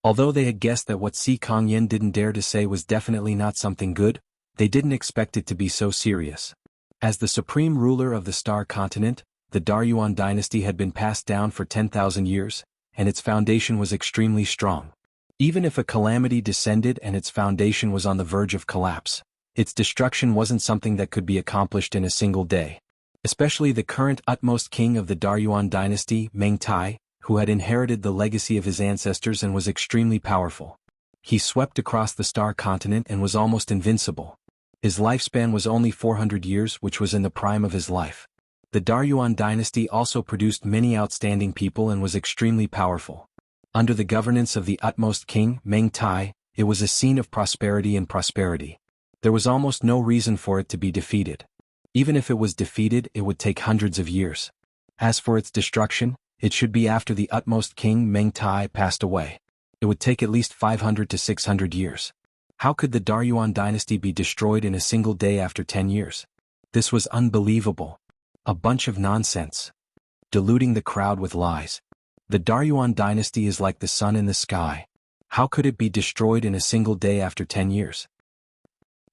Although they had guessed that what Si Kongyin didn't dare to say was definitely not something good, they didn't expect it to be so serious. As the supreme ruler of the Star Continent, the Daryuan dynasty had been passed down for 10,000 years, and its foundation was extremely strong. Even if a calamity descended and its foundation was on the verge of collapse, its destruction wasn't something that could be accomplished in a single day. Especially the current utmost king of the Daryuan dynasty, Meng Tai, who had inherited the legacy of his ancestors and was extremely powerful. He swept across the Star Continent and was almost invincible. His lifespan was only 400 years, which was in the prime of his life. The Daryuan dynasty also produced many outstanding people and was extremely powerful. Under the governance of the utmost king, Meng Tai, it was a scene of prosperity and prosperity. There was almost no reason for it to be defeated. Even if it was defeated, it would take hundreds of years. As for its destruction, it should be after the utmost king Meng Tai passed away. It would take at least 500 to 600 years. How could the Daryuan dynasty be destroyed in a single day after 10 years? This was unbelievable. A bunch of nonsense. Deluding the crowd with lies. The Daryuan dynasty is like the sun in the sky. How could it be destroyed in a single day after 10 years?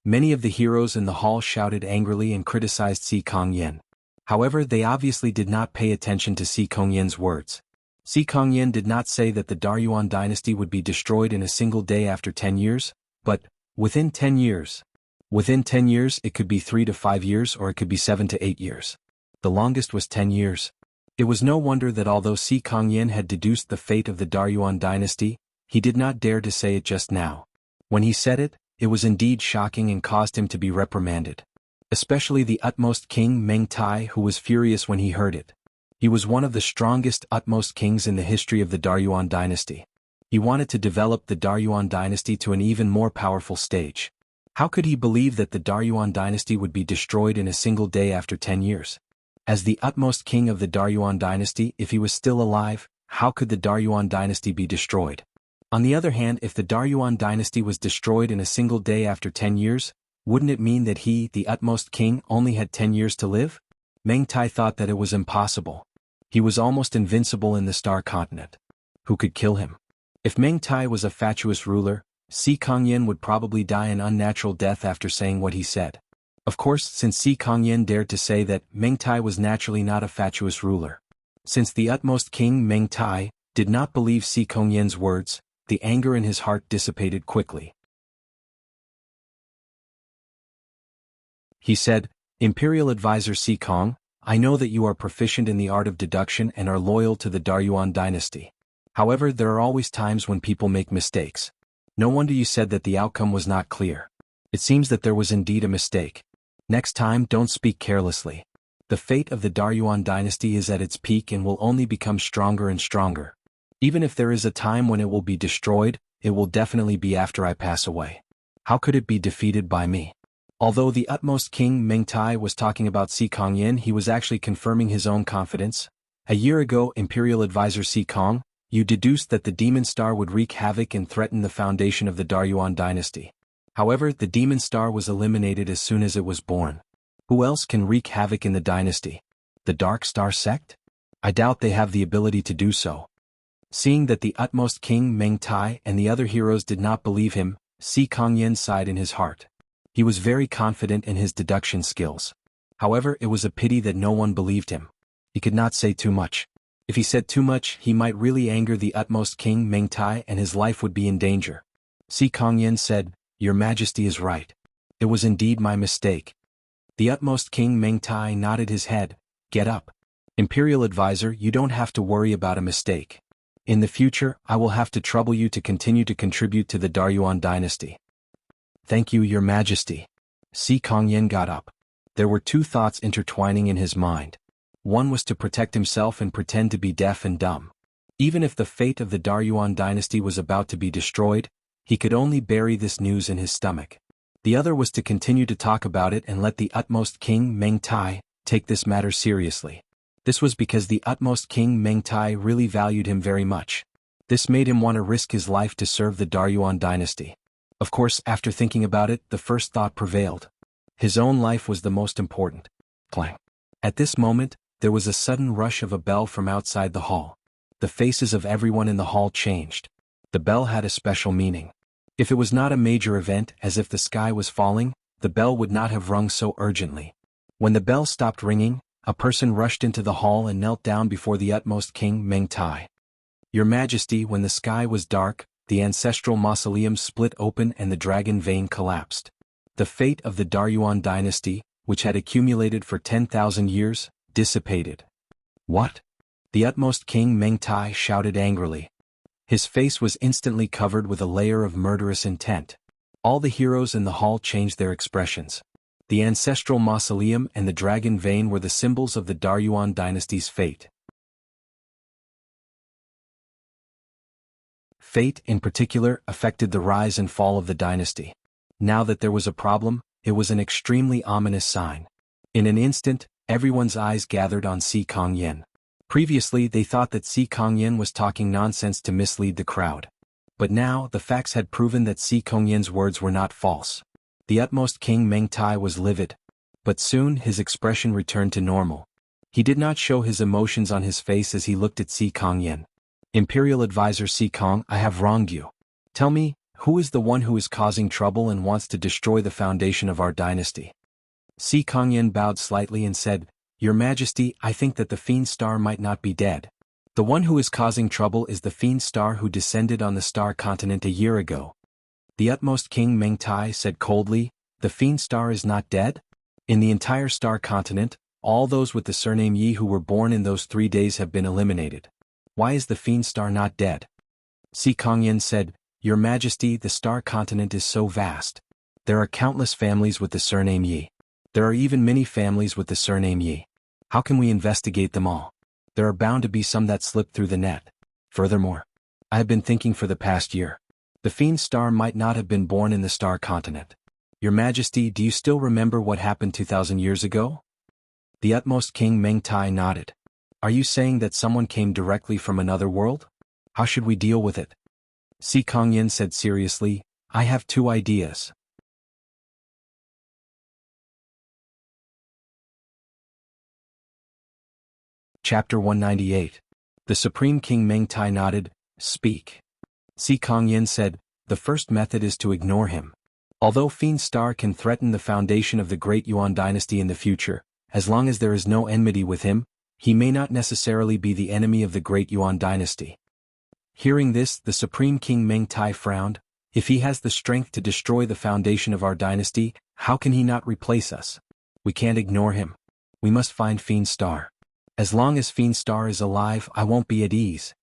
Many of the heroes in the hall shouted angrily and criticized Si Kongyin. However, they obviously did not pay attention to Si Kongyin's words. Si Kongyin did not say that the Daryuan dynasty would be destroyed in a single day after 10 years, but within 10 years. Within 10 years, it could be 3 to 5 years or it could be 7 to 8 years. The longest was 10 years. It was no wonder that although Si Kongyin had deduced the fate of the Daryuan dynasty, he did not dare to say it just now. When he said it, it was indeed shocking and caused him to be reprimanded. Especially the utmost king Meng Tai, who was furious when he heard it. He was one of the strongest utmost kings in the history of the Daryuan dynasty. He wanted to develop the Daryuan dynasty to an even more powerful stage. How could he believe that the Daryuan dynasty would be destroyed in a single day after 10 years? As the utmost king of the Daryuan dynasty, if he was still alive, how could the Daryuan dynasty be destroyed? On the other hand, if the Daryuan dynasty was destroyed in a single day after 10 years, wouldn't it mean that he, the utmost king, only had 10 years to live? Meng Tai thought that it was impossible. He was almost invincible in the Star Continent. Who could kill him? If Meng Tai was a fatuous ruler, Si Kongyin would probably die an unnatural death after saying what he said. Of course, since Si Kongyin dared to say that, Meng Tai was naturally not a fatuous ruler. Since the utmost king Meng Tai did not believe Si Kongyin's words, the anger in his heart dissipated quickly. He said, Imperial Advisor Si Kong, I know that you are proficient in the art of deduction and are loyal to the Daryuan dynasty. However, there are always times when people make mistakes. No wonder you said that the outcome was not clear. It seems that there was indeed a mistake. Next time, don't speak carelessly. The fate of the Daryuan dynasty is at its peak and will only become stronger and stronger. Even if there is a time when it will be destroyed, it will definitely be after I pass away. How could it be defeated by me? Although the utmost king Mengtai was talking about Si Kongyin, he was actually confirming his own confidence. A year ago, Imperial Advisor Si Kong, you deduced that the demon star would wreak havoc and threaten the foundation of the Daryuan dynasty. However, the demon star was eliminated as soon as it was born. Who else can wreak havoc in the dynasty? The Dark Star sect? I doubt they have the ability to do so. Seeing that the utmost king Mengtai and the other heroes did not believe him, Si Kongyin sighed in his heart. He was very confident in his deduction skills. However, it was a pity that no one believed him. He could not say too much. If he said too much, he might really anger the utmost king Mengtai and his life would be in danger. Si Kongyin said, "Your Majesty is right. It was indeed my mistake." The utmost king Mengtai nodded his head. "Get up. Imperial Advisor, you don't have to worry about a mistake. In the future, I will have to trouble you to continue to contribute to the Daryuan dynasty." "Thank you, Your Majesty." Si Kongyin got up. There were two thoughts intertwining in his mind. One was to protect himself and pretend to be deaf and dumb. Even if the fate of the Daryuan dynasty was about to be destroyed, he could only bury this news in his stomach. The other was to continue to talk about it and let the utmost king Mengtai take this matter seriously. This was because the utmost king Mengtai really valued him very much. This made him want to risk his life to serve the Daryuan dynasty. Of course, after thinking about it, the first thought prevailed. His own life was the most important. Clang. At this moment, there was a sudden rush of a bell from outside the hall. The faces of everyone in the hall changed. The bell had a special meaning. If it was not a major event, as if the sky was falling, the bell would not have rung so urgently. When the bell stopped ringing, a person rushed into the hall and knelt down before the utmost king Mengtai. "Your Majesty, when the sky was dark, the ancestral mausoleum split open and the dragon vein collapsed. The fate of the Daryuan dynasty, which had accumulated for 10,000 years, dissipated." "What?" The utmost king Mengtai shouted angrily. His face was instantly covered with a layer of murderous intent. All the heroes in the hall changed their expressions. The ancestral mausoleum and the dragon vein were the symbols of the Daryuan dynasty's fate. Fate, in particular, affected the rise and fall of the dynasty. Now that there was a problem, it was an extremely ominous sign. In an instant, everyone's eyes gathered on Si Kongyin. Previously, they thought that Si Kongyin was talking nonsense to mislead the crowd. But now, the facts had proven that Si Kongyin's words were not false. The utmost king Mengtai was livid. But soon, his expression returned to normal. He did not show his emotions on his face as he looked at Si Kongyin. "Imperial Advisor Si Kong, I have wronged you. Tell me, who is the one who is causing trouble and wants to destroy the foundation of our dynasty?" Si Kongyin bowed slightly and said, "Your Majesty, I think that the Fiend Star might not be dead. The one who is causing trouble is the Fiend Star who descended on the Star Continent a year ago." The utmost king Mengtai said coldly, "The Fiend Star is not dead? In the entire Star Continent, all those with the surname Yi who were born in those 3 days have been eliminated. Why is the Fiend Star not dead?" Si Kongyin said, "Your Majesty, the Star Continent is so vast. There are countless families with the surname Yi. There are even many families with the surname Yi. How can we investigate them all? There are bound to be some that slip through the net. Furthermore, I have been thinking for the past year. The Fiend Star might not have been born in the Star Continent. Your Majesty, do you still remember what happened 2,000 years ago?" The utmost king Mengtai nodded. "Are you saying that someone came directly from another world? How should we deal with it?" Si Kongyin said seriously, "I have 2 ideas. Chapter 198. The Supreme King Mengtai nodded. "Speak." Si Kongyin said, "The first method is to ignore him. Although Fiend Star can threaten the foundation of the Great Yuan dynasty in the future, as long as there is no enmity with him, he may not necessarily be the enemy of the Great Yuan dynasty." Hearing this, the Supreme King Mengtai frowned. "If he has the strength to destroy the foundation of our dynasty, how can he not replace us? We can't ignore him. We must find Fiend Star. As long as Fiend Star is alive, I won't be at ease."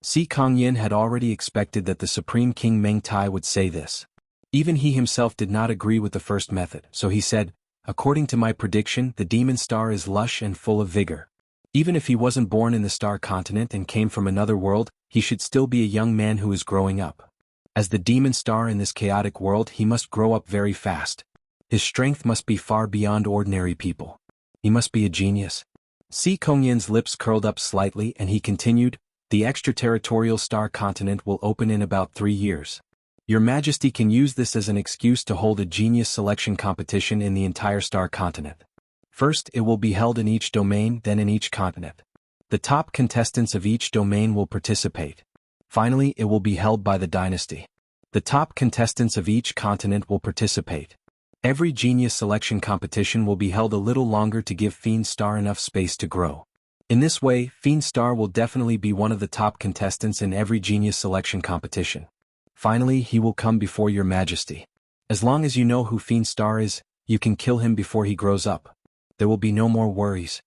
Si Kongyin had already expected that the Supreme King Meng Tai would say this. Even he himself did not agree with the first method, so he said, "According to my prediction, the demon star is lush and full of vigor. Even if he wasn't born in the star continent and came from another world, he should still be a young man who is growing up. As the demon star in this chaotic world, he must grow up very fast. His strength must be far beyond ordinary people. He must be a genius." Si Kongyin's lips curled up slightly and he continued, "The extraterritorial star continent will open in about 3 years. Your Majesty can use this as an excuse to hold a genius selection competition in the entire star continent. First, it will be held in each domain, then in each continent. The top contestants of each domain will participate. Finally, it will be held by the dynasty. The top contestants of each continent will participate. Every genius selection competition will be held a little longer to give Fiend Star enough space to grow. In this way, Fiend Star will definitely be one of the top contestants in every genius selection competition. Finally, he will come before your Majesty. As long as you know who Fiend Star is, you can kill him before he grows up. There will be no more worries."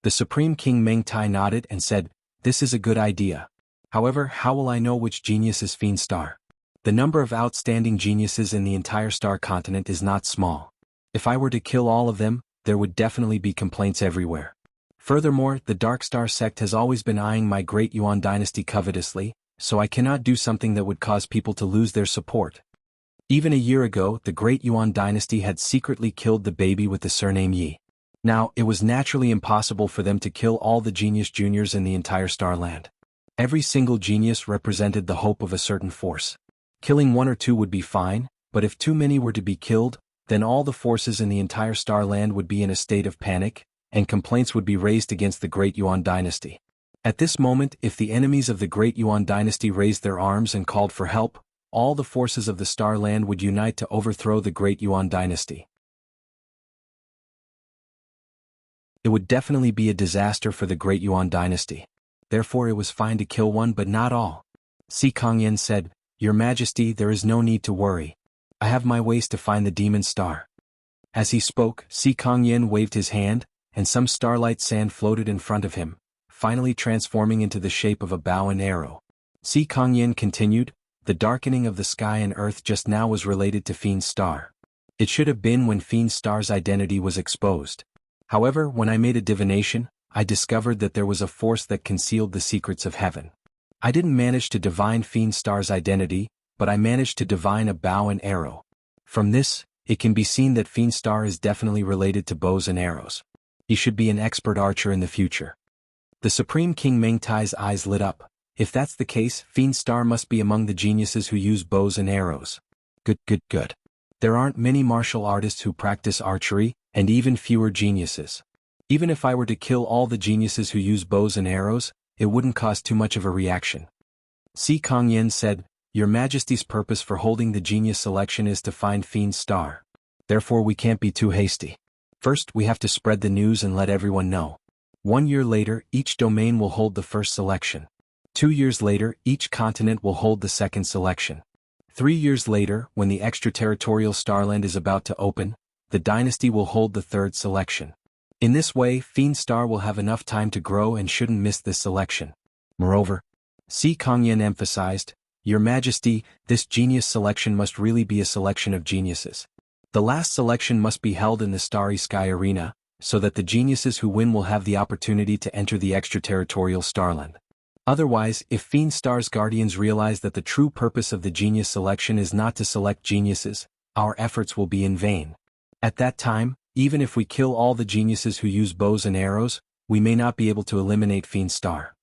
The Supreme King Meng Tai nodded and said, "This is a good idea. However, how will I know which genius is Fiend Star? The number of outstanding geniuses in the entire star continent is not small. If I were to kill all of them, there would definitely be complaints everywhere. Furthermore, the Dark Star sect has always been eyeing my great Yuan dynasty covetously, so I cannot do something that would cause people to lose their support. Even a year ago, the great Yuan dynasty had secretly killed the baby with the surname Yi. Now, it was naturally impossible for them to kill all the genius juniors in the entire Starland. Every single genius represented the hope of a certain force. Killing 1 or 2 would be fine, but if too many were to be killed, then all the forces in the entire Starland would be in a state of panic, and complaints would be raised against the great Yuan dynasty. At this moment, if the enemies of the great Yuan dynasty raised their arms and called for help, all the forces of the Starland would unite to overthrow the great Yuan dynasty. It would definitely be a disaster for the great Yuan dynasty. Therefore it was fine to kill one but not all. Si Kongyin said, "Your Majesty, there is no need to worry. I have my ways to find the demon star." As he spoke, Si Kongyin waved his hand, and some starlight sand floated in front of him, finally transforming into the shape of a bow and arrow. Si Kongyin continued, "The darkening of the sky and earth just now was related to Fiend Star. It should have been when Fiend Star's identity was exposed. However, when I made a divination, I discovered that there was a force that concealed the secrets of heaven. I didn't manage to divine Fiend Star's identity, but I managed to divine a bow and arrow. From this, it can be seen that Fiend Star is definitely related to bows and arrows. He should be an expert archer in the future." The Supreme King Meng Tai's eyes lit up. If that's the case, Fiend Star must be among the geniuses who use bows and arrows. Good. There aren't many martial artists who practice archery, and even fewer geniuses. Even if I were to kill all the geniuses who use bows and arrows, it wouldn't cause too much of a reaction. Si Kongyin said, "Your Majesty's purpose for holding the genius selection is to find Fiend Star. Therefore we can't be too hasty. First, we have to spread the news and let everyone know. 1 year later, each domain will hold the first selection. 2 years later, each continent will hold the second selection. 3 years later, when the extraterritorial Starland is about to open, the dynasty will hold the third selection. In this way, Fiend Star will have enough time to grow and shouldn't miss this selection. Moreover," Si Kongyin emphasized, "Your Majesty, this genius selection must really be a selection of geniuses. The last selection must be held in the Starry Sky Arena, so that the geniuses who win will have the opportunity to enter the extraterritorial Starland. Otherwise, if Fiend Star's guardians realize that the true purpose of the genius selection is not to select geniuses, our efforts will be in vain. At that time, even if we kill all the geniuses who use bows and arrows, we may not be able to eliminate Fiend Star."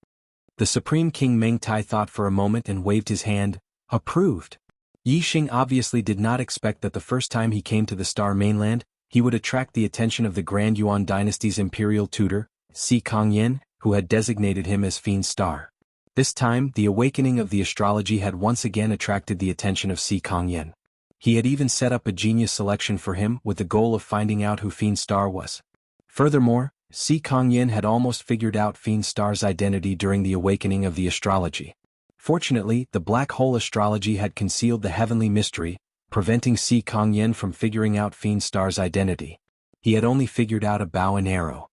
The Supreme King Meng Tai thought for a moment and waved his hand. "Approved." Yi Xing obviously did not expect that the first time he came to the Star mainland, he would attract the attention of the Grand Yuan dynasty's imperial tutor, Si Kongyin, who had designated him as Fiend Star. This time, the awakening of the astrology had once again attracted the attention of Si Kongyin. He had even set up a genius selection for him with the goal of finding out who Fiend Star was. Furthermore, Si Kongyin had almost figured out Fiend Star's identity during the awakening of the astrology. Fortunately, the black hole astrology had concealed the heavenly mystery, preventing Si Kongyin from figuring out Fiend Star's identity. He had only figured out a bow and arrow.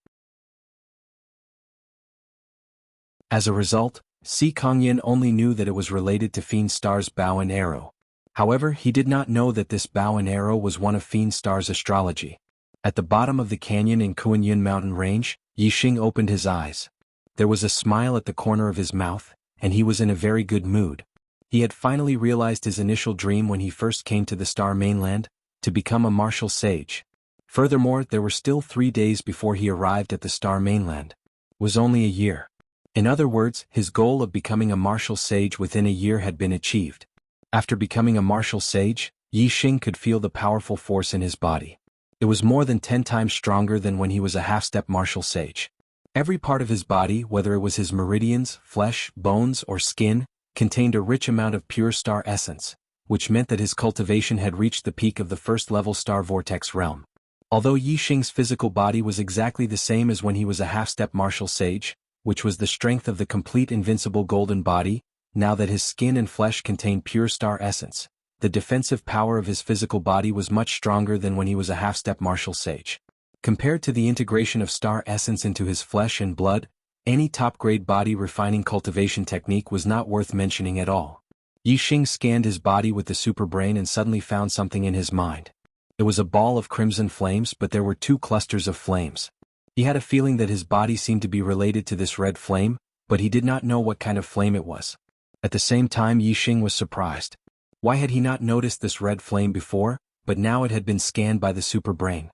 As a result, Si Kongyan only knew that it was related to Fiend Star's bow and arrow. However, he did not know that this bow and arrow was one of Fiend Star's astrology. At the bottom of the canyon in Kuanyun mountain range, Yixing opened his eyes. There was a smile at the corner of his mouth, and he was in a very good mood. He had finally realized his initial dream when he first came to the Star Mainland, to become a martial sage. Furthermore, there were still 3 days before he arrived at the Star Mainland. It was only a year. In other words, his goal of becoming a martial sage within a year had been achieved. After becoming a martial sage, Yixing could feel the powerful force in his body. It was more than 10 times stronger than when he was a half-step martial sage. Every part of his body, whether it was his meridians, flesh, bones, or skin, contained a rich amount of pure star essence, which meant that his cultivation had reached the peak of the first-level star vortex realm. Although Yixing's physical body was exactly the same as when he was a half-step martial sage, which was the strength of the complete invincible golden body, now that his skin and flesh contained pure star essence, the defensive power of his physical body was much stronger than when he was a half-step martial sage. Compared to the integration of star essence into his flesh and blood, any top-grade body refining cultivation technique was not worth mentioning at all. Yixing scanned his body with the superbrain and suddenly found something in his mind. It was a ball of crimson flames, but there were 2 clusters of flames. He had a feeling that his body seemed to be related to this red flame, but he did not know what kind of flame it was. At the same time, Yixing was surprised. Why had he not noticed this red flame before, but now it had been scanned by the superbrain?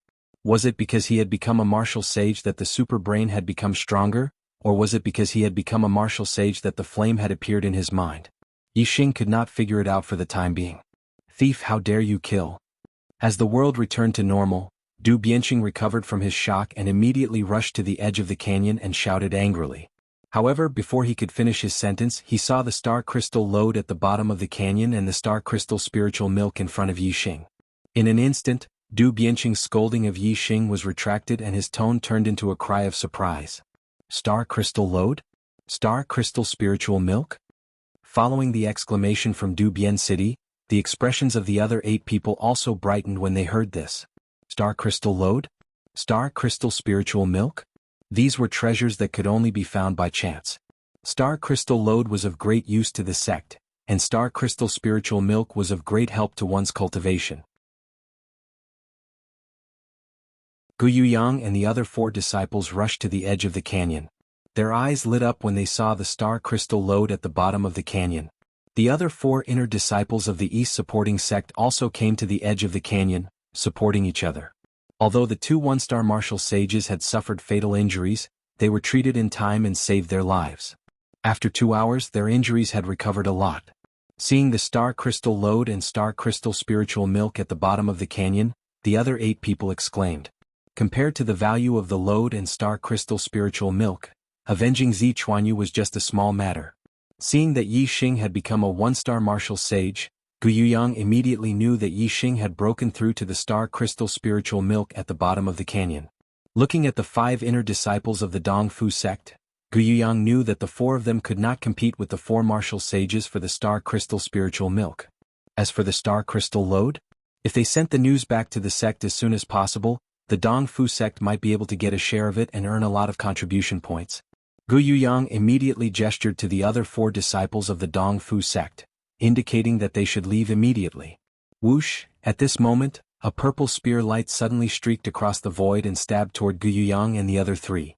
Was it because he had become a martial sage that the superbrain had become stronger, or was it because he had become a martial sage that the flame had appeared in his mind? Yixing could not figure it out for the time being. Thief, how dare you kill? As the world returned to normal, Du Bianqing recovered from his shock and immediately rushed to the edge of the canyon and shouted angrily. However, before he could finish his sentence, he saw the star crystal lode at the bottom of the canyon and the star crystal spiritual milk in front of Yixing. In an instant, Du Bianqing's scolding of Yixing was retracted and his tone turned into a cry of surprise. Star crystal lode? Star crystal spiritual milk? Following the exclamation from Du Bian City, the expressions of the other 8 people also brightened when they heard this. Star crystal lode? Star crystal spiritual milk? These were treasures that could only be found by chance. Star crystal lode was of great use to the sect, and star crystal spiritual milk was of great help to one's cultivation. Gu Yuyang and the other 4 disciples rushed to the edge of the canyon. Their eyes lit up when they saw the star crystal lode at the bottom of the canyon. The other 4 inner disciples of the East supporting sect also came to the edge of the canyon, supporting each other. Although the 2 one-star martial sages had suffered fatal injuries, they were treated in time and saved their lives. After 2 hours, their injuries had recovered a lot. Seeing the star crystal lode and star crystal spiritual milk at the bottom of the canyon, the other 8 people exclaimed. Compared to the value of the lode and star crystal spiritual milk, avenging Zi Chuanyu was just a small matter. Seeing that Yixing had become a 1-star martial sage, Gu Yuyang immediately knew that Yixing had broken through to the star crystal spiritual milk at the bottom of the canyon. Looking at the 5 inner disciples of the Dongfu sect, Gu Yuyang knew that the 4 of them could not compete with the 4 martial sages for the star crystal spiritual milk. As for the star crystal lode, if they sent the news back to the sect as soon as possible, the Dongfu sect might be able to get a share of it and earn a lot of contribution points. Gu Yuyang immediately gestured to the other 4 disciples of the Dongfu sect, indicating that they should leave immediately. Whoosh! At this moment, a purple spear light suddenly streaked across the void and stabbed toward Gu Yuyang and the other 3.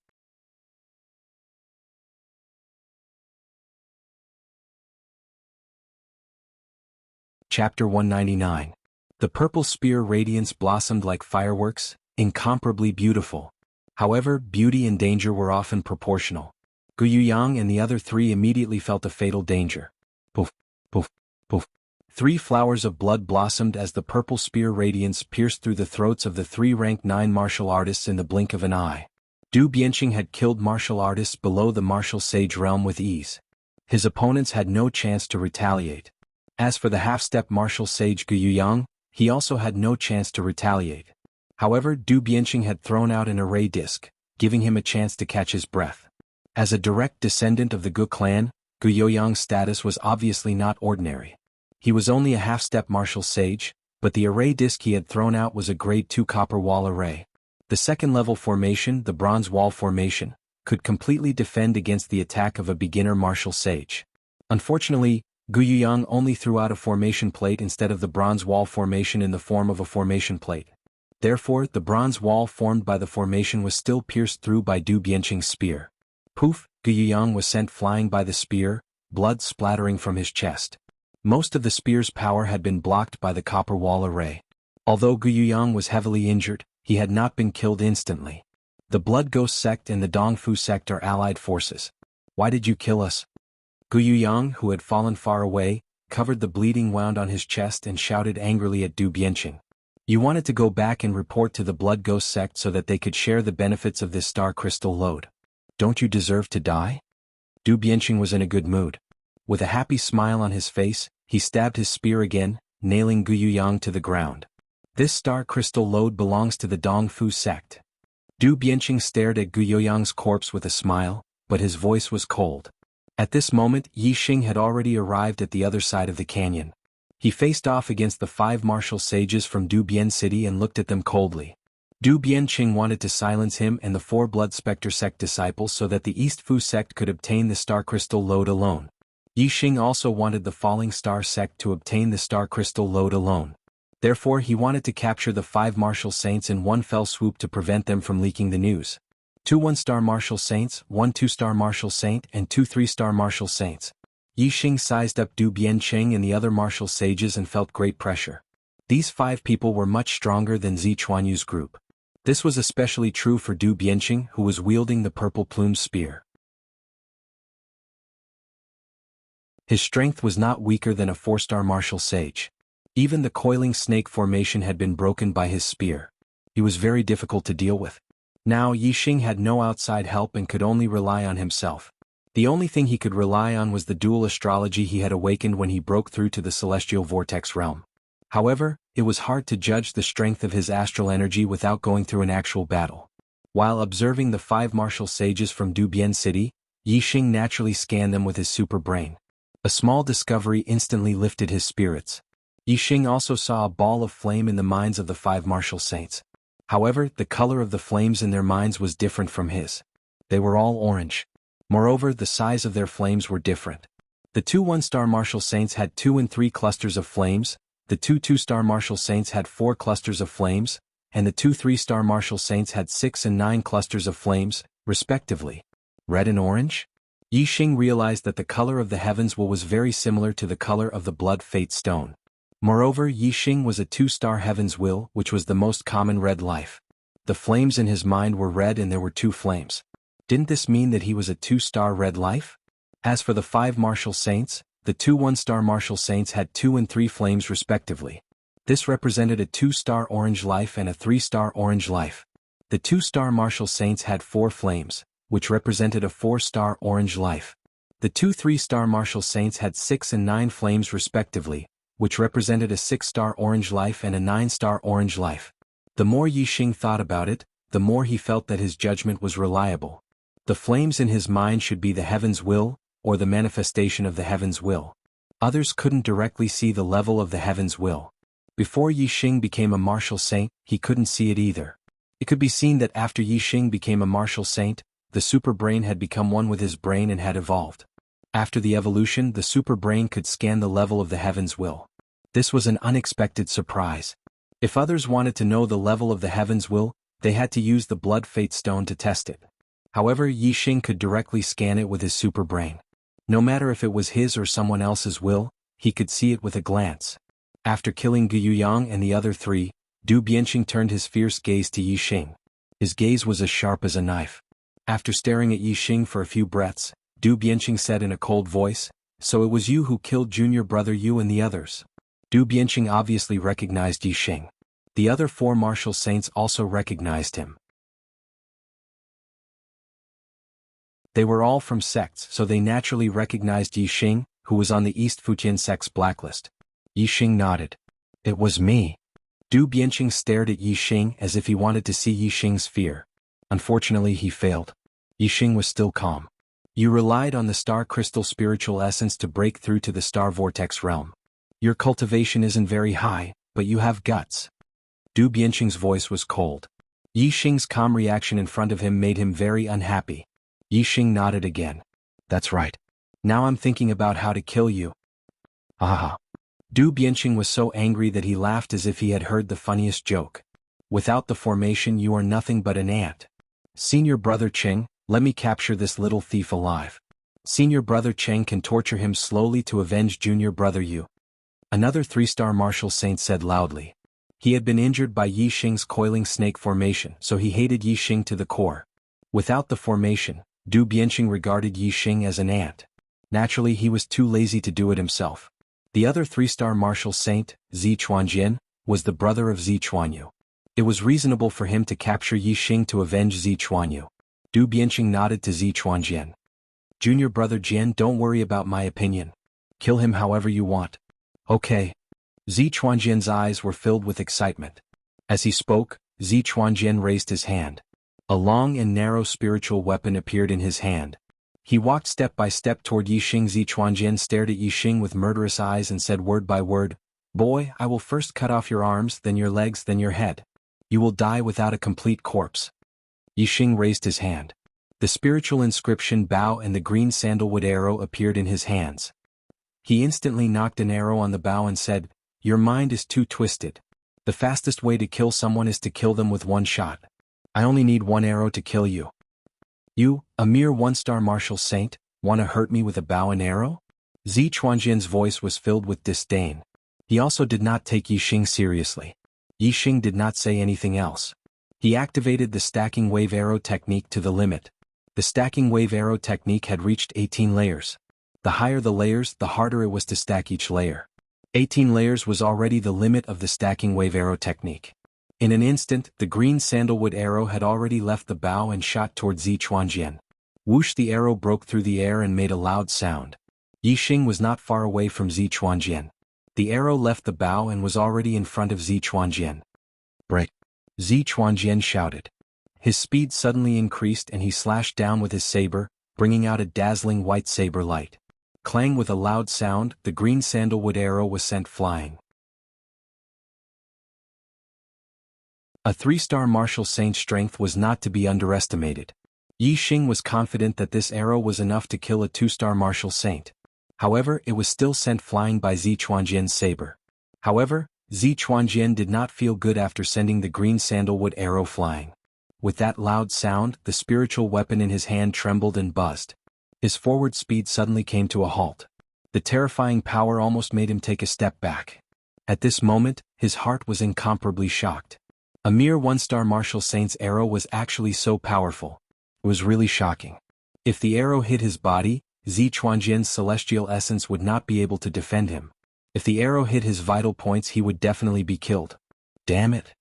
Chapter 199. The purple spear radiance blossomed like fireworks, incomparably beautiful. However, beauty and danger were often proportional. Gu Yuyang and the other 3 immediately felt a fatal danger. Poof, poof, poof. 3 flowers of blood blossomed as the purple spear radiance pierced through the throats of the 3 ranked 9 martial artists in the blink of an eye. Du Bianqing had killed martial artists below the martial sage realm with ease. His opponents had no chance to retaliate. As for the half-step martial sage Gu Yuyang, he also had no chance to retaliate. However, Du Bianqing had thrown out an array disc, giving him a chance to catch his breath. As a direct descendant of the Gu clan, Gu Yoyang's status was obviously not ordinary. He was only a half-step martial sage, but the array disc he had thrown out was a grade 2 copper wall array. The second-level formation, the bronze wall formation, could completely defend against the attack of a beginner martial sage. Unfortunately, Gu Yuyang only threw out a formation plate instead of the bronze wall formation in the form of a formation plate. Therefore, the bronze wall formed by the formation was still pierced through by Du Bianqing's spear. Poof, Gu Yuyang was sent flying by the spear, blood splattering from his chest. Most of the spear's power had been blocked by the copper wall array. Although Gu Yuyang was heavily injured, he had not been killed instantly. The Blood Ghost sect and the Dongfu sect are allied forces. Why did you kill us? Gu Yuyang, who had fallen far away, covered the bleeding wound on his chest and shouted angrily at Du Bianqing. You wanted to go back and report to the Blood Ghost sect so that they could share the benefits of this star crystal load. Don't you deserve to die? Du Bianqing was in a good mood. With a happy smile on his face, he stabbed his spear again, nailing Gu Yuyang to the ground. This star crystal load belongs to the Dongfu sect. Du Bianqing stared at Gu Yuyang's corpse with a smile, but his voice was cold. At this moment, Yi Xing had already arrived at the other side of the canyon. He faced off against the 5 martial sages from Du Bian City and looked at them coldly. Du Bianqing wanted to silence him and the 4 Blood Spectre sect disciples so that the East Fu sect could obtain the star crystal load alone. Yi Xing also wanted the Falling Star sect to obtain the star crystal load alone. Therefore, he wanted to capture the 5 martial saints in one fell swoop to prevent them from leaking the news. 2 1-star martial saints, 1 2-star martial saint, and 2 3-star martial saints. Yi Xing sized up Du Bianqing and the other martial sages and felt great pressure. These 5 people were much stronger than Zi Chuanyu's group. This was especially true for Du Bianqing, who was wielding the purple plumed spear. His strength was not weaker than a 4-star martial sage. Even the coiling snake formation had been broken by his spear. He was very difficult to deal with. Now Yi Xing had no outside help and could only rely on himself. The only thing he could rely on was the dual astrology he had awakened when he broke through to the celestial vortex realm. However, it was hard to judge the strength of his astral energy without going through an actual battle. While observing the 5 martial sages from Du Bian City, Yi Xing naturally scanned them with his super brain. A small discovery instantly lifted his spirits. Yi Xing also saw a ball of flame in the minds of the 5 martial saints. However, the color of the flames in their minds was different from his. They were all orange. Moreover, the size of their flames were different. The 2 1-star martial saints had 2 and 3 clusters of flames, the 2 2-star martial saints had 4 clusters of flames, and the 2 3-star martial saints had 6 and 9 clusters of flames, respectively. Red and orange? Yi Xing realized that the color of the heavens was very similar to the color of the blood fate stone. Moreover, Yi Xing was a 2-star heaven's will, which was the most common red life. The flames in his mind were red and there were 2 flames. Didn't this mean that he was a 2-star red life? As for the 5 martial saints, the 2 1-star martial saints had 2 and 3 flames respectively. This represented a 2-star orange life and a 3-star orange life. The 2-star martial saints had 4 flames, which represented a 4-star orange life. The 2 3-star martial saints had 6 and 9 flames respectively, which represented a 6-star orange life and a 9-star orange life. The more Yi Xing thought about it, the more he felt that his judgment was reliable. The flames in his mind should be the heaven's will, or the manifestation of the heaven's will. Others couldn't directly see the level of the heaven's will. Before Yi Xing became a martial saint, he couldn't see it either. It could be seen that after Yi Xing became a martial saint, the super brain had become one with his brain and had evolved. After the evolution, the super brain could scan the level of the heaven's will. This was an unexpected surprise. If others wanted to know the level of the heaven's will, they had to use the blood fate stone to test it. However, Yi Xing could directly scan it with his super brain. No matter if it was his or someone else's will, he could see it with a glance. After killing Gu Yuyang and the other 3, Du Bianqing turned his fierce gaze to Yi Xing. His gaze was as sharp as a knife. After staring at Yi Xing for a few breaths, Du Bianqing said in a cold voice, "So it was you who killed junior brother Yu and the others." Du Bianqing obviously recognized Yi Xing. The other 4 martial saints also recognized him. They were all from sects, so they naturally recognized Yi Xing, who was on the East Fujian sect's blacklist. Yi Xing nodded. "It was me." Du Bianqing stared at Yi Xing as if he wanted to see Yi Xing's fear. Unfortunately, he failed. Yi Xing was still calm. "You relied on the star crystal spiritual essence to break through to the star vortex realm. Your cultivation isn't very high, but you have guts." Du Bianqing's voice was cold. Yi Xing's calm reaction in front of him made him very unhappy. Yixing nodded again. That's right. Now I'm thinking about how to kill you. Haha. Du Bianqing was so angry that he laughed as if he had heard the funniest joke. Without the formation you are nothing but an ant. Senior brother Cheng, let me capture this little thief alive. Senior brother Cheng can torture him slowly to avenge junior brother Yu. Another 3-star martial saint said loudly. He had been injured by Yixing's coiling snake formation, so he hated Yixing to the core. Without the formation, Du Bianqing regarded Yixing as an ant. Naturally he was too lazy to do it himself. The other 3-star martial saint, Zi Chuanjian, was the brother of Zi Chuanyu. It was reasonable for him to capture Yixing to avenge Zi Chuanyu. Du Bianqing nodded to Zi Chuanjian. Junior brother Jian, don't worry about my opinion. Kill him however you want. Okay. Zi Chuanjian's eyes were filled with excitement. As he spoke, Zi Chuanjian raised his hand. A long and narrow spiritual weapon appeared in his hand. He walked step by step toward Yixing. Zi Chuanjian stared at Yixing with murderous eyes and said word by word, "Boy, I will first cut off your arms, then your legs, then your head. You will die without a complete corpse." Yixing raised his hand. The spiritual inscription bow and the green sandalwood arrow appeared in his hands. He instantly knocked an arrow on the bow and said, "Your mind is too twisted. The fastest way to kill someone is to kill them with one shot. I only need one arrow to kill you. You, a mere 1-star martial saint, wanna hurt me with a bow and arrow?" Zi Chuanjian's voice was filled with disdain. He also did not take Yixing seriously. Yixing did not say anything else. He activated the stacking wave arrow technique to the limit. The stacking wave arrow technique had reached 18 layers. The higher the layers, the harder it was to stack each layer. 18 layers was already the limit of the stacking wave arrow technique. In an instant, the green sandalwood arrow had already left the bow and shot toward Zi Chuanjian. Whoosh, the arrow broke through the air and made a loud sound. Yixing was not far away from Zi Chuanjian. The arrow left the bow and was already in front of Zi Chuanjian. "Break!" Zi Chuanjian shouted. His speed suddenly increased and he slashed down with his saber, bringing out a dazzling white saber light. Clang! With a loud sound, the green sandalwood arrow was sent flying. A 3-star martial saint's strength was not to be underestimated. Yixing was confident that this arrow was enough to kill a 2-star martial saint. However, it was still sent flying by Zi Chuanjian's saber. However, Zi Chuanjian did not feel good after sending the green sandalwood arrow flying. With that loud sound, the spiritual weapon in his hand trembled and buzzed. His forward speed suddenly came to a halt. The terrifying power almost made him take a step back. At this moment, his heart was incomparably shocked. A mere 1-star martial saint's arrow was actually so powerful. It was really shocking. If the arrow hit his body, Zi Chuanjian's celestial essence would not be able to defend him. If the arrow hit his vital points, he would definitely be killed. Damn it!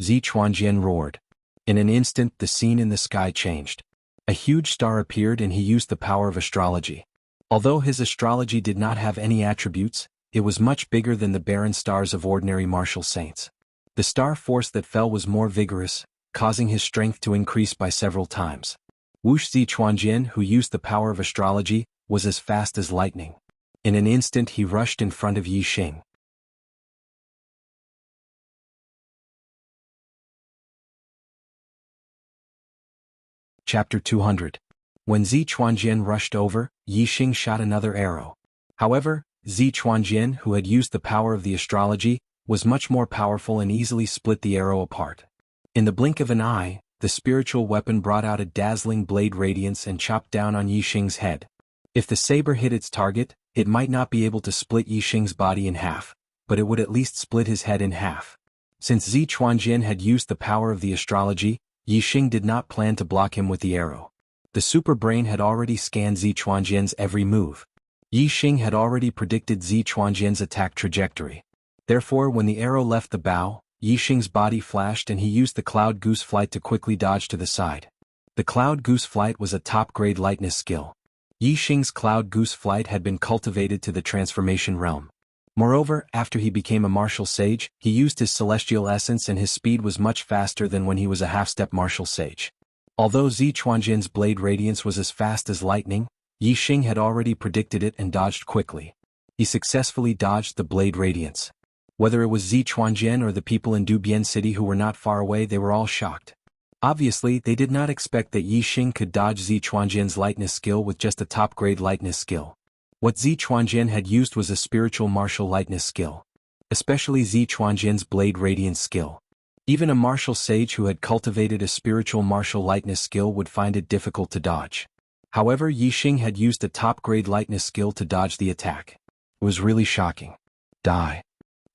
Zi Chuanjian roared. In an instant, the scene in the sky changed. A huge star appeared and he used the power of astrology. Although his astrology did not have any attributes, it was much bigger than the barren stars of ordinary martial saints. The star force that fell was more vigorous, causing his strength to increase by several times. Whoosh! Zi Chuanjian, who used the power of astrology, was as fast as lightning. In an instant he rushed in front of Yixing. Chapter 200. When Zi Chuanjian rushed over, Yixing shot another arrow. However, Zi Chuanjian, who had used the power of the astrology, was much more powerful and easily split the arrow apart. In the blink of an eye, the spiritual weapon brought out a dazzling blade radiance and chopped down on Yixing's head. If the saber hit its target, it might not be able to split Yixing's body in half, but it would at least split his head in half. Since Zi Chuanjian had used the power of the astrology, Yixing did not plan to block him with the arrow. The super brain had already scanned Zi Chuanjian's every move. Yixing had already predicted Zi Chuanjian's attack trajectory. Therefore, when the arrow left the bow, Yixing's body flashed and he used the cloud goose flight to quickly dodge to the side. The cloud goose flight was a top-grade lightness skill. Yixing's cloud goose flight had been cultivated to the transformation realm. Moreover, after he became a martial sage, he used his celestial essence and his speed was much faster than when he was a half-step martial sage. Although Zi Chuanjian's blade radiance was as fast as lightning, Yixing had already predicted it and dodged quickly. He successfully dodged the blade radiance. Whether it was Zi Chuanjian or the people in Dubian City who were not far away, they were all shocked. Obviously, they did not expect that Yi Xing could dodge Zi Chuanjian's lightness skill with just a top-grade lightness skill. What Zi Chuanjian had used was a spiritual martial lightness skill. Especially Zi Chuanjian's blade radiance skill. Even a martial sage who had cultivated a spiritual martial lightness skill would find it difficult to dodge. However, Yi Xing had used a top-grade lightness skill to dodge the attack. It was really shocking. Die.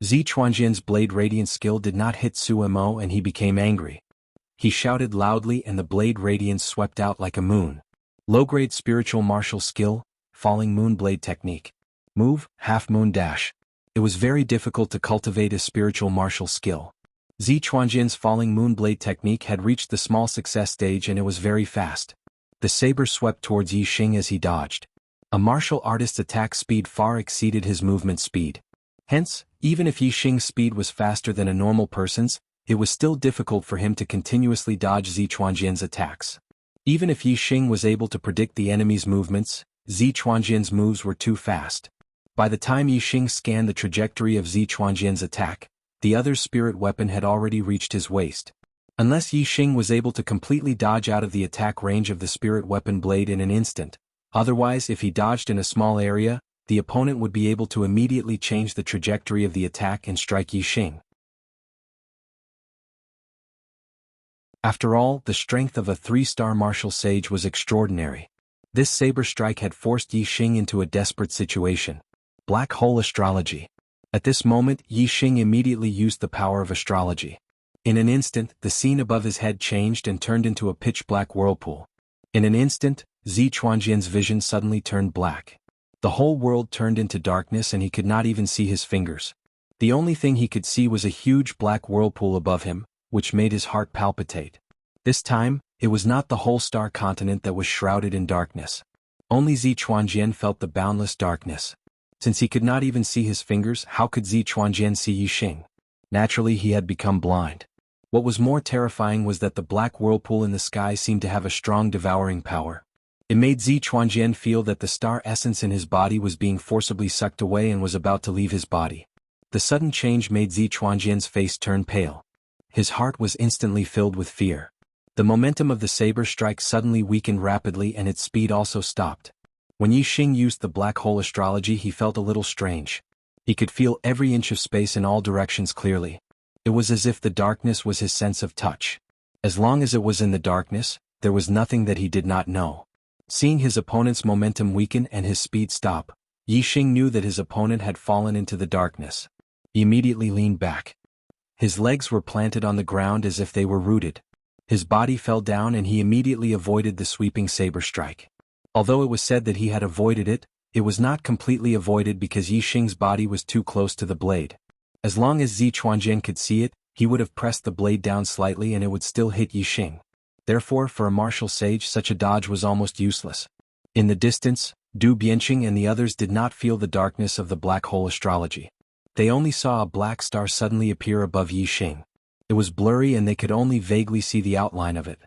Zi Chuanjian's blade radiance skill did not hit Su Mo and he became angry. He shouted loudly and the blade radiance swept out like a moon. Low-grade spiritual martial skill, falling moon blade technique. Move, half moon dash. It was very difficult to cultivate a spiritual martial skill. Zi Chuanjian's falling moon blade technique had reached the small success stage and it was very fast. The saber swept towards Yi Xing as he dodged. A martial artist's attack speed far exceeded his movement speed. Hence, even if Yi Xing's speed was faster than a normal person's, it was still difficult for him to continuously dodge Zi Chuanjian's attacks. Even if Yi Xing was able to predict the enemy's movements, Zi Chuanjian's moves were too fast. By the time Yi Xing scanned the trajectory of Zi Chuanjian's attack, the other's spirit weapon had already reached his waist. Unless Yi Xing was able to completely dodge out of the attack range of the spirit weapon blade in an instant, otherwise if he dodged in a small area, the opponent would be able to immediately change the trajectory of the attack and strike Yi Xing. After all, the strength of a 3-star martial sage was extraordinary. This saber strike had forced Yi Xing into a desperate situation. Black hole astrology. At this moment, Yi Xing immediately used the power of astrology. In an instant, the scene above his head changed and turned into a pitch-black whirlpool. In an instant, Zi Chuanjian's vision suddenly turned black. The whole world turned into darkness and he could not even see his fingers. The only thing he could see was a huge black whirlpool above him, which made his heart palpitate. This time, it was not the whole star continent that was shrouded in darkness. Only Zi Chuanjian felt the boundless darkness. Since he could not even see his fingers, how could Zi Chuanjian see Yi Xing? Naturally, he had become blind. What was more terrifying was that the black whirlpool in the sky seemed to have a strong devouring power. It made Zi Chuanjian feel that the star essence in his body was being forcibly sucked away and was about to leave his body. The sudden change made Zi Chuanjian's face turn pale. His heart was instantly filled with fear. The momentum of the saber strike suddenly weakened rapidly and its speed also stopped. When Yi Xing used the black hole astrology, he felt a little strange. He could feel every inch of space in all directions clearly. It was as if the darkness was his sense of touch. As long as it was in the darkness, there was nothing that he did not know. Seeing his opponent's momentum weaken and his speed stop, Yi Xing knew that his opponent had fallen into the darkness. He immediately leaned back. His legs were planted on the ground as if they were rooted. His body fell down and he immediately avoided the sweeping saber strike. Although it was said that he had avoided it, it was not completely avoided because Yi Xing's body was too close to the blade. As long as Zi Chuanjian could see it, he would have pressed the blade down slightly and it would still hit Yi Xing. Therefore, for a martial sage, such a dodge was almost useless. In the distance, Du Bianqing and the others did not feel the darkness of the black hole astrology. They only saw a black star suddenly appear above Yi Xing. It was blurry and they could only vaguely see the outline of it.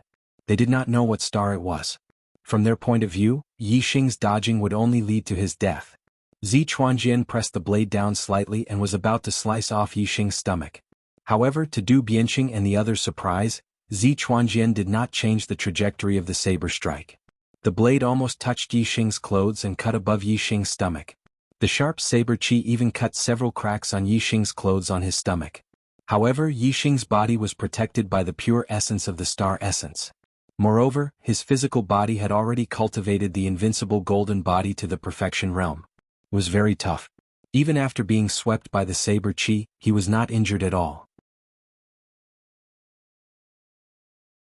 They did not know what star it was. From their point of view, Yi Xing's dodging would only lead to his death. Zi Chuanjian pressed the blade down slightly and was about to slice off Yi Xing's stomach. However, to Du Bianqing and the others' surprise, Zi Chuanjian did not change the trajectory of the saber strike. The blade almost touched Yi Xing's clothes and cut above Yi Xing's stomach. The sharp saber chi even cut several cracks on Yi Xing's clothes on his stomach. However, Yi Xing's body was protected by the pure essence of the star essence. Moreover, his physical body had already cultivated the invincible golden body to the perfection realm. It was very tough. Even after being swept by the saber chi, he was not injured at all.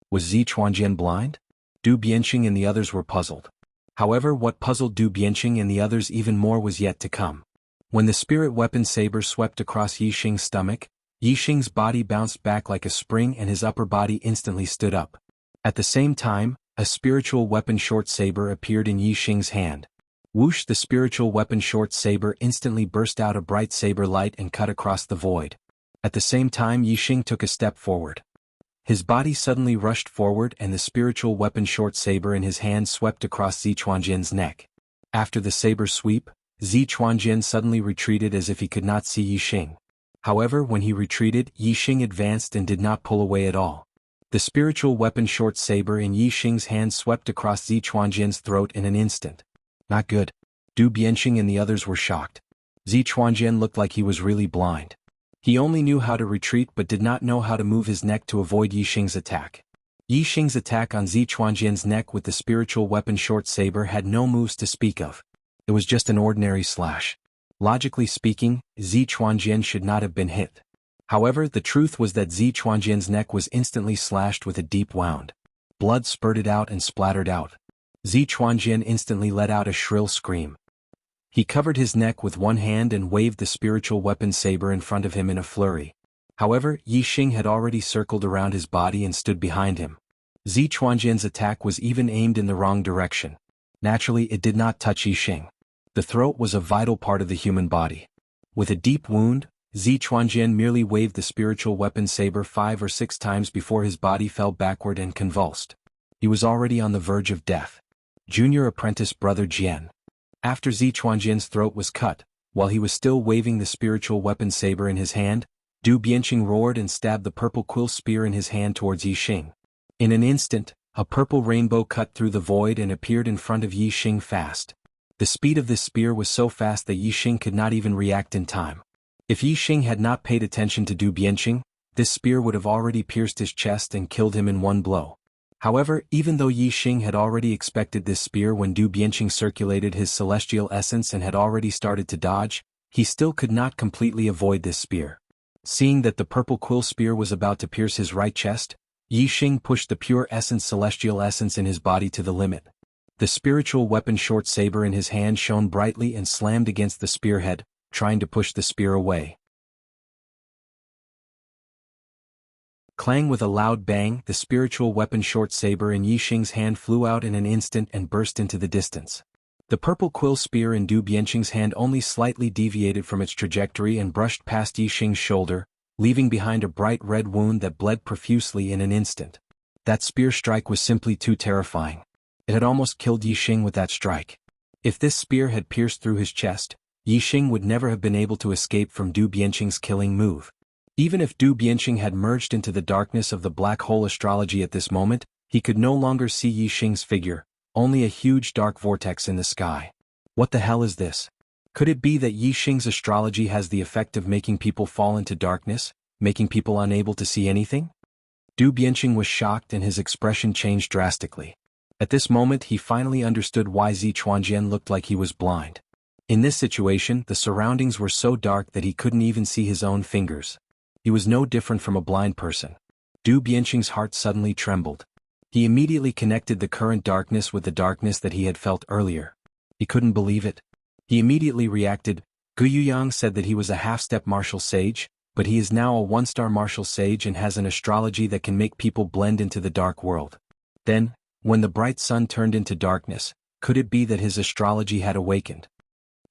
Was Zi Chuanjian blind? Du Bianqing and the others were puzzled. However, what puzzled Du Bianqing and the others even more was yet to come. When the spirit weapon saber swept across Yi Xing's stomach, Yi Xing's body bounced back like a spring and his upper body instantly stood up. At the same time, a spiritual weapon short saber appeared in Yi Xing's hand. Whoosh! The spiritual weapon short saber instantly burst out a bright saber light and cut across the void. At the same time, Yi Xing took a step forward. His body suddenly rushed forward and the spiritual weapon short saber in his hand swept across Zi Chuanjian's neck. After the saber sweep, Zi Chuanjian suddenly retreated as if he could not see Yi Xing. However, when he retreated, Yi Xing advanced and did not pull away at all. The spiritual weapon short saber in Yi Xing's hand swept across Zi Chuanjian's throat in an instant. Not good. Du Bianqing and the others were shocked. Zi Chuanjian looked like he was really blind. He only knew how to retreat but did not know how to move his neck to avoid Yi Xing's attack. Yi Xing's attack on Zi Chuanjian's neck with the spiritual weapon short saber had no moves to speak of. It was just an ordinary slash. Logically speaking, Zi Chuanjian should not have been hit. However, the truth was that Zi Chuanjian's neck was instantly slashed with a deep wound. Blood spurted out and splattered out. Zi Chuanjian instantly let out a shrill scream. He covered his neck with one hand and waved the spiritual weapon saber in front of him in a flurry. However, Yi Xing had already circled around his body and stood behind him. Zi Chuanjian's attack was even aimed in the wrong direction. Naturally, it did not touch Yi Xing. The throat was a vital part of the human body. With a deep wound, Zi Chuanjian merely waved the spiritual weapon saber 5 or 6 times before his body fell backward and convulsed. He was already on the verge of death. Junior apprentice brother Jian. After Zi Chuanjian's throat was cut, while he was still waving the spiritual weapon saber in his hand, Du Bianqing roared and stabbed the purple quill spear in his hand towards Yi Xing. In an instant, a purple rainbow cut through the void and appeared in front of Yi Xing fast. The speed of this spear was so fast that Yi Xing could not even react in time. If Yi Xing had not paid attention to Du Bianqing, this spear would have already pierced his chest and killed him in one blow. However, even though Yi Xing had already expected this spear when Du Bianqing circulated his celestial essence and had already started to dodge, he still could not completely avoid this spear. Seeing that the purple quill spear was about to pierce his right chest, Yi Xing pushed the pure essence celestial essence in his body to the limit. The spiritual weapon short saber in his hand shone brightly and slammed against the spearhead, trying to push the spear away. Clang with a loud bang, the spiritual weapon short saber in Yi Xing's hand flew out in an instant and burst into the distance. The purple quill spear in Du Bianqing's hand only slightly deviated from its trajectory and brushed past Yi Xing's shoulder, leaving behind a bright red wound that bled profusely in an instant. That spear strike was simply too terrifying. It had almost killed Yi Xing with that strike. If this spear had pierced through his chest, Yi Xing would never have been able to escape from Du Bianqing's killing move. Even if Du Bianqing had merged into the darkness of the black hole astrology at this moment, he could no longer see Yi Xing's figure, only a huge dark vortex in the sky. What the hell is this? Could it be that Yi Xing's astrology has the effect of making people fall into darkness, making people unable to see anything? Du Bianqing was shocked and his expression changed drastically. At this moment he finally understood why Zi Chuanjian looked like he was blind. In this situation, the surroundings were so dark that he couldn't even see his own fingers. He was no different from a blind person. Du Bianqing's heart suddenly trembled. He immediately connected the current darkness with the darkness that he had felt earlier. He couldn't believe it. He immediately reacted. Gu Yuyang said that he was a half-step martial sage, but he is now a one-star martial sage and has an astrology that can make people blend into the dark world. Then, when the bright sun turned into darkness, could it be that his astrology had awakened?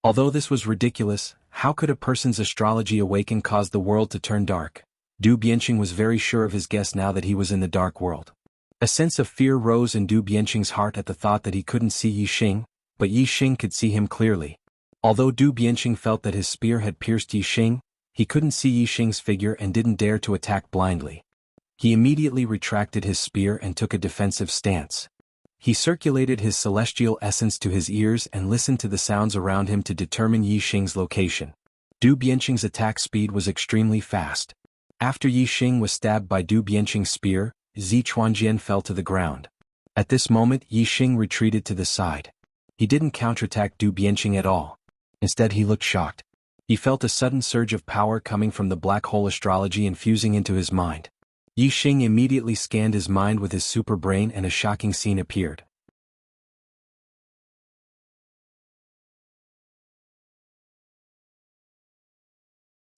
Although this was ridiculous, how could a person's astrology awaken cause the world to turn dark? Du Bianqing was very sure of his guess now that he was in the dark world. A sense of fear rose in Du Bianqing's heart at the thought that he couldn't see Yi Xing, but Yi Xing could see him clearly. Although Du Bianqing felt that his spear had pierced Yi Xing, he couldn't see Yi Xing's figure and didn't dare to attack blindly. He immediately retracted his spear and took a defensive stance. He circulated his celestial essence to his ears and listened to the sounds around him to determine Yi Xing's location. Du Bianqing's attack speed was extremely fast. After Yi Xing was stabbed by Du Bianqing's spear, Zi Chuanjian fell to the ground. At this moment Yi Xing retreated to the side. He didn't counterattack Du Bianqing at all. Instead he looked shocked. He felt a sudden surge of power coming from the black hole astrology infusing into his mind. Yi Xing immediately scanned his mind with his super brain and a shocking scene appeared.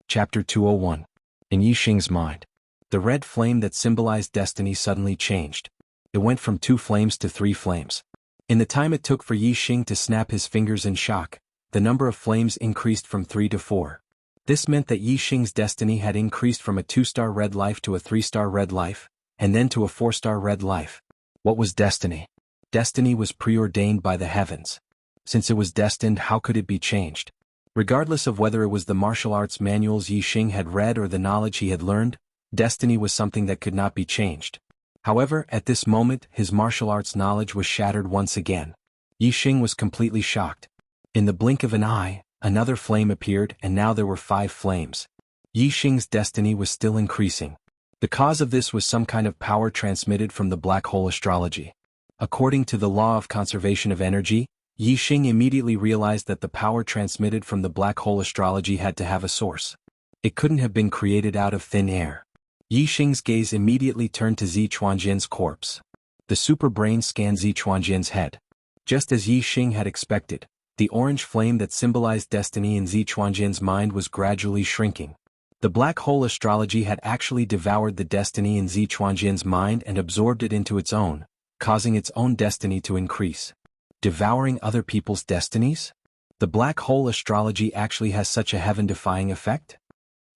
Chapter 201. In Yi Xing's mind. The red flame that symbolized destiny suddenly changed. It went from 2 flames to 3 flames. In the time it took for Yi Xing to snap his fingers in shock, the number of flames increased from 3 to 4. This meant that Yi Xing's destiny had increased from a 2-star red life to a 3-star red life, and then to a 4-star red life. What was destiny? Destiny was preordained by the heavens. Since it was destined, how could it be changed? Regardless of whether it was the martial arts manuals Yi Xing had read or the knowledge he had learned, destiny was something that could not be changed. However, at this moment, his martial arts knowledge was shattered once again. Yi Xing was completely shocked. In the blink of an eye, another flame appeared, and now there were 5 flames. Yi Xing's destiny was still increasing. The cause of this was some kind of power transmitted from the black hole astrology. According to the law of conservation of energy, Yi Xing immediately realized that the power transmitted from the black hole astrology had to have a source. It couldn't have been created out of thin air. Yi Xing's gaze immediately turned to Zi Chuanjian's corpse. The super brain scanned Zi Chuanjian's head. Just as Yi Xing had expected, the orange flame that symbolized destiny in Zi Chuanjian's mind was gradually shrinking. The black hole astrology had actually devoured the destiny in Zi Chuanjian's mind and absorbed it into its own, causing its own destiny to increase. Devouring other people's destinies? The black hole astrology actually has such a heaven-defying effect?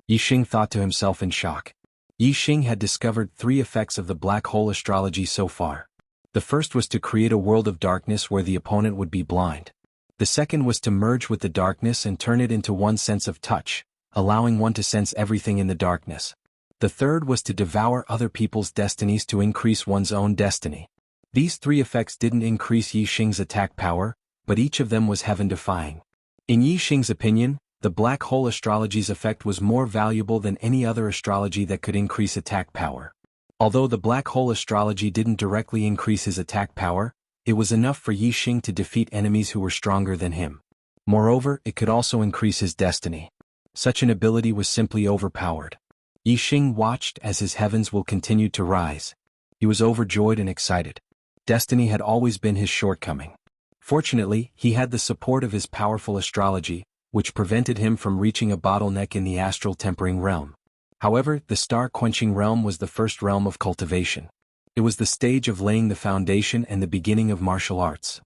Yi Xing thought to himself in shock. Yi Xing had discovered 3 effects of the black hole astrology so far. The first was to create a world of darkness where the opponent would be blind. The second was to merge with the darkness and turn it into one sense of touch, allowing one to sense everything in the darkness. The third was to devour other people's destinies to increase one's own destiny. These 3 effects didn't increase Yi Xing's attack power, but each of them was heaven-defying. In Yi Xing's opinion, the black hole astrology's effect was more valuable than any other astrology that could increase attack power. Although the black hole astrology didn't directly increase his attack power, it was enough for Yi Xing to defeat enemies who were stronger than him. Moreover, it could also increase his destiny. Such an ability was simply overpowered. Yi Xing watched as his heavens will continue to rise. He was overjoyed and excited. Destiny had always been his shortcoming. Fortunately, he had the support of his powerful astrology, which prevented him from reaching a bottleneck in the astral tempering realm. However, the star-quenching realm was the first realm of cultivation. It was the stage of laying the foundation and the beginning of martial arts.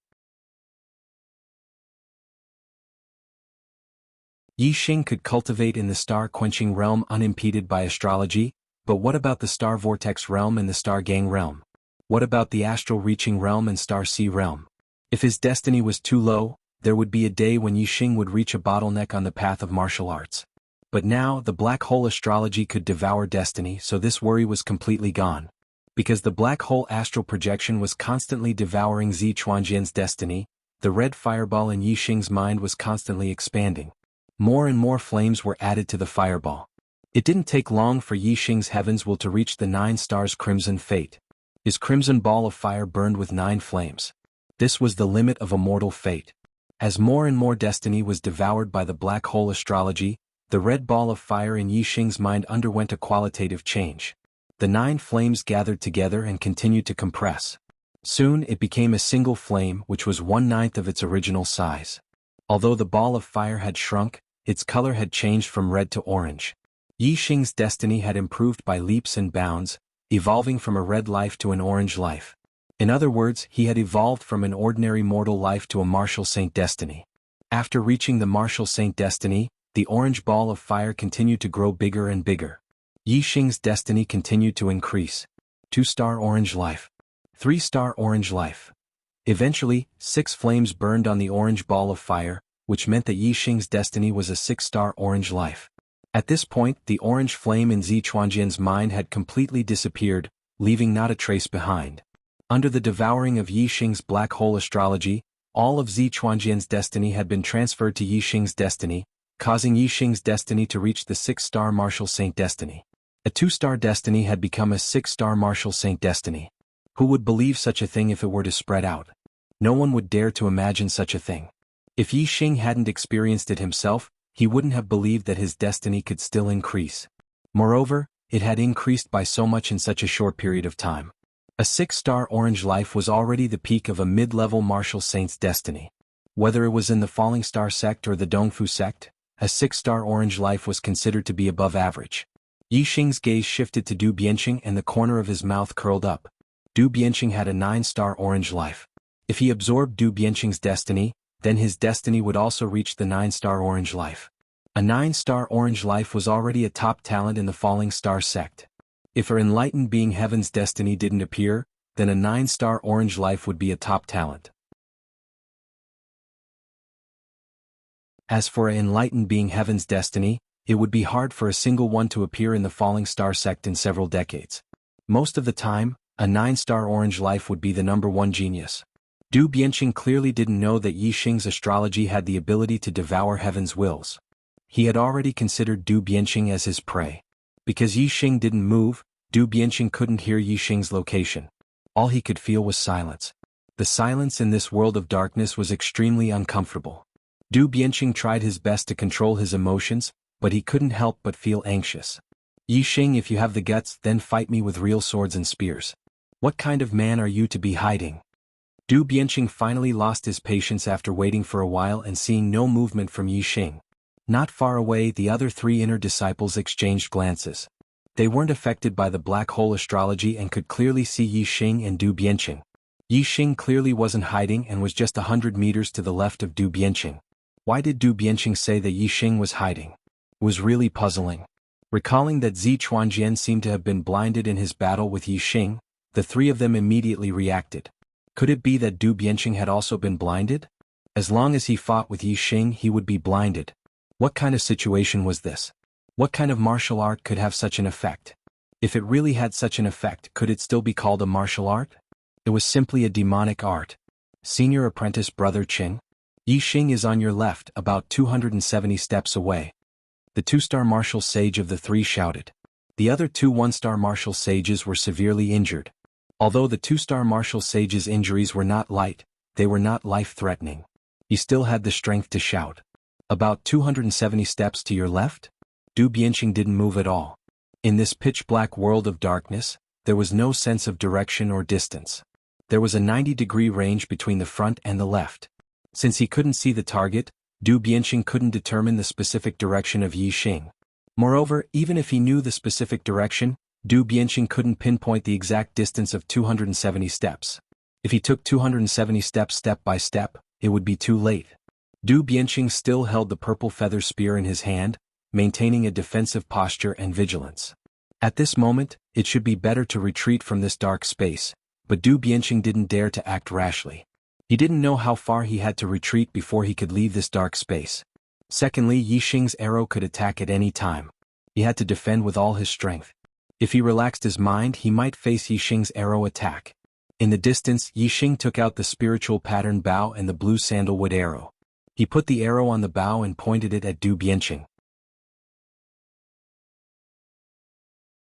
Yi Xing could cultivate in the star-quenching realm unimpeded by astrology, but what about the star vortex realm and the star gang realm? What about the astral reaching realm and star sea realm? If his destiny was too low, there would be a day when Yi Xing would reach a bottleneck on the path of martial arts. But now, the black hole astrology could devour destiny, so this worry was completely gone. Because the black hole astral projection was constantly devouring Zi Chuanjian's destiny, the red fireball in Yi Xing's mind was constantly expanding. More and more flames were added to the fireball. It didn't take long for Yi Xing's heavens will to reach the 9 stars' crimson fate. His crimson ball of fire burned with 9 flames. This was the limit of immortal fate. As more and more destiny was devoured by the black hole astrology, the red ball of fire in Yi Xing's mind underwent a qualitative change. The 9 flames gathered together and continued to compress. Soon it became a single flame which was 1/9 of its original size. Although the ball of fire had shrunk, its color had changed from red to orange. Yi Xing's destiny had improved by leaps and bounds, evolving from a red life to an orange life. In other words, he had evolved from an ordinary mortal life to a martial saint destiny. After reaching the martial saint destiny, the orange ball of fire continued to grow bigger and bigger. Yi Xing's destiny continued to increase. 2-star orange life. 3-star orange life. Eventually, 6 flames burned on the orange ball of fire, which meant that Yi Xing's destiny was a 6-star orange life. At this point, the orange flame in Zi Chuanjian's mind had completely disappeared, leaving not a trace behind. Under the devouring of Yi Xing's black hole astrology, all of Zi Chuanjian's destiny had been transferred to Yi Xing's destiny, causing Yi Xing's destiny to reach the 6-star martial saint destiny. A 2-star destiny had become a 6-star martial saint destiny. Who would believe such a thing if it were to spread out? No one would dare to imagine such a thing. If Yi Xing hadn't experienced it himself, he wouldn't have believed that his destiny could still increase. Moreover, it had increased by so much in such a short period of time. A 6-star orange life was already the peak of a mid-level martial saint's destiny. Whether it was in the Falling Star sect or the Dongfu sect, a 6-star orange life was considered to be above average. Yi Xing's gaze shifted to Du Bianqing and the corner of his mouth curled up. Du Bianqing had a 9-star orange life. If he absorbed Du Bianqing's destiny, then his destiny would also reach the 9-star orange life. A 9-star orange life was already a top talent in the Falling Star sect. If our enlightened being Heaven's destiny didn't appear, then a 9-star orange life would be a top talent. As for an enlightened being Heaven's destiny, it would be hard for a single one to appear in the Falling Star sect in several decades. Most of the time, A 9-star orange life would be the #1 genius. Du Bianqing clearly didn't know that Yi Xing's astrology had the ability to devour heaven's wills. He had already considered Du Bianqing as his prey. Because Yi Xing didn't move, Du Bianqing couldn't hear Yi Xing's location. All he could feel was silence. The silence in this world of darkness was extremely uncomfortable. Du Bianqing tried his best to control his emotions, but he couldn't help but feel anxious. Yi Xing, if you have the guts, then fight me with real swords and spears. What kind of man are you to be hiding? Du Bianqing finally lost his patience after waiting for a while and seeing no movement from Yi Xing. Not far away, the other 3 inner disciples exchanged glances. They weren't affected by the black hole astrology and could clearly see Yi Xing and Du Bianqing. Yi Xing clearly wasn't hiding and was just 100 meters to the left of Du Bianqing. Why did Du Bianqing say that Yi Xing was hiding? It was really puzzling. Recalling that Zi Chuanjian seemed to have been blinded in his battle with Yi Xing, the 3 of them immediately reacted. Could it be that Du Bianqing had also been blinded? As long as he fought with Yi Xing, he would be blinded. What kind of situation was this? What kind of martial art could have such an effect? If it really had such an effect, could it still be called a martial art? It was simply a demonic art. Senior apprentice Brother Qing. Yi Xing is on your left, about 270 steps away. The 2-star martial sage of the 3 shouted. The other 2 1-star martial sages were severely injured. Although the 2-star martial sage's injuries were not light, they were not life-threatening. He still had the strength to shout. About 270 steps to your left? Du Bianqing didn't move at all. In this pitch-black world of darkness, there was no sense of direction or distance. There was a 90-degree range between the front and the left. Since he couldn't see the target, Du Bianqing couldn't determine the specific direction of Yi Xing. Moreover, even if he knew the specific direction, Du Bianqing couldn't pinpoint the exact distance of 270 steps. If he took 270 steps step by step, it would be too late. Du Bianqing still held the purple feather spear in his hand, maintaining a defensive posture and vigilance. At this moment, it should be better to retreat from this dark space, but Du Bianqing didn't dare to act rashly. He didn't know how far he had to retreat before he could leave this dark space. Secondly, Yi Xing's arrow could attack at any time. He had to defend with all his strength. If he relaxed his mind, he might face Yi Xing's arrow attack. In the distance, Yi Xing took out the spiritual pattern bow and the blue sandalwood arrow. He put the arrow on the bow and pointed it at Du Bianqing.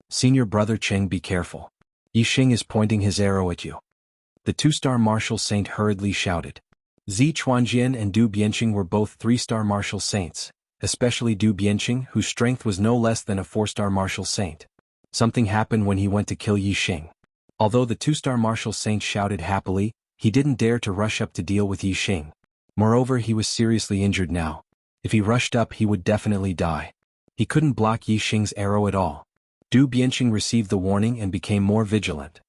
Senior Brother Cheng, be careful. Yi Xing is pointing his arrow at you. The 2-star martial saint hurriedly shouted. Zi Chuanjian and Du Bianqing were both 3-star martial saints, especially Du Bianqing, whose strength was no less than a 4-star martial saint. Something happened when he went to kill Yi Xing. Although the 2-star martial saint shouted happily, he didn't dare to rush up to deal with Yi Xing. Moreover, he was seriously injured now. If he rushed up, he would definitely die. He couldn't block Yi Xing's arrow at all. Du Bianqing received the warning and became more vigilant.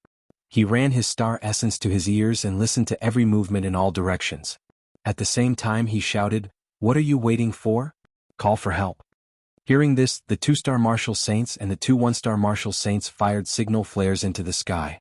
He ran his star essence to his ears and listened to every movement in all directions. At the same time he shouted, "What are you waiting for? Call for help." Hearing this, the 2-star martial saints and the 2 1-star martial saints fired signal flares into the sky.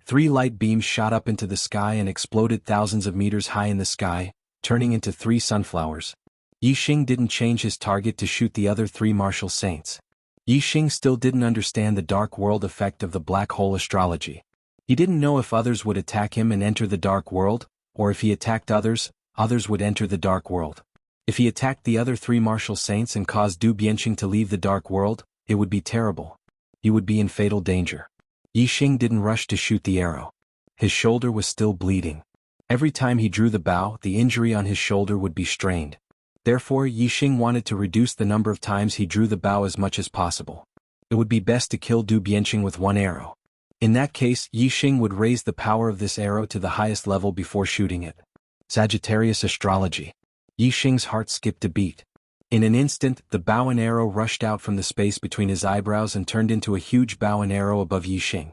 3 light beams shot up into the sky and exploded thousands of meters high in the sky, turning into 3 sunflowers. Yi Xing didn't change his target to shoot the other 3 martial saints. Yi Xing still didn't understand the dark world effect of the black hole astrology. He didn't know if others would attack him and enter the dark world, or if he attacked others, others would enter the dark world. If he attacked the other 3 martial saints and caused Du Bianqing to leave the dark world, it would be terrible. He would be in fatal danger. Yi Xing didn't rush to shoot the arrow. His shoulder was still bleeding. Every time he drew the bow, the injury on his shoulder would be strained. Therefore, Yi Xing wanted to reduce the number of times he drew the bow as much as possible. It would be best to kill Du Bianqing with 1 arrow. In that case, Yi Xing would raise the power of this arrow to the highest level before shooting it. Sagittarius astrology. Yi Xing's heart skipped a beat. In an instant, the bow and arrow rushed out from the space between his eyebrows and turned into a huge bow and arrow above Yi Xing.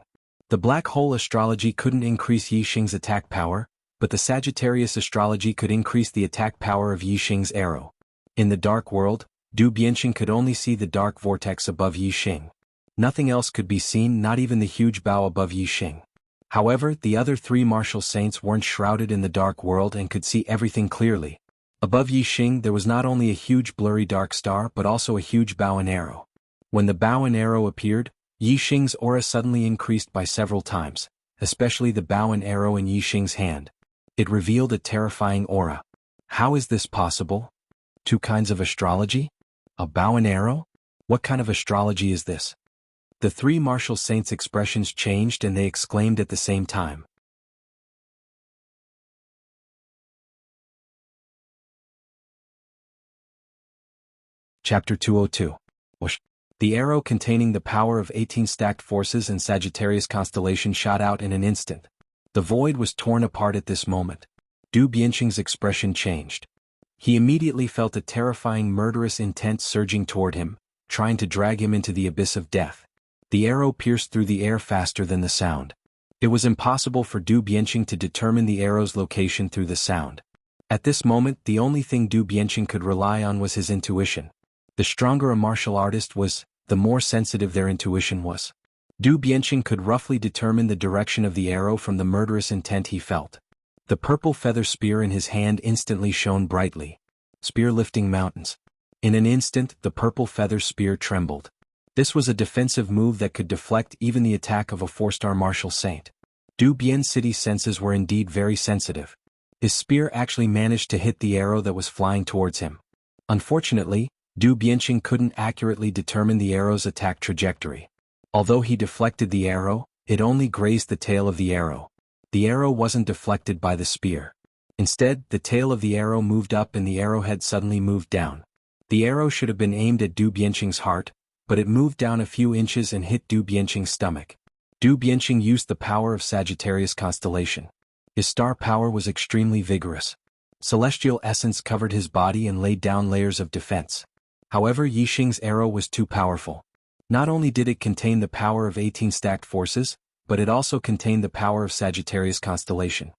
The black hole astrology couldn't increase Yi Xing's attack power, but the Sagittarius astrology could increase the attack power of Yi Xing's arrow. In the dark world, Du Bianqing could only see the dark vortex above Yi Xing. Nothing else could be seen, not even the huge bow above Yi Xing. However, the other 3 martial saints weren't shrouded in the dark world and could see everything clearly. Above Yi Xing there was not only a huge blurry dark star but also a huge bow and arrow. When the bow and arrow appeared, Yi Xing's aura suddenly increased by several times, especially the bow and arrow in Yixing's hand. It revealed a terrifying aura. How is this possible? Two kinds of astrology? A bow and arrow? What kind of astrology is this? The three martial saints' expressions changed and they exclaimed at the same time. Chapter 202. Whoosh. The arrow containing the power of 18 stacked forces and Sagittarius constellation shot out in an instant. The void was torn apart at this moment. Du Bianqing's expression changed. He immediately felt a terrifying murderous intent surging toward him, trying to drag him into the abyss of death. The arrow pierced through the air faster than the sound. It was impossible for Du Bianqing to determine the arrow's location through the sound. At this moment, the only thing Du Bianqing could rely on was his intuition. The stronger a martial artist was, the more sensitive their intuition was. Du Bianqing could roughly determine the direction of the arrow from the murderous intent he felt. The purple feather spear in his hand instantly shone brightly. Spear lifting mountains. In an instant, the purple feather spear trembled. This was a defensive move that could deflect even the attack of a 4-star martial saint. Du Bianqi's senses were indeed very sensitive. His spear actually managed to hit the arrow that was flying towards him. Unfortunately, Du Bianqing couldn't accurately determine the arrow's attack trajectory. Although he deflected the arrow, it only grazed the tail of the arrow. The arrow wasn't deflected by the spear. Instead, the tail of the arrow moved up and the arrowhead suddenly moved down. The arrow should have been aimed at Du Bianqing's heart, but it moved down a few inches and hit Du Bianqing's stomach. Du Bianqing used the power of Sagittarius constellation. His star power was extremely vigorous. Celestial essence covered his body and laid down layers of defense. However, Yixing's arrow was too powerful. Not only did it contain the power of 18 stacked forces, but it also contained the power of Sagittarius constellation.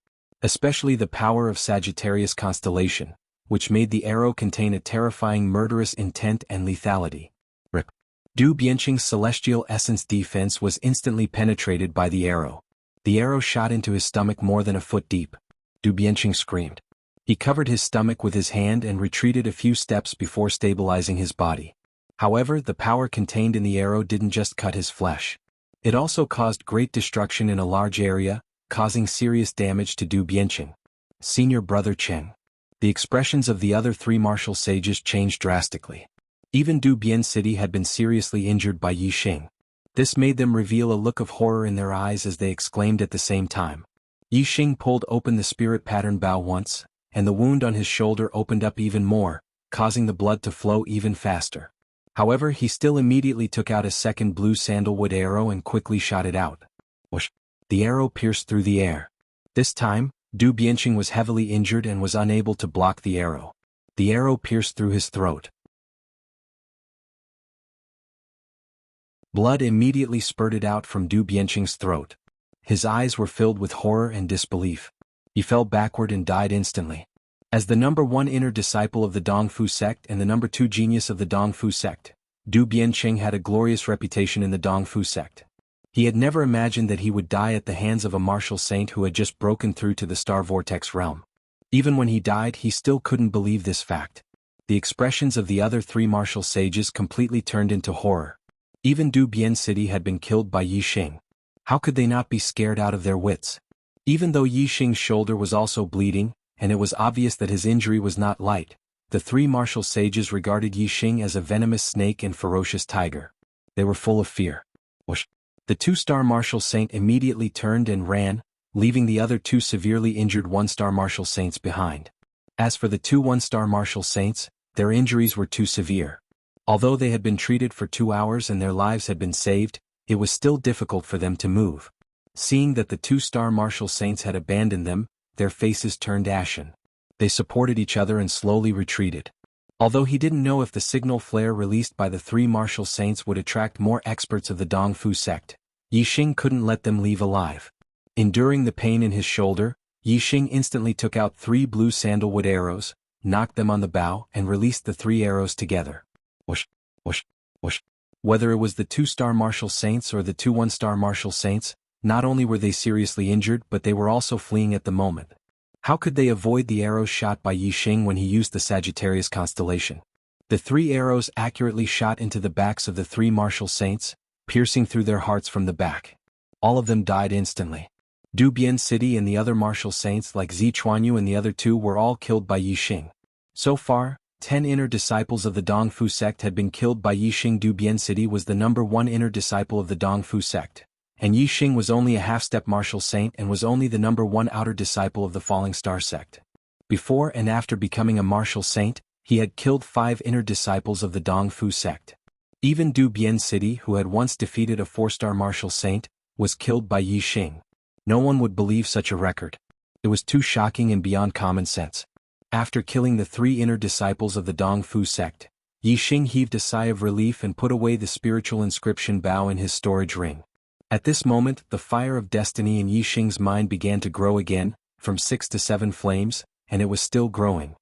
Especially the power of Sagittarius constellation, which made the arrow contain a terrifying murderous intent and lethality. Rip. Du Bianqing's celestial essence defense was instantly penetrated by the arrow. The arrow shot into his stomach more than a foot deep. Du Bianqing screamed. He covered his stomach with his hand and retreated a few steps before stabilizing his body. However, the power contained in the arrow didn't just cut his flesh. It also caused great destruction in a large area, causing serious damage to Du Bianqing. Senior brother Chen. The expressions of the other three martial sages changed drastically. Even Du Bianqi had been seriously injured by Yixing. This made them reveal a look of horror in their eyes as they exclaimed at the same time. Yixing pulled open the spirit pattern bow once, and the wound on his shoulder opened up even more, causing the blood to flow even faster. However, he still immediately took out a second blue sandalwood arrow and quickly shot it out. Whoosh! The arrow pierced through the air. This time, Du Bianqing was heavily injured and was unable to block the arrow. The arrow pierced through his throat. Blood immediately spurted out from Du Bianqing's throat. His eyes were filled with horror and disbelief. He fell backward and died instantly. As the number 1 inner disciple of the Dongfu sect and the number 2 genius of the Dongfu sect, Du Bianqing had a glorious reputation in the Dongfu sect. He had never imagined that he would die at the hands of a martial saint who had just broken through to the Star Vortex realm. Even when he died, he still couldn't believe this fact. The expressions of the other three martial sages completely turned into horror. Even Du Bianqi had been killed by Yixing. How could they not be scared out of their wits? Even though Yixing's shoulder was also bleeding, and it was obvious that his injury was not light, the three martial sages regarded Yixing as a venomous snake and ferocious tiger. They were full of fear. Whoosh! The 2-star martial saint immediately turned and ran, leaving the other 2 severely injured 1-star martial saints behind. As for the 2 1-star martial saints, their injuries were too severe. Although they had been treated for 2 hours and their lives had been saved, it was still difficult for them to move. Seeing that the 2-star martial saints had abandoned them, their faces turned ashen. They supported each other and slowly retreated. Although he didn't know if the signal flare released by the 3 martial saints would attract more experts of the Dongfu sect, Yixing couldn't let them leave alive. Enduring the pain in his shoulder, Yixing instantly took out 3 blue sandalwood arrows, knocked them on the bow and released the 3 arrows together. Whoosh, whoosh, whoosh. Whether it was the 2-star martial saints or the 2 1-star martial saints, not only were they seriously injured but they were also fleeing at the moment. How could they avoid the arrows shot by Yixing when he used the Sagittarius constellation? The 3 arrows accurately shot into the backs of the 3 martial saints, piercing through their hearts from the back. All of them died instantly. Dubian City and the other martial saints like Zichuanyu and the other two were all killed by Yixing. So far, 10 inner disciples of the Dongfu sect had been killed by Yixing. Dubian City was the number 1 inner disciple of the Dongfu sect, and Yixing was only a half-step martial saint and was only the number 1 outer disciple of the Falling Star sect. Before and after becoming a martial saint, he had killed 5 inner disciples of the Dongfu sect. Even Dubian City, who had once defeated a 4-star martial saint, was killed by Yixing. No one would believe such a record. It was too shocking and beyond common sense. After killing the 3 inner disciples of the Dongfu sect, Yixing heaved a sigh of relief and put away the spiritual inscription Bao in his storage ring. At this moment, the fire of destiny in Yixing's mind began to grow again, from 6 to 7 flames, and it was still growing.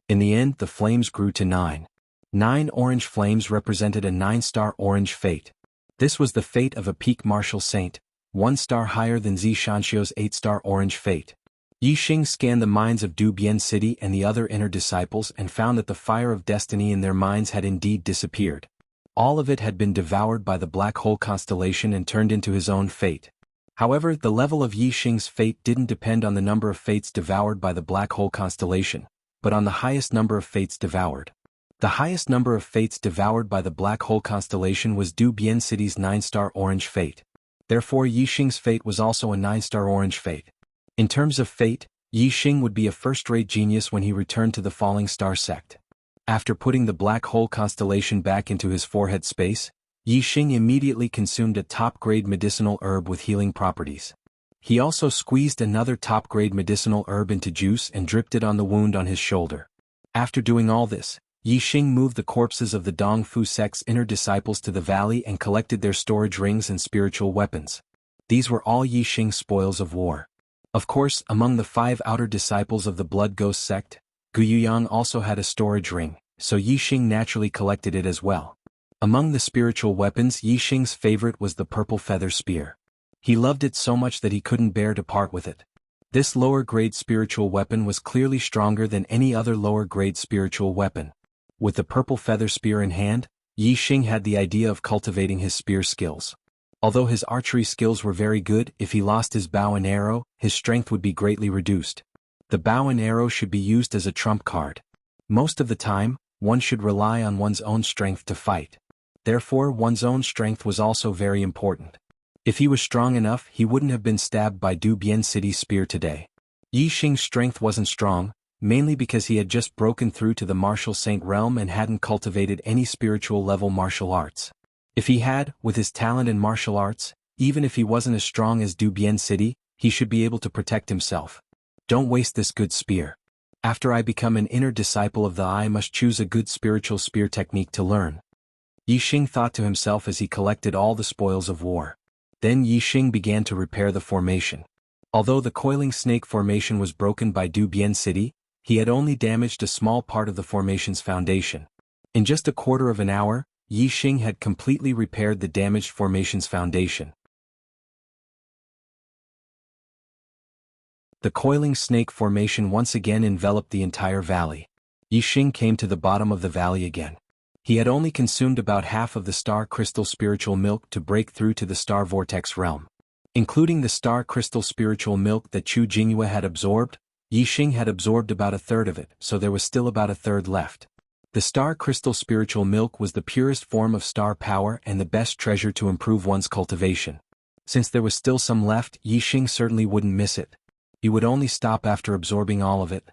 In the end, the flames grew to 9. 9 orange flames represented a 9-star orange fate. This was the fate of a peak martial saint, 1 star higher than Zishanxio's 8-star orange fate. Yixing scanned the minds of Dubian City and the other inner disciples and found that the fire of destiny in their minds had indeed disappeared. All of it had been devoured by the black hole constellation and turned into his own fate. However, the level of Yixing's fate didn't depend on the number of fates devoured by the black hole constellation, but on the highest number of fates devoured. The highest number of fates devoured by the black hole constellation was Dubian City's 9-star orange fate. Therefore, Yixing's fate was also a 9-star orange fate. In terms of fate, Yixing would be a first-rate genius when he returned to the Falling Star sect. After putting the black hole constellation back into his forehead space, Yixing immediately consumed a top-grade medicinal herb with healing properties. He also squeezed another top-grade medicinal herb into juice and dripped it on the wound on his shoulder. After doing all this, Yixing moved the corpses of the Dongfu sect's inner disciples to the valley and collected their storage rings and spiritual weapons. These were all Yixing's spoils of war. Of course, among the 5 outer disciples of the Blood Ghost sect, Guyuyang also had a storage ring, so Yixing naturally collected it as well. Among the spiritual weapons, Yixing's favorite was the purple feather spear. He loved it so much that he couldn't bear to part with it. This lower-grade spiritual weapon was clearly stronger than any other lower-grade spiritual weapon. With the purple feather spear in hand, Yixing had the idea of cultivating his spear skills. Although his archery skills were very good, if he lost his bow and arrow, his strength would be greatly reduced. The bow and arrow should be used as a trump card. Most of the time, one should rely on one's own strength to fight. Therefore, one's own strength was also very important. If he was strong enough, he wouldn't have been stabbed by Dubian City's spear today. Yixing's strength wasn't strong, mainly because he had just broken through to the martial saint realm and hadn't cultivated any spiritual level martial arts. If he had, with his talent in martial arts, even if he wasn't as strong as Dubian City, he should be able to protect himself. Don't waste this good spear. After I become an inner disciple of the I must choose a good spiritual spear technique to learn. Yixing thought to himself as he collected all the spoils of war. Then Yixing began to repair the formation. Although the coiling snake formation was broken by Dubian City, he had only damaged a small part of the formation's foundation. In just a quarter of an hour, Yixing had completely repaired the damaged formation's foundation. The coiling snake formation once again enveloped the entire valley. Yixing came to the bottom of the valley again. He had only consumed about half of the star crystal spiritual milk to break through to the star vortex realm. Including the star crystal spiritual milk that Chu Jingyue had absorbed, Yixing had absorbed about a third of it, so there was still about a third left. The star crystal spiritual milk was the purest form of star power and the best treasure to improve one's cultivation. Since there was still some left, Yixing certainly wouldn't miss it. He would only stop after absorbing all of it.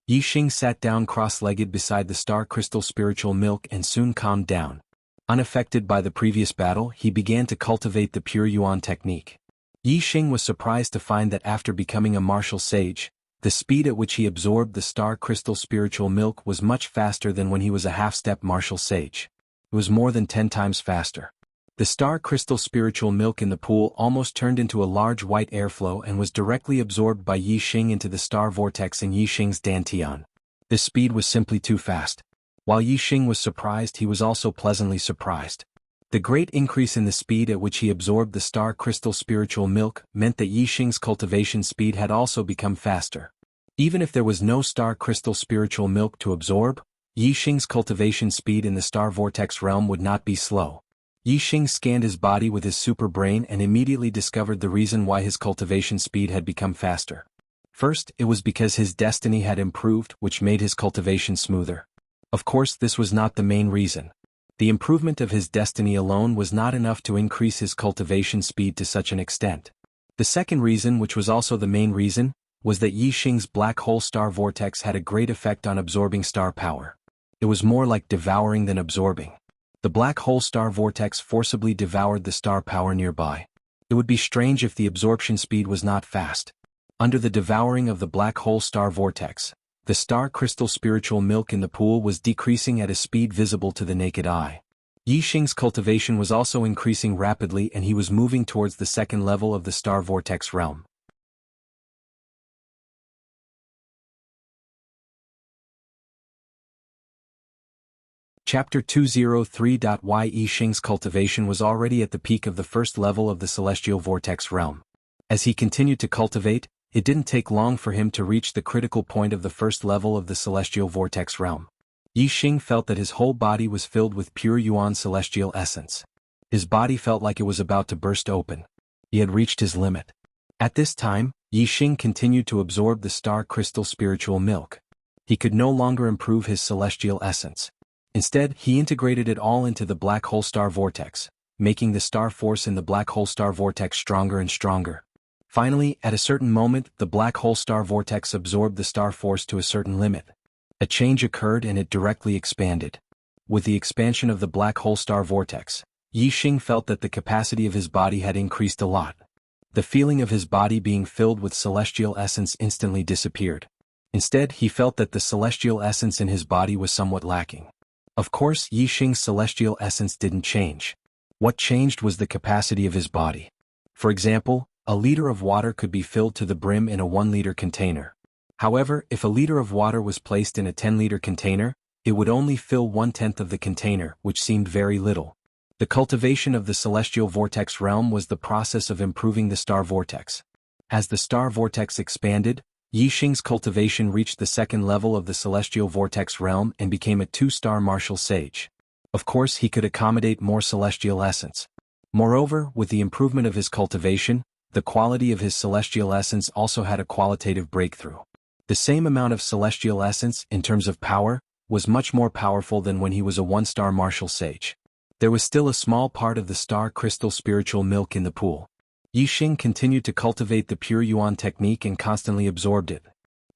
Yixing sat down cross-legged beside the star crystal spiritual milk and soon calmed down. Unaffected by the previous battle, he began to cultivate the pure yuan technique. Yixing was surprised to find that after becoming a martial sage, the speed at which he absorbed the star crystal spiritual milk was much faster than when he was a half-step martial sage. It was more than 10 times faster. The star crystal spiritual milk in the pool almost turned into a large white airflow and was directly absorbed by Yixing into the star vortex in Yixing's dantian. This speed was simply too fast. While Yixing was surprised, he was also pleasantly surprised. The great increase in the speed at which he absorbed the star crystal spiritual milk meant that Yixing's cultivation speed had also become faster. Even if there was no star crystal spiritual milk to absorb, Yixing's cultivation speed in the star vortex realm would not be slow. Yixing scanned his body with his super brain and immediately discovered the reason why his cultivation speed had become faster. First, it was because his destiny had improved, which made his cultivation smoother. Of course, this was not the main reason. The improvement of his destiny alone was not enough to increase his cultivation speed to such an extent. The second reason, which was also the main reason, was that Yixing's black hole star vortex had a great effect on absorbing star power. It was more like devouring than absorbing. The black hole star vortex forcibly devoured the star power nearby. It would be strange if the absorption speed was not fast. Under the devouring of the black hole star vortex, the star crystal spiritual milk in the pool was decreasing at a speed visible to the naked eye. Yixing's cultivation was also increasing rapidly and he was moving towards the second level of the star vortex realm. Chapter 203.Y Yixing's cultivation was already at the peak of the first level of the celestial vortex realm. As he continued to cultivate, it didn't take long for him to reach the critical point of the first level of the celestial vortex realm. Yixing felt that his whole body was filled with pure yuan celestial essence. His body felt like it was about to burst open. He had reached his limit. At this time, Yixing continued to absorb the star crystal spiritual milk. He could no longer improve his celestial essence. Instead, he integrated it all into the black hole star vortex, making the star force in the black hole star vortex stronger and stronger. Finally, at a certain moment, the black hole star vortex absorbed the star force to a certain limit. A change occurred and it directly expanded. With the expansion of the black hole star vortex, Yixing felt that the capacity of his body had increased a lot. The feeling of his body being filled with celestial essence instantly disappeared. Instead, he felt that the celestial essence in his body was somewhat lacking. Of course, Yixing's celestial essence didn't change. What changed was the capacity of his body. For example, a liter of water could be filled to the brim in a 1-liter container. However, if a liter of water was placed in a 10-liter container, it would only fill 1/10 of the container, which seemed very little. The cultivation of the celestial vortex realm was the process of improving the star vortex. As the star vortex expanded, Yixing's cultivation reached the second level of the celestial vortex realm and became a 2-star martial sage. Of course, he could accommodate more celestial essence. Moreover, with the improvement of his cultivation, the quality of his celestial essence also had a qualitative breakthrough. The same amount of celestial essence, in terms of power, was much more powerful than when he was a 1-star martial sage. There was still a small part of the star crystal spiritual milk in the pool. Yixing continued to cultivate the pure yuan technique and constantly absorbed it.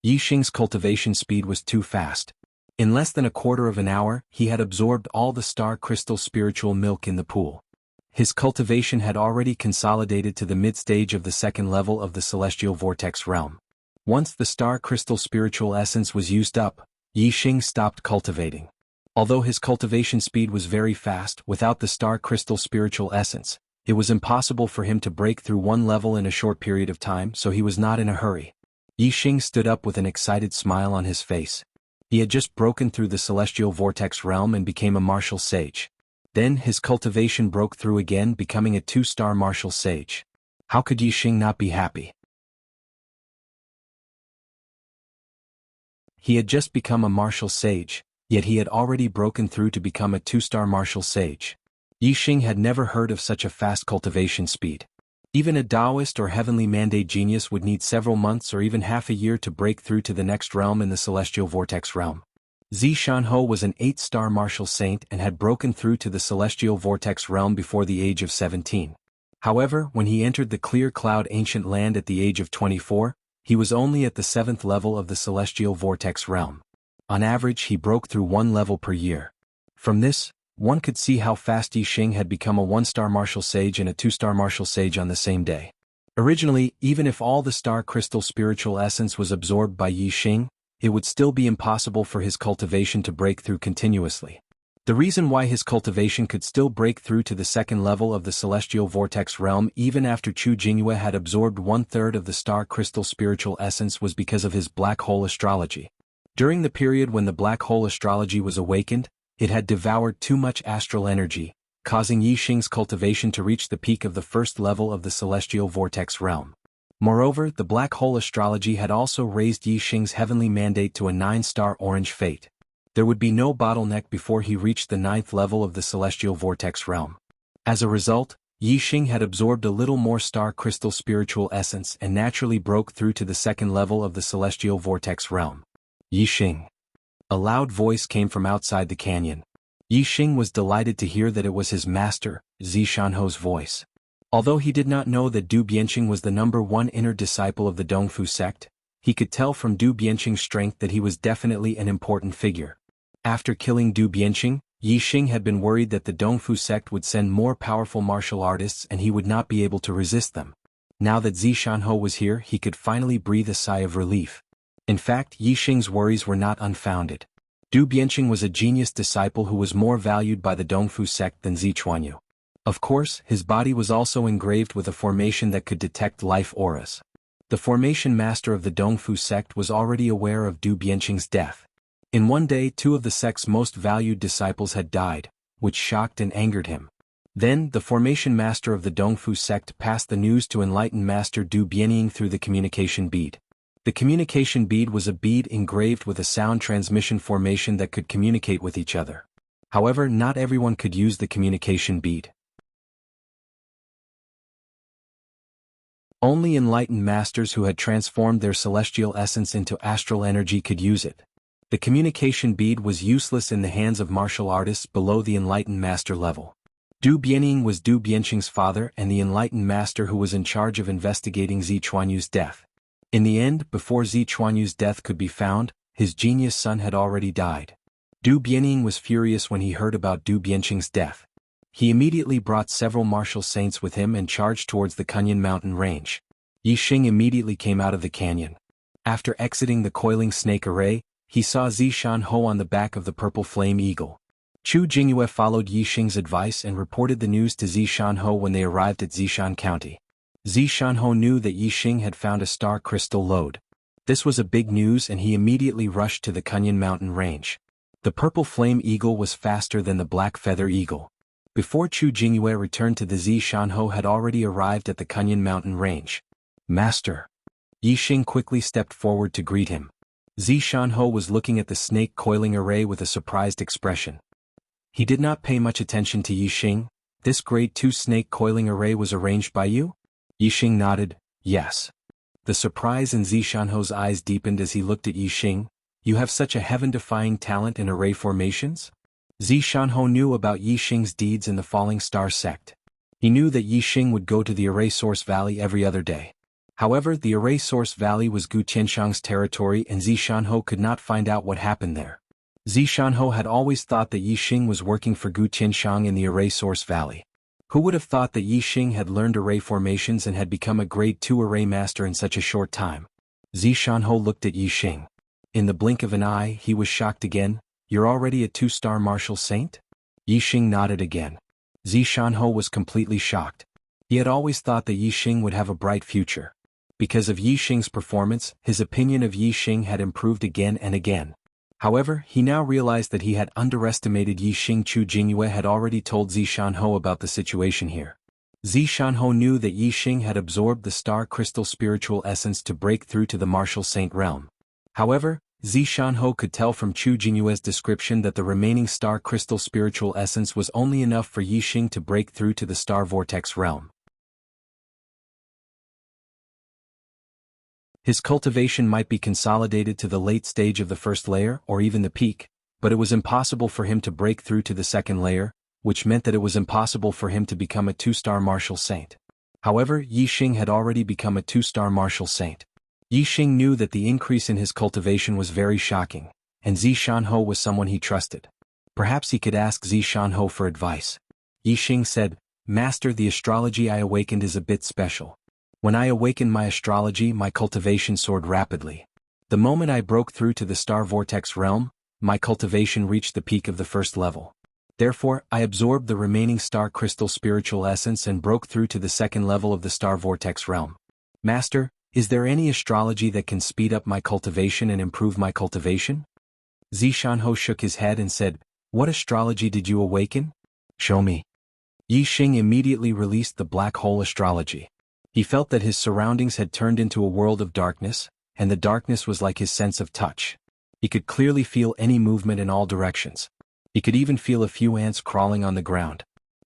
Yixing's cultivation speed was too fast. In less than a quarter of an hour, he had absorbed all the star crystal spiritual milk in the pool. His cultivation had already consolidated to the mid-stage of the second level of the celestial vortex realm. Once the star crystal spiritual essence was used up, Yixing stopped cultivating. Although his cultivation speed was very fast, without the star crystal spiritual essence, it was impossible for him to break through one level in a short period of time, so he was not in a hurry. Yixing stood up with an excited smile on his face. He had just broken through the celestial vortex realm and became a martial sage. Then his cultivation broke through again, becoming a 2-star martial sage. How could Yixing not be happy? He had just become a martial sage, yet he had already broken through to become a 2-star martial sage. Yixing had never heard of such a fast cultivation speed. Even a Taoist or heavenly mandate genius would need several months or even half a year to break through to the next realm in the celestial vortex realm. Jianghu was an 8-star martial saint and had broken through to the celestial vortex realm before the age of 17. However, when he entered the clear cloud ancient land at the age of 24, he was only at the 7th level of the celestial vortex realm. On average, he broke through 1 level per year. From this, one could see how fast Yixing had become a 1-star martial sage and a 2-star martial sage on the same day. Originally, even if all the star crystal spiritual essence was absorbed by Yixing, it would still be impossible for his cultivation to break through continuously. The reason why his cultivation could still break through to the second level of the celestial vortex realm even after Chu Jingyue had absorbed 1/3 of the star crystal spiritual essence was because of his black hole astrology. During the period when the black hole astrology was awakened, it had devoured too much astral energy, causing Yixing's cultivation to reach the peak of the first level of the celestial vortex realm. Moreover, the black hole astrology had also raised Yixing's heavenly mandate to a 9-star orange fate. There would be no bottleneck before he reached the 9th level of the celestial vortex realm. As a result, Yixing had absorbed a little more star crystal spiritual essence and naturally broke through to the second level of the celestial vortex realm. Yixing. A loud voice came from outside the canyon. Yixing was delighted to hear that it was his master, Zishanho's voice. Although he did not know that Du Bianqing was the #1 inner disciple of the Dongfu sect, he could tell from Du Bianqing's strength that he was definitely an important figure. After killing Du Bianqing, Yixing had been worried that the Dongfu sect would send more powerful martial artists and he would not be able to resist them. Now that Zishanho was here, he could finally breathe a sigh of relief. In fact, Yixing's worries were not unfounded. Du Bianqing was a genius disciple who was more valued by the Dongfu sect than Zichuanyu. Of course, his body was also engraved with a formation that could detect life auras. The formation master of the Dongfu sect was already aware of Du Bianqing's death. In one day, 2 of the sect's most valued disciples had died, which shocked and angered him. Then, the formation master of the Dongfu sect passed the news to enlightened master Du Bianqing through the communication bead. The communication bead was a bead engraved with a sound transmission formation that could communicate with each other. However, not everyone could use the communication bead. Only enlightened masters who had transformed their celestial essence into astral energy could use it. The communication bead was useless in the hands of martial artists below the enlightened master level. Du Bianqing was Du Bianqing's father and the enlightened master who was in charge of investigating Zichuanyu's death. In the end, before Zichuanyu's death could be found, his genius son had already died. Du Bianqing was furious when he heard about Du Bianqing's death. He immediately brought several martial saints with him and charged towards the Kunyan mountain range. Yixing immediately came out of the canyon. After exiting the coiling snake array, he saw Zishanho on the back of the purple flame eagle. Chu Jingyue followed Yixing's advice and reported the news to Zishanho when they arrived at Zishan County. Zishanho knew that Yixing had found a star crystal lode. This was a big news and he immediately rushed to the Kunyan mountain range. The purple flame eagle was faster than the black feather eagle. Before Chu Jingyue returned to the Zishanho had already arrived at the Kunyan mountain range. Master. Yixing quickly stepped forward to greet him. Zishanho was looking at the snake coiling array with a surprised expression. He did not pay much attention to Yixing. This grade 2 snake coiling array was arranged by you? Yixing nodded, yes. The surprise in Zishanho's eyes deepened as he looked at Yixing. You have such a heaven-defying talent in array formations? Zishanho knew about Yixing's deeds in the Falling Star sect. He knew that Yixing would go to the Array Source Valley every other day. However, the Array Source Valley was Gu Tianshang's territory and Zishanho could not find out what happened there. Zishanho had always thought that Yixing was working for Gu Tianshang in the Array Source Valley. Who would have thought that Yixing had learned array formations and had become a grade 2 array master in such a short time? Zishanho looked at Yixing. In the blink of an eye, he was shocked again. You're already a 2-star martial saint? Yixing nodded again. Zishanho was completely shocked. He had always thought that Yixing would have a bright future. Because of Yixing's performance, his opinion of Yixing had improved again and again. However, he now realized that he had underestimated Yixing. Chu Jingyue had already told Zishanho about the situation here. Zishanho knew that Yixing had absorbed the star crystal spiritual essence to break through to the martial saint realm. However, Zishanho could tell from Chu Jingyue's description that the remaining star crystal spiritual essence was only enough for Yixing to break through to the star vortex realm. His cultivation might be consolidated to the late stage of the first layer or even the peak, but it was impossible for him to break through to the second layer, which meant that it was impossible for him to become a 2-star martial saint. However, Yixing had already become a 2-star martial saint. Yixing knew that the increase in his cultivation was very shocking, and Zishanho was someone he trusted. Perhaps he could ask Zishanho for advice. Yixing said, Master, the astrology I awakened is a bit special. When I awakened my astrology, my cultivation soared rapidly. The moment I broke through to the star vortex realm, my cultivation reached the peak of the first level. Therefore, I absorbed the remaining star crystal spiritual essence and broke through to the second level of the star vortex realm. Master, is there any astrology that can speed up my cultivation and improve my cultivation? Zishanho shook his head and said, What astrology did you awaken? Show me. Yixing immediately released the black hole astrology. He felt that his surroundings had turned into a world of darkness, and the darkness was like his sense of touch. He could clearly feel any movement in all directions. He could even feel a few ants crawling on the ground.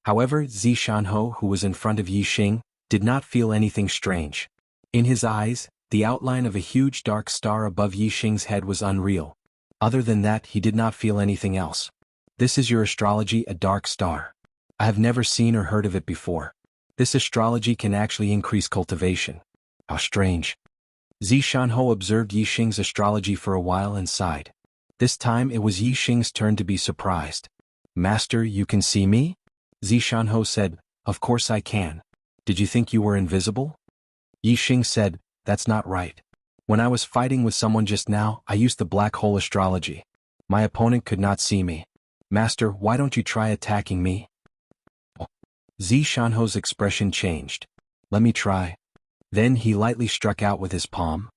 However, Zishanho, who was in front of Yixing, did not feel anything strange. In his eyes, the outline of a huge dark star above Yixing's head was unreal. Other than that, he did not feel anything else. This is your astrology, a dark star. I have never seen or heard of it before. This astrology can actually increase cultivation. How strange. Zishanho observed Yixing's astrology for a while and sighed. This time it was Yixing's turn to be surprised. Master, you can see me? Zishanho said, Of course I can. Did you think you were invisible? Yixing said, That's not right. When I was fighting with someone just now, I used the black hole astrology. My opponent could not see me. Master, why don't you try attacking me? Zishanho's expression changed. Let me try. Then he lightly struck out with his palm.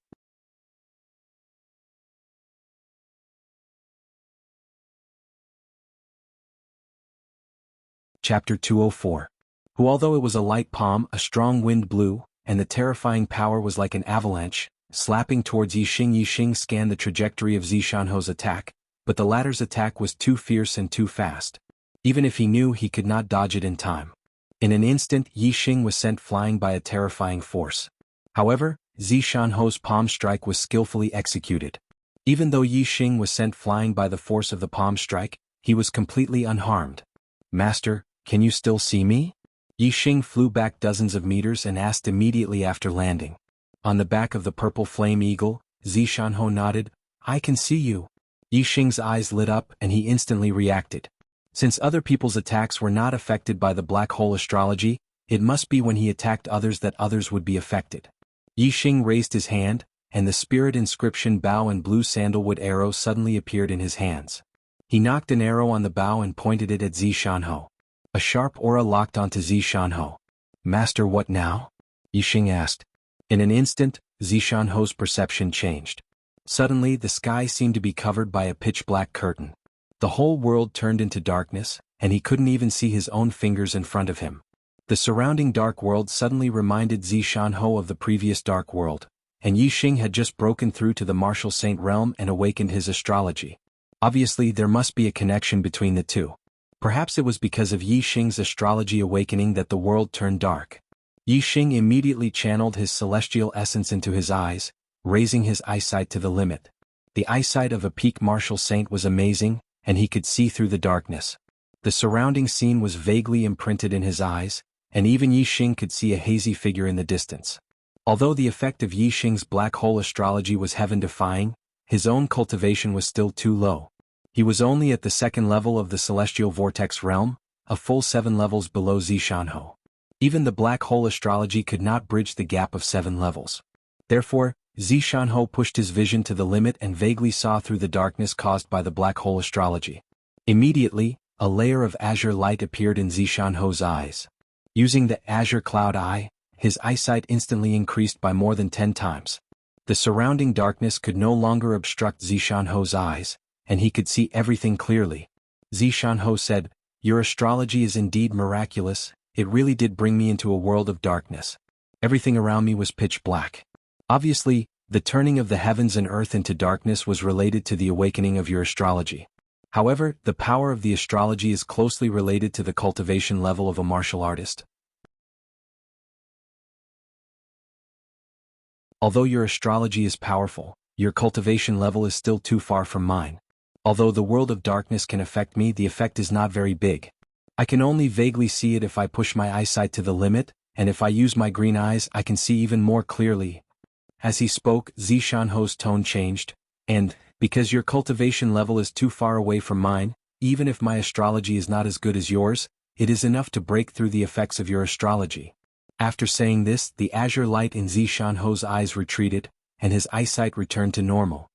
Chapter 204. Who, although it was a light palm, a strong wind blew, and the terrifying power was like an avalanche, slapping towards Yixing. Yixing scanned the trajectory of Zishanho's attack, but the latter's attack was too fierce and too fast. Even if he knew, he could not dodge it in time. In an instant, Yixing was sent flying by a terrifying force. However, Zishanho's palm strike was skillfully executed. Even though Yixing was sent flying by the force of the palm strike, he was completely unharmed. Master, can you still see me? Yixing flew back dozens of meters and asked immediately after landing. On the back of the purple flame eagle, Zishanho nodded, I can see you. Yixing's eyes lit up and he instantly reacted. Since other people's attacks were not affected by the black hole astrology, it must be when he attacked others that others would be affected. Yixing raised his hand, and the spirit inscription bow and blue sandalwood arrow suddenly appeared in his hands. He knocked an arrow on the bow and pointed it at Zishanho. A sharp aura locked onto Zishanho. Master, what now? Yixing asked. In an instant, Zishanho's perception changed. Suddenly the sky seemed to be covered by a pitch-black curtain. The whole world turned into darkness, and he couldn't even see his own fingers in front of him. The surrounding dark world suddenly reminded Zishanho of the previous dark world, and Yixing had just broken through to the martial saint realm and awakened his astrology. Obviously, there must be a connection between the two. Perhaps it was because of Yixing's astrology awakening that the world turned dark. Yixing immediately channeled his celestial essence into his eyes, raising his eyesight to the limit. The eyesight of a peak martial saint was amazing, and he could see through the darkness. The surrounding scene was vaguely imprinted in his eyes, and even Yixing could see a hazy figure in the distance. Although the effect of Yixing's black hole astrology was heaven-defying, his own cultivation was still too low. He was only at the second level of the celestial vortex realm, a full 7 levels below Zishanho. Even the black hole astrology could not bridge the gap of 7 levels. Therefore, Zishanho pushed his vision to the limit and vaguely saw through the darkness caused by the black hole astrology. Immediately, a layer of azure light appeared in Zishanho's eyes. Using the azure cloud eye, his eyesight instantly increased by more than 10 times. The surrounding darkness could no longer obstruct Zishanho's eyes, and he could see everything clearly. Zishanho said, Your astrology is indeed miraculous, it really did bring me into a world of darkness. Everything around me was pitch black. Obviously, the turning of the heavens and earth into darkness was related to the awakening of your astrology. However, the power of the astrology is closely related to the cultivation level of a martial artist. Although your astrology is powerful, your cultivation level is still too far from mine. Although the world of darkness can affect me, the effect is not very big. I can only vaguely see it if I push my eyesight to the limit, and if I use my green eyes I can see even more clearly. As he spoke, Zishanho's tone changed, and, because your cultivation level is too far away from mine, even if my astrology is not as good as yours, it is enough to break through the effects of your astrology. After saying this, the azure light in Zishanho's eyes retreated, and his eyesight returned to normal.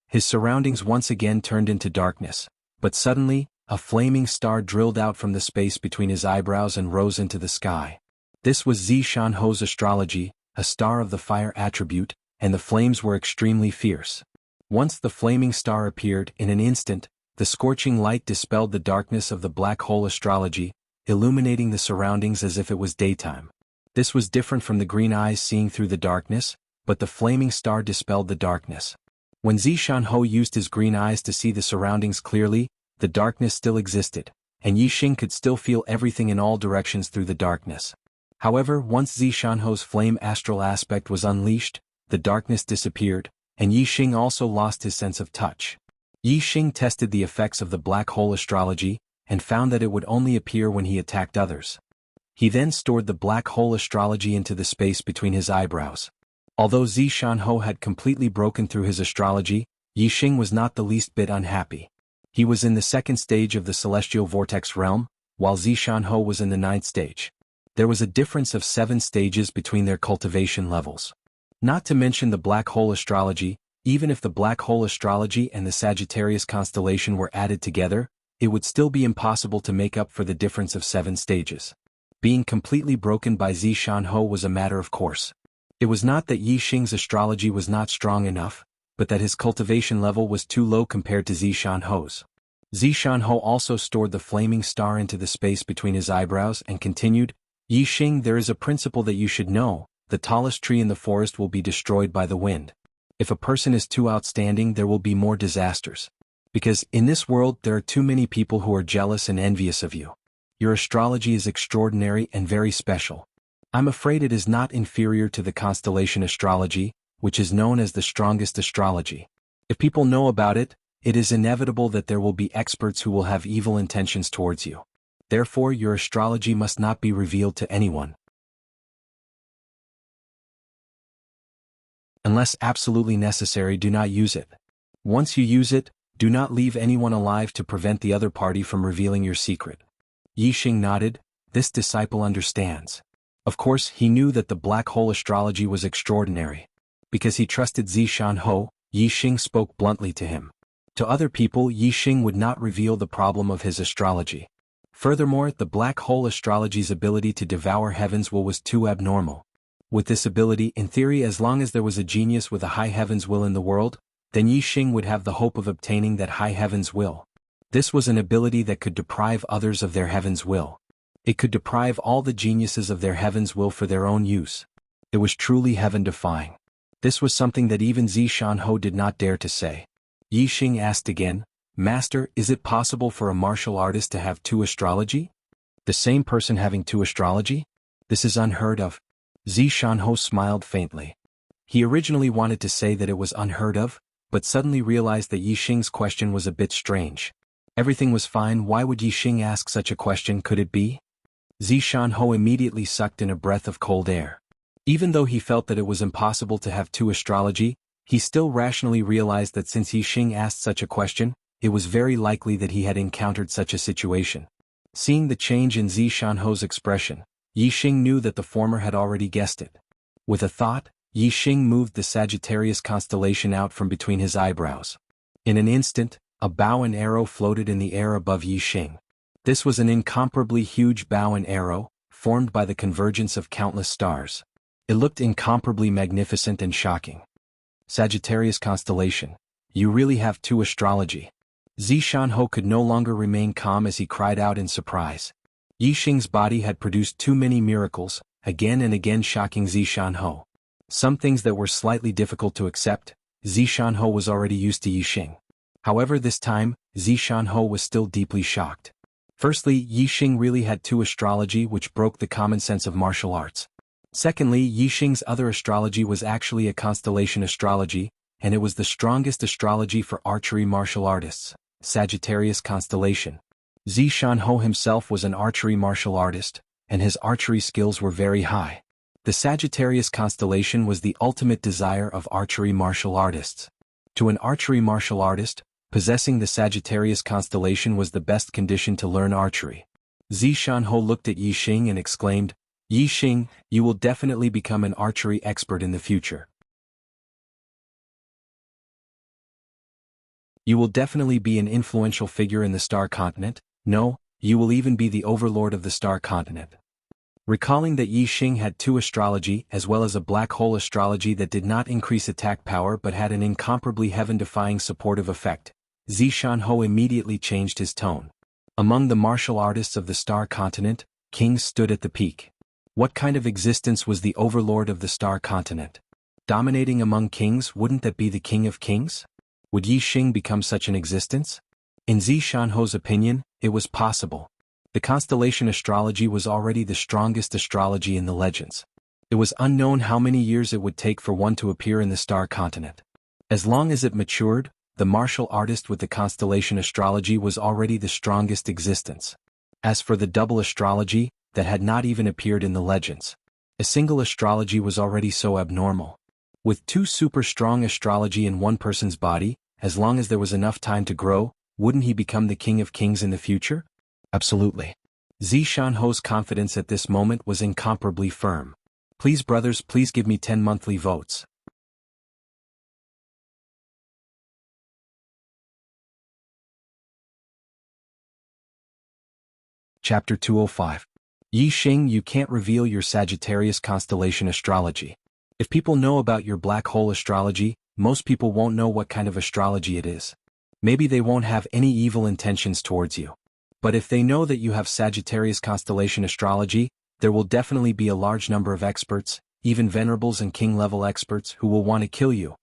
His surroundings once again turned into darkness, but suddenly, a flaming star drilled out from the space between his eyebrows and rose into the sky. This was Zishanho's astrology, a star of the fire attribute, and the flames were extremely fierce. Once the flaming star appeared, in an instant, the scorching light dispelled the darkness of the black hole astrology, illuminating the surroundings as if it was daytime. This was different from the green eyes seeing through the darkness, but the flaming star dispelled the darkness. When Zishanho used his green eyes to see the surroundings clearly, the darkness still existed, and Yi Xing could still feel everything in all directions through the darkness. However, once Zishanho's flame astral aspect was unleashed, the darkness disappeared, and Yi Xing also lost his sense of touch. Yi Xing tested the effects of the black hole astrology, and found that it would only appear when he attacked others. He then stored the black hole astrology into the space between his eyebrows. Although Zishanho had completely broken through his astrology, Yi Xing was not the least bit unhappy. He was in the second stage of the celestial vortex realm, while Zishanho was in the ninth stage. There was a difference of 7 stages between their cultivation levels. Not to mention the black hole astrology, even if the black hole astrology and the Sagittarius constellation were added together, it would still be impossible to make up for the difference of 7 stages. Being completely broken by Zishanho was a matter of course. It was not that Yi Xing's astrology was not strong enough, but that his cultivation level was too low compared to Zishanho's. Zishanho also stored the flaming star into the space between his eyebrows and continued, "Yi Xing, there is a principle that you should know: the tallest tree in the forest will be destroyed by the wind. If a person is too outstanding, there will be more disasters. Because in this world there are too many people who are jealous and envious of you. Your astrology is extraordinary and very special. I'm afraid it is not inferior to the constellation astrology, which is known as the strongest astrology. If people know about it, it is inevitable that there will be experts who will have evil intentions towards you. Therefore, your astrology must not be revealed to anyone. Unless absolutely necessary, do not use it. Once you use it, do not leave anyone alive to prevent the other party from revealing your secret." Yi Xing nodded. This disciple understands. Of course, he knew that the black hole astrology was extraordinary. Because he trusted Zishanho, Yi Xing spoke bluntly to him. To other people, Yi Xing would not reveal the problem of his astrology. Furthermore, the black hole astrology's ability to devour heaven's will was too abnormal. With this ability, in theory, as long as there was a genius with a high heaven's will in the world, then Yi Xing would have the hope of obtaining that high heaven's will. This was an ability that could deprive others of their heaven's will. It could deprive all the geniuses of their heaven's will for their own use. It was truly heaven-defying. This was something that even Zishanho did not dare to say. Yi Xing asked again, "Master, is it possible for a martial artist to have 2 astrology? The same person having 2 astrology? This is unheard of." Zishanho smiled faintly. He originally wanted to say that it was unheard of, but suddenly realized that Yi Xing's question was a bit strange. Everything was fine, why would Yi Xing ask such a question? Could it be? Zishanho immediately sucked in a breath of cold air. Even though he felt that it was impossible to have 2 astrology, he still rationally realized that since Yi Xing asked such a question, it was very likely that he had encountered such a situation. Seeing the change in Zishanho's expression, Yi Xing knew that the former had already guessed it. With a thought, Yi Xing moved the Sagittarius constellation out from between his eyebrows. In an instant, a bow and arrow floated in the air above Yi Xing. This was an incomparably huge bow and arrow, formed by the convergence of countless stars. It looked incomparably magnificent and shocking. "Sagittarius constellation, you really have 2 astrology." Zishanho could no longer remain calm as he cried out in surprise. Yi Xing's body had produced too many miracles, again and again shocking Zishanho. Some things that were slightly difficult to accept, Zishanho was already used to Yi Xing. However, this time, Zishanho was still deeply shocked. Firstly, Yi Xing really had 2 astrology, which broke the common sense of martial arts. Secondly, Yi Xing's other astrology was actually a constellation astrology, and it was the strongest astrology for archery martial artists, Sagittarius constellation. Zishanho himself was an archery martial artist, and his archery skills were very high. The Sagittarius constellation was the ultimate desire of archery martial artists. To an archery martial artist, possessing the Sagittarius constellation was the best condition to learn archery. Zishanho looked at Yi Xing and exclaimed, "Yi Xing, you will definitely become an archery expert in the future. You will definitely be an influential figure in the Star Continent. No, you will even be the overlord of the Star Continent." Recalling that Yi Xing had 2 astrology as well as a black hole astrology that did not increase attack power but had an incomparably heaven-defying supportive effect, Zishanho immediately changed his tone. Among the martial artists of the Star Continent, kings stood at the peak. What kind of existence was the overlord of the Star Continent? Dominating among kings, wouldn't that be the king of kings? Would Yi Xing become such an existence? In Zishanho's opinion, it was possible. The constellation astrology was already the strongest astrology in the legends. It was unknown how many years it would take for one to appear in the star continent. As long as it matured, the martial artist with the constellation astrology was already the strongest existence. As for the double astrology, that had not even appeared in the legends. A single astrology was already so abnormal. With two super strong astrology in one person's body, as long as there was enough time to grow, wouldn't he become the king of kings in the future? Absolutely. Zishanho's confidence at this moment was incomparably firm. Please brothers, please give me 10 monthly votes. Chapter 205. Yi Xing, you can't reveal your Sagittarius constellation astrology. If people know about your black hole astrology, most people won't know what kind of astrology it is. Maybe they won't have any evil intentions towards you. But if they know that you have Sagittarius constellation astrology, there will definitely be a large number of experts, even venerables and king-level experts, who will want to kill you.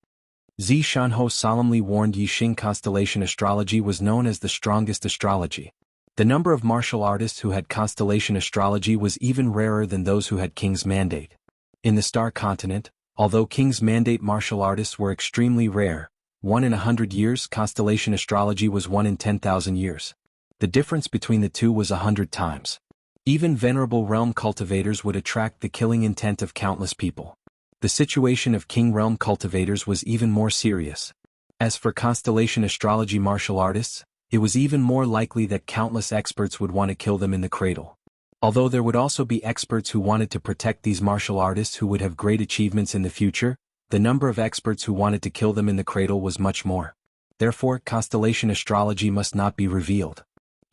Zishanho solemnly warned Yi Xing constellation astrology was known as the strongest astrology. The number of martial artists who had constellation astrology was even rarer than those who had King's Mandate. In the Star Continent, although King's Mandate martial artists were extremely rare, 1 in 100 years, constellation astrology was 1 in 10,000 years. The difference between the two was 100 times. Even venerable realm cultivators would attract the killing intent of countless people. The situation of King realm cultivators was even more serious. As for constellation astrology martial artists, it was even more likely that countless experts would want to kill them in the cradle. Although there would also be experts who wanted to protect these martial artists who would have great achievements in the future, the number of experts who wanted to kill them in the cradle was much more. Therefore, constellation astrology must not be revealed.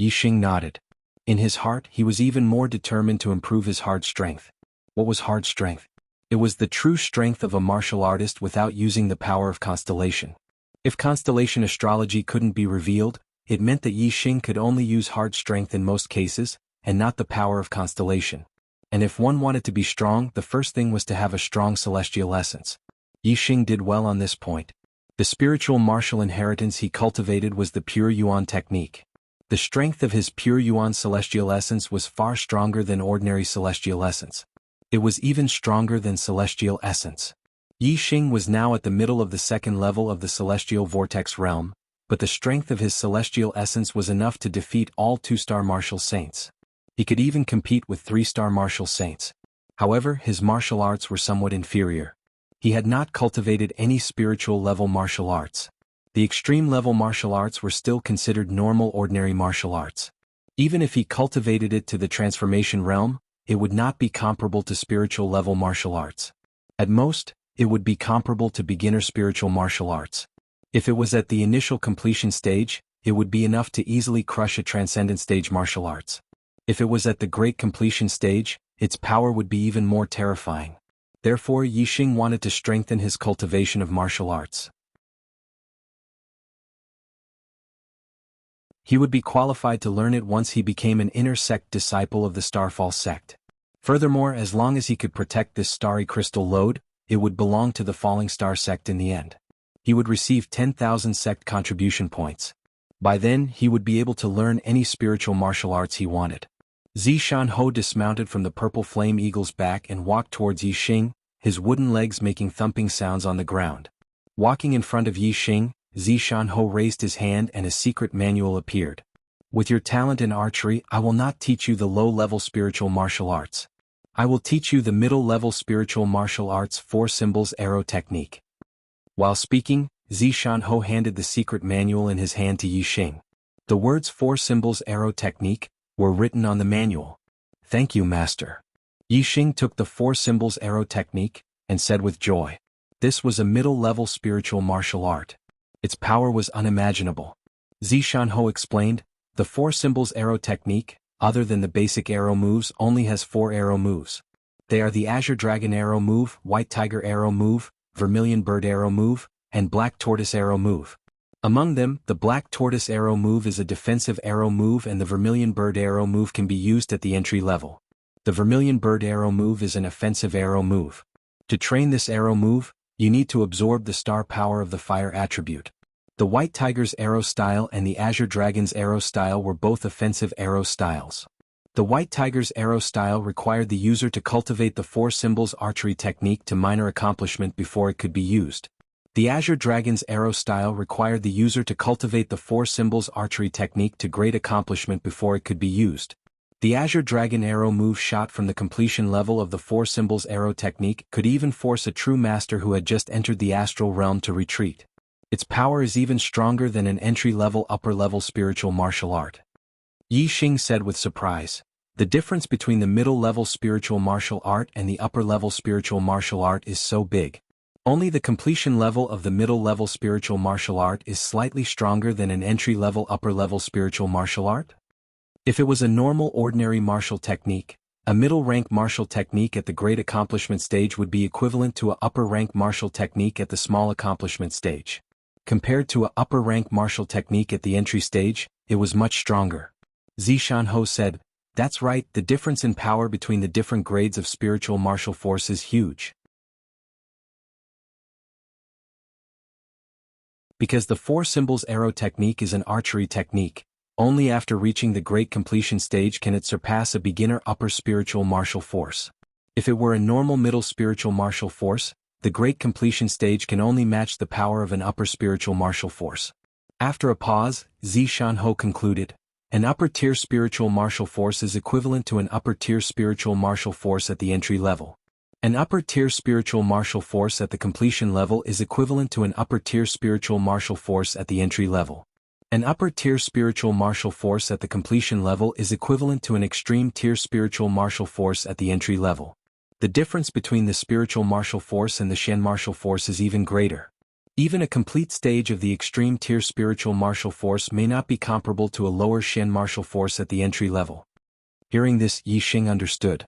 Yi Xing nodded. In his heart, he was even more determined to improve his hard strength. What was hard strength? It was the true strength of a martial artist without using the power of constellation. If constellation astrology couldn't be revealed, it meant that Yi Xing could only use hard strength in most cases, and not the power of constellation. And if one wanted to be strong, the first thing was to have a strong celestial essence. Yi Xing did well on this point. The spiritual martial inheritance he cultivated was the pure Yuan technique. The strength of his pure Yuan celestial essence was far stronger than ordinary celestial essence. It was even stronger than celestial essence. Yi Xing was now at the middle of the second level of the celestial vortex realm, but the strength of his celestial essence was enough to defeat all 2-star martial saints. He could even compete with 3-star martial saints. However, his martial arts were somewhat inferior. He had not cultivated any spiritual level martial arts. The extreme level martial arts were still considered normal ordinary martial arts. Even if he cultivated it to the transformation realm, it would not be comparable to spiritual level martial arts. At most, it would be comparable to beginner spiritual martial arts. If it was at the initial completion stage, it would be enough to easily crush a transcendent stage martial arts. If it was at the great completion stage, its power would be even more terrifying. Therefore, Yi Xing wanted to strengthen his cultivation of martial arts. He would be qualified to learn it once he became an inner sect disciple of the Starfall sect. Furthermore, as long as he could protect this starry crystal lode, it would belong to the Falling Star sect in the end. He would receive 10,000 sect contribution points. By then, he would be able to learn any spiritual martial arts he wanted. Zishanho dismounted from the purple flame eagle's back and walked towards Yi Xing, his wooden legs making thumping sounds on the ground. Walking in front of Yi Xing, Zishanho raised his hand and a secret manual appeared. With your talent in archery, I will not teach you the low-level spiritual martial arts. I will teach you the middle-level spiritual martial arts 4 symbols arrow technique. While speaking, Zishanho handed the secret manual in his hand to Yi Xing. The words 4 symbols arrow technique were written on the manual. Thank you, master. Yi Xing took the 4 symbols arrow technique and said with joy. This was a middle-level spiritual martial art. Its power was unimaginable. Zishanho explained, the 4 symbols arrow technique, other than the basic arrow moves, only has 4 arrow moves. They are the Azure Dragon arrow move, White Tiger arrow move, Vermilion Bird arrow move, and Black Tortoise arrow move. Among them, the Black Tortoise arrow move is a defensive arrow move and the Vermilion Bird arrow move can be used at the entry level. The Vermilion Bird arrow move is an offensive arrow move. To train this arrow move, you need to absorb the star power of the fire attribute. The White Tiger's arrow style and the Azure Dragon's arrow style were both offensive arrow styles. The White Tiger's arrow style required the user to cultivate the four symbols archery technique to minor accomplishment before it could be used. The Azure Dragon's arrow style required the user to cultivate the four symbols archery technique to great accomplishment before it could be used. The Azure Dragon arrow move shot from the completion level of the four symbols arrow technique could even force a true master who had just entered the astral realm to retreat. Its power is even stronger than an entry-level upper-level spiritual martial art. Yi Xing said with surprise. The difference between the middle-level spiritual martial art and the upper-level spiritual martial art is so big. Only the completion level of the middle-level spiritual martial art is slightly stronger than an entry-level upper-level spiritual martial art? If it was a normal ordinary martial technique, a middle-rank martial technique at the great accomplishment stage would be equivalent to a upper-rank martial technique at the small accomplishment stage. Compared to a upper-rank martial technique at the entry stage, it was much stronger. Zishan said, "That's right, the difference in power between the different grades of spiritual martial force is huge. Because the four symbols arrow technique is an archery technique, only after reaching the great completion stage can it surpass a beginner upper spiritual martial force. If it were a normal middle spiritual martial force, the great completion stage can only match the power of an upper spiritual martial force." After a pause, Zishan concluded, "An upper-tier spiritual martial force is equivalent to an upper-tier spiritual martial force at the entry level. An upper-tier spiritual martial force at the completion level is equivalent to an upper-tier spiritual martial force at the entry level. An upper-tier spiritual martial force at the completion level is equivalent to an extreme-tier spiritual martial force at the entry level. The difference between the spiritual martial force and the Shen martial force is even greater. Even a complete stage of the extreme-tier spiritual martial force may not be comparable to a lower Shen martial force at the entry level." Hearing this, Yi Xing understood.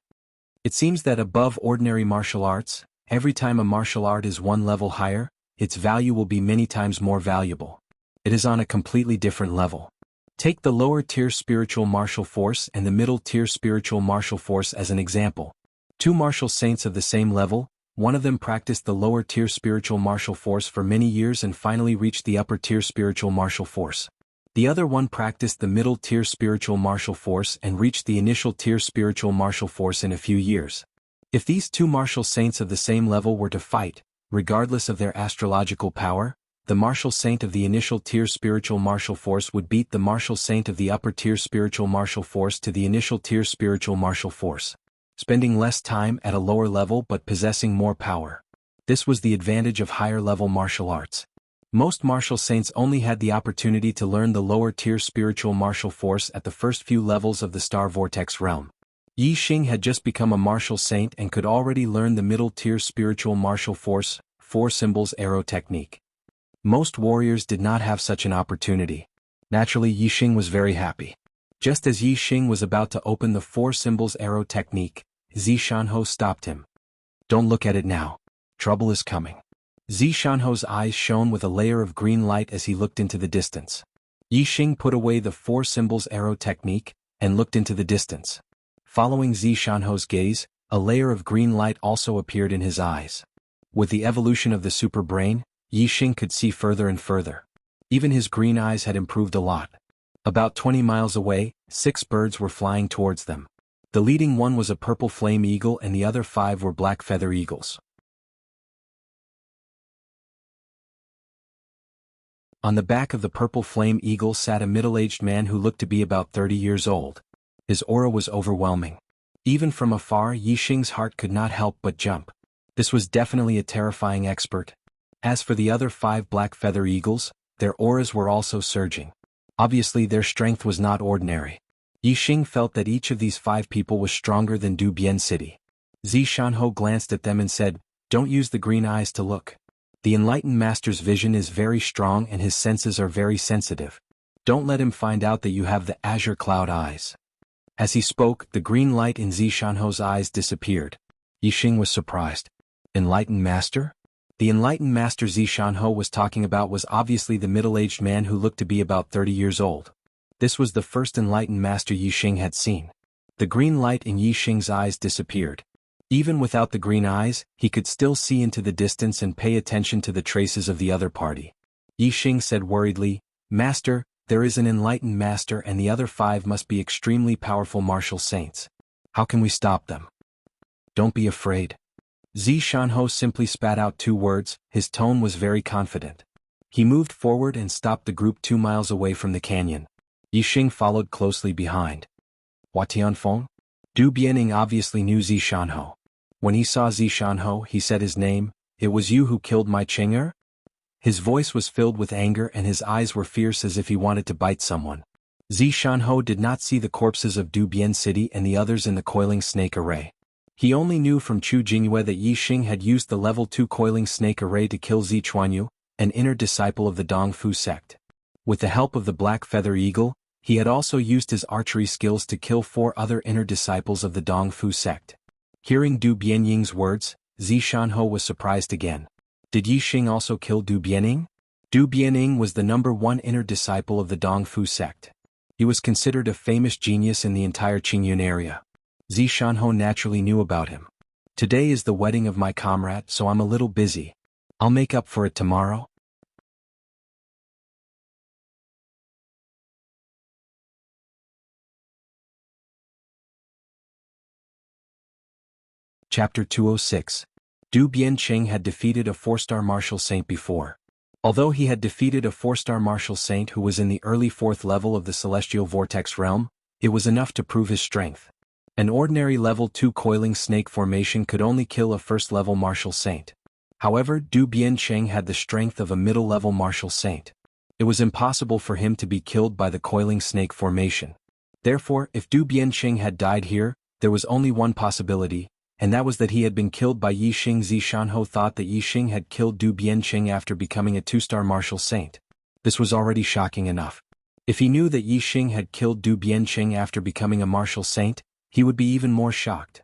It seems that above ordinary martial arts, every time a martial art is one level higher, its value will be many times more valuable. It is on a completely different level. Take the lower-tier spiritual martial force and the middle-tier spiritual martial force as an example. Two martial saints of the same level, one of them practiced the lower-tier spiritual martial force for many years and finally reached the upper-tier spiritual martial force. The other one practiced the middle-tier spiritual martial force and reached the initial-tier spiritual martial force in a few years. If these two martial saints of the same level were to fight, regardless of their astrological power, the martial saint of the initial-tier spiritual martial force would beat the martial saint of the upper-tier spiritual martial force to the initial-tier spiritual martial force, spending less time at a lower level but possessing more power. This was the advantage of higher-level martial arts. Most martial saints only had the opportunity to learn the lower-tier spiritual martial force at the first few levels of the Star Vortex realm. Yi Xing had just become a martial saint and could already learn the middle-tier spiritual martial force, four symbols arrow technique. Most warriors did not have such an opportunity. Naturally, Yi Xing was very happy. Just as Yi Xing was about to open the four symbols arrow technique, Zishan stopped him. "Don't look at it now. Trouble is coming." Zishan eyes shone with a layer of green light as he looked into the distance. Yi Xing put away the four symbols arrow technique and looked into the distance. Following Zishan gaze, a layer of green light also appeared in his eyes. With the evolution of the super brain, Yi Xing could see further and further. Even his green eyes had improved a lot. About 20 miles away, 6 birds were flying towards them. The leading one was a purple flame eagle and the other 5 were black feather eagles. On the back of the purple flame eagle sat a middle-aged man who looked to be about 30 years old. His aura was overwhelming. Even from afar, Yi Xing's heart could not help but jump. This was definitely a terrifying expert. As for the other 5 black feather eagles, their auras were also surging. Obviously their strength was not ordinary. Yi Xing felt that each of these 5 people was stronger than Du Bian City. Zishan glanced at them and said, "Don't use the green eyes to look. The enlightened master's vision is very strong and his senses are very sensitive. Don't let him find out that you have the azure cloud eyes." As he spoke, the green light in Zishan eyes disappeared. Yi Xing was surprised. Enlightened master? The enlightened master Zishan was talking about was obviously the middle-aged man who looked to be about 30 years old. This was the first enlightened master Yi Xing had seen. The green light in Yi Xing's eyes disappeared. Even without the green eyes, he could still see into the distance and pay attention to the traces of the other party. Yi Xing said worriedly, "Master, there is an enlightened master and the other 5 must be extremely powerful martial saints. How can we stop them? Don't be afraid. Zishanho simply spat out 2 words, his tone was very confident. He moved forward and stopped the group 2 miles away from the canyon. Yixing followed closely behind. Hua Tianfeng? Du Bianing obviously knew Zishanho. When he saw Zishanho, he said his name. It was you who killed my Cheng'er? His voice was filled with anger and his eyes were fierce as if he wanted to bite someone. Zishanho did not see the corpses of Du Bian City and the others in the coiling snake array. He only knew from Chu Jingyue that Yixing had used the level 2 coiling snake array to kill Zichuanyu, an inner disciple of the Dongfu sect. With the help of the black feather eagle, he had also used his archery skills to kill 4 other inner disciples of the Dongfu sect. Hearing Du Bianying's words, Zishanho was surprised again. Did Yixing also kill Du Bianing? Du Bianing was the number 1 inner disciple of the Dongfu sect. He was considered a famous genius in the entire Qingyun area. Zishanho naturally knew about him. Today is the wedding of my comrade, so I'm a little busy. I'll make up for it tomorrow. Chapter 206. Du Biancheng had defeated a 4-star martial saint before. Although he had defeated a 4-star martial saint who was in the early 4th level of the celestial vortex realm, it was enough to prove his strength. An ordinary level 2 coiling snake formation could only kill a 1st level martial saint. However, Du Biancheng had the strength of a middle level martial saint. It was impossible for him to be killed by the coiling snake formation. Therefore, if Du Biancheng had died here, there was only one possibility, and that was that he had been killed by Yixing. Zishanho thought that Yixing had killed Du Biancheng after becoming a 2-star martial saint. This was already shocking enough. If he knew that Yixing had killed Du Biancheng after becoming a martial saint, he would be even more shocked.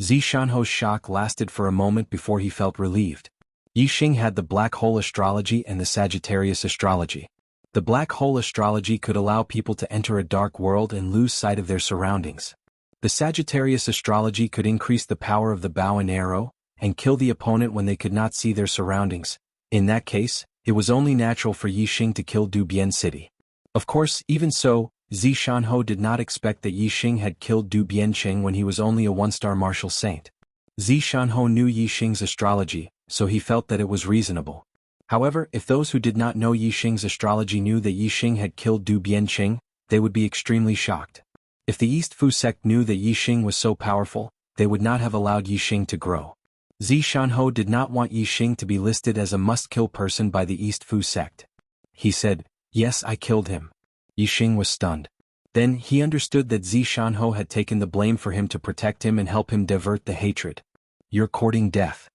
Zishanho's shock lasted for a moment before he felt relieved. Yixing had the black hole astrology and the Sagittarius astrology. The black hole astrology could allow people to enter a dark world and lose sight of their surroundings. The Sagittarius astrology could increase the power of the bow and arrow, and kill the opponent when they could not see their surroundings. In that case, it was only natural for Yixing to kill Du Bian City. Of course, even so, Zishanho did not expect that Yixing had killed Du Biancheng when he was only a 1-star martial saint. Zishanho knew Yixing's astrology, so he felt that it was reasonable. However, if those who did not know Yixing's astrology knew that Yixing had killed Du Biancheng, they would be extremely shocked. If the East Fu sect knew that Yixing was so powerful, they would not have allowed Yixing to grow. Zishanho did not want Yixing to be listed as a must-kill person by the East Fu sect. He said, "Yes, I killed him." Yixing was stunned. Then he understood that Zishanho had taken the blame for him to protect him and help him divert the hatred. "You're courting death."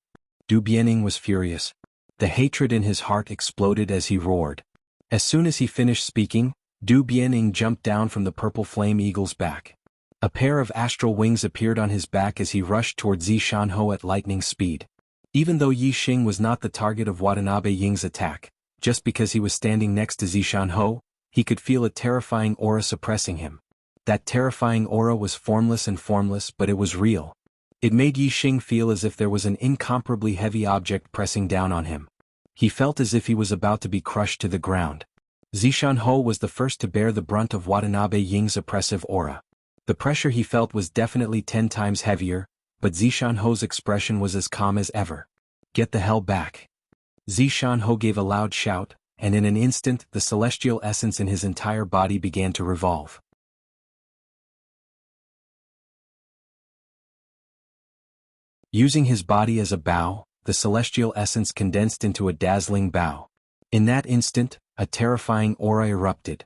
Du Bianing was furious. The hatred in his heart exploded as he roared. As soon as he finished speaking, Du Bianing jumped down from the purple flame eagle's back. A pair of astral wings appeared on his back as he rushed toward Zishanho at lightning speed. Even though Yixing was not the target of Watanabe Ying's attack, just because he was standing next to Zishanho, he could feel a terrifying aura suppressing him. That terrifying aura was formless, but it was real. It made Yixing feel as if there was an incomparably heavy object pressing down on him. He felt as if he was about to be crushed to the ground. Zishanho was the first to bear the brunt of Watanabe Ying's oppressive aura. The pressure he felt was definitely 10 times heavier, but Zishanho's expression was as calm as ever. "Get the hell back." Zishanho gave a loud shout, and in an instant the celestial essence in his entire body began to revolve. Using his body as a bow, the celestial essence condensed into a dazzling bow. In that instant, a terrifying aura erupted.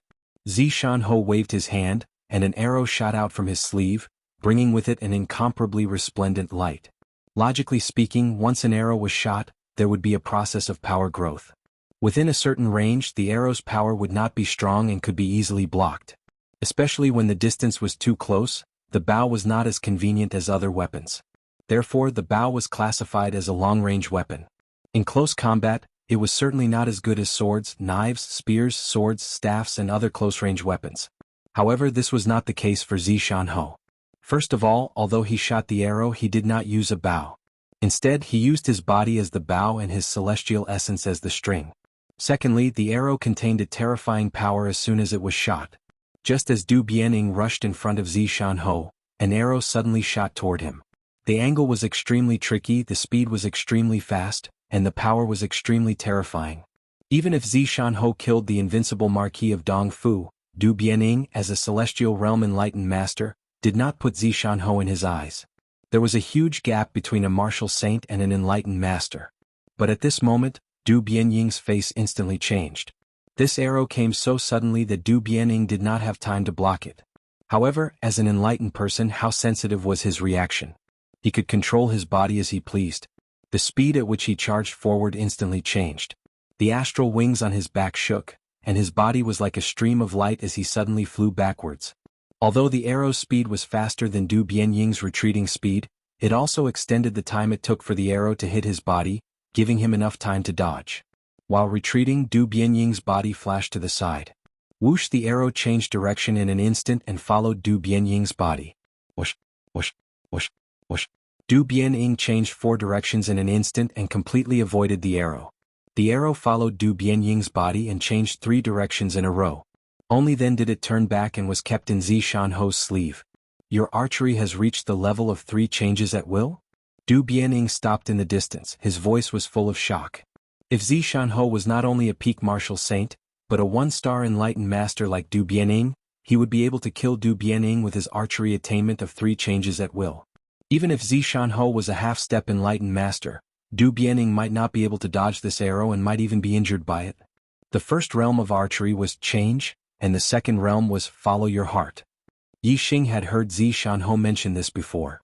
Zishanho waved his hand, and an arrow shot out from his sleeve, bringing with it an incomparably resplendent light. Logically speaking, once an arrow was shot, there would be a process of power growth. Within a certain range, the arrow's power would not be strong and could be easily blocked. Especially when the distance was too close, the bow was not as convenient as other weapons. Therefore, the bow was classified as a long-range weapon. In close combat, it was certainly not as good as swords, knives, spears, swords, staffs, and other close-range weapons. However, this was not the case for Zishanho. First of all, although he shot the arrow, he did not use a bow. Instead, he used his body as the bow and his celestial essence as the string. Secondly, the arrow contained a terrifying power as soon as it was shot. Just as Du Bianing rushed in front of Zishan, an arrow suddenly shot toward him. The angle was extremely tricky, the speed was extremely fast, and the power was extremely terrifying. Even if Zishan killed the invincible Marquis of Dongfu, Du Bianing, as a Celestial Realm Enlightened Master, did not put Zishan in his eyes. There was a huge gap between a martial saint and an enlightened master. But at this moment, Du Bianying's face instantly changed. This arrow came so suddenly that Du Bianing did not have time to block it. However, as an enlightened person, how sensitive was his reaction? He could control his body as he pleased. The speed at which he charged forward instantly changed. The astral wings on his back shook, and his body was like a stream of light as he suddenly flew backwards. Although the arrow's speed was faster than Du Bianying's retreating speed, it also extended the time it took for the arrow to hit his body, giving him enough time to dodge. While retreating, Du Bianying's body flashed to the side. Whoosh! The arrow changed direction in an instant and followed Du Bianying's body. Whoosh, whoosh, whoosh, whoosh. Du Bianying changed 4 directions in an instant and completely avoided the arrow. The arrow followed Du Bianying's body and changed 3 directions in a row. Only then did it turn back and was kept in Zishan sleeve. Your archery has reached the level of 3 changes at will? Du Bianing stopped in the distance, his voice was full of shock. If Zishan was not only a peak martial saint, but a 1-star enlightened master like Du Bianing, he would be able to kill Du Bianing with his archery attainment of 3 changes at will. Even if Zishan was a half-step enlightened master, Du Bianing might not be able to dodge this arrow and might even be injured by it. The first realm of archery was change, and the second realm was follow your heart. Yi Xing had heard Zishan mention this before.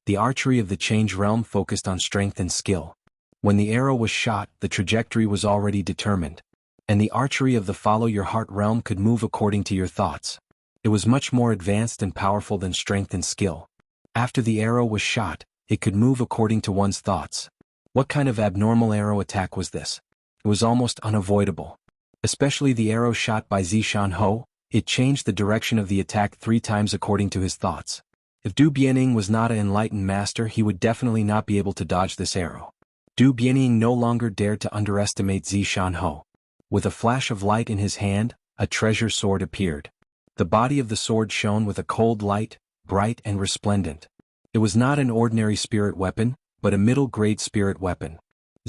The archery of the change realm focused on strength and skill. When the arrow was shot, the trajectory was already determined. And the archery of the follow your heart realm could move according to your thoughts. It was much more advanced and powerful than strength and skill. After the arrow was shot, it could move according to one's thoughts. What kind of abnormal arrow attack was this? It was almost unavoidable. Especially the arrow shot by Zishan, it changed the direction of the attack 3 times according to his thoughts. If Du Bianing was not an enlightened master, he would definitely not be able to dodge this arrow. Du Bianing no longer dared to underestimate Zishan. With a flash of light in his hand, a treasure sword appeared. The body of the sword shone with a cold light, bright and resplendent. It was not an ordinary spirit weapon, but a middle-grade spirit weapon.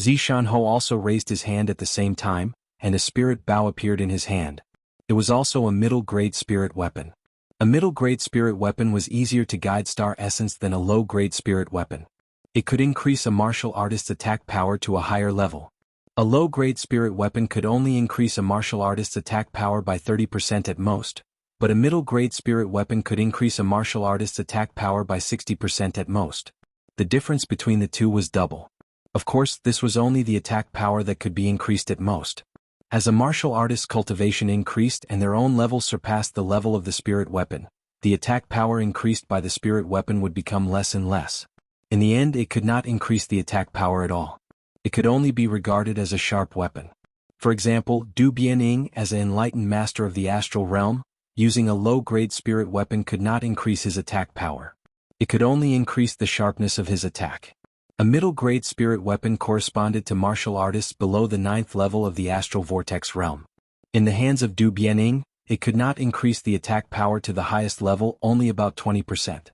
Zishan also raised his hand at the same time, and a spirit bow appeared in his hand. It was also a middle-grade spirit weapon. A middle-grade spirit weapon was easier to guide star essence than a low-grade spirit weapon. It could increase a martial artist's attack power to a higher level. A low-grade spirit weapon could only increase a martial artist's attack power by 30% at most, but a middle-grade spirit weapon could increase a martial artist's attack power by 60% at most. The difference between the two was double. Of course, this was only the attack power that could be increased at most. As a martial artist's cultivation increased and their own level surpassed the level of the spirit weapon, the attack power increased by the spirit weapon would become less and less. In the end, it could not increase the attack power at all. It could only be regarded as a sharp weapon. For example, Du Bianing, as an enlightened master of the astral realm, using a low-grade spirit weapon could not increase his attack power. It could only increase the sharpness of his attack. A middle-grade spirit weapon corresponded to martial artists below the 9th level of the astral vortex realm. In the hands of Du Bianing, it could not increase the attack power to the highest level, only about 20%.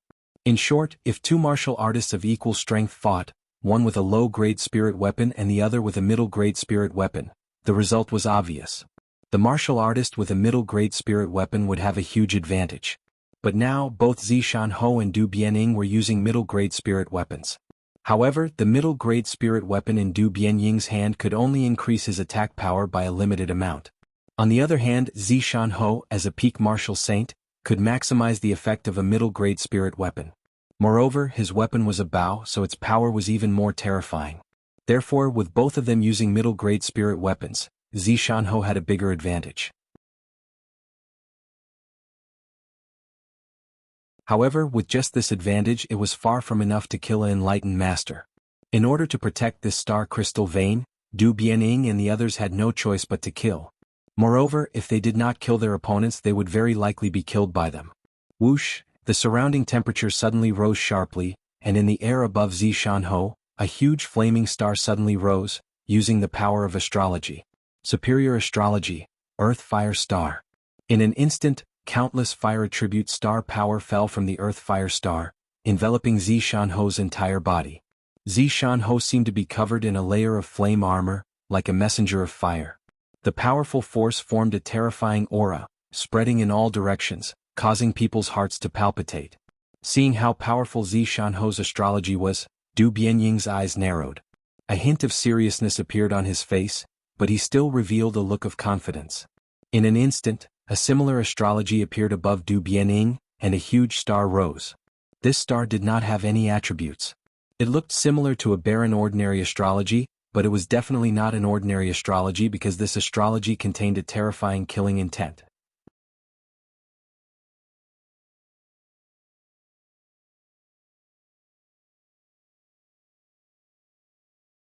In short, if 2 martial artists of equal strength fought, one with a low-grade spirit weapon and the other with a middle-grade spirit weapon, the result was obvious. The martial artist with a middle-grade spirit weapon would have a huge advantage. But now, both Zishan and Du Bianing were using middle-grade spirit weapons. However, the middle-grade spirit weapon in Du Bianying's hand could only increase his attack power by a limited amount. On the other hand, Zishan, as a peak martial saint, could maximize the effect of a middle-grade spirit weapon. Moreover, his weapon was a bow, so its power was even more terrifying. Therefore, with both of them using middle-grade spirit weapons, Zishan had a bigger advantage. However, with just this advantage, it was far from enough to kill an enlightened master. In order to protect this star crystal vein, Du Bianing and the others had no choice but to kill. Moreover, if they did not kill their opponents, they would very likely be killed by them. Whoosh! The surrounding temperature suddenly rose sharply, and in the air above Zishan, a huge flaming star suddenly rose, using the power of astrology. Superior astrology, Earth Fire Star. In an instant, countless fire attribute star power fell from the Earth Fire Star, enveloping Zishanho's entire body. Zishanho seemed to be covered in a layer of flame armor, like a messenger of fire. The powerful force formed a terrifying aura, spreading in all directions, causing people's hearts to palpitate. Seeing how powerful Zishanho's astrology was, Du Bianying's eyes narrowed. A hint of seriousness appeared on his face, but he still revealed a look of confidence. In an instant, a similar astrology appeared above Du Bianying, and a huge star rose. This star did not have any attributes. It looked similar to a barren ordinary astrology, but it was definitely not an ordinary astrology because this astrology contained a terrifying killing intent.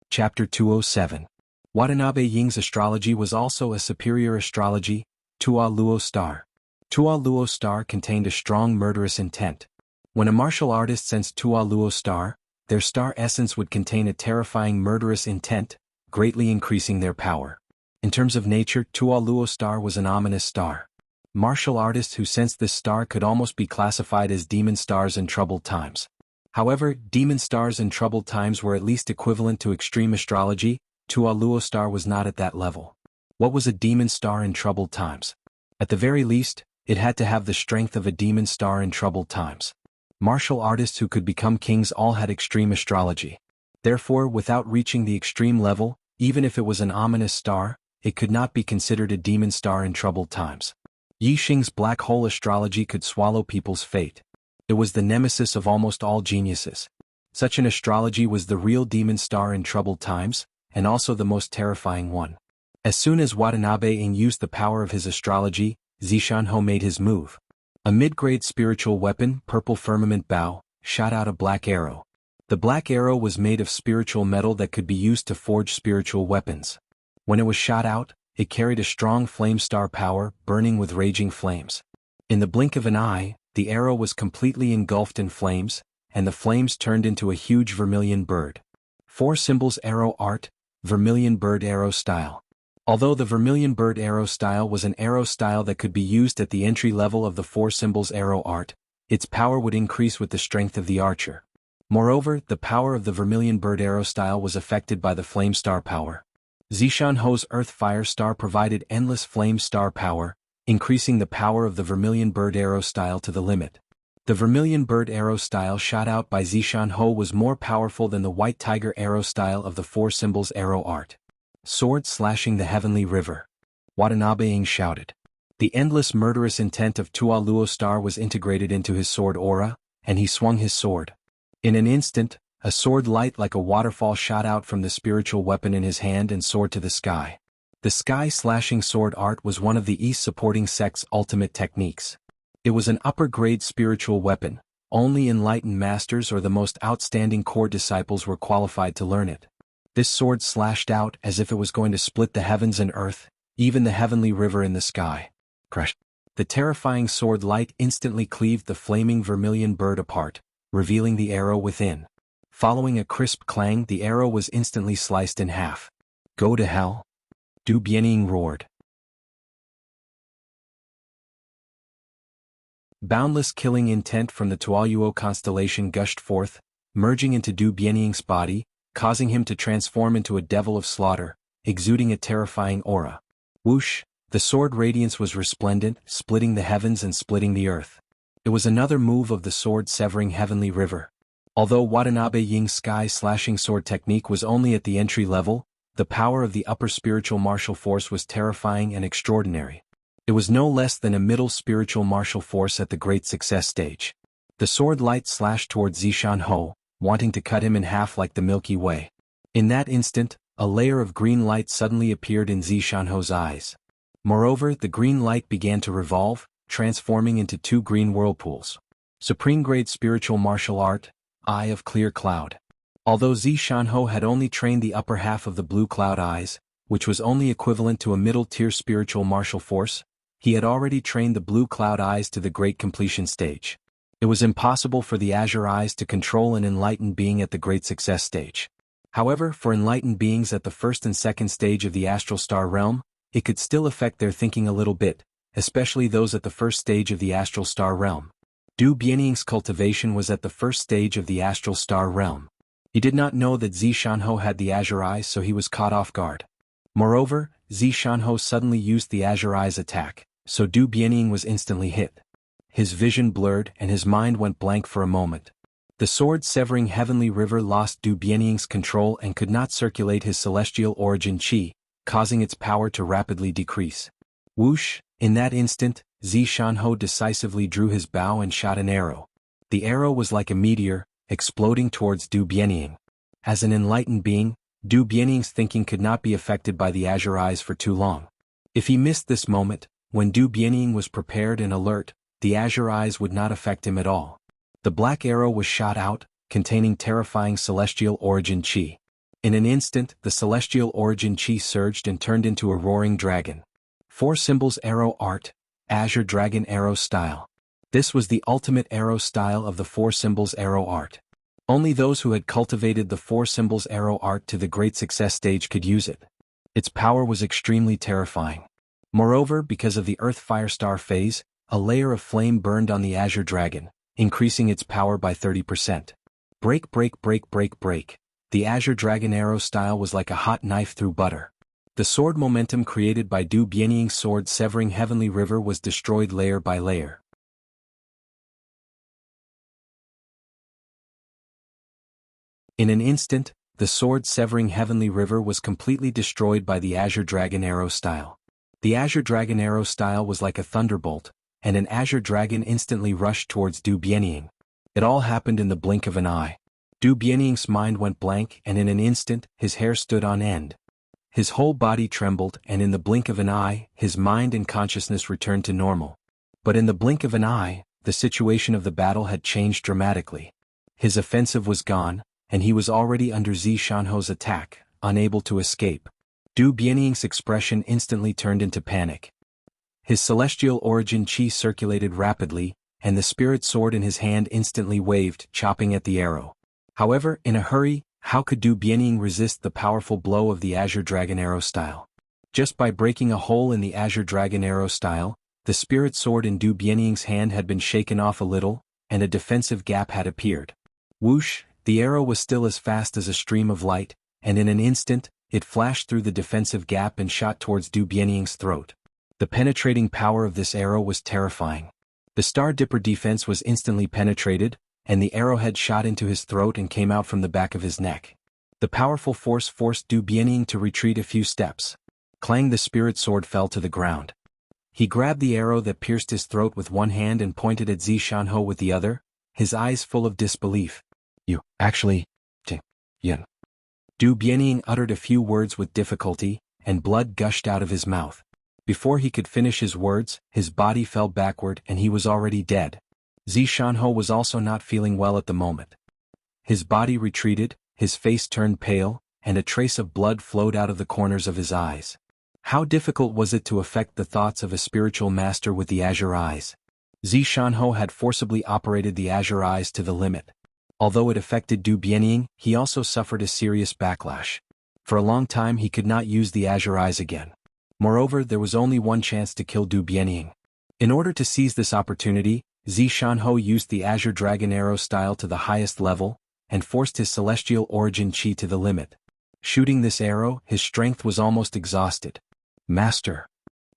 Chapter 207. Watanabe Ying's astrology was also a superior astrology, Tua Luo Star. Tua Luo Star contained a strong murderous intent. When a martial artist sensed Tua Luo Star, their star essence would contain a terrifying murderous intent, greatly increasing their power. In terms of nature, Tua Luo Star was an ominous star. Martial artists who sensed this star could almost be classified as demon stars in troubled times. However, demon stars in troubled times were at least equivalent to extreme astrology. Tua Luo Star was not at that level. What was a demon star in troubled times? At the very least, it had to have the strength of a demon star in troubled times. Martial artists who could become kings all had extreme astrology. Therefore, without reaching the extreme level, even if it was an ominous star, it could not be considered a demon star in troubled times. Yixing's black hole astrology could swallow people's fate. It was the nemesis of almost all geniuses. Such an astrology was the real demon star in troubled times, and also the most terrifying one. As soon as Watanabe Ing used the power of his astrology, Zishanho made his move. A mid-grade spiritual weapon, Purple Firmament Bow, shot out a black arrow. The black arrow was made of spiritual metal that could be used to forge spiritual weapons. When it was shot out, it carried a strong flame star power, burning with raging flames. In the blink of an eye, the arrow was completely engulfed in flames, and the flames turned into a huge vermilion bird. 4 symbols arrow art, vermilion bird arrow style. Although the vermilion bird arrow style was an arrow style that could be used at the entry level of the 4 symbols arrow art, its power would increase with the strength of the archer. Moreover, the power of the vermilion bird arrow style was affected by the flame star power. Zishanho's earth fire star provided endless flame star power, increasing the power of the vermilion bird arrow style to the limit. The vermilion bird arrow style shot out by Zishanho was more powerful than the white tiger arrow style of the 4 symbols arrow art. Sword slashing the heavenly river. Watanabe Ing shouted. The endless murderous intent of Tua Luo Star was integrated into his sword aura, and he swung his sword. In an instant, a sword light like a waterfall shot out from the spiritual weapon in his hand and soared to the sky. The sky-slashing sword art was one of the East supporting sect's ultimate techniques. It was an upper-grade spiritual weapon. Only enlightened masters or the most outstanding core disciples were qualified to learn it. This sword slashed out as if it was going to split the heavens and earth, even the heavenly river in the sky. Crush. The terrifying sword light instantly cleaved the flaming vermilion bird apart, revealing the arrow within. Following a crisp clang, the arrow was instantly sliced in half. Go to hell? Du Bianying roared. Boundless killing intent from the Tuoyuo constellation gushed forth, merging into Du Bianying's body, causing him to transform into a devil of slaughter, exuding a terrifying aura. Whoosh, the sword radiance was resplendent, splitting the heavens and splitting the earth. It was another move of the sword severing heavenly river. Although Watanabe Ying's sky-slashing sword technique was only at the entry level, the power of the upper spiritual martial force was terrifying and extraordinary. It was no less than a middle spiritual martial force at the great success stage. The sword light slashed towards Zishanho, wanting to cut him in half like the Milky Way. In that instant, a layer of green light suddenly appeared in Zishanho's eyes. Moreover, the green light began to revolve, transforming into 2 green whirlpools. Supreme-grade spiritual martial art, Eye of Clear Cloud. Although Zishanho had only trained the upper half of the blue cloud eyes, which was only equivalent to a middle-tier spiritual martial force, he had already trained the blue cloud eyes to the great completion stage. It was impossible for the Azure Eyes to control an enlightened being at the Great Success stage. However, for enlightened beings at the first and second stage of the Astral Star Realm, it could still affect their thinking a little bit, especially those at the first stage of the Astral Star Realm. Du Bianying's cultivation was at the first stage of the Astral Star Realm. He did not know that Zishanho had the Azure Eyes, so he was caught off guard. Moreover, Zishanho suddenly used the Azure Eyes attack, so Du Bianying was instantly hit. His vision blurred and his mind went blank for a moment. The sword-severing heavenly river lost Du Bianying's control and could not circulate his celestial origin qi, causing its power to rapidly decrease. Whoosh! In that instant, Zishanho decisively drew his bow and shot an arrow. The arrow was like a meteor, exploding towards Du Bianying. As an enlightened being, Du Bianying's thinking could not be affected by the Azure Eyes for too long. If he missed this moment, when Du Bianying was prepared and alert, the Azure Eyes would not affect him at all. The black arrow was shot out, containing terrifying celestial origin qi. In an instant, the celestial origin qi surged and turned into a roaring dragon. 4 symbols arrow art, Azure Dragon Arrow Style. This was the ultimate arrow style of the 4 symbols arrow art. Only those who had cultivated the 4 symbols arrow art to the Great Success stage could use it. Its power was extremely terrifying. Moreover, because of the Earth Firestar phase, a layer of flame burned on the Azure Dragon, increasing its power by 30%. Break, break, break, break, break. The Azure Dragon Arrow style was like a hot knife through butter. The sword momentum created by Du Bianying's sword severing heavenly river was destroyed layer by layer. In an instant, the sword-severing heavenly river was completely destroyed by the Azure Dragon Arrow style. The Azure Dragon Arrow style was like a thunderbolt, and an Azure Dragon instantly rushed towards Du Bianying. It all happened in the blink of an eye. Du Bianying's mind went blank and in an instant, his hair stood on end. His whole body trembled and in the blink of an eye, his mind and consciousness returned to normal. But in the blink of an eye, the situation of the battle had changed dramatically. His offensive was gone, and he was already under Zishanho's attack, unable to escape. Du Bianying's expression instantly turned into panic. His celestial origin qi circulated rapidly, and the spirit sword in his hand instantly waved, chopping at the arrow. However, in a hurry, how could Du Bianying resist the powerful blow of the Azure Dragon Arrow style? Just by breaking a hole in the Azure Dragon Arrow style, the spirit sword in Du Bianying's hand had been shaken off a little, and a defensive gap had appeared. Whoosh! The arrow was still as fast as a stream of light, and in an instant, it flashed through the defensive gap and shot towards Du Bianying's throat. The penetrating power of this arrow was terrifying. The Star Dipper defense was instantly penetrated, and the arrowhead shot into his throat and came out from the back of his neck. The powerful force forced Du Bianying to retreat a few steps. Clang! The spirit sword fell to the ground. He grabbed the arrow that pierced his throat with one hand and pointed at Zishanho with the other, his eyes full of disbelief. You, actually, Yin. Du Bianying uttered a few words with difficulty, and blood gushed out of his mouth. Before he could finish his words, his body fell backward and he was already dead. Zishanho was also not feeling well at the moment. His body retreated, his face turned pale, and a trace of blood flowed out of the corners of his eyes. How difficult was it to affect the thoughts of a spiritual master with the Azure Eyes? Zishanho had forcibly operated the Azure Eyes to the limit. Although it affected Du Bianying, he also suffered a serious backlash. For a long time he could not use the Azure Eyes again. Moreover, there was only one chance to kill Du Bianying. In order to seize this opportunity, Zishanho used the Azure Dragon Arrow style to the highest level, and forced his celestial origin qi to the limit. Shooting this arrow, his strength was almost exhausted. Master!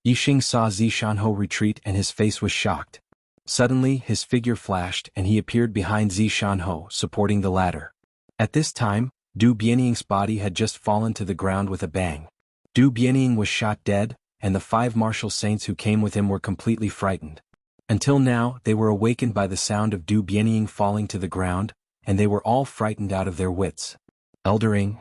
Yixing saw Zishanho retreat and his face was shocked. Suddenly, his figure flashed and he appeared behind Zishanho, supporting the ladder. At this time, Du Bianying's body had just fallen to the ground with a bang. Du Bianying was shot dead, and the 5 martial saints who came with him were completely frightened. Until now, they were awakened by the sound of Du Bianying falling to the ground, and they were all frightened out of their wits. Eldering.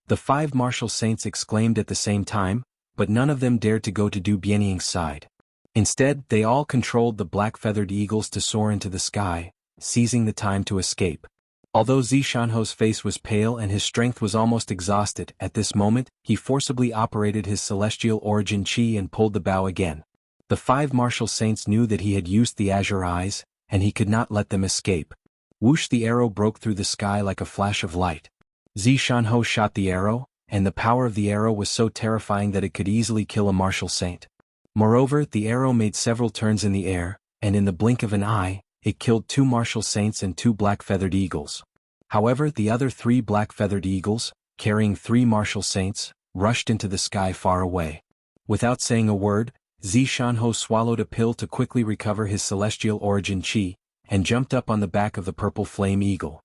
The 5 martial saints exclaimed at the same time, but none of them dared to go to Du Bianying's side. Instead, they all controlled the black-feathered eagles to soar into the sky, seizing the time to escape. Although Zishanho's face was pale and his strength was almost exhausted, at this moment, he forcibly operated his celestial origin qi and pulled the bow again. The 5 martial saints knew that he had used the azure eyes, and he could not let them escape. Whoosh! The arrow broke through the sky like a flash of light. Zishanho shot the arrow, and the power of the arrow was so terrifying that it could easily kill a martial saint. Moreover, the arrow made several turns in the air, and in the blink of an eye, it killed 2 martial saints and 2 black-feathered eagles. However, the other 3 black-feathered eagles, carrying 3 martial saints, rushed into the sky far away. Without saying a word, Zishanho swallowed a pill to quickly recover his celestial origin chi, and jumped up on the back of the purple flame eagle.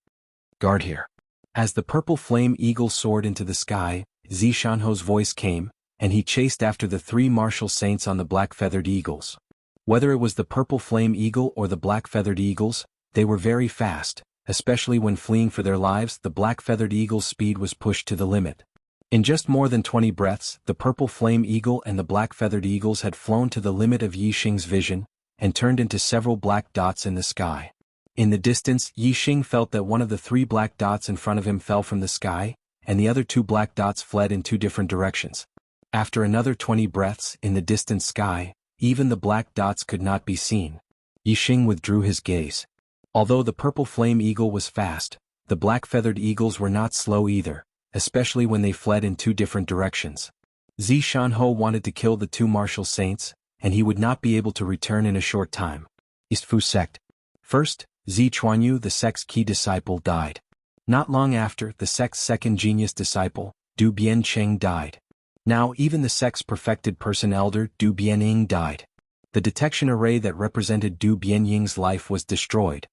Guard here. As the purple flame eagle soared into the sky, Zishanho's voice came, and he chased after the 3 martial saints on the black-feathered eagles. Whether it was the purple flame eagle or the black-feathered eagles, they were very fast, especially when fleeing for their lives. The black-feathered eagle's speed was pushed to the limit. In just more than 20 breaths, the purple flame eagle and the black-feathered eagles had flown to the limit of Yixing's vision, and turned into several black dots in the sky. In the distance, Yixing felt that one of the 3 black dots in front of him fell from the sky, and the other 2 black dots fled in 2 different directions. After another 20 breaths in the distant sky, even the black dots could not be seen. Yixing withdrew his gaze. Although the purple flame eagle was fast, the black-feathered eagles were not slow either, especially when they fled in 2 different directions. Zishanho wanted to kill the 2 martial saints, and he would not be able to return in a short time. East Fu sect. First, Zi Chuanyu, the sect's key disciple, died. Not long after, the sect's second genius disciple, Du Biancheng, died. Now even the sect's perfected person elder, Du Bianying, died. The detection array that represented Du Bianying's life was destroyed.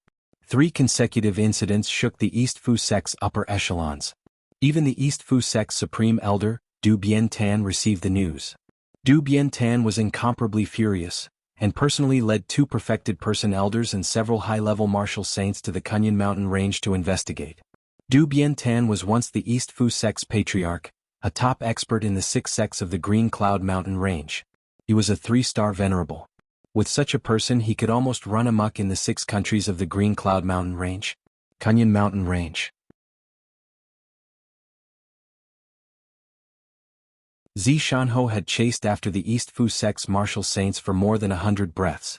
3 consecutive incidents shook the East Fu sect's upper echelons. Even the East Fu sect's supreme elder, Du Biantan, received the news. Du Biantan was incomparably furious, and personally led 2 perfected person elders and several high-level martial saints to the Kunyan mountain range to investigate. Du Biantan was once the East Fu sect's patriarch, a top expert in the 6 sects of the Green Cloud mountain range. He was a 3-star venerable. With such a person he could almost run amok in the 6 countries of the Green Cloud mountain range. Kunyan mountain range. Zishanho had chased after the East Fu sect's martial saints for more than 100 breaths.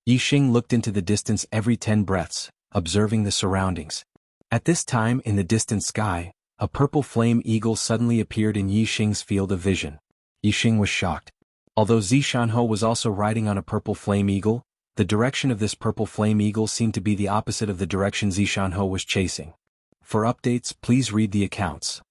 Yixing looked into the distance every 10 breaths, observing the surroundings. At this time in the distant sky, a purple flame eagle suddenly appeared in Yixing's field of vision. Yixing was shocked. Although Zishanho was also riding on a purple flame eagle, the direction of this purple flame eagle seemed to be the opposite of the direction Zishanho was chasing. For updates, please read the accounts.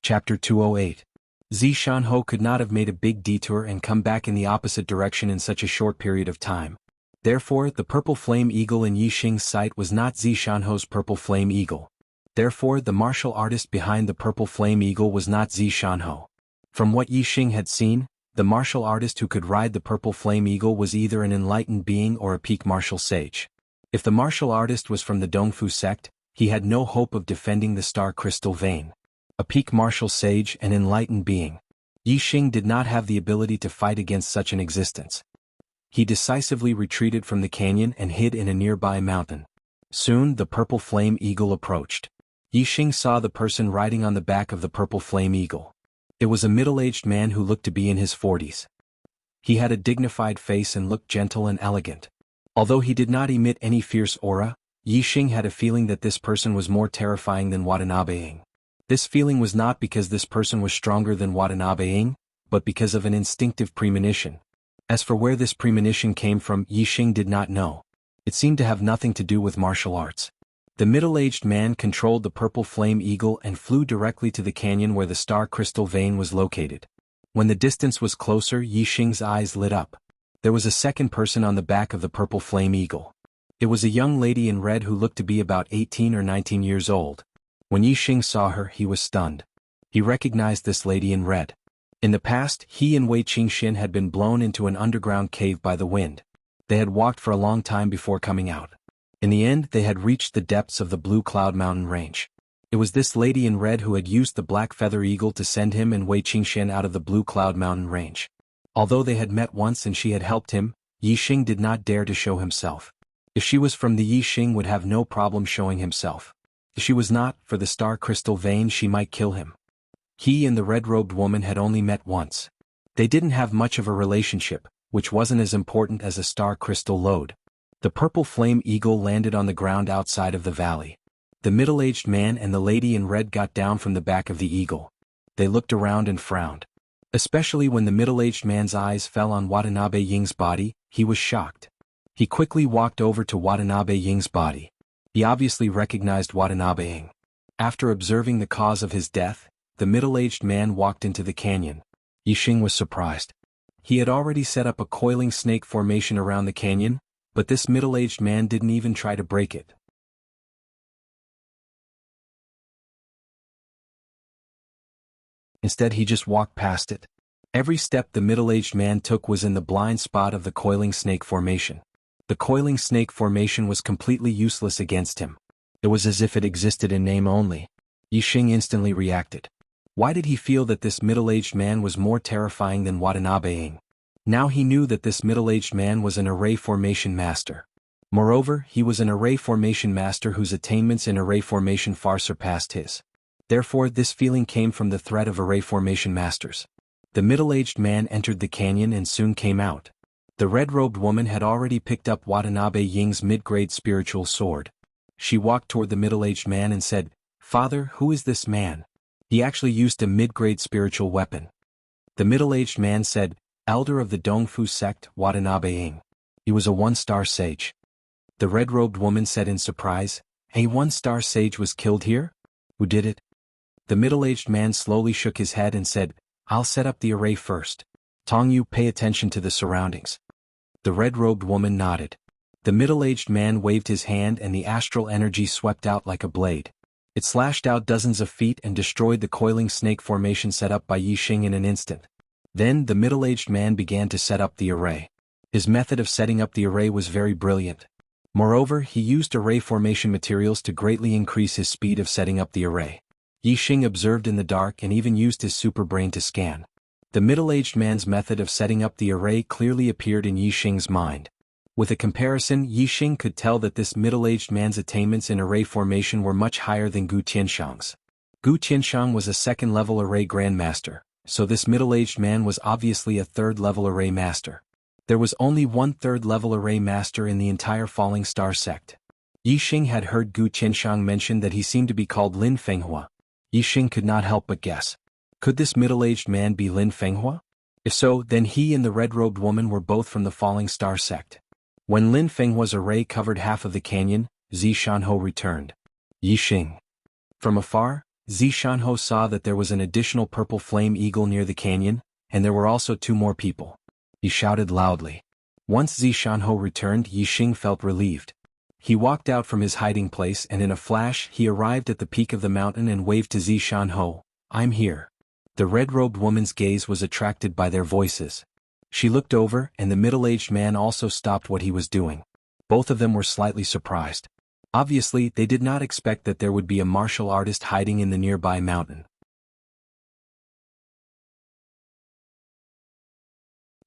Chapter 208. Zishanho could not have made a big detour and come back in the opposite direction in such a short period of time. Therefore, the purple flame eagle in Yixing's sight was not Zishanho's purple flame eagle. Therefore, the martial artist behind the purple flame eagle was not Zishanho. From what Yixing had seen, the martial artist who could ride the purple flame eagle was either an enlightened being or a peak martial sage. If the martial artist was from the Dongfu sect, he had no hope of defending the star crystal vein. A peak martial sage and enlightened being. Yixing did not have the ability to fight against such an existence. He decisively retreated from the canyon and hid in a nearby mountain. Soon the purple flame eagle approached. Yixing saw the person riding on the back of the purple flame eagle. It was a middle-aged man who looked to be in his 40s. He had a dignified face and looked gentle and elegant. Although he did not emit any fierce aura, Yixing had a feeling that this person was more terrifying than Watanabe-ing. This feeling was not because this person was stronger than Watanabe-ing, but because of an instinctive premonition. As for where this premonition came from, Yixing did not know. It seemed to have nothing to do with martial arts. The middle-aged man controlled the purple flame eagle and flew directly to the canyon where the star crystal vein was located. When the distance was closer, Yixing's eyes lit up. There was a second person on the back of the purple flame eagle. It was a young lady in red who looked to be about 18 or 19 years old. When Yixing saw her, he was stunned. He recognized this lady in red. In the past, he and Wei Qingxin had been blown into an underground cave by the wind. They had walked for a long time before coming out. In the end, they had reached the depths of the Blue Cloud mountain range. It was this lady in red who had used the black feather eagle to send him and Wei Qingxin out of the Blue Cloud mountain range. Although they had met once and she had helped him, Yixing did not dare to show himself. If she was from the Yixing would have no problem showing himself. She was not, for the star crystal vein she might kill him. He and the red-robed woman had only met once. They didn't have much of a relationship, which wasn't as important as a star crystal load. The purple flame eagle landed on the ground outside of the valley. The middle-aged man and the lady in red got down from the back of the eagle. They looked around and frowned. Especially when the middle-aged man's eyes fell on Watanabe Ying's body, he was shocked. He quickly walked over to Watanabe Ying's body. He obviously recognized Watanabe Ying. After observing the cause of his death, the middle-aged man walked into the canyon. Yixing was surprised. He had already set up a coiling snake formation around the canyon, but this middle-aged man didn't even try to break it. Instead, he just walked past it. Every step the middle-aged man took was in the blind spot of the coiling snake formation. The coiling snake formation was completely useless against him. It was as if it existed in name only. Yixing instantly reacted. Why did he feel that this middle-aged man was more terrifying than Watanabe Ying? Now he knew that this middle-aged man was an array formation master. Moreover, he was an array formation master whose attainments in array formation far surpassed his. Therefore, this feeling came from the threat of array formation masters. The middle-aged man entered the canyon and soon came out. The red-robed woman had already picked up Watanabe Ying's mid-grade spiritual sword. She walked toward the middle-aged man and said, "Father, who is this man?" He actually used a mid-grade spiritual weapon. The middle-aged man said, "Elder of the Dongfu sect, Watanabe Ying." He was a one-star sage. The red-robed woman said in surprise, "A one-star sage was killed here? Who did it?" The middle-aged man slowly shook his head and said, "I'll set up the array first. Tongyu, pay attention to the surroundings." The red-robed woman nodded. The middle-aged man waved his hand and the astral energy swept out like a blade. It slashed out dozens of feet and destroyed the coiling snake formation set up by Yixing in an instant. Then the middle-aged man began to set up the array. His method of setting up the array was very brilliant. Moreover, he used array formation materials to greatly increase his speed of setting up the array. Yixing observed in the dark and even used his super brain to scan. The middle-aged man's method of setting up the array clearly appeared in Yixing's mind. With a comparison, Yixing could tell that this middle-aged man's attainments in array formation were much higher than Gu Tianshang's. Gu Tianshang was a second-level array grandmaster, so this middle-aged man was obviously a third-level array master. There was only one third-level array master in the entire Falling Star sect. Yixing had heard Gu Tianshang mention that he seemed to be called Lin Fenghua. Yixing could not help but guess. Could this middle-aged man be Lin Fenghua? If so, then he and the red-robed woman were both from the Falling Star sect. When Lin Fenghua's array covered half of the canyon, Zishanho returned. Yixing. From afar, Zishanho saw that there was an additional purple flame eagle near the canyon, and there were also 2 more people. He shouted loudly. Once Zishanho returned, Yixing felt relieved. He walked out from his hiding place and in a flash he arrived at the peak of the mountain and waved to Zishanho, "I'm here." The red-robed woman's gaze was attracted by their voices. She looked over and the middle-aged man also stopped what he was doing. Both of them were slightly surprised. Obviously, they did not expect that there would be a martial artist hiding in the nearby mountain.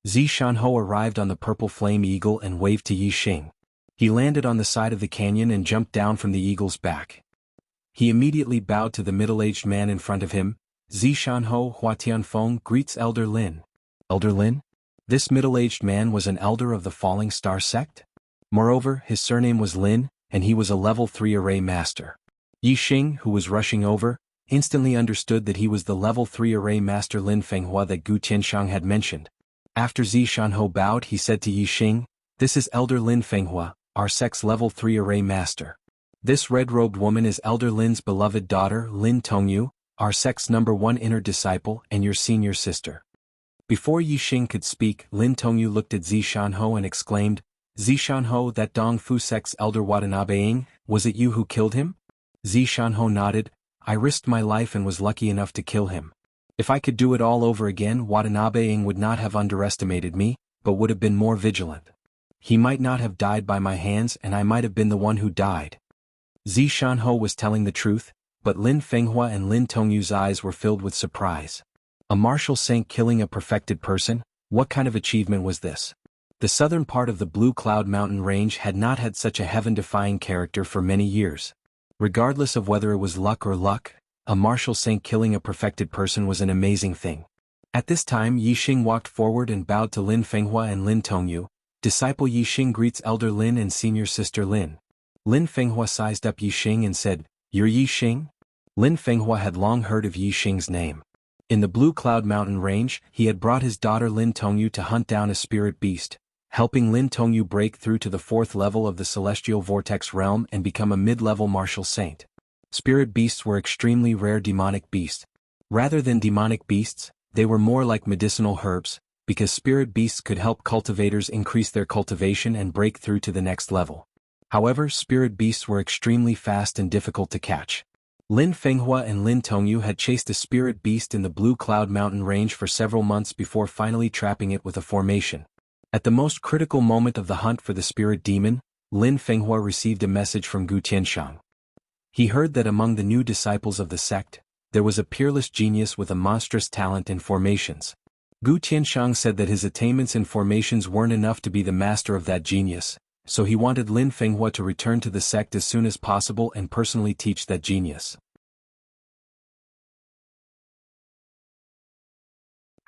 Zishanho arrived on the purple flame eagle and waved to Yixing. He landed on the side of the canyon and jumped down from the eagle's back. He immediately bowed to the middle-aged man in front of him. Zishanho Huatianfeng greets Elder Lin. Elder Lin? This middle-aged man was an elder of the Falling Star sect? Moreover, his surname was Lin, and he was a level 3 array master. Yixing, who was rushing over, instantly understood that he was the level 3 array master Lin Fenghua that Gu Tianshang had mentioned. After Zishanho bowed, he said to Yixing, "This is Elder Lin Fenghua, our sect's level 3 array master. This red-robed woman is Elder Lin's beloved daughter, Lin Tongyu, our sect's #1 inner disciple and your senior sister." Before Yixing could speak, Lin Tongyu looked at Zishanho and exclaimed, "Zishanho, that Dongfu sect's elder Watanabe Ying, was it you who killed him?" Zishanho nodded, "I risked my life and was lucky enough to kill him. If I could do it all over again, Watanabe Ying would not have underestimated me, but would have been more vigilant. He might not have died by my hands and I might have been the one who died." Zishanho was telling the truth, but Lin Fenghua and Lin Tongyu's eyes were filled with surprise. A martial saint killing a perfected person? What kind of achievement was this? The southern part of the Blue Cloud Mountain range had not had such a heaven-defying character for many years. Regardless of whether it was luck or luck, a martial saint killing a perfected person was an amazing thing. At this time Yixing walked forward and bowed to Lin Fenghua and Lin Tongyu. Disciple Yixing greets elder Lin and senior sister Lin. Lin Fenghua sized up Yixing and said, "You're Yixing?" Lin Fenghua had long heard of Yixing's name. In the Blue Cloud Mountain Range, he had brought his daughter Lin Tongyu to hunt down a spirit beast, helping Lin Tongyu break through to the 4th level of the Celestial Vortex realm and become a mid-level martial saint. Spirit beasts were extremely rare demonic beasts. Rather than demonic beasts, they were more like medicinal herbs, because spirit beasts could help cultivators increase their cultivation and break through to the next level. However, spirit beasts were extremely fast and difficult to catch. Lin Fenghua and Lin Tongyu had chased a spirit beast in the Blue Cloud Mountain Range for several months before finally trapping it with a formation. At the most critical moment of the hunt for the spirit demon, Lin Fenghua received a message from Gu Tianshang. He heard that among the new disciples of the sect, there was a peerless genius with a monstrous talent in formations. Gu Tianshang said that his attainments in formations weren't enough to be the master of that genius, so he wanted Lin Fenghua to return to the sect as soon as possible and personally teach that genius.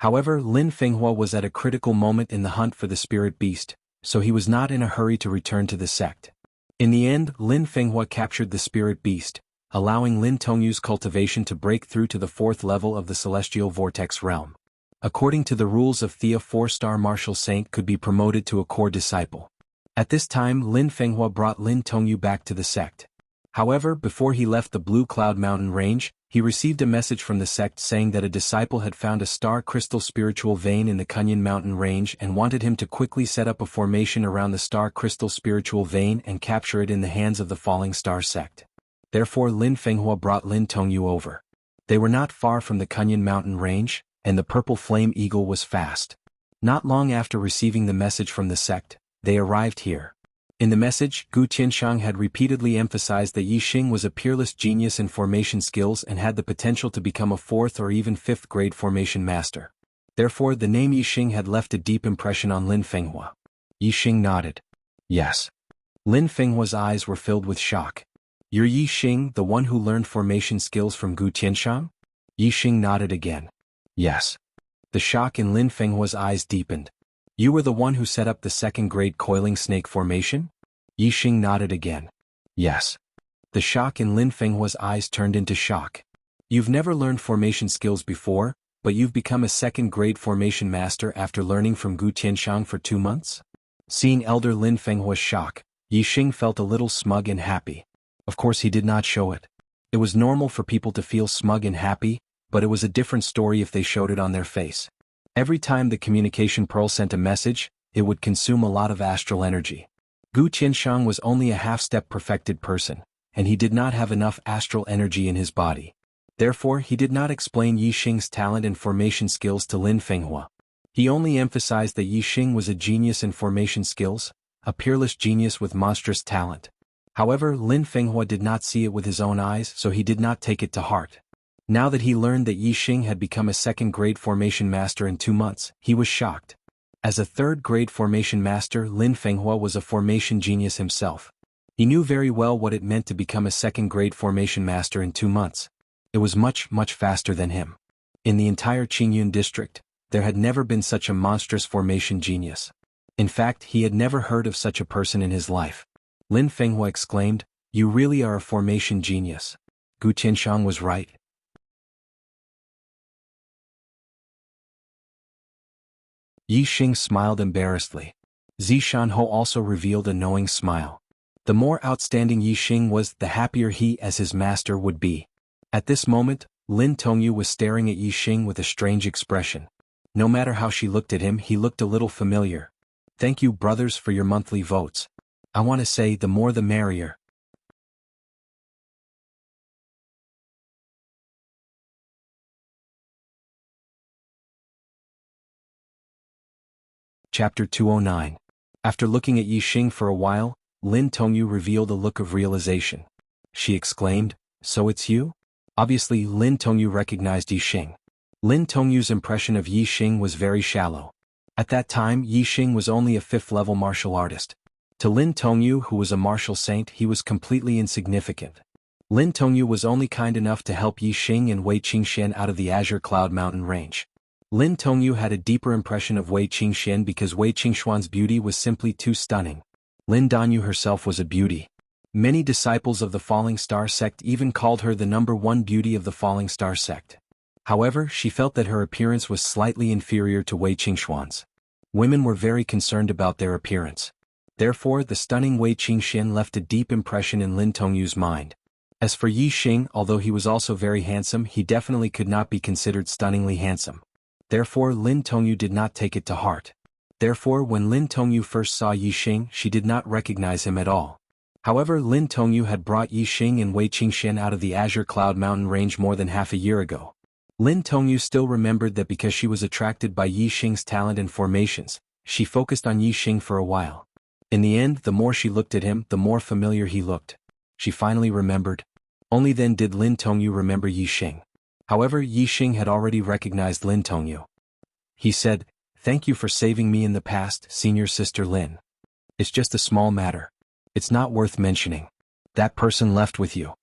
However, Lin Fenghua was at a critical moment in the hunt for the spirit beast, so he was not in a hurry to return to the sect. In the end, Lin Fenghua captured the spirit beast, allowing Lin Tongyu's cultivation to break through to the 4th level of the Celestial Vortex realm. According to the rules of Thea, 4-star martial saint could be promoted to a core disciple. At this time Lin Fenghua brought Lin Tongyu back to the sect. However, before he left the Blue Cloud Mountain Range, he received a message from the sect saying that a disciple had found a star crystal spiritual vein in the Kunyan Mountain Range and wanted him to quickly set up a formation around the star crystal spiritual vein and capture it in the hands of the Falling Star sect. Therefore Lin Fenghua brought Lin Tongyu over. They were not far from the Kunyan Mountain Range, and the purple flame eagle was fast. Not long after receiving the message from the sect, they arrived here. In the message, Gu Tianshang had repeatedly emphasized that Yixing was a peerless genius in formation skills and had the potential to become a 4th or even 5th grade formation master. Therefore the name Yixing had left a deep impression on Lin Fenghua. Yixing nodded. Yes. Lin Fenghua's eyes were filled with shock. You're Yixing, the one who learned formation skills from Gu Tianshang? Yixing nodded again. Yes. The shock in Lin Fenghua's eyes deepened. You were the one who set up the 2nd grade coiling snake formation? Yixing nodded again. Yes. The shock in Lin Fenghua's eyes turned into shock. You've never learned formation skills before, but you've become a 2nd grade formation master after learning from Gu Tianshang for 2 months? Seeing elder Lin Fenghua's shock, Yixing felt a little smug and happy. Of course he did not show it. It was normal for people to feel smug and happy, but it was a different story if they showed it on their face. Every time the communication pearl sent a message, it would consume a lot of astral energy. Gu Tianshang was only a half-step perfected person, and he did not have enough astral energy in his body. Therefore he did not explain Yixing's talent and formation skills to Lin Fenghua. He only emphasized that Yixing was a genius in formation skills, a peerless genius with monstrous talent. However, Lin Fenghua did not see it with his own eyes, so he did not take it to heart. Now that he learned that Yixing had become a 2nd grade formation master in 2 months, he was shocked. As a 3rd grade formation master, Lin Fenghua was a formation genius himself. He knew very well what it meant to become a 2nd grade formation master in 2 months. It was much faster than him. In the entire Qingyun district, there had never been such a monstrous formation genius. In fact, he had never heard of such a person in his life. Lin Fenghua exclaimed, "You really are a formation genius." Gu Tianshang was right. Yixing smiled embarrassedly. Zishanho also revealed a knowing smile. The more outstanding Yixing was, the happier he as his master would be. At this moment, Lin Tongyu was staring at Yixing with a strange expression. No matter how she looked at him, he looked a little familiar. Thank you, brothers, for your monthly votes. I want to say the more the merrier. Chapter 209. After looking at Yixing for a while, Lin Tongyu revealed a look of realization. She exclaimed, "So it's you?" Obviously, Lin Tongyu recognized Yixing. Lin Tongyu's impression of Yixing was very shallow. At that time, Yixing was only a 5th-level martial artist. To Lin Tongyu, who was a martial saint, he was completely insignificant. Lin Tongyu was only kind enough to help Yi Xing and Wei Qingxian out of the Azure Cloud Mountain range. Lin Tongyu had a deeper impression of Wei Qingxian because Wei Qingxuan's beauty was simply too stunning. Lin Danyu herself was a beauty. Many disciples of the Falling Star sect even called her the #1 beauty of the Falling Star sect. However, she felt that her appearance was slightly inferior to Wei Qingxuan's. Women were very concerned about their appearance. Therefore, the stunning Wei Qingxian left a deep impression in Lin Tongyu's mind. As for Yi Xing, although he was also very handsome, he definitely could not be considered stunningly handsome. Therefore, Lin Tongyu did not take it to heart. Therefore, when Lin Tongyu first saw Yi Xing, she did not recognize him at all. However, Lin Tongyu had brought Yi Xing and Wei Qingxian out of the Azure Cloud Mountain range more than half a year ago. Lin Tongyu still remembered that because she was attracted by Yi Xing's talent and formations, she focused on Yi Xing for a while. In the end, the more she looked at him, the more familiar he looked. She finally remembered. Only then did Lin Tongyu remember Yi Xing. However, Yi Xing had already recognized Lin Tongyu. He said, "Thank you for saving me in the past, senior sister Lin. It's just a small matter. It's not worth mentioning. That person left with you."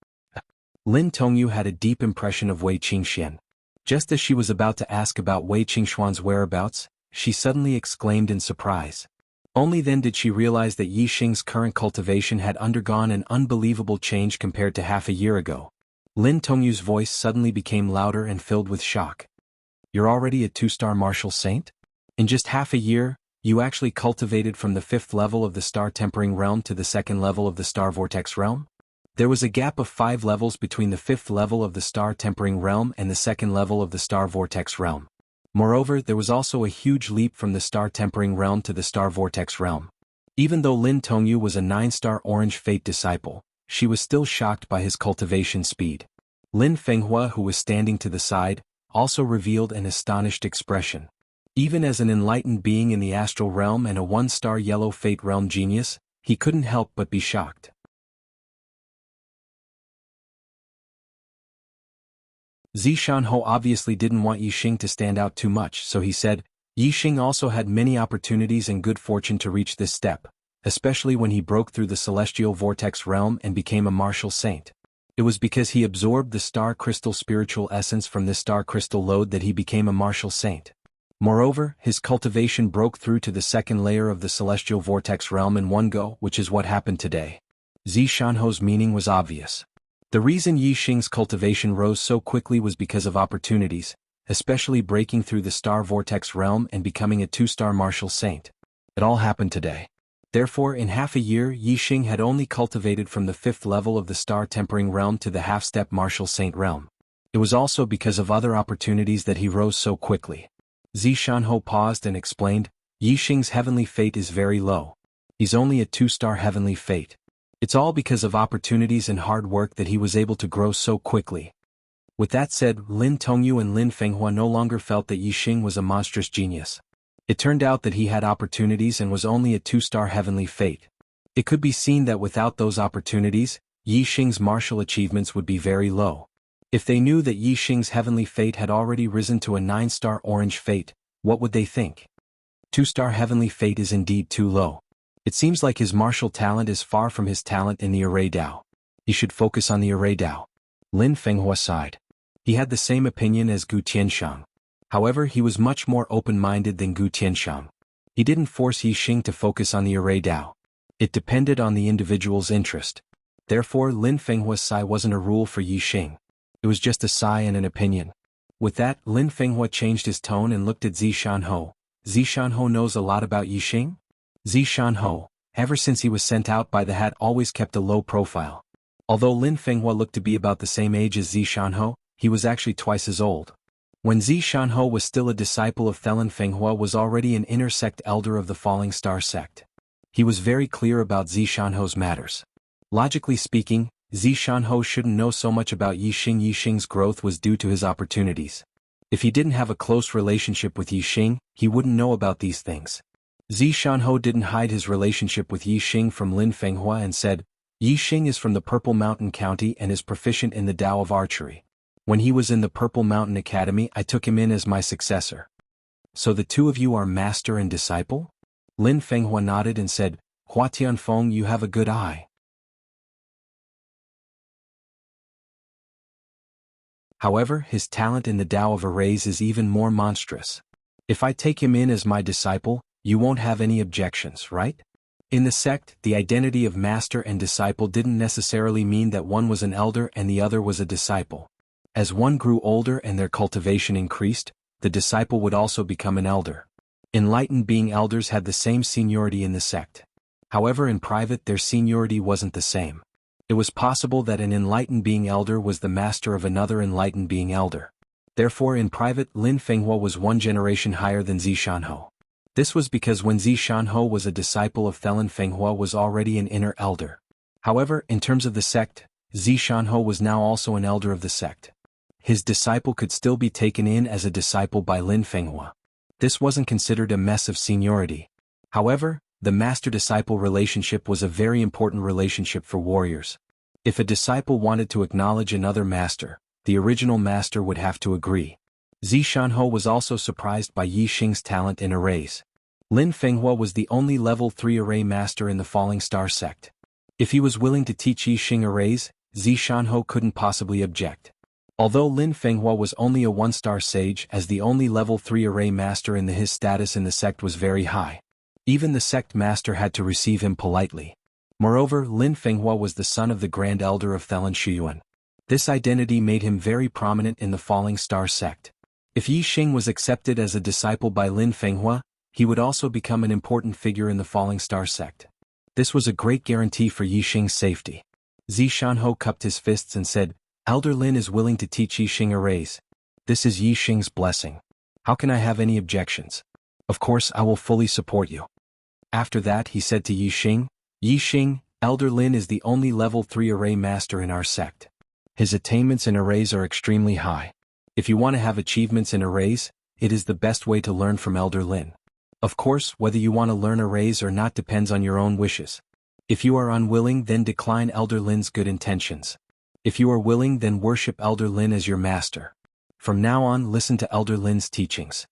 Lin Tongyu had a deep impression of Wei Qingxian. Just as she was about to ask about Wei Qingxuan's whereabouts, she suddenly exclaimed in surprise. Only then did she realize that Yi Xing's current cultivation had undergone an unbelievable change compared to half a year ago. Lin Tongyu's voice suddenly became louder and filled with shock. "You're already a 2-star martial saint? In just half a year, you actually cultivated from the 5th level of the Star Tempering Realm to the 2nd level of the Star Vortex Realm?" There was a gap of 5 levels between the 5th level of the Star Tempering Realm and the 2nd level of the Star Vortex Realm. Moreover, there was also a huge leap from the Star Tempering Realm to the Star Vortex Realm. Even though Lin Tongyu was a 9-star Orange Fate disciple, she was still shocked by his cultivation speed. Lin Fenghua, who was standing to the side, also revealed an astonished expression. Even as an enlightened being in the astral realm and a 1-star Yellow Fate realm genius, he couldn't help but be shocked. Zishanho obviously didn't want Yi Xing to stand out too much, so he said, Yi Xing also had many opportunities and good fortune to reach this step, especially when he broke through the celestial vortex realm and became a martial saint. It was because he absorbed the star crystal spiritual essence from this star crystal lode that he became a martial saint. Moreover, his cultivation broke through to the 2nd layer of the celestial vortex realm in one go, which is what happened today. Zishanho's meaning was obvious. The reason Yi Xing's cultivation rose so quickly was because of opportunities, especially breaking through the star vortex realm and becoming a 2-star martial saint. It all happened today. Therefore, in half a year, Yi Xing had only cultivated from the 5th level of the Star Tempering Realm to the half-step Martial Saint Realm. It was also because of other opportunities that he rose so quickly. Zishanho paused and explained, Yi Xing's heavenly fate is very low. He's only a 2-star heavenly fate. It's all because of opportunities and hard work that he was able to grow so quickly. With that said, Lin Tongyu and Lin Fenghua no longer felt that Yi Xing was a monstrous genius. It turned out that he had opportunities and was only a 2-star heavenly fate. It could be seen that without those opportunities, Yi Xing's martial achievements would be very low. If they knew that Yi Xing's heavenly fate had already risen to a 9-star orange fate, what would they think? 2-star heavenly fate is indeed too low. It seems like his martial talent is far from his talent in the Array Dao. He should focus on the Array Dao. Lin Fenghua sighed. He had the same opinion as Gu Tianshang. However, he was much more open-minded than Gu Tianshang. He didn't force Yi Xing to focus on the Array Dao. It depended on the individual's interest. Therefore, Lin Fenghua's sigh wasn't a rule for Yi Xing. It was just a sigh and an opinion. With that, Lin Fenghua changed his tone and looked at Zishanho. Zishanho knows a lot about Yi Xing? Zishanho, ever since he was sent out by the hat, always kept a low profile. Although Lin Fenghua looked to be about the same age as Zishanho, he was actually twice as old. When Zishanho was still a disciple of Thelin, Fenghua was already an inner sect elder of the Falling Star sect. He was very clear about Zishanho's matters. Logically speaking, Zishanho shouldn't know so much about Yi Xing. Yi Xing's growth was due to his opportunities. If he didn't have a close relationship with Yi Xing, he wouldn't know about these things. Zishanho didn't hide his relationship with Yi Xing from Lin Fenghua and said, Yi Xing is from the Purple Mountain County and is proficient in the Tao of archery. When he was in the Purple Mountain Academy, I took him in as my successor. So the two of you are master and disciple? Lin Fenghua nodded and said, Hua Tianfeng, you have a good eye. However, his talent in the Tao of Arrays is even more monstrous. If I take him in as my disciple, you won't have any objections, right? In the sect, the identity of master and disciple didn't necessarily mean that one was an elder and the other was a disciple. As one grew older and their cultivation increased, the disciple would also become an elder. Enlightened being elders had the same seniority in the sect. However, in private their seniority wasn't the same. It was possible that an enlightened being elder was the master of another enlightened being elder. Therefore in private Lin Fenghua was one generation higher than Zishanho. This was because when Zishanho was a disciple of Thelin Fenghua was already an inner elder. However, in terms of the sect, Zishanho was now also an elder of the sect. His disciple could still be taken in as a disciple by Lin Fenghua. This wasn't considered a mess of seniority. However, the master-disciple relationship was a very important relationship for warriors. If a disciple wanted to acknowledge another master, the original master would have to agree. Zishanho was also surprised by Yi Xing's talent in arrays. Lin Fenghua was the only level 3 array master in the Falling Star sect. If he was willing to teach Yi Xing arrays, Zishanho couldn't possibly object. Although Lin Fenghua was only a 1-star sage, as the only level 3 array master in his status in the sect was very high. Even the sect master had to receive him politely. Moreover, Lin Fenghua was the son of the Grand Elder of Thelin Shiyuan. This identity made him very prominent in the Falling Star sect. If Yi Xing was accepted as a disciple by Lin Fenghua, he would also become an important figure in the Falling Star sect. This was a great guarantee for Yi Xing's safety. Zishanho cupped his fists and said, "Elder Lin is willing to teach Yi Xing arrays. This is Yi Xing's blessing. How can I have any objections? Of course I will fully support you." After that he said to Yi Xing, Elder Lin is the only level 3 array master in our sect. His attainments in arrays are extremely high. If you want to have achievements in arrays, it is the best way to learn from Elder Lin. Of course, whether you want to learn arrays or not depends on your own wishes. If you are unwilling, then decline Elder Lin's good intentions. If you are willing, then worship Elder Lin as your master. From now on, listen to Elder Lin's teachings.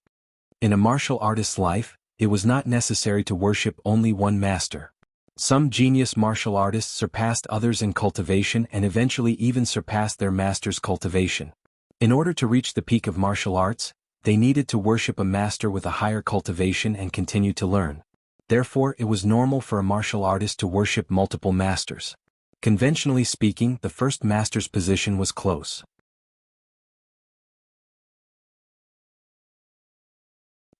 In a martial artist's life, it was not necessary to worship only one master. Some genius martial artists surpassed others in cultivation and eventually even surpassed their master's cultivation. In order to reach the peak of martial arts, they needed to worship a master with a higher cultivation and continue to learn. Therefore, it was normal for a martial artist to worship multiple masters. Conventionally speaking, the first master's position was close.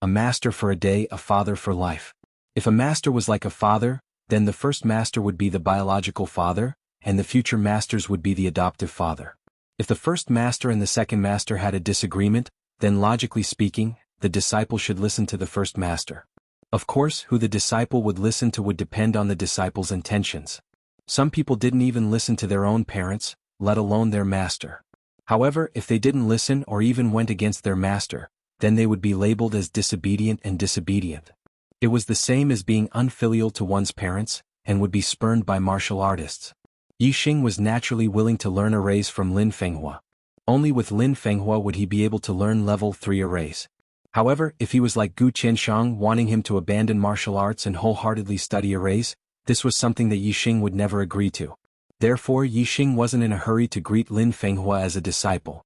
A master for a day, a father for life. If a master was like a father, then the first master would be the biological father, and the future masters would be the adoptive father. If the first master and the second master had a disagreement, then logically speaking, the disciple should listen to the first master. Of course, who the disciple would listen to would depend on the disciple's intentions. Some people didn't even listen to their own parents, let alone their master. However, if they didn't listen or even went against their master, then they would be labeled as disobedient and disobedient. It was the same as being unfilial to one's parents, and would be spurned by martial artists. Yi Xing was naturally willing to learn arrays from Lin Fenghua. Only with Lin Fenghua would he be able to learn level 3 arrays. However, if he was like Gu Qianshang wanting him to abandon martial arts and wholeheartedly study arrays, this was something that Yi Xing would never agree to. Therefore Yi Xing wasn't in a hurry to greet Lin Fenghua as a disciple.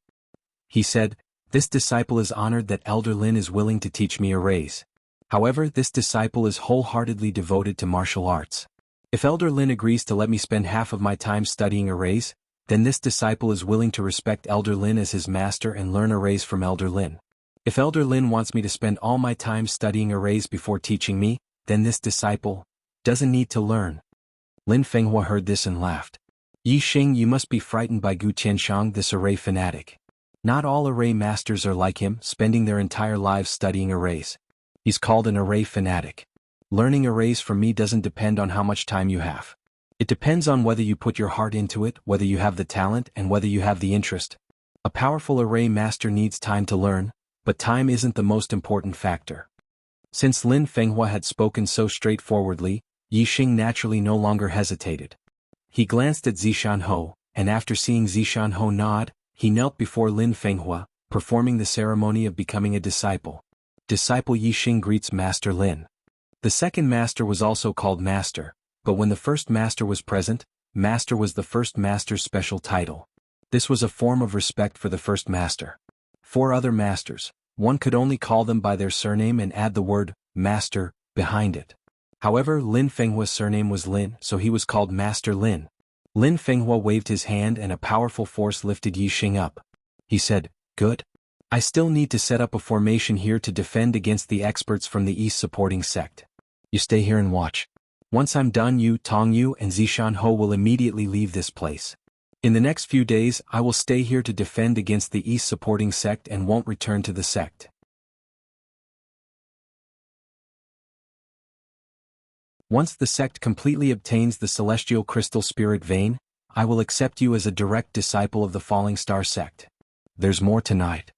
He said, "This disciple is honored that Elder Lin is willing to teach me arrays. However, this disciple is wholeheartedly devoted to martial arts. If Elder Lin agrees to let me spend half of my time studying arrays, then this disciple is willing to respect Elder Lin as his master and learn arrays from Elder Lin. If Elder Lin wants me to spend all my time studying arrays before teaching me, then this disciple doesn't need to learn." Lin Fenghua heard this and laughed. "Yi Xing, you must be frightened by Gu Qianshang, this array fanatic. Not all array masters are like him, spending their entire lives studying arrays. He's called an array fanatic. Learning arrays from me doesn't depend on how much time you have. It depends on whether you put your heart into it, whether you have the talent, and whether you have the interest. A powerful array master needs time to learn, but time isn't the most important factor." Since Lin Fenghua had spoken so straightforwardly, Yi Xing naturally no longer hesitated. He glanced at Zishanho, and after seeing Zishanho nod, he knelt before Lin Fenghua, performing the ceremony of becoming a disciple. Disciple Yi Xing greets Master Lin. The second master was also called Master, but when the first master was present, Master was the first master's special title. This was a form of respect for the first master. 4 other masters, one could only call them by their surname and add the word master behind it. However, Lin Fenghua's surname was Lin, so he was called Master Lin. Lin Fenghua waved his hand and a powerful force lifted Yi Xing up. He said, "Good. I still need to set up a formation here to defend against the experts from the East supporting sect. You stay here and watch. Once I'm done, you, Tongyu, and Zishan Ho will immediately leave this place. In the next few days, I will stay here to defend against the East supporting sect and won't return to the sect. Once the sect completely obtains the celestial crystal spirit vein, I will accept you as a direct disciple of the Falling Star sect. There's more tonight."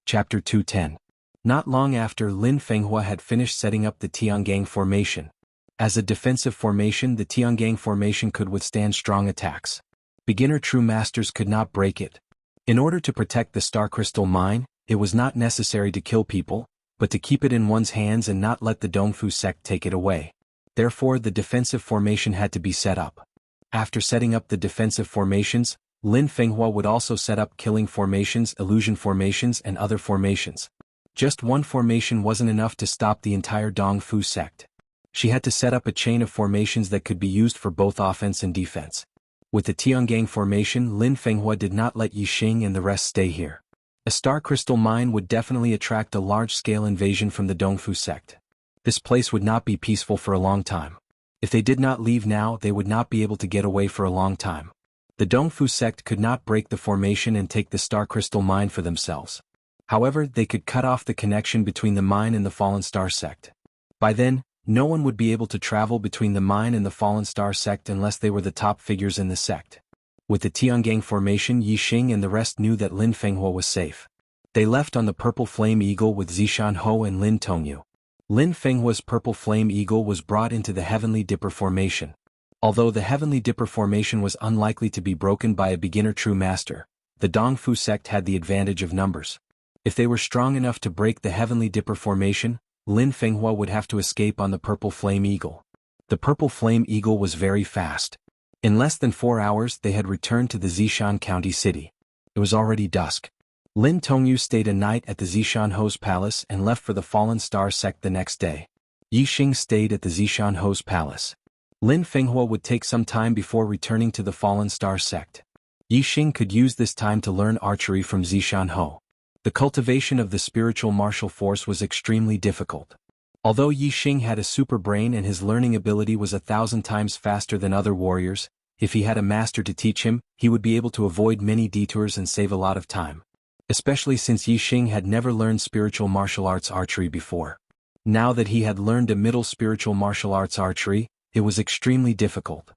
Chapter 210. Not long after Lin Fenghua had finished setting up the Tiangang formation. As a defensive formation, the Tiangang formation could withstand strong attacks. Beginner true masters could not break it. In order to protect the star crystal mine, it was not necessary to kill people, but to keep it in one's hands and not let the Dongfu sect take it away. Therefore, the defensive formation had to be set up. After setting up the defensive formations, Lin Fenghua would also set up killing formations, illusion formations, and other formations. Just one formation wasn't enough to stop the entire Dongfu sect. She had to set up a chain of formations that could be used for both offense and defense. With the Tiangang formation, Lin Fenghua did not let Yi Xing and the rest stay here. A star crystal mine would definitely attract a large-scale invasion from the Dongfu sect. This place would not be peaceful for a long time. If they did not leave now, they would not be able to get away for a long time. The Dongfu sect could not break the formation and take the star crystal mine for themselves. However, they could cut off the connection between the mine and the Fallen Star sect. By then, no one would be able to travel between the mine and the Fallen Star sect unless they were the top figures in the sect. With the Tiangang formation, Yi Xing and the rest knew that Lin Fenghua was safe. They left on the Purple Flame Eagle with Zishan Ho and Lin Tongyu. Lin Fenghua's Purple Flame Eagle was brought into the Heavenly Dipper formation. Although the Heavenly Dipper formation was unlikely to be broken by a beginner true master, the Dongfu sect had the advantage of numbers. If they were strong enough to break the Heavenly Dipper formation, Lin Fenghua would have to escape on the Purple Flame Eagle. The Purple Flame Eagle was very fast. In less than 4 hours they had returned to the Zishan County city. It was already dusk. Lin Tongyu stayed a night at the Zishan Ho's palace and left for the Fallen Star sect the next day. Yi Xing stayed at the Zishan Ho's palace. Lin Fenghua would take some time before returning to the Fallen Star sect. Yi Xing could use this time to learn archery from Zishan Ho. The cultivation of the spiritual martial force was extremely difficult. Although Yi Xing had a super brain and his learning ability was 1,000 times faster than other warriors, if he had a master to teach him, he would be able to avoid many detours and save a lot of time. Especially since Yi Xing had never learned spiritual martial arts archery before. Now that he had learned a middle spiritual martial arts archery, it was extremely difficult.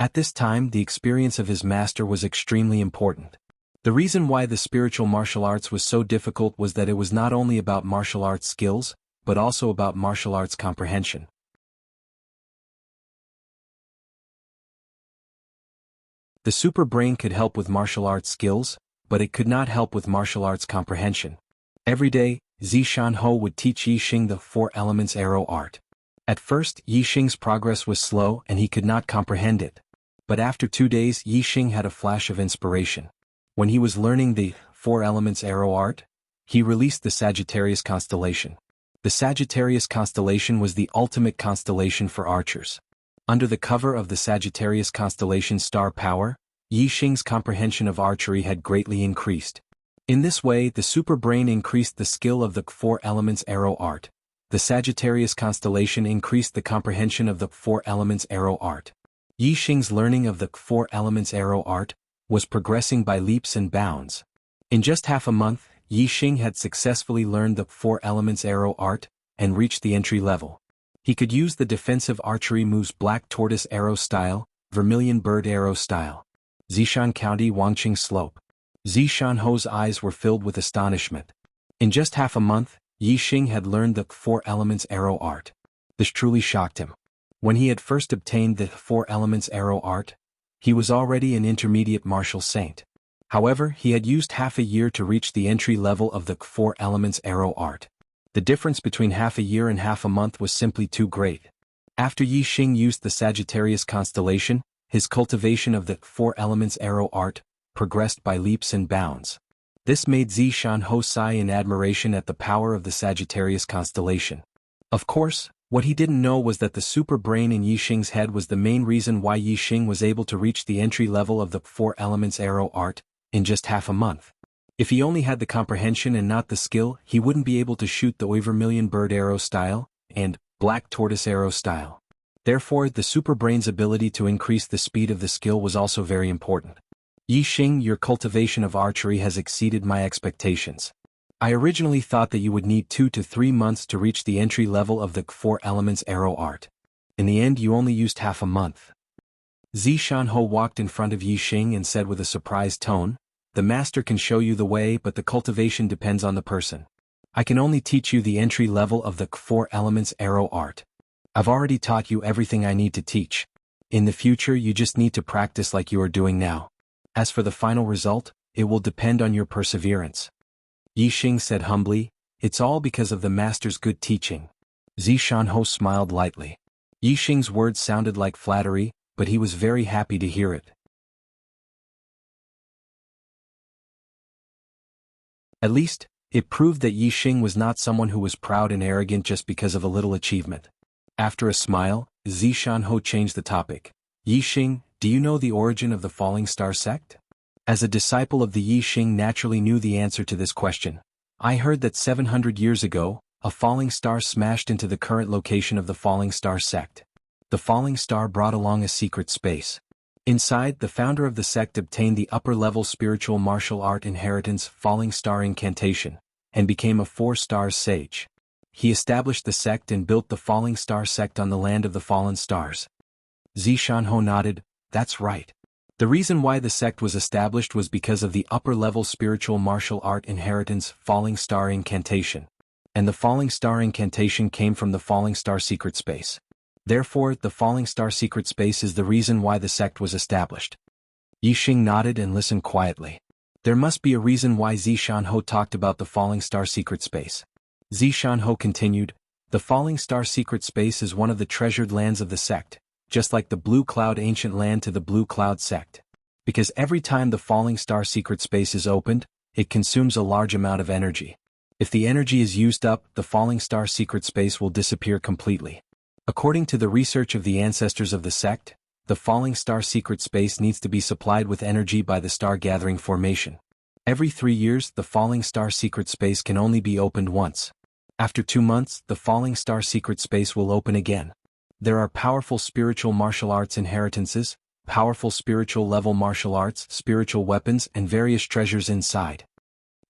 At this time, the experience of his master was extremely important. The reason why the spiritual martial arts was so difficult was that it was not only about martial arts skills, but also about martial arts comprehension. The super brain could help with martial arts skills, but it could not help with martial arts comprehension. Every day, Zishan Ho would teach Yi Xing the 4 elements arrow art. At first, Yi Xing's progress was slow and he could not comprehend it. But after 2 days, Yi Xing had a flash of inspiration. When he was learning the 4 elements arrow art, he released the Sagittarius constellation. The Sagittarius constellation was the ultimate constellation for archers. Under the cover of the Sagittarius constellation star power, Yi Xing's comprehension of archery had greatly increased. In this way, the super brain increased the skill of the 4 elements arrow art. The Sagittarius constellation increased the comprehension of the 4 elements arrow art. Yi Xing's learning of the 4 elements arrow art was progressing by leaps and bounds. In just half a month, Yi Xing had successfully learned the 4 elements arrow art and reached the entry level. He could use the defensive archery moves Black Tortoise Arrow Style, Vermilion Bird Arrow Style. Zishan County Wangqing Slope. Zishan Ho's eyes were filled with astonishment. In just half a month, Yi Xing had learned the 4 elements arrow art. This truly shocked him. When he had first obtained the 4 elements arrow art, he was already an intermediate martial saint. However, he had used half a year to reach the entry level of the 4 elements arrow art. The difference between half a year and half a month was simply too great. After Yi Xing used the Sagittarius constellation, his cultivation of the four elements arrow art progressed by leaps and bounds. This made Zishan sigh in admiration at the power of the Sagittarius constellation. Of course, what he didn't know was that the super brain in Yi Xing's head was the main reason why Yi Xing was able to reach the entry level of the four elements arrow art in just half a month. If he only had the comprehension and not the skill, he wouldn't be able to shoot the Vermilion bird arrow style and black tortoise arrow style. Therefore, the super brain's ability to increase the speed of the skill was also very important. Yi Xing, your cultivation of archery has exceeded my expectations. I originally thought that you would need 2 to 3 months to reach the entry level of the four elements arrow art. In the end, you only used half a month. Zishan walked in front of Yi Xing and said with a surprised tone, "The master can show you the way, but the cultivation depends on the person. I can only teach you the entry level of the four elements arrow art. I've already taught you everything I need to teach. In the future, you just need to practice like you are doing now. As for the final result, it will depend on your perseverance." Yi Xing said humbly, "It's all because of the master's good teaching." Zishan smiled lightly. Yi Xing's words sounded like flattery, but he was very happy to hear it. At least, it proved that Yi Xing was not someone who was proud and arrogant just because of a little achievement. After a smile, Zishan changed the topic. "Yi Xing, do you know the origin of the Falling Star sect?" As a disciple of the Yi Xing naturally knew the answer to this question. "I heard that 700 years ago, a falling star smashed into the current location of the Falling Star sect. The falling star brought along a secret space. Inside, the founder of the sect obtained the upper-level spiritual martial art inheritance Falling Star Incantation, and became a 4-star sage. He established the sect and built the Falling Star sect on the land of the fallen stars." Zishan nodded, "That's right. The reason why the sect was established was because of the upper-level spiritual martial art inheritance Falling Star Incantation. And the Falling Star Incantation came from the Falling Star secret space. Therefore, the Falling Star secret space is the reason why the sect was established." Yi Xing nodded and listened quietly. There must be a reason why Zishan talked about the Falling Star secret space. Zishan continued, "The Falling Star secret space is one of the treasured lands of the sect, just like the Blue Cloud ancient land to the Blue Cloud sect. Because every time the Falling Star secret space is opened, it consumes a large amount of energy. If the energy is used up, the Falling Star secret space will disappear completely. According to the research of the ancestors of the sect, the Falling Star secret space needs to be supplied with energy by the star-gathering formation. Every 3 years, the Falling Star secret space can only be opened once. After 2 months, the Falling Star secret space will open again. There are powerful spiritual martial arts inheritances, powerful spiritual level martial arts, spiritual weapons, and various treasures inside."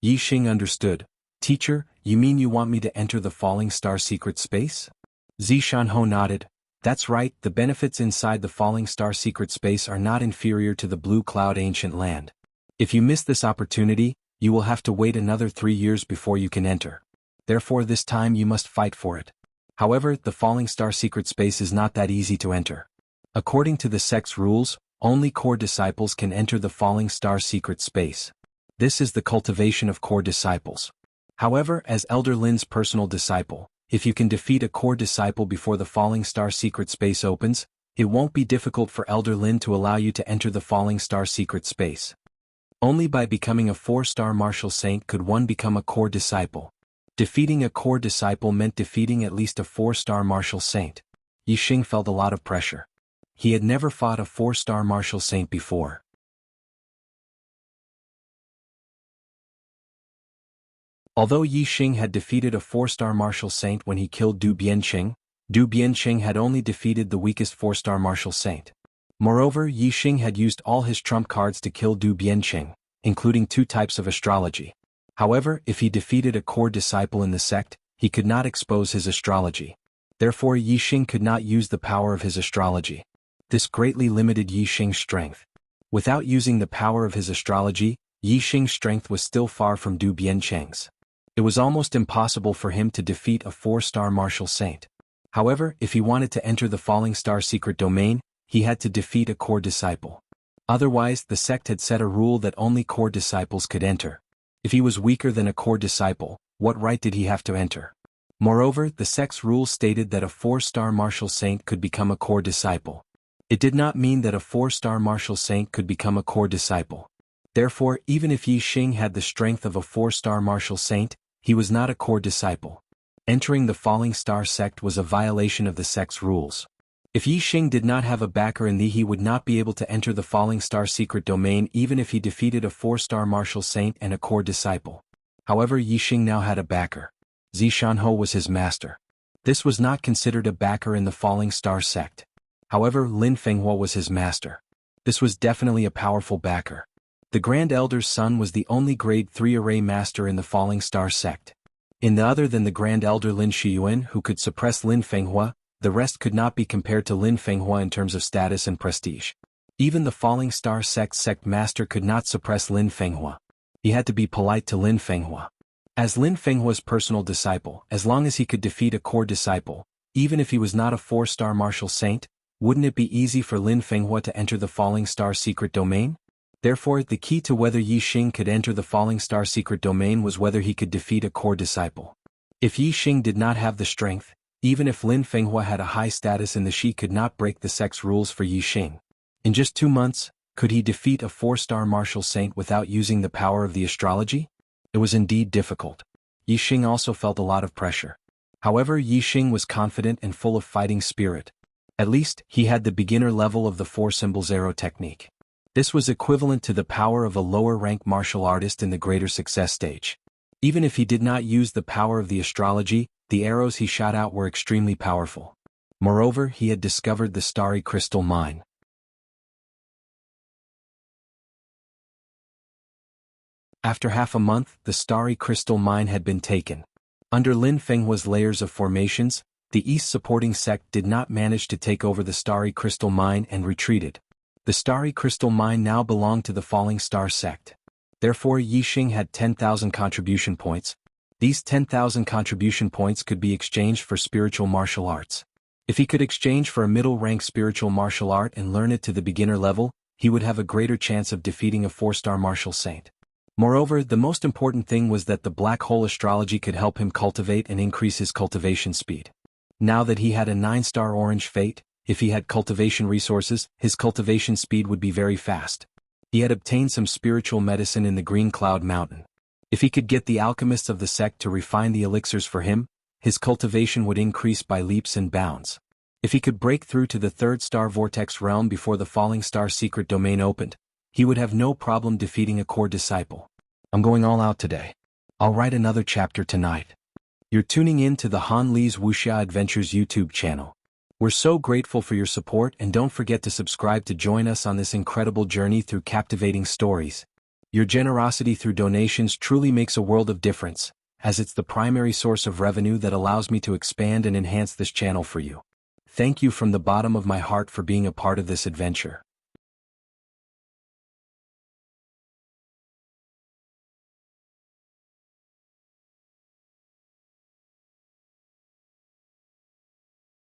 Yi Xing understood. "Teacher, you mean you want me to enter the Falling Star secret space?" Zishan nodded. "That's right, the benefits inside the Falling Star secret space are not inferior to the Blue Cloud ancient land. If you miss this opportunity, you will have to wait another 3 years before you can enter. Therefore this time you must fight for it. However, the Falling Star secret space is not that easy to enter. According to the sect's rules, only core disciples can enter the Falling Star secret space. This is the cultivation of core disciples. However, as Elder Lin's personal disciple, if you can defeat a core disciple before the Falling Star secret space opens, it won't be difficult for Elder Lin to allow you to enter the Falling Star secret space. Only by becoming a 4-star martial saint could one become a core disciple. Defeating a core disciple meant defeating at least a 4-star martial saint. Yi Xing felt a lot of pressure. He had never fought a 4-star martial saint before. Although Yi Xing had defeated a 4-star martial saint when he killed Du Bianqing had only defeated the weakest 4-star martial saint. Moreover, Yi Xing had used all his trump cards to kill Du Bianqing, including 2 types of astrology. However, if he defeated a core disciple in the sect, he could not expose his astrology. Therefore Yi Xing could not use the power of his astrology. This greatly limited Yi Xing's strength. Without using the power of his astrology, Yi Xing's strength was still far from Du Bianqing's. It was almost impossible for him to defeat a 4-star martial saint. However, if he wanted to enter the Falling Star secret domain, he had to defeat a core disciple. Otherwise, the sect had set a rule that only core disciples could enter. If he was weaker than a core disciple, what right did he have to enter? Moreover, the sect's rules stated that a 4-star martial saint could become a core disciple. It did not mean that a 4-star martial saint could become a core disciple. Therefore, even if Yi Xing had the strength of a 4-star martial saint, he was not a core disciple. Entering the Falling Star sect was a violation of the sect's rules. If Yi Xing did not have a backer in he would not be able to enter the Falling Star secret domain even if he defeated a 4-star martial saint and a core disciple. However, Yi Xing now had a backer. Zishanho was his master. This was not considered a backer in the Falling Star sect. However, Lin Fenghua was his master. This was definitely a powerful backer. The Grand Elder's son was the only grade 3 array master in the Falling Star sect. In the other than the Grand Elder Lin Shiyuan who could suppress Lin Fenghua, the rest could not be compared to Lin Fenghua in terms of status and prestige. Even the Falling Star sect master could not suppress Lin Fenghua. He had to be polite to Lin Fenghua. As Lin Fenghua's personal disciple, as long as he could defeat a core disciple, even if he was not a 4-star martial saint, wouldn't it be easy for Lin Fenghua to enter the Falling Star secret domain? Therefore, the key to whether Yi Xing could enter the Falling Star secret domain was whether he could defeat a core disciple. If Yi Xing did not have the strength, even if Lin Fenghua had a high status in she could not break the sect's rules for Yi Xing. In just 2 months, could he defeat a 4-star martial saint without using the power of the astrology? It was indeed difficult. Yi Xing also felt a lot of pressure. However, Yi Xing was confident and full of fighting spirit. At least, he had the beginner level of the 4 symbols arrow technique. This was equivalent to the power of a lower-rank martial artist in the greater success stage. Even if he did not use the power of the astrology, the arrows he shot out were extremely powerful. Moreover, he had discovered the starry crystal mine. After half a month, the starry crystal mine had been taken. Under Lin Fenghua's layers of formations, the East supporting sect did not manage to take over the starry crystal mine and retreated. The starry crystal mine now belonged to the Falling Star sect. Therefore, Yi Xing had 10,000 contribution points. These 10,000 contribution points could be exchanged for spiritual martial arts. If he could exchange for a middle-rank spiritual martial art and learn it to the beginner level, he would have a greater chance of defeating a 4-star martial saint. Moreover, the most important thing was that the black hole astrology could help him cultivate and increase his cultivation speed. Now that he had a 9-star orange fate, if he had cultivation resources, his cultivation speed would be very fast. He had obtained some spiritual medicine in the Green Cloud Mountain. If he could get the alchemists of the sect to refine the elixirs for him, his cultivation would increase by leaps and bounds. If he could break through to the 3rd-star vortex realm before the Falling Star secret domain opened, he would have no problem defeating a core disciple. I'm going all out today. I'll write another chapter tonight. You're tuning in to the Han Li's Wuxia Adventures YouTube channel. We're so grateful for your support and don't forget to subscribe to join us on this incredible journey through captivating stories. Your generosity through donations truly makes a world of difference, as it's the primary source of revenue that allows me to expand and enhance this channel for you. Thank you from the bottom of my heart for being a part of this adventure.